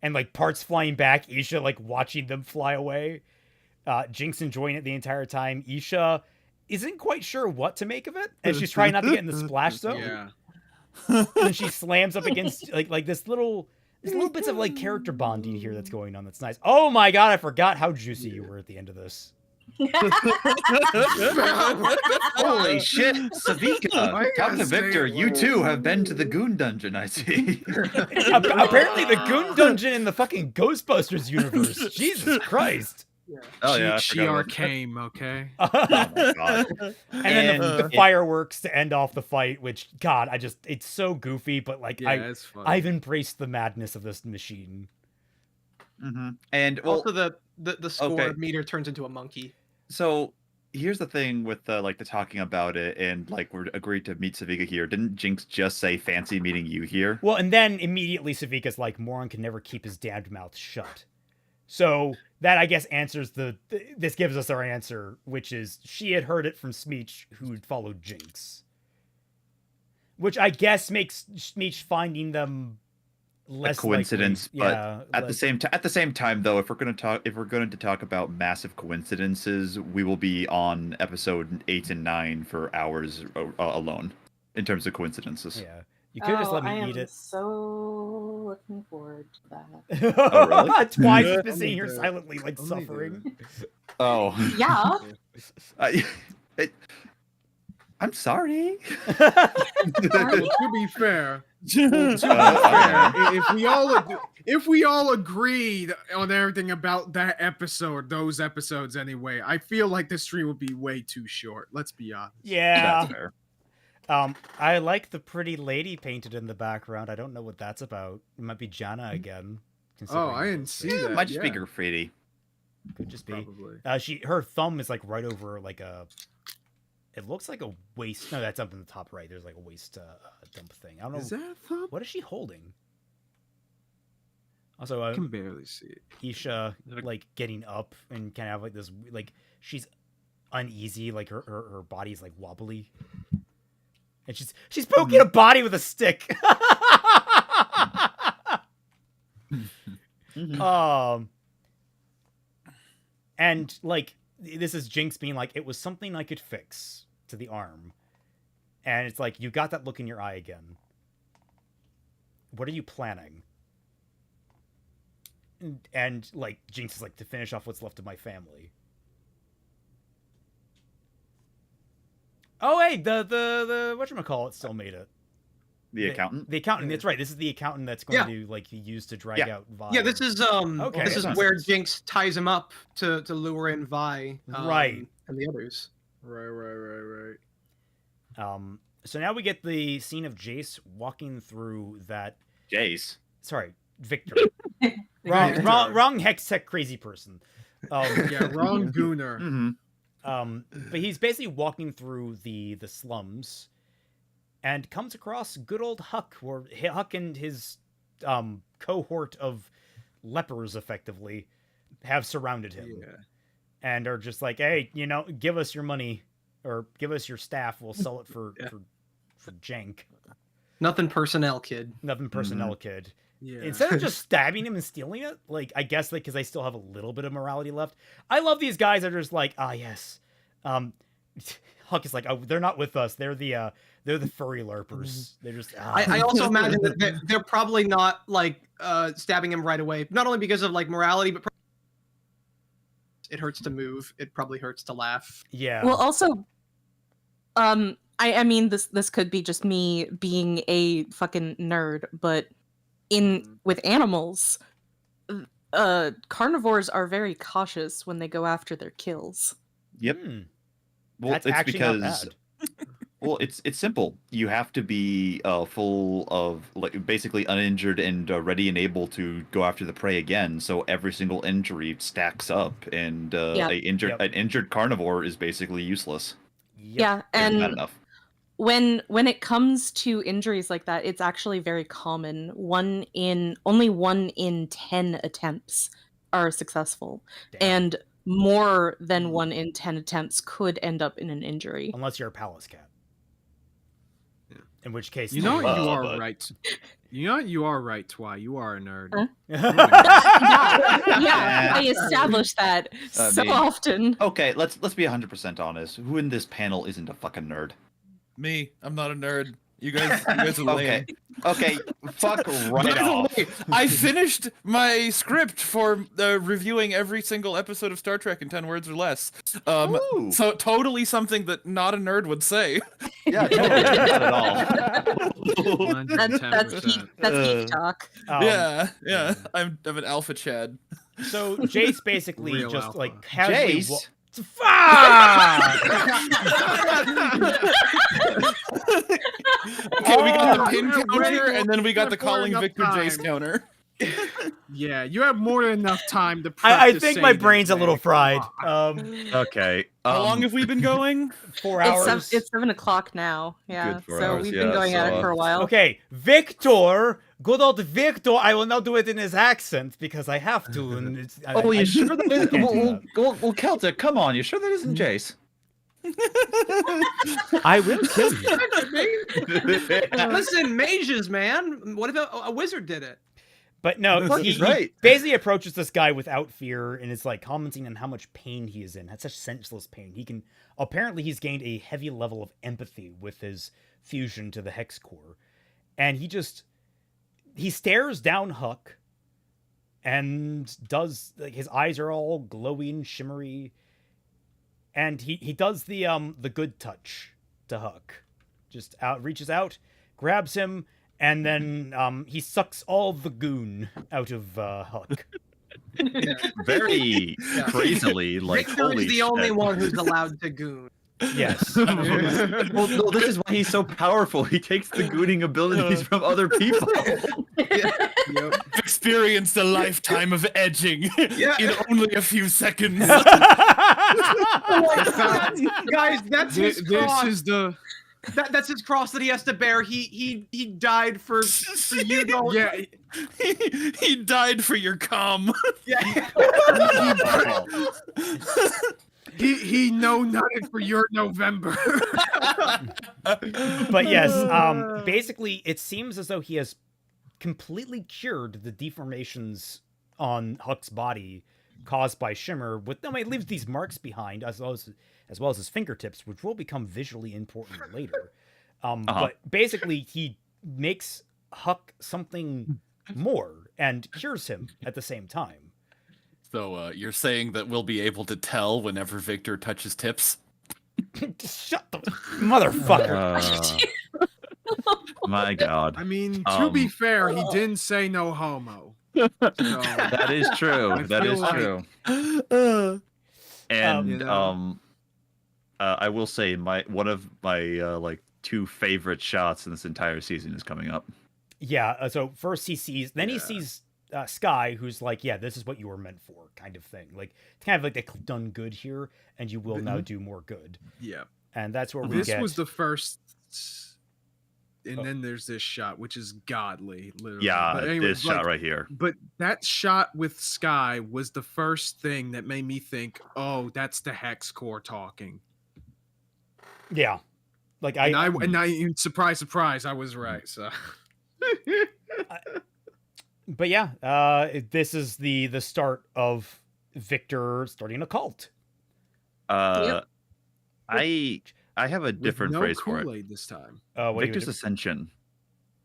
and like parts flying back. Isha like watching them fly away. Jinx enjoying it the entire time. Isha isn't quite sure what to make of it, and she's trying not to get in the splash zone. Yeah. And she slams up against like this little bits of like character bonding here that's going on. That's nice. Oh my god, I forgot how juicy you were at the end of this. Holy shit, Why Sevika! you Captain gotta say Victor, it you like too have been to the goon dungeon, I see. Apparently the goon dungeon in the fucking Ghostbusters universe. Jesus Christ. Oh yeah, I She forgot about Arcane, okay? Oh my god. And then the And- fireworks to end off the fight, which God, it's so goofy, but like Yeah, it's fun. I've embraced the madness of this machine. And well, Also, the score okay. meter turns into a monkey. So here's the thing with the talking about it, and like we're agreed to meet Sevika here. Didn't Jinx just say fancy meeting you here? Well, and then immediately Sevika's like, Moron can never keep his damned mouth shut. So that, I guess, answers this gives us our answer, which is she had heard it from Smeech, who had followed Jinx. Which I guess makes Smeech finding them less a coincidence, likely. but at the same time, though, if we're going to talk about massive coincidences, we will be on episode 8 and 9 for hours alone in terms of coincidences. Yeah, you could just let me eat it. So looking forward to that. Oh, really? Twice has been sitting here silently, like suffering. Oh. Yeah. I'm sorry. To be fair, if we all agreed on everything about that episode, those episodes anyway, I feel like the stream would be way too short. Let's be honest. Yeah. That's fair. I like the pretty lady painted in the background. I don't know what that's about. It might be Jana again. Oh, I didn't see that. It might just be graffiti. Could just be. Probably. Her thumb is like right over like a. It looks like a waist. No, that's up in the top right. There's like a waist dump thing. I don't know. Is that a thumb? What is she holding? Also, I can barely see it. Isha like getting up and kind of have like this like she's uneasy, like her body's like wobbly, and she's poking a body with a stick. And like this is Jinx being like, it was something I could fix to the arm, and it's like, you got that look in your eye again. What are you planning? And like Jinx is like, to finish off what's left of my family. Oh hey, the whatchamacallit still made it. The accountant? The accountant, that's right. This is the accountant that's going to like be used to drag out Vi. Yeah, this is Okay, this is where Jinx ties him up to lure in Vi. Right. And the others. Right. So now we get the scene of Jace walking through that. Jace. Sorry, Victor. wrong hex tech crazy person. Yeah, wrong gooner. But he's basically walking through the slums, and comes across good old Huck, or Huck and his cohort of lepers effectively have surrounded him. Yeah. And are just like, hey, give us your money, or give us your staff. We'll sell it for jank. Nothing personnel, kid. Nothing personnel, kid. Yeah. Instead of just stabbing him and stealing it, like, I guess because they still have a little bit of morality left. I love these guys that are just like, yes. Huck is like, oh, they're not with us. They're the furry LARPers. They're just. I also imagine that they're probably not like stabbing him right away. Not only because of like morality, but it hurts to move. It probably hurts to laugh. Yeah. Well, also, I mean, this could be just me being a fucking nerd, but with animals, carnivores are very cautious when they go after their kills. Yep. Well, That's it's actually because not bad. well, it's simple. You have to be full of like basically uninjured and ready and able to go after the prey again. So every single injury stacks up, and an injured carnivore is basically useless. Yeah, There's not and enough. when it comes to injuries like that, it's actually very common. Only 1 in 10 attempts are successful, and more than 1 in 10 attempts could end up in an injury. Unless you're a palace cat. Yeah. In which case, you are right. You know what? You are right, Twy. You are a nerd. Huh? Yeah, I established that so often. Okay, let's be 100% honest. Who in this panel isn't a fucking nerd? Me. I'm not a nerd. You guys are lame. Okay. Fuck By right the off. way, I finished my script for reviewing every single episode of Star Trek in 10 words or less. Ooh. So totally something that not a nerd would say. Yeah, totally. Not at all. That's geek talk. Yeah. I'm an alpha Chad. So Jace basically Real just alpha. like casually Jace? Fuck! Okay, we got the pin you're counter, way and then we got the more calling enough Victor Jace time. counter. Yeah, you have more than enough time to. I to think say my that, brain's a little man. fried. Okay. How long have we been going? 4 hours. It's 7 o'clock now. Yeah, Good 4 so hours, we've yeah, been going at so, it for a while. Okay, Victor, good old Victor. I will not do it in his accent because I have to. And it's, Oh, you sure that is? can't do Well, Celtic, come on. You sure that isn't Jace? I will kill you. Listen, mages, man. What if a wizard did it? But no, Fuck, he he's right. basically approaches this guy without fear and is like commenting on how much pain he is in. That's such senseless pain. Apparently he's gained a heavy level of empathy with his fusion to the Hex Core. And he stares down Huck and does, like, his eyes are all glowy and shimmery. And he does the good touch to Huck. Just reaches out, grabs him, and then he sucks all the goon out of Huck. Very crazily, like, Victor holy is the only shit. one who's allowed to goon. Yes. Well, no, this is why he's so powerful. He takes the gooning abilities from other people. Experienced a lifetime of edging in only a few seconds. Guys, that's his cross. This is the. That's his cross that he has to bear. He died for you. Don't. Yeah, He died for your cum. Yeah. he know nothing for your November. But yes, basically, it seems as though he has completely cured the deformations on Huck's body caused by Shimmer. It leaves these marks behind, as well as his fingertips, which will become visually important later. But basically, he makes Huck something more and cures him at the same time. So you're saying that we'll be able to tell whenever Victor touches tips? Shut the motherfucker. My God. I mean, to be fair, he didn't say no homo. So, That is true. I That feel is like- true. And You know. I will say one of my like 2 favorite shots in this entire season is coming up. Yeah, so first he sees Sky, who's like, yeah, this is what you were meant for, kind of thing. Like, it's kind of like they've done good here, and you will now do more good. yeah. And that's where we This get... was the first, and then there's this shot, which is godly, literally. Yeah, But anyway, this shot right here. But that shot with Sky was the first thing that made me think, oh, that's the Hex Core talking. Yeah. Like, And I surprise, surprise, I was right. So, But yeah, this is the start of Victor starting a cult. I have a different with no Oh, phrase for it. Kool-Aid this time. Victor's Ascension.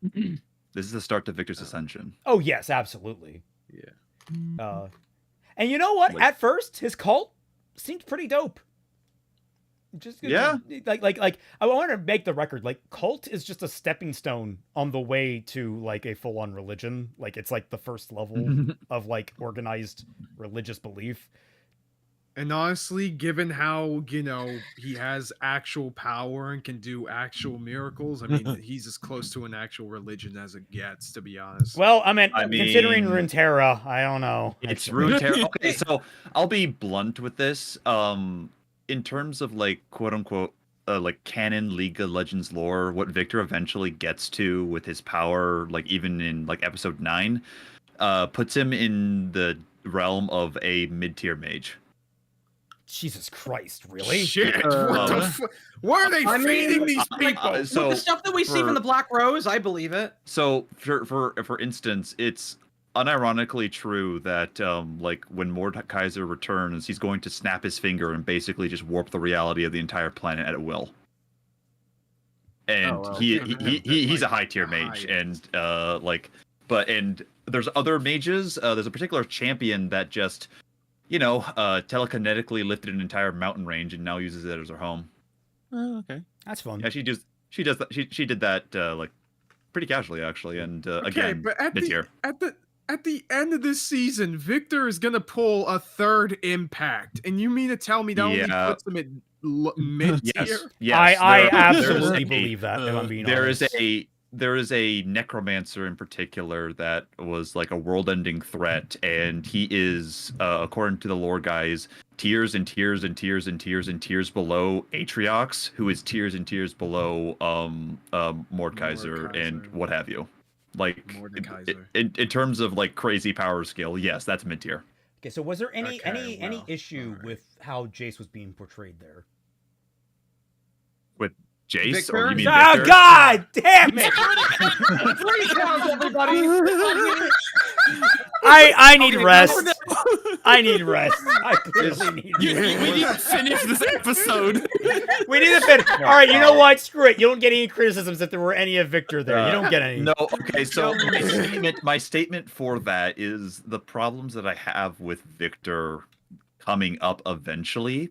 This is the start to Victor's Ascension. Oh yes, absolutely. Yeah. And you know what? Like- At first, his cult seemed pretty dope. Just Yeah. like I want to make the record. Like, cult is just a stepping stone on the way to like a full-on religion. Like, it's like the first level of like organized religious belief. And honestly, given how, he has actual power and can do actual miracles, I mean, he's as close to an actual religion as it gets, to be honest. Well, I considering mean- Runeterra, I don't know. It's Runeterra. Okay, so I'll be blunt with this. In terms of like quote unquote like canon League of Legends lore, what Victor eventually gets to with his power, like even in like episode 9, puts him in the realm of a mid-tier mage. Jesus Christ, really? Shit! What the why are they feeding these people? So the stuff that we see from the Black Rose, I believe it. So for instance, it's unironically true that like when Kaiser returns, he's going to snap his finger and basically just warp the reality of the entire planet at will. and he's a high tier mage, and and there's other mages. There's a particular champion that just telekinetically lifted an entire mountain range and now uses it as her home. Oh, okay, that's fun. Yeah, she does that. She did that pretty casually actually, and again, but at mid-tier. At the end of this season, Victor is gonna pull a third impact, and you mean to tell me that only puts him at mid tier? Yes, I absolutely believe that. If I'm being honest. There is a necromancer in particular that was like a world-ending threat, and he is, according to the lore guys, tiers and tiers and tiers and tiers and tiers below Atriox, who is tiers and tiers below Mordekaiser and what have you. Like in terms of like crazy power skill, yes, that's mid tier. Okay, so was there any issue with how Jace was being portrayed there? With Jace, Victor? or you mean Oh Victor? God damn it! 3 rounds, everybody. I need rest. I need rest. I clearly need we need to finish this episode. We need to finish. All right, you know what? Screw it. You don't get any criticisms if there were any of Victor there. You don't get any. No, okay, so my statement for that is the problems that I have with Victor coming up eventually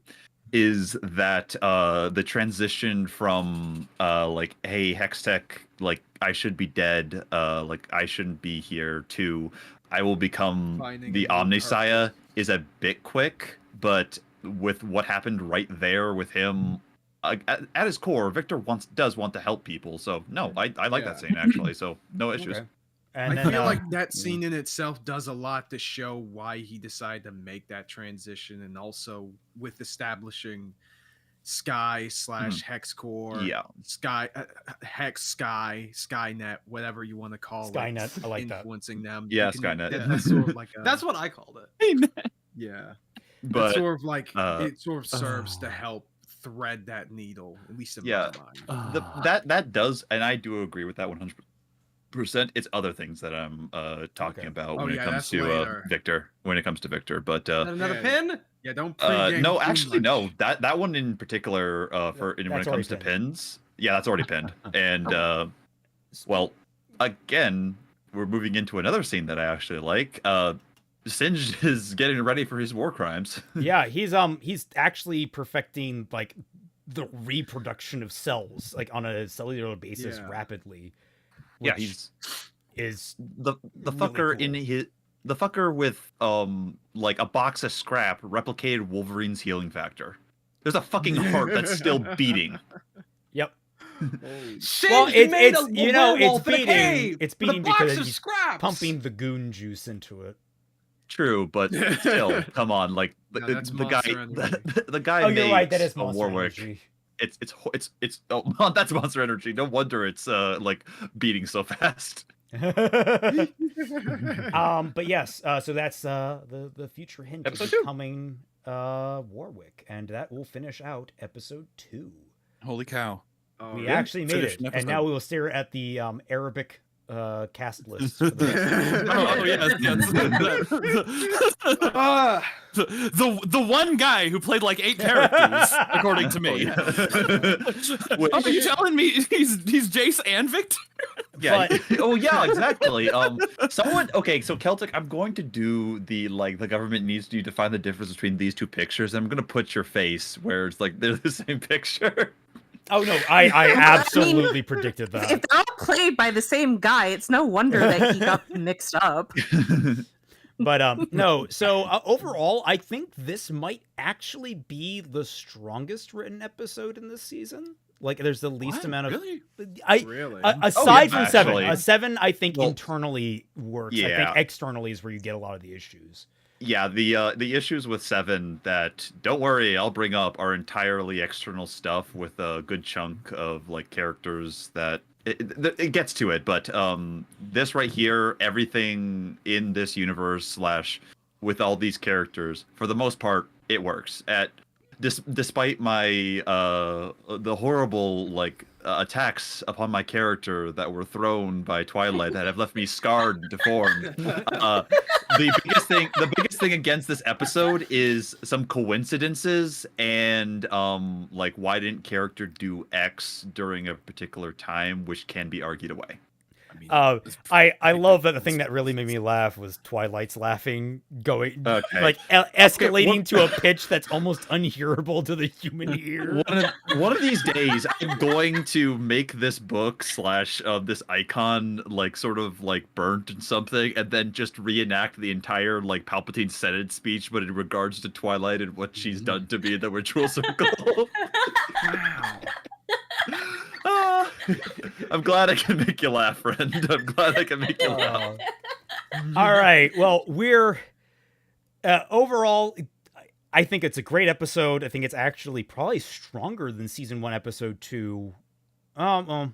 is that the transition from hey, Hextech, like I should be dead, like I shouldn't be here, to I will become the Omnisaya is a bit quick, but with what happened right there with him, at his core, Victor does want to help people. So no, I like that scene actually. So no issues. Okay. And I feel like that scene in itself does a lot to show why he decided to make that transition, and also with establishing Sky / Hex Core, Sky Hex Skynet, whatever you want to call Skynet, it, I like that. influencing them. Yeah, Skynet. That's sort of like That's what I called it. Yeah, but it's sort of like it sort of serves to help thread that needle, at least in my mind. That does, and I do agree with that 100%. It's other things that I'm talking about when it comes to Victor. When it comes to Victor, but another pin. Yeah, don't. No, actually, no. That one in particular, when it comes to pins, yeah, that's already pinned. And well, again, we're moving into another scene that I actually like. Singed is getting ready for his war crimes. Yeah, he's actually perfecting like the reproduction of cells, like on a cellular basis, rapidly. Yeah, is the fucker really cool. The fucker with like a box of scrap replicated Wolverine's healing factor. There's a fucking heart that's still beating. Yep. Well, it's beating because he's pumping the goon juice into it. True, but still, come on, like the guy. Oh, you're right. That is Monster Warwick. Energy. It's that's Monster Energy. No wonder it's like beating so fast. But yes, so that's the future hint Episode of 2. Coming Warwick, and that will finish out episode 2. Holy cow! We actually made it, and now we will stare at the Arabic cast list. For the the one guy who played like 8 characters, according to me. Are you telling me he's Jace and Victor? Yeah. Yeah, exactly. Someone. Okay, so Celtic, I'm going to do the government needs you to find the difference between these two pictures. And I'm going to put your face where it's like they're the same picture. Oh no, I absolutely predicted that. If they're all played by the same guy, it's no wonder that he got mixed up. But no, so overall, I think this might actually be the strongest written episode in this season. Like, there's the least amount of really. Aside from actually. 7, 7 I think internally works. Yeah. I think externally is where you get a lot of the issues. Yeah, the issues with 7 that, don't worry, I'll bring up are entirely external stuff with a good chunk of like characters that it gets to it, but this right here, everything in this universe / with all these characters, for the most part, it works. Despite my the horrible attacks upon my character that were thrown by Twilight that have left me scarred and deformed. The biggest thing against this episode is some coincidences and like why didn't character do X during a particular time, which can be argued away. I love that the thing that really made me laugh was Twilight's laughing like escalating to a pitch that's almost unhearable to the human ear. One of these days, I'm going to make this book / this icon like sort of like burnt and something, and then just reenact the entire like Palpatine Senate speech, but in regards to Twilight and what she's done to me in the ritual circle. Wow. I'm glad I can make you laugh, friend. I'm glad I can make you laugh. All right. Well, we're overall, I think it's a great episode. I think it's actually probably stronger than season 1, episode 2. I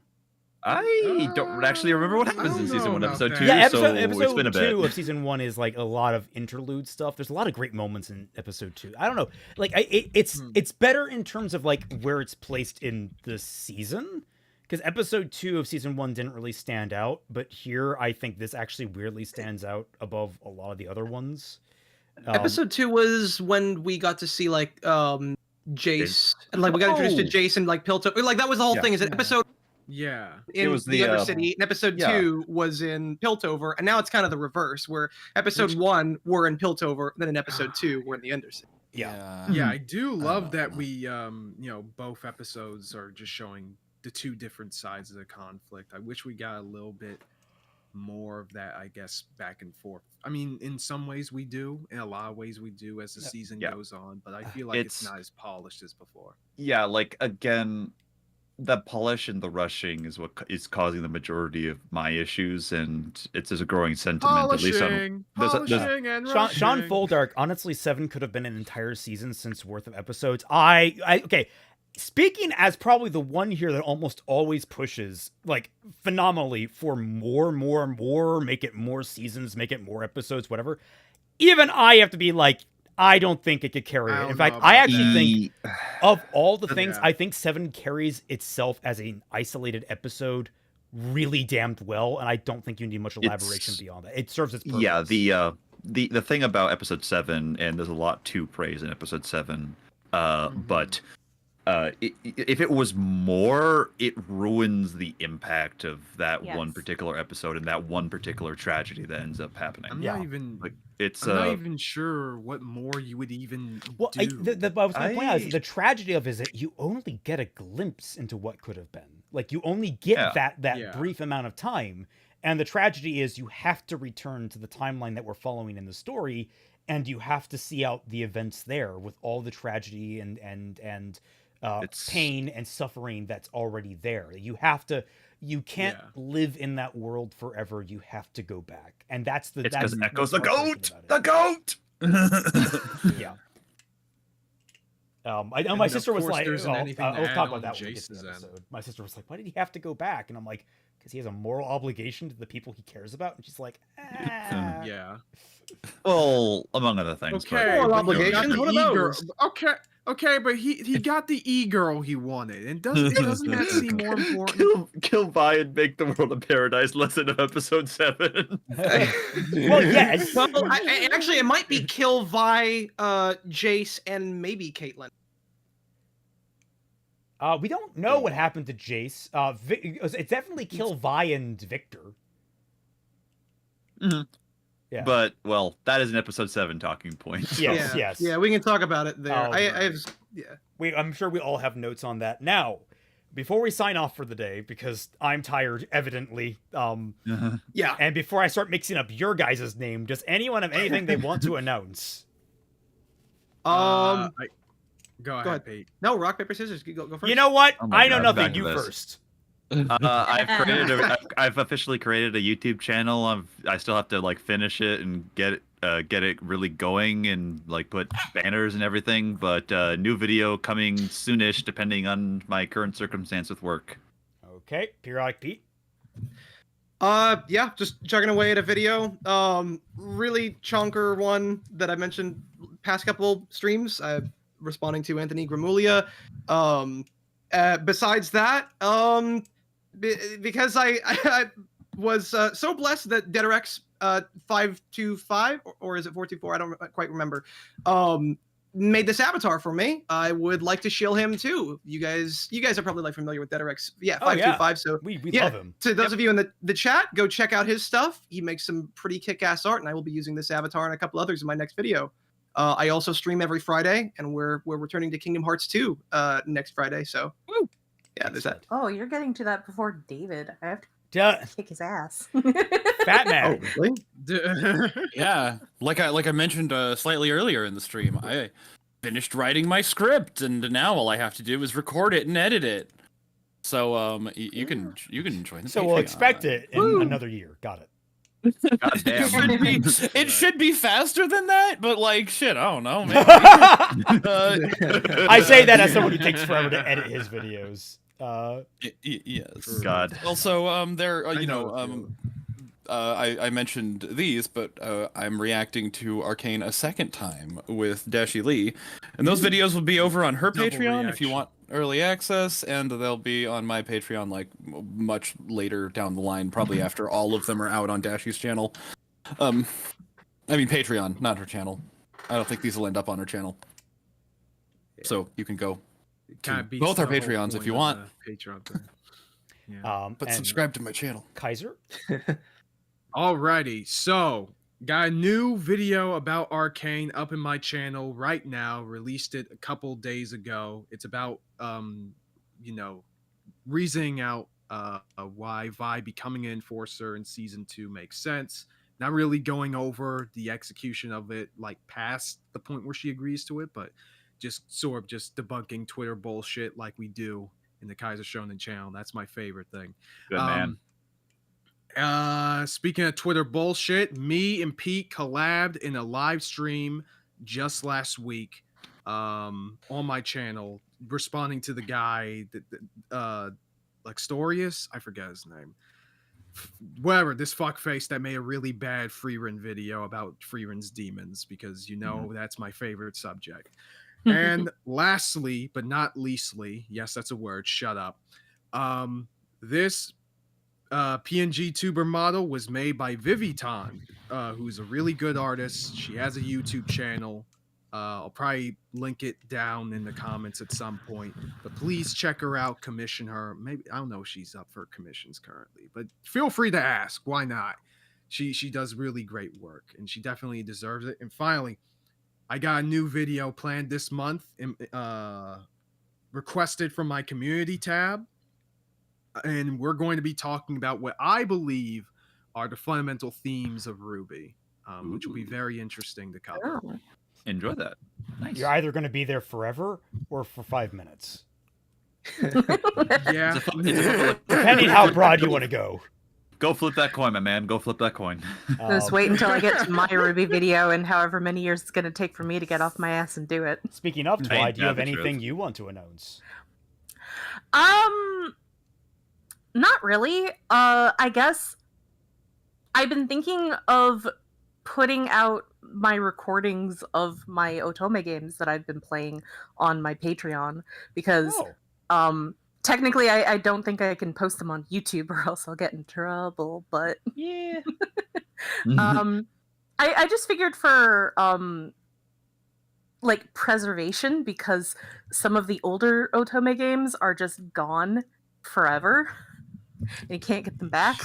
don't actually remember what happens in season 1, episode 2. Yeah, episode episode been a bit. 2 of season 1 is like a lot of interlude stuff. There's a lot of great moments in episode 2. I don't know, like it's better in terms of like where it's placed in the season, because episode 2 of season 1 didn't really stand out, but here I think this actually weirdly stands out above a lot of the other ones. Episode 2 was when we got to see like Jace, and like we got introduced to Jace and like Piltover. Like that was the whole thing. Is an episode. Yeah, it was the Undercity, and episode 2 was in Piltover, and now it's kind of the reverse, where episode 1 we're in Piltover, then in episode 2 we're in the Undercity. Yeah, I do love that we, you know, both episodes are just showing the two different sides of the conflict. I wish we got a little bit more of that, I guess, back and forth. I mean, in some ways we do, in a lot of ways we do as the season goes on, but I feel like it's not as polished as before. Yeah, like again, the polish and the rushing is what is causing the majority of my issues, and it's a growing sentiment. Polishing and rushing. Sean Foldark, honestly, 7 could have been an entire season since worth of episodes. Okay. Speaking as probably the one here that almost always pushes like phenomenally for more, make it more seasons, make it more episodes, whatever. Even I have to be like, I don't think it could carry it. In fact, I actually think of all the things, I think 7 carries itself as an isolated episode really damned well, and I don't think you need much elaboration beyond that. It serves its purpose. Yeah, the thing about episode 7, and there's a lot to praise in episode 7, but if it was more, it ruins the impact of that one particular episode and that one particular tragedy that ends up happening. I'm not even sure what more you would even do. I was going to point out is the tragedy of it is that you only get a glimpse into what could have been. Like you only get that brief amount of time, and the tragedy is you have to return to the timeline that we're following in the story, and you have to see out the events there with all the tragedy and pain and suffering that's already there. You can't live in that world forever. You have to go back, and that's because Echo's the goat. The goat. Yeah. I know my sister was like, "We'll talk about that when we get to the episode." My sister was like, "Why did he have to go back?" And I'm like, "Because he has a moral obligation to the people he cares about." And she's like, "Yeah." Well, among other things. Okay, moral obligations. What are those? Okay, but he got the e-girl he wanted, and doesn't that seem more important? Kill Vi and make the world a paradise. Lesson of episode 7. Well, yes. Well, actually, it might be kill Vi, Jace, and maybe Caitlyn. We don't know what happened to Jace. It's definitely kill Vi and Victor. Mm-hmm. Yeah. But that is an episode 7 talking point. So. Yes. Yeah, we can talk about it there. I'm sure we all have notes on that. Now, before we sign off for the day, because I'm tired, evidently. Yeah. And before I start mixing up your guys' name, does anyone have anything they want to announce? Go ahead, Pete. No, rock, paper, scissors. Go first. You know what? I know nothing. You first. I've officially created a YouTube channel. I still have to finish it and get it really going and put banners and everything. But new video coming soonish, depending on my current circumstance with work. Okay, Periodic Pete. Yeah, just chugging away at a video. Really chonker one that I mentioned past couple streams. I'm responding to Anthony Gramulia. Besides that, because I was so blessed that DeadRx 525 or is it 424? I don't quite remember. Made this avatar for me. I would like to shill him too. You guys are probably like familiar with DeadRx. Yeah, 525. So we love him. To those of you in the chat, go check out his stuff. He makes some pretty kick-ass art, and I will be using this avatar and a couple others in my next video. I also stream every Friday, and we're returning to Kingdom Hearts 2 next Friday. So yeah, there's that. Oh, you're getting to that before David. I have to kick his ass. Fatman. Oh, really? Yeah, like I mentioned slightly earlier in the stream, I finished writing my script, and now all I have to do is record it and edit it. So you can join the So Patreon. we'll expect it in another year. Got it. It should be faster than that, but like shit, I don't know, man. I say that as someone who takes forever to edit his videos. Yes. God. Also, I mentioned these, but I'm reacting to Arcane a second time with Dashi Lee, and those videos will be over on her Double Patreon if you reaction. want early access, and they'll be on my Patreon like much later down the line, probably after all of them are out on Dashi's channel. I mean Patreon, not her channel. I don't think these will end up on her channel. So you can go to both our Patreons if you want. Patreon thing. Yeah. But and subscribe to my channel. Kaiser. Alrighty, so got a new video about Arcane up in my channel right now. Released it a couple days ago. It's about reasoning out why Vi becoming an enforcer in season 2 makes sense. Not really going over the execution of it like past the point where she agrees to it, but just sort of just debunking Twitter bullshit like we do in the Kaiser Shonen channel. That's my favorite thing. Good man. Speaking of Twitter bullshit, me and Pete collabed in a live stream just last week on my channel, responding to the guy that Lextorius, I forget his name. Whatever, this fuckface that made a really bad Freerin video about Freerin's demons, because that's my favorite subject. And lastly, but not leastly, yes, that's a word, shut up. This PNG tuber model was made by Vivitan, who's a really good artist. She has a YouTube channel. I'll probably link it down in the comments at some point, but please check her out, commission her. Maybe, I don't know if she's up for commissions currently, but feel free to ask. Why not? She does really great work, and she definitely deserves it. And finally, I got a new video planned this month, requested from my community tab, and we're going to be talking about what I believe are the fundamental themes of Ruby, which will be very interesting to cover. Oh. Enjoy that. Nice. You're either going to be there forever or for 5 minutes, Yeah. depending how broad you want to go. Go flip that coin, my man. Go flip that coin. Just wait until I get to my Ruby video and however many years it's going to take for me to get off my ass and do it. Speaking of Twilight, do you have Ain't that the anything truth? you want to announce? Not really. I guess I've been thinking of putting out my recordings of my Otome games that I've been playing on my Patreon, because technically I don't think I can post them on YouTube or else I'll get in trouble, but Yeah. I just figured for like preservation, because some of the older Otome games are just gone forever and you can't get them back.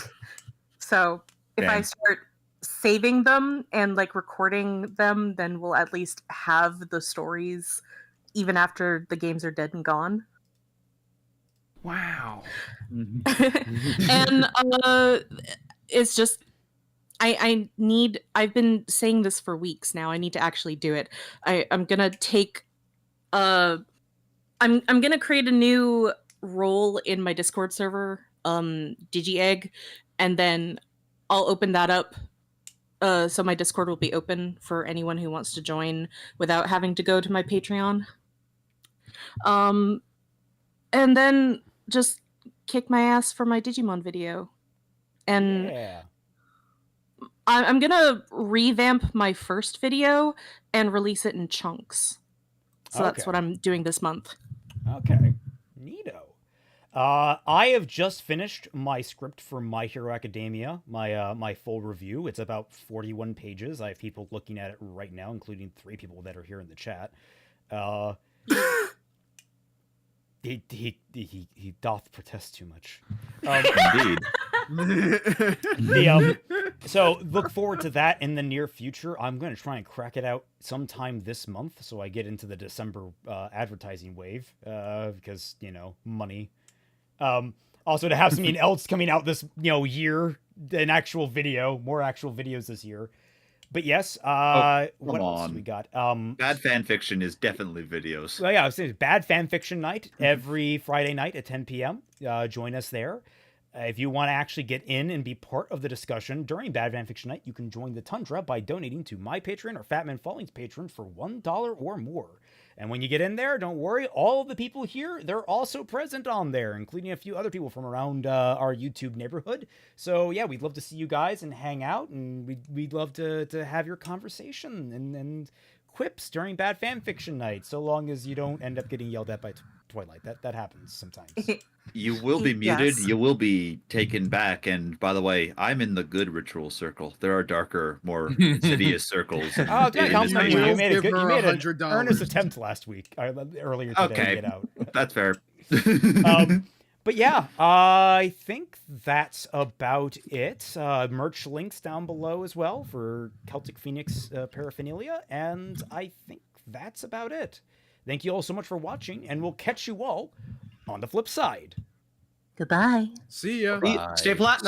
So if I start saving them and like recording them, then we'll at least have the stories even after the games are dead and gone. Wow. And it's just I've been saying this for weeks now. I need to actually do it. I'm gonna take I'm gonna create a new role in my Discord server, DigiEgg, and then I'll open that up. So my Discord will be open for anyone who wants to join without having to go to my Patreon. And then just kick my ass for my Digimon video. And Yeah. I'm gonna revamp my first video and release it in chunks. So that's Okay. what I'm doing this month. Okay. Neato. I have just finished my script for My Hero Academia, my full review. It's about 41 pages. I have people looking at it right now, including 3 people that are here in the chat. He doth protest too much. Indeed. So look forward to that in the near future. I'm going to try and crack it out sometime this month, so I get into the December advertising wave, because money. Also to have something else coming out this year, an actual video, more actual videos this year. But yes, what else we got? Bad fan fiction is definitely videos. Well, yeah, I was saying Bad Fan Fiction Night every Friday night at 10 p.m. Join us there. If you want to actually get in and be part of the discussion during Bad Fan Fiction Night, you can join the Tundra by donating to my Patreon or Fatmanfalling's Patreon for $1 or more. And when you get in there, don't worry, all of the people here, they're also present on there, including a few other people from around our YouTube neighborhood. So yeah, we'd love to see you guys and hang out, and we'd love to have your conversation and quips during Bad Fan Fiction Night, so long as you don't end up getting yelled at by Twilight. That happens sometimes. You will be muted. Yes. You will be taken back. And by the way, I'm in the good ritual circle. There are darker, more insidious circles. Oh, in good. this You region. made a good, you made an $100. earnest attempt last week, earlier today to Okay, get out. that's fair. But yeah, I think that's about it. Merch links down below as well for Celtic Phoenix paraphernalia, and I think that's about it. Thank you all so much for watching, and we'll catch you all on the flip side. Goodbye. See ya. Stay platinum.